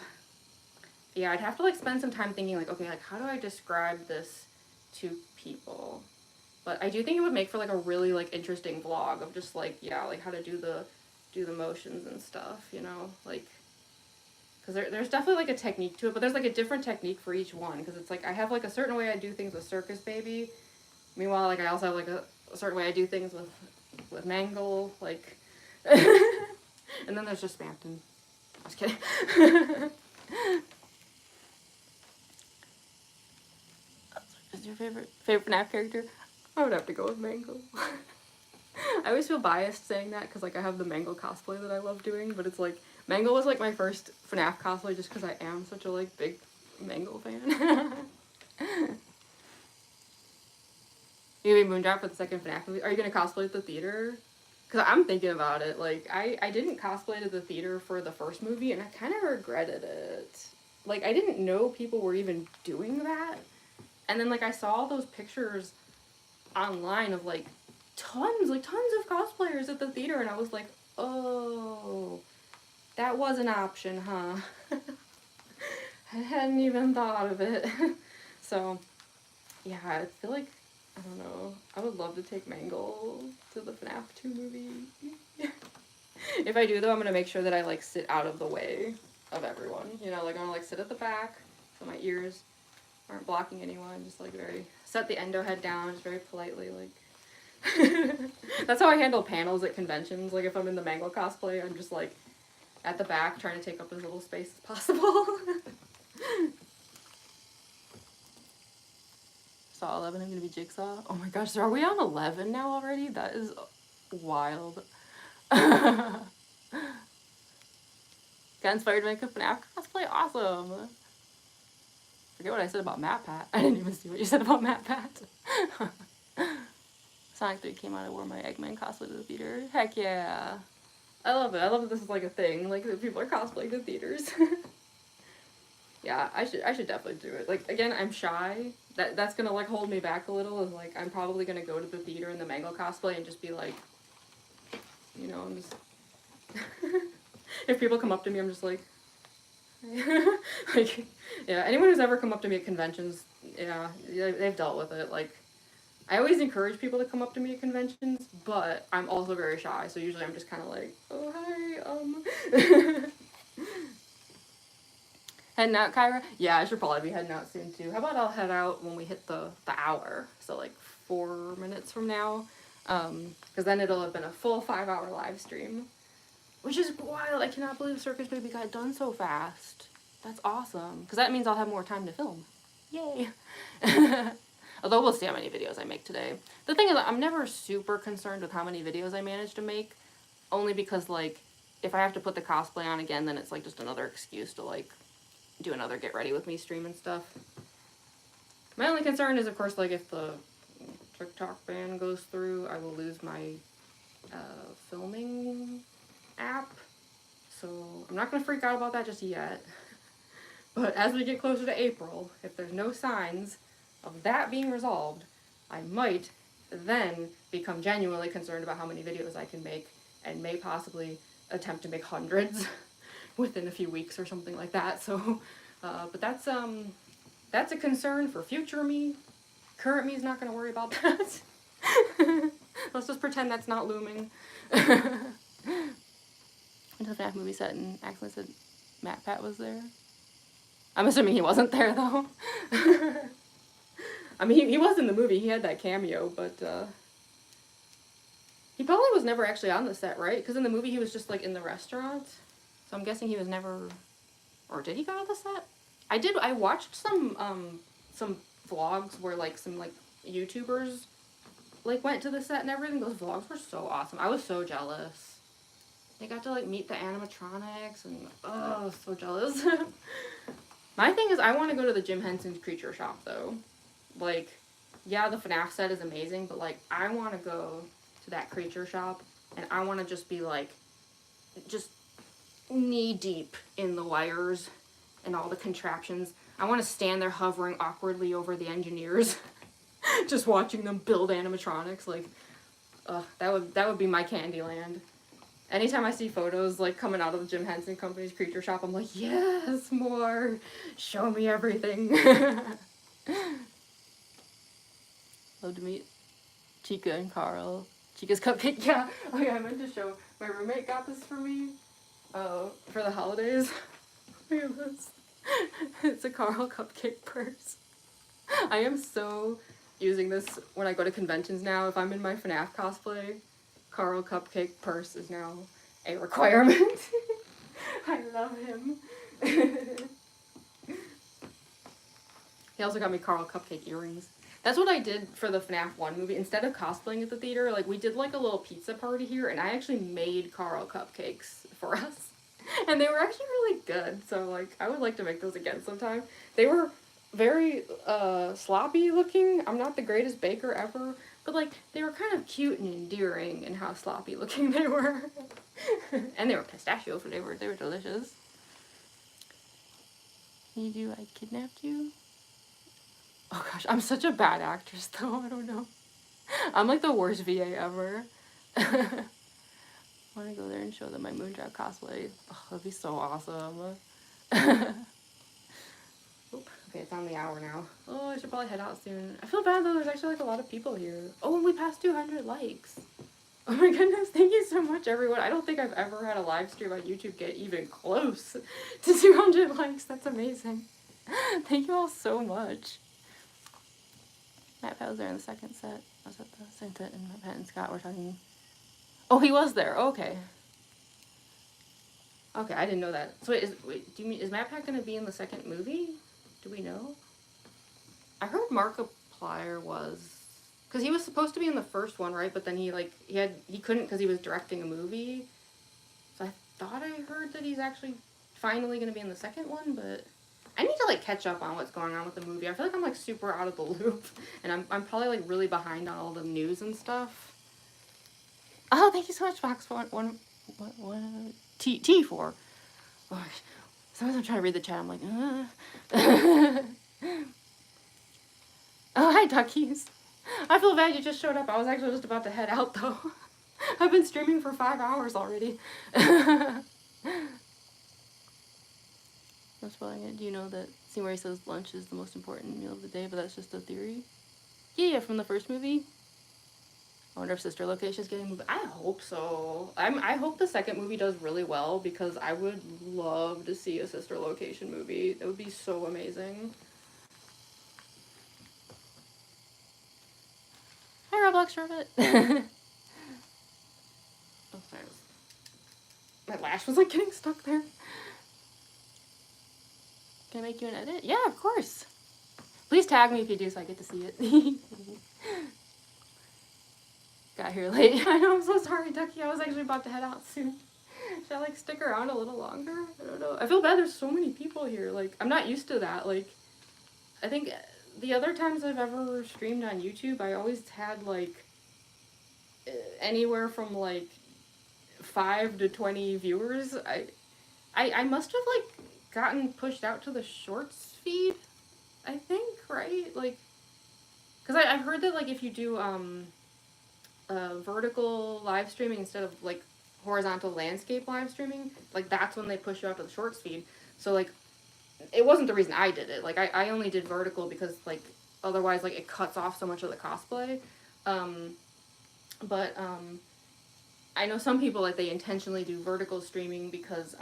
yeah, I'd have to like spend some time thinking like, okay, like, how do I describe this to people? But I do think it would make for like a really like interesting vlog of just like, yeah, like how to do the motions and stuff, you know, like, because there's definitely like a technique to it, but there's like a different technique for each one, because it's like I have like a certain way I do things with Circus Baby. Meanwhile, like, I also have like a certain way I do things with Mangle, like, and then there's just Spampton. I was kidding. Is your favorite FNAF character? I would have to go with Mangle. I always feel biased saying that, because like I have the Mangle cosplay that I love doing, but it's like Mangle was like my first FNAF cosplay just because I am such a like big Mangle fan. You gonna be Moondrop for the second FNAF movie? Are you gonna cosplay at the theater? Because I'm thinking about it. Like, I didn't cosplay to the theater for the first movie, and I kind of regretted it. Like, I didn't know people were even doing that. And then, like, I saw all those pictures online of, like, tons of cosplayers at the theater, and I was like, oh, that was an option, huh? I hadn't even thought of it. So, yeah, I feel like, I don't know, I would love to take Mangle to the FNAF 2 movie. If I do, though, I'm gonna make sure that I, like, sit out of the way of everyone. You know, like, I'm gonna, like, sit at the back so my ears aren't blocking anyone. Just, like, set the endo head down, just very politely, like. That's how I handle panels at conventions. Like, if I'm in the Mangle cosplay, I'm just, like, at the back trying to take up as little space as possible. Saw 11, I'm gonna be Jigsaw. Oh my gosh, so are we on 11 now already? That is wild. Got inspired to make a FNAF cosplay? Awesome! Forget what I said about Matt Pat. I didn't even see what you said about Matt Pat. Sonic 3 came out, I wore my Eggman cosplay to the theater. Heck yeah! I love it. I love that this is like a thing. Like, that people are cosplaying to theaters. Yeah, I should definitely do it. Like, again, I'm shy. That's gonna like hold me back a little. Is like, I'm probably gonna go to the theater in the Mangle cosplay and just be like, you know, I'm just. If people come up to me, I'm just like, like, yeah. Anyone who's ever come up to me at conventions, yeah, they've dealt with it. Like, I always encourage people to come up to me at conventions, but I'm also very shy. So usually I'm just kind of like, oh hi, Heading out, Kyra? Yeah, I should probably be heading out soon, too. How about I'll head out when we hit the hour? So, like, 4 minutes from now. Because then it'll have been a full 5-hour live stream. Which is wild. I cannot believe Circus Baby got done so fast. That's awesome. Because that means I'll have more time to film. Yay! Although we'll see how many videos I make today. The thing is, I'm never super concerned with how many videos I manage to make. Only because, like, if I have to put the cosplay on again, then it's, like, just another excuse to, like, do another get ready with me stream and stuff. My only concern is, of course, like, if the TikTok ban goes through, I will lose my filming app. So I'm not going to freak out about that just yet. But as we get closer to April, if there's no signs of that being resolved, I might then become genuinely concerned about how many videos I can make, and may possibly attempt to make hundreds within a few weeks or something like that. So, but that's a concern for future me. Current me is not going to worry about that. Let's just pretend that's not looming. Went to the FNAF movie set and accidentally said Matt Pat was there. I'm assuming he wasn't there, though. I mean, he was in the movie. He had that cameo, but, He probably was never actually on the set, right? Because in the movie he was just like in the restaurant. So I'm guessing he was never, or did he go to the set? I watched some vlogs where like some like YouTubers like went to the set and everything. Those vlogs were so awesome. I was so jealous. They got to like meet the animatronics and oh, I was so jealous. My thing is I want to go to the Jim Henson's Creature Shop though. Like, yeah, the FNAF set is amazing, but like I want to go to that Creature Shop and I want to just be like, just knee deep in the wires and all the contraptions. I want to stand there hovering awkwardly over the engineers, just watching them build animatronics. Like, that would be my Candyland. Anytime I see photos like coming out of the Jim Henson Company's Creature Shop, I'm like, yes, more. Show me everything. Love to meet Chica and Carl. Chica's cupcake, yeah. Oh yeah, I meant to show. My roommate got this for me for the holidays. Look at this. It's a Carl cupcake purse. I am so using this when I go to conventions now. If I'm in my FNAF cosplay, Carl cupcake purse is now a requirement. I love him. He also got me Carl cupcake earrings. That's what I did for the FNAF 1 movie. Instead of cosplaying at the theater, like, we did, like, a little pizza party here, and I actually made Carl cupcakes for us. And they were actually really good, so, like, I would like to make those again sometime. They were very, sloppy looking. I'm not the greatest baker ever, but, like, they were kind of cute and endearing in how sloppy looking they were. And they were pistachio flavored. They were delicious. You do, I kidnapped you? Oh gosh, I'm such a bad actress though, I don't know. I'm like the worst VA ever. I want to go there and show them my Moondrop cosplay. Oh, that'd be so awesome. Oop, okay, it's on the hour now. Oh, I should probably head out soon. I feel bad though, there's actually like a lot of people here. Oh, and we passed 200 likes. Oh my goodness, thank you so much everyone. I don't think I've ever had a live stream on YouTube get even close to 200 likes. That's amazing. Thank you all so much. Matt Pat was there in the second set. I was at the second set, and Matt and Scott were talking. Oh, he was there. Okay. Okay, I didn't know that. So wait, do you mean is Matt Pat gonna be in the second movie? Do we know? I heard Markiplier was, because he was supposed to be in the first one, right? But then he couldn't because he was directing a movie. So I thought I heard that he's actually finally gonna be in the second one, but. I need to, like, catch up on what's going on with the movie. I feel like I'm, like, super out of the loop. And I'm probably, like, really behind on all the news and stuff. Oh, thank you so much, Fox. T4. Oh, sometimes I'm trying to read the chat. I'm like, Oh, hi, duckies. I feel bad you just showed up. I was actually just about to head out, though. I've been streaming for 5 hours already. I'm spoiling it. Do you know that scene where he says lunch is the most important meal of the day, but that's just a theory? Yeah, from the first movie. I wonder if Sister Location is getting moved. I hope so. I hope the second movie does really well because I would love to see a Sister Location movie. It would be so amazing. Hi, Roblox Rabbit. Oh, sorry. My lash was like getting stuck there. Can I make you an edit? Yeah, of course. Please tag me if you do so I get to see it. Got here late. I know, I'm so sorry, Ducky. I was actually about to head out soon. Should I, like, stick around a little longer? I don't know. I feel bad there's so many people here. Like, I'm not used to that. Like, I think the other times I've ever streamed on YouTube, I always had, like, anywhere from, like, 5 to 20 viewers. I must have, like, gotten pushed out to the shorts feed, I think, right? Like, because I've heard that, like, if you do, vertical live streaming instead of, like, horizontal landscape live streaming, like, that's when they push you out to the shorts feed. So, like, it wasn't the reason I did it. Like, I only did vertical because, like, otherwise, like, it cuts off so much of the cosplay. But I know some people, like, they intentionally do vertical streaming because,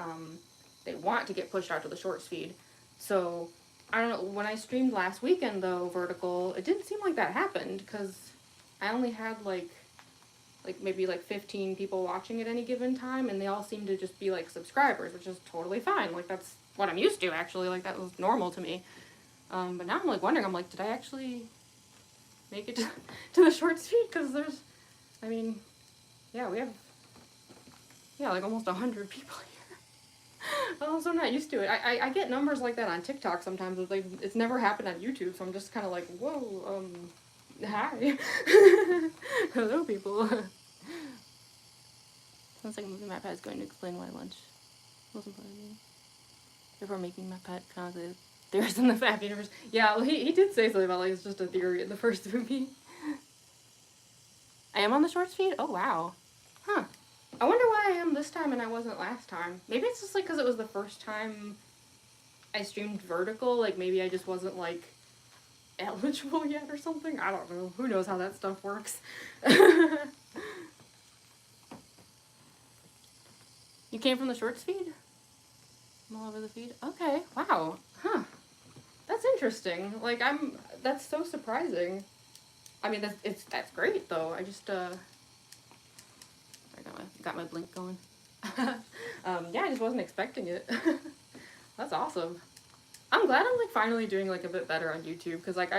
they want to get pushed out to the shorts feed. So, I don't know, when I streamed last weekend, though, vertical, it didn't seem like that happened, because I only had, like, like maybe like 15 people watching at any given time, and they all seem to just be like subscribers, which is totally fine. Like that's what I'm used to actually, like that was normal to me. But now I'm like wondering, I'm like, did I actually make it to the shorts feed? Because there's, I mean, yeah, we have, yeah, like almost 100 people here. Oh, so I'm not used to it. I get numbers like that on TikTok sometimes, but like it's never happened on YouTube, so I'm just kind of like, whoa, hi. Hello, people. Sounds like moving my pet is going to explain why lunch wasn't part of me. Before making my pet kind of the theories in the Fab universe. Yeah, well, he did say something about like it's just a theory in the first movie. I am on the shorts feed? Oh, wow. Huh. I wonder why I am this time and I wasn't last time. Maybe it's just like because it was the first time I streamed vertical. Like maybe I just wasn't like eligible yet or something. I don't know. Who knows how that stuff works. You came from the shorts feed? I'm all over the feed? Okay. Wow. Huh. That's interesting. Like that's so surprising. I mean, that's great though. I just, I got my blink going. Yeah, I just wasn't expecting it. That's awesome. I'm glad I'm like finally doing like a bit better on YouTube, because like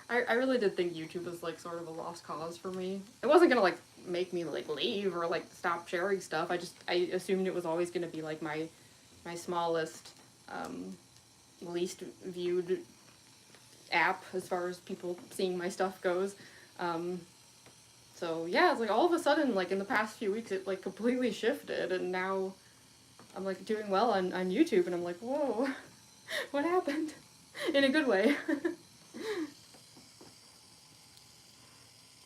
I really did think YouTube was like sort of a lost cause for me. It wasn't gonna like make me like leave or like stop sharing stuff. I assumed it was always gonna be like my smallest, least viewed app as far as people seeing my stuff goes. So yeah, it's like all of a sudden, like in the past few weeks, it like completely shifted, and now I'm like doing well on YouTube, and I'm like, whoa, what happened? In a good way.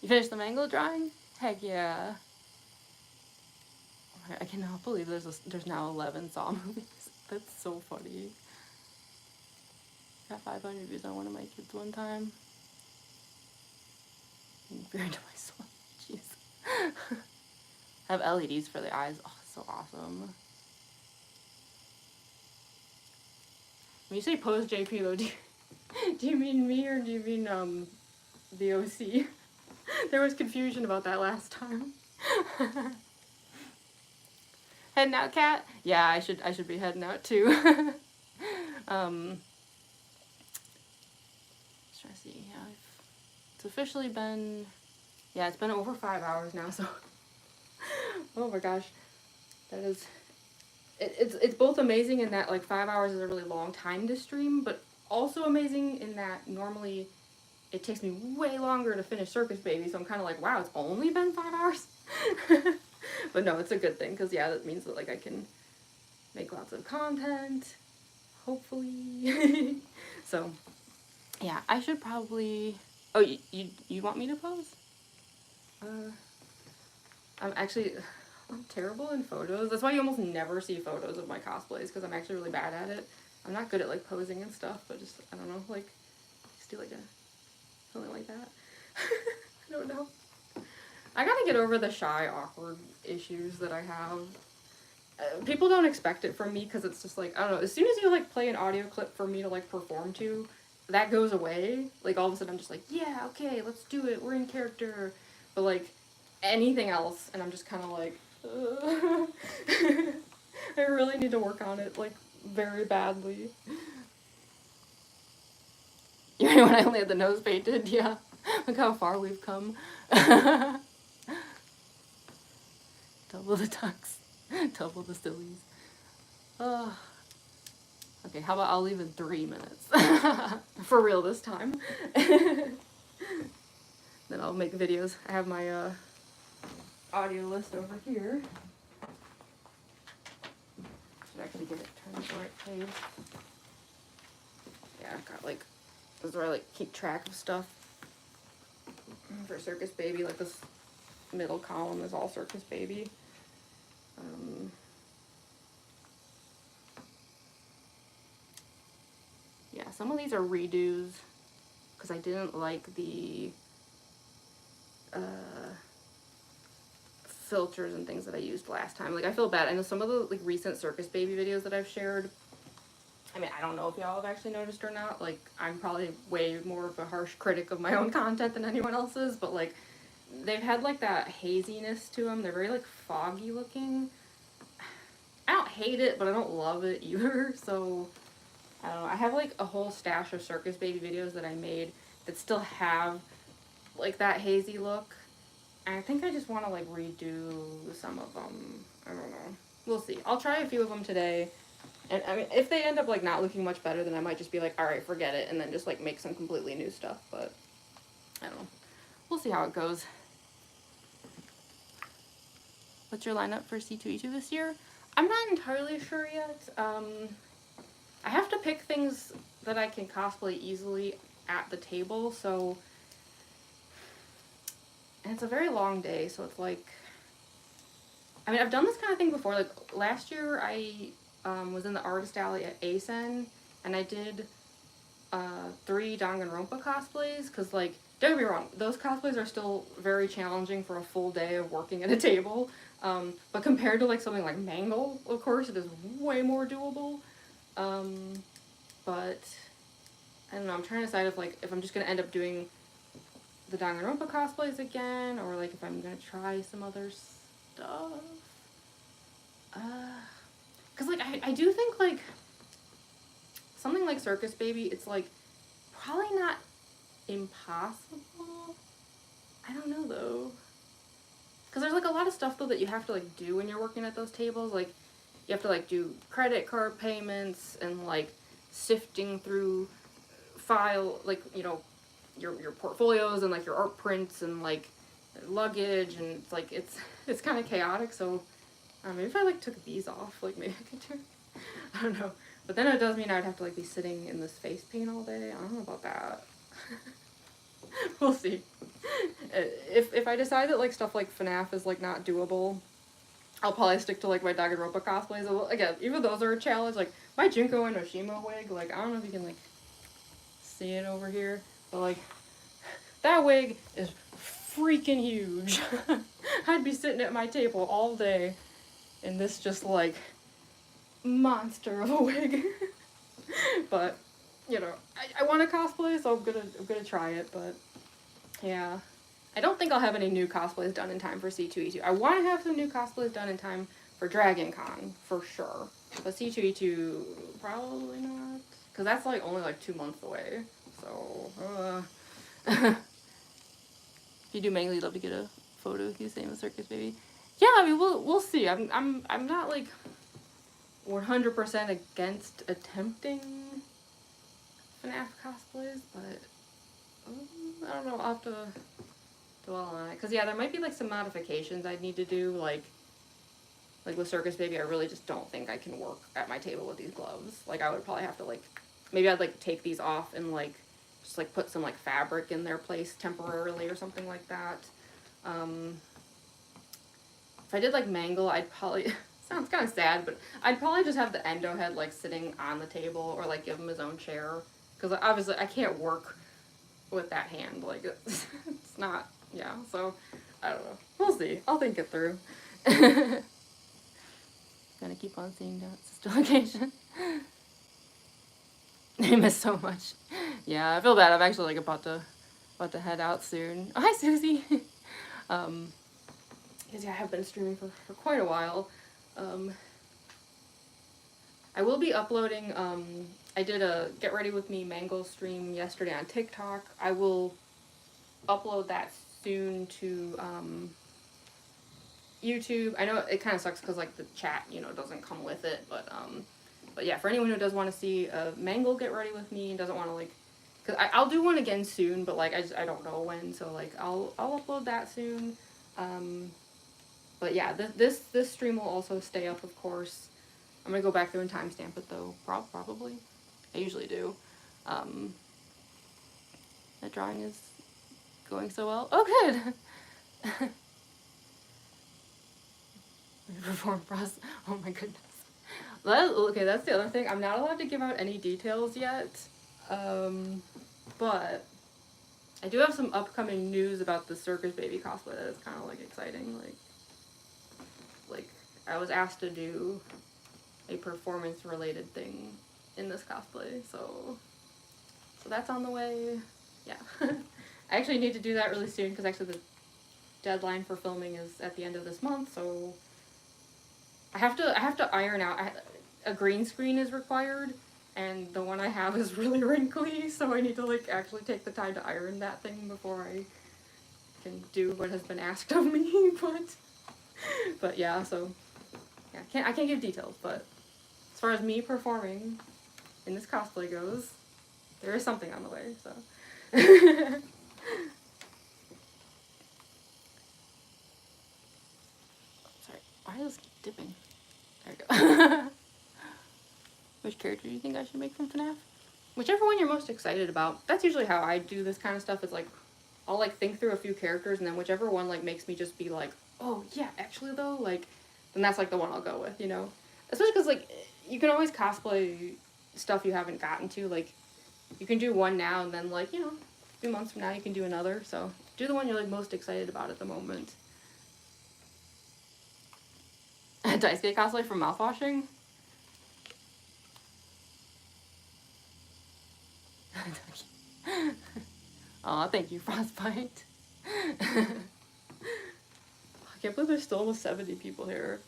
You finished the mango drawing? Heck yeah. I cannot believe there's now 11 Saw movies. That's so funny. Got 500 views on one of my kids one time. Buried to my soul. Jeez. Have LEDs for the eyes. Oh, so awesome. When you say pose JP though, do you mean me or do you mean the OC? There was confusion about that last time. Heading out, Cat? Yeah, I should be heading out too. Trying to see. Yeah, it's officially been, yeah, it's been over 5 hours now. So, oh my gosh, that is. It's both amazing in that like 5 hours is a really long time to stream, but also amazing in that normally it takes me way longer to finish Circus Baby, so I'm kind of like, wow, it's only been 5 hours? But no, it's a good thing, because yeah, that means that like I can make lots of content, hopefully. So, yeah, I should probably, oh, you want me to pose? I'm terrible in photos. That's why you almost never see photos of my cosplays, because I'm actually really bad at it. I'm not good at like posing and stuff, but just, I don't know, like, just do like something like that. I don't know. I gotta get over the shy, awkward issues that I have. People don't expect it from me, because it's just like, I don't know, as soon as you like play an audio clip for me to like perform to, that goes away. Like all of a sudden I'm just like, yeah, okay, let's do it, we're in character. But like anything else, and I'm just kind of like, I really need to work on it, like, very badly. You know when I only had the nose painted? Yeah. Look how far we've come. Double the tucks. Double the sillies. Oh. Okay, how about I'll leave in 3 minutes? For real this time. Then I'll make videos. I have my, audio list over here. Should actually get it turned to the right page. Yeah, I've got like, this is where I like keep track of stuff. For Circus Baby, like this middle column is all Circus Baby. Yeah, some of these are redos because I didn't like the filters and things that I used last time. Like, I feel bad. I know some of the like recent Circus Baby videos that I've shared, I mean, I don't know if y'all have actually noticed or not. Like, I'm probably way more of a harsh critic of my own content than anyone else's, but like they've had like that haziness to them. They're very like foggy looking. I don't hate it, but I don't love it either. So I don't know. I have like a whole stash of Circus Baby videos that I made that still have like that hazy look. And I think I just want to like redo some of them. I don't know. We'll see. I'll try a few of them today. And I mean, if they end up like not looking much better, then I might just be like, all right, forget it, and then just like make some completely new stuff. But I don't know. We'll see how it goes. What's your lineup for C2E2 this year? I'm not entirely sure yet. I have to pick things that I can cosplay easily at the table, so... And it's a very long day, so it's like... I mean, I've done this kind of thing before. Like, last year I was in the artist alley at ASEN, and I did 3 Danganronpa cosplays, because, like, don't get me wrong, those cosplays are still very challenging for a full day of working at a table, but compared to, like, something like Mangle, of course, it is way more doable. But, I don't know, I'm trying to decide if I'm just going to end up doing the Danganronpa cosplays again, or, like, if I'm going to try some other stuff. Because, like, I do think, like, something like Circus Baby, it's, like, probably not impossible. I don't know, though. Because there's, like, a lot of stuff, though, that you have to, like, do when you're working at those tables. Like, you have to, like, do credit card payments and, like, sifting through like, you know, your portfolios and, like, your art prints and, like, luggage. And it's, like, it's kind of chaotic. So, maybe if I, like, took these off, like, maybe I could do it. I don't know. But then it does mean I'd have to, like, be sitting in this face paint all day. I don't know about that. We'll see. If I decide that, like, stuff like FNAF is, like, not doable, I'll probably stick to, like, my Danganronpa cosplays. Again, even those are a challenge. Like, my Junko and Oshima wig, like, I don't know if you can, like, see it over here, but, like, that wig is freaking huge. I'd be sitting at my table all day in this just, like, monster of a wig. But, you know, I want to cosplay, so I'm gonna try it, but, yeah. I don't think I'll have any new cosplays done in time for C2E2. I want to have some new cosplays done in time for Dragon Con, for sure. But C2E2, probably not. Because that's, like, only, like, 2 months away. So, If you do Mangle, you'd love to get a photo with you, same with Circus Baby. Yeah, I mean, we'll see. I'm not, like, 100% against attempting FNAF cosplays, but I don't know, I'll have to dwell on it. Because, yeah, there might be, like, some modifications I'd need to do, like with Circus Baby, I really just don't think I can work at my table with these gloves. Like, I would probably have to, like, maybe I'd, like, take these off and, like, just, like, put some, like, fabric in their place temporarily or something like that. If I did, like, Mangle, I'd probably... sounds kind of sad, but I'd probably just have the endo head, like, sitting on the table or, like, give him his own chair. Because, obviously, I can't work with that hand. Like, it's not... Yeah, so, I don't know. We'll see. I'll think it through. Gonna keep on seeing that sister location. I miss so much. Yeah, I feel bad. I'm actually, like, about to head out soon. Oh, hi, Susie! Because, yeah, I have been streaming for quite a while. I will be uploading, I did a Get Ready With Me Mangle stream yesterday on TikTok. I will upload that soon to, YouTube. I know it kind of sucks because, like, the chat, you know, doesn't come with it, but yeah, for anyone who does want to see Mangle Get Ready With Me, doesn't want to, like, because I'll do one again soon, but, like, I don't know when, so, like, I'll upload that soon. But yeah, this stream will also stay up, of course. I'm gonna go back through and timestamp it, though, probably. I usually do. That drawing is going so well. Oh, good! Perform process. Oh my goodness. Okay, that's the other thing. I'm not allowed to give out any details yet. But I do have some upcoming news about the Circus Baby cosplay that is kind of, like, exciting. Like, I was asked to do a performance-related thing in this cosplay, so that's on the way. Yeah. I actually need to do that really soon, because actually deadline for filming is at the end of this month, so I have to iron out. A green screen is required, and the one I have is really wrinkly, so I need to like actually take the time to iron that thing before I can do what has been asked of me. But yeah, so yeah, I can't give details, but as far as me performing in this cosplay goes, there is something on the way, so. Sorry, why does this keep dipping? There we go. Which character do you think I should make from FNAF? Whichever one you're most excited about. That's usually how I do this kind of stuff, is like, I'll like think through a few characters, and then whichever one like makes me just be like, oh yeah, actually though, like, then that's like the one I'll go with, you know? Especially because like, you can always cosplay stuff you haven't gotten to, like, you can do one now, and then like, you know, a few months from now you can do another, so do the one you're like most excited about at the moment. Daisuke cosplay from mouthwashing? Aw, thank you, Frostbite. I can't believe there's still almost 70 people here.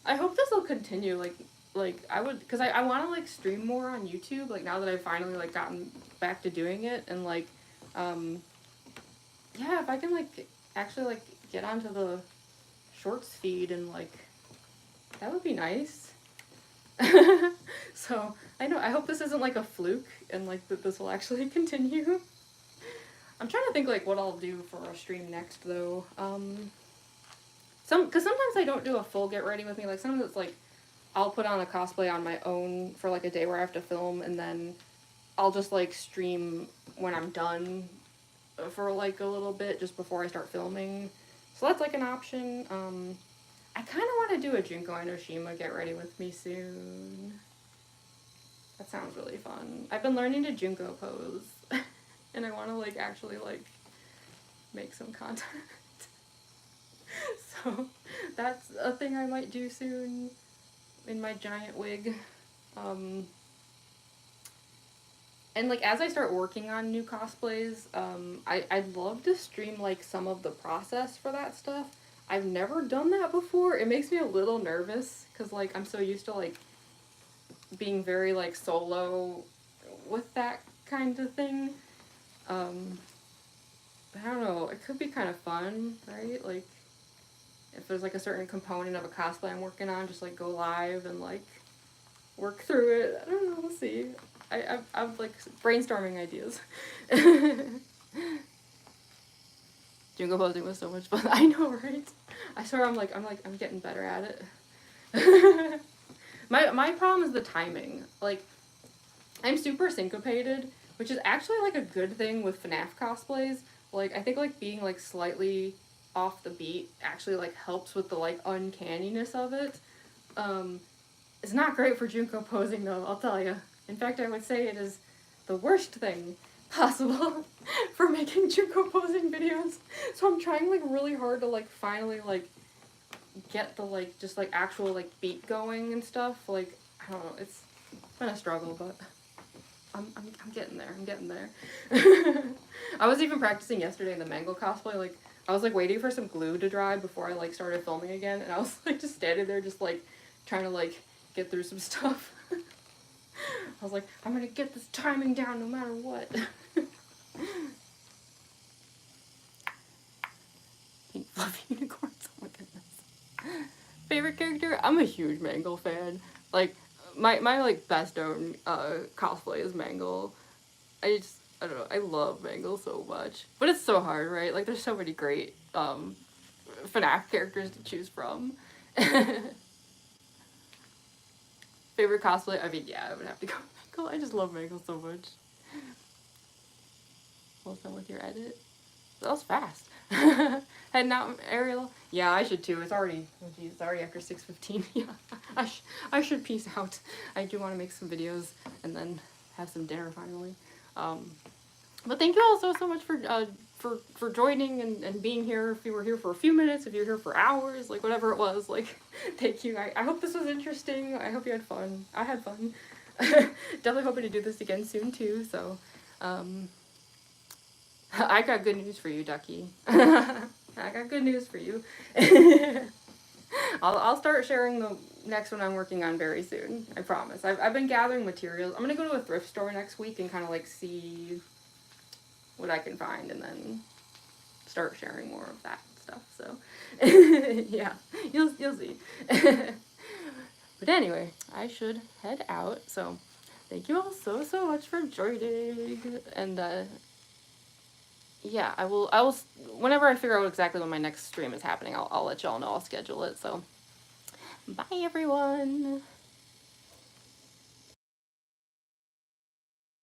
I hope this will continue, like I would, because I want to like stream more on YouTube, like now that I've finally like gotten back to doing it, and like, yeah, if I can like actually like get onto the shorts feed, and like, that would be nice. So, I hope this isn't like a fluke, and like that this will actually continue. I'm trying to think like what I'll do for a stream next though. Because sometimes I don't do a full get ready with me, like sometimes it's like, I'll put on a cosplay on my own for like a day where I have to film, and then I'll just like stream when I'm done for like a little bit just before I start filming. So that's like an option. I kind of want to do a Junko Enoshima get ready with me soon. That sounds really fun. I've been learning to Junko pose, and I want to like actually like make some content. So that's a thing I might do soon in my giant wig. And like as I start working on new cosplays, I'd love to stream like some of the process for that stuff. I've never done that before. It makes me a little nervous because like I'm so used to like being very like solo with that kind of thing. But I don't know, it could be kind of fun, right? Like if there's like a certain component of a cosplay I'm working on, just like go live and like work through it. I don't know, we'll see. I'm like brainstorming ideas. Junko posing was so much fun. I know, right? I swear I'm getting better at it. My problem is the timing. Like, I'm super syncopated, which is actually like a good thing with FNAF cosplays. Like, I think like being like slightly off the beat actually like helps with the like uncanniness of it. It's not great for Junko posing though, I'll tell you. In fact, I would say it is the worst thing possible for making Junko posing videos. So I'm trying like really hard to like finally like get the like just like actual like beat going and stuff. Like, I don't know, it's been a struggle, but I'm getting there. I'm getting there. I was even practicing yesterday in the Mangle cosplay. Like, I was like waiting for some glue to dry before I like started filming again, and I was like just standing there just like trying to like get through some stuff. I was like, I'm gonna get this timing down no matter what. Pink fluffy unicorns, oh my goodness. Favorite character? I'm a huge Mangle fan. Like, my like best known cosplay is Mangle. I don't know, I love Mangle so much. But it's so hard, right? Like, there's so many great FNAF characters to choose from. Favorite cosplay? I mean, yeah, I would have to go with Mangle. I just love Mangle so much. Almost done with your edit. That was fast. Heading out, Ariel? Yeah, I should too. It's already, oh geez, it's already after 6:15. Yeah, I should peace out. I do want to make some videos and then have some dinner finally. But thank you all so much for joining and being here. If you were here for a few minutes, if you're here for hours, like whatever it was, like, thank you. I hope this was interesting. I hope you had fun. I had fun. Definitely hoping to do this again soon too, so, I got good news for you, Ducky. I got good news for you. I'll start sharing the next one I'm working on very soon. I promise. I've been gathering materials. I'm gonna go to a thrift store next week and kind of like see what I can find, and then start sharing more of that stuff. So yeah, you'll see. But anyway, I should head out. So thank you all so much for joining, and yeah, I will whenever I figure out exactly when my next stream is happening, I'll let y'all know. I'll schedule it. So bye everyone.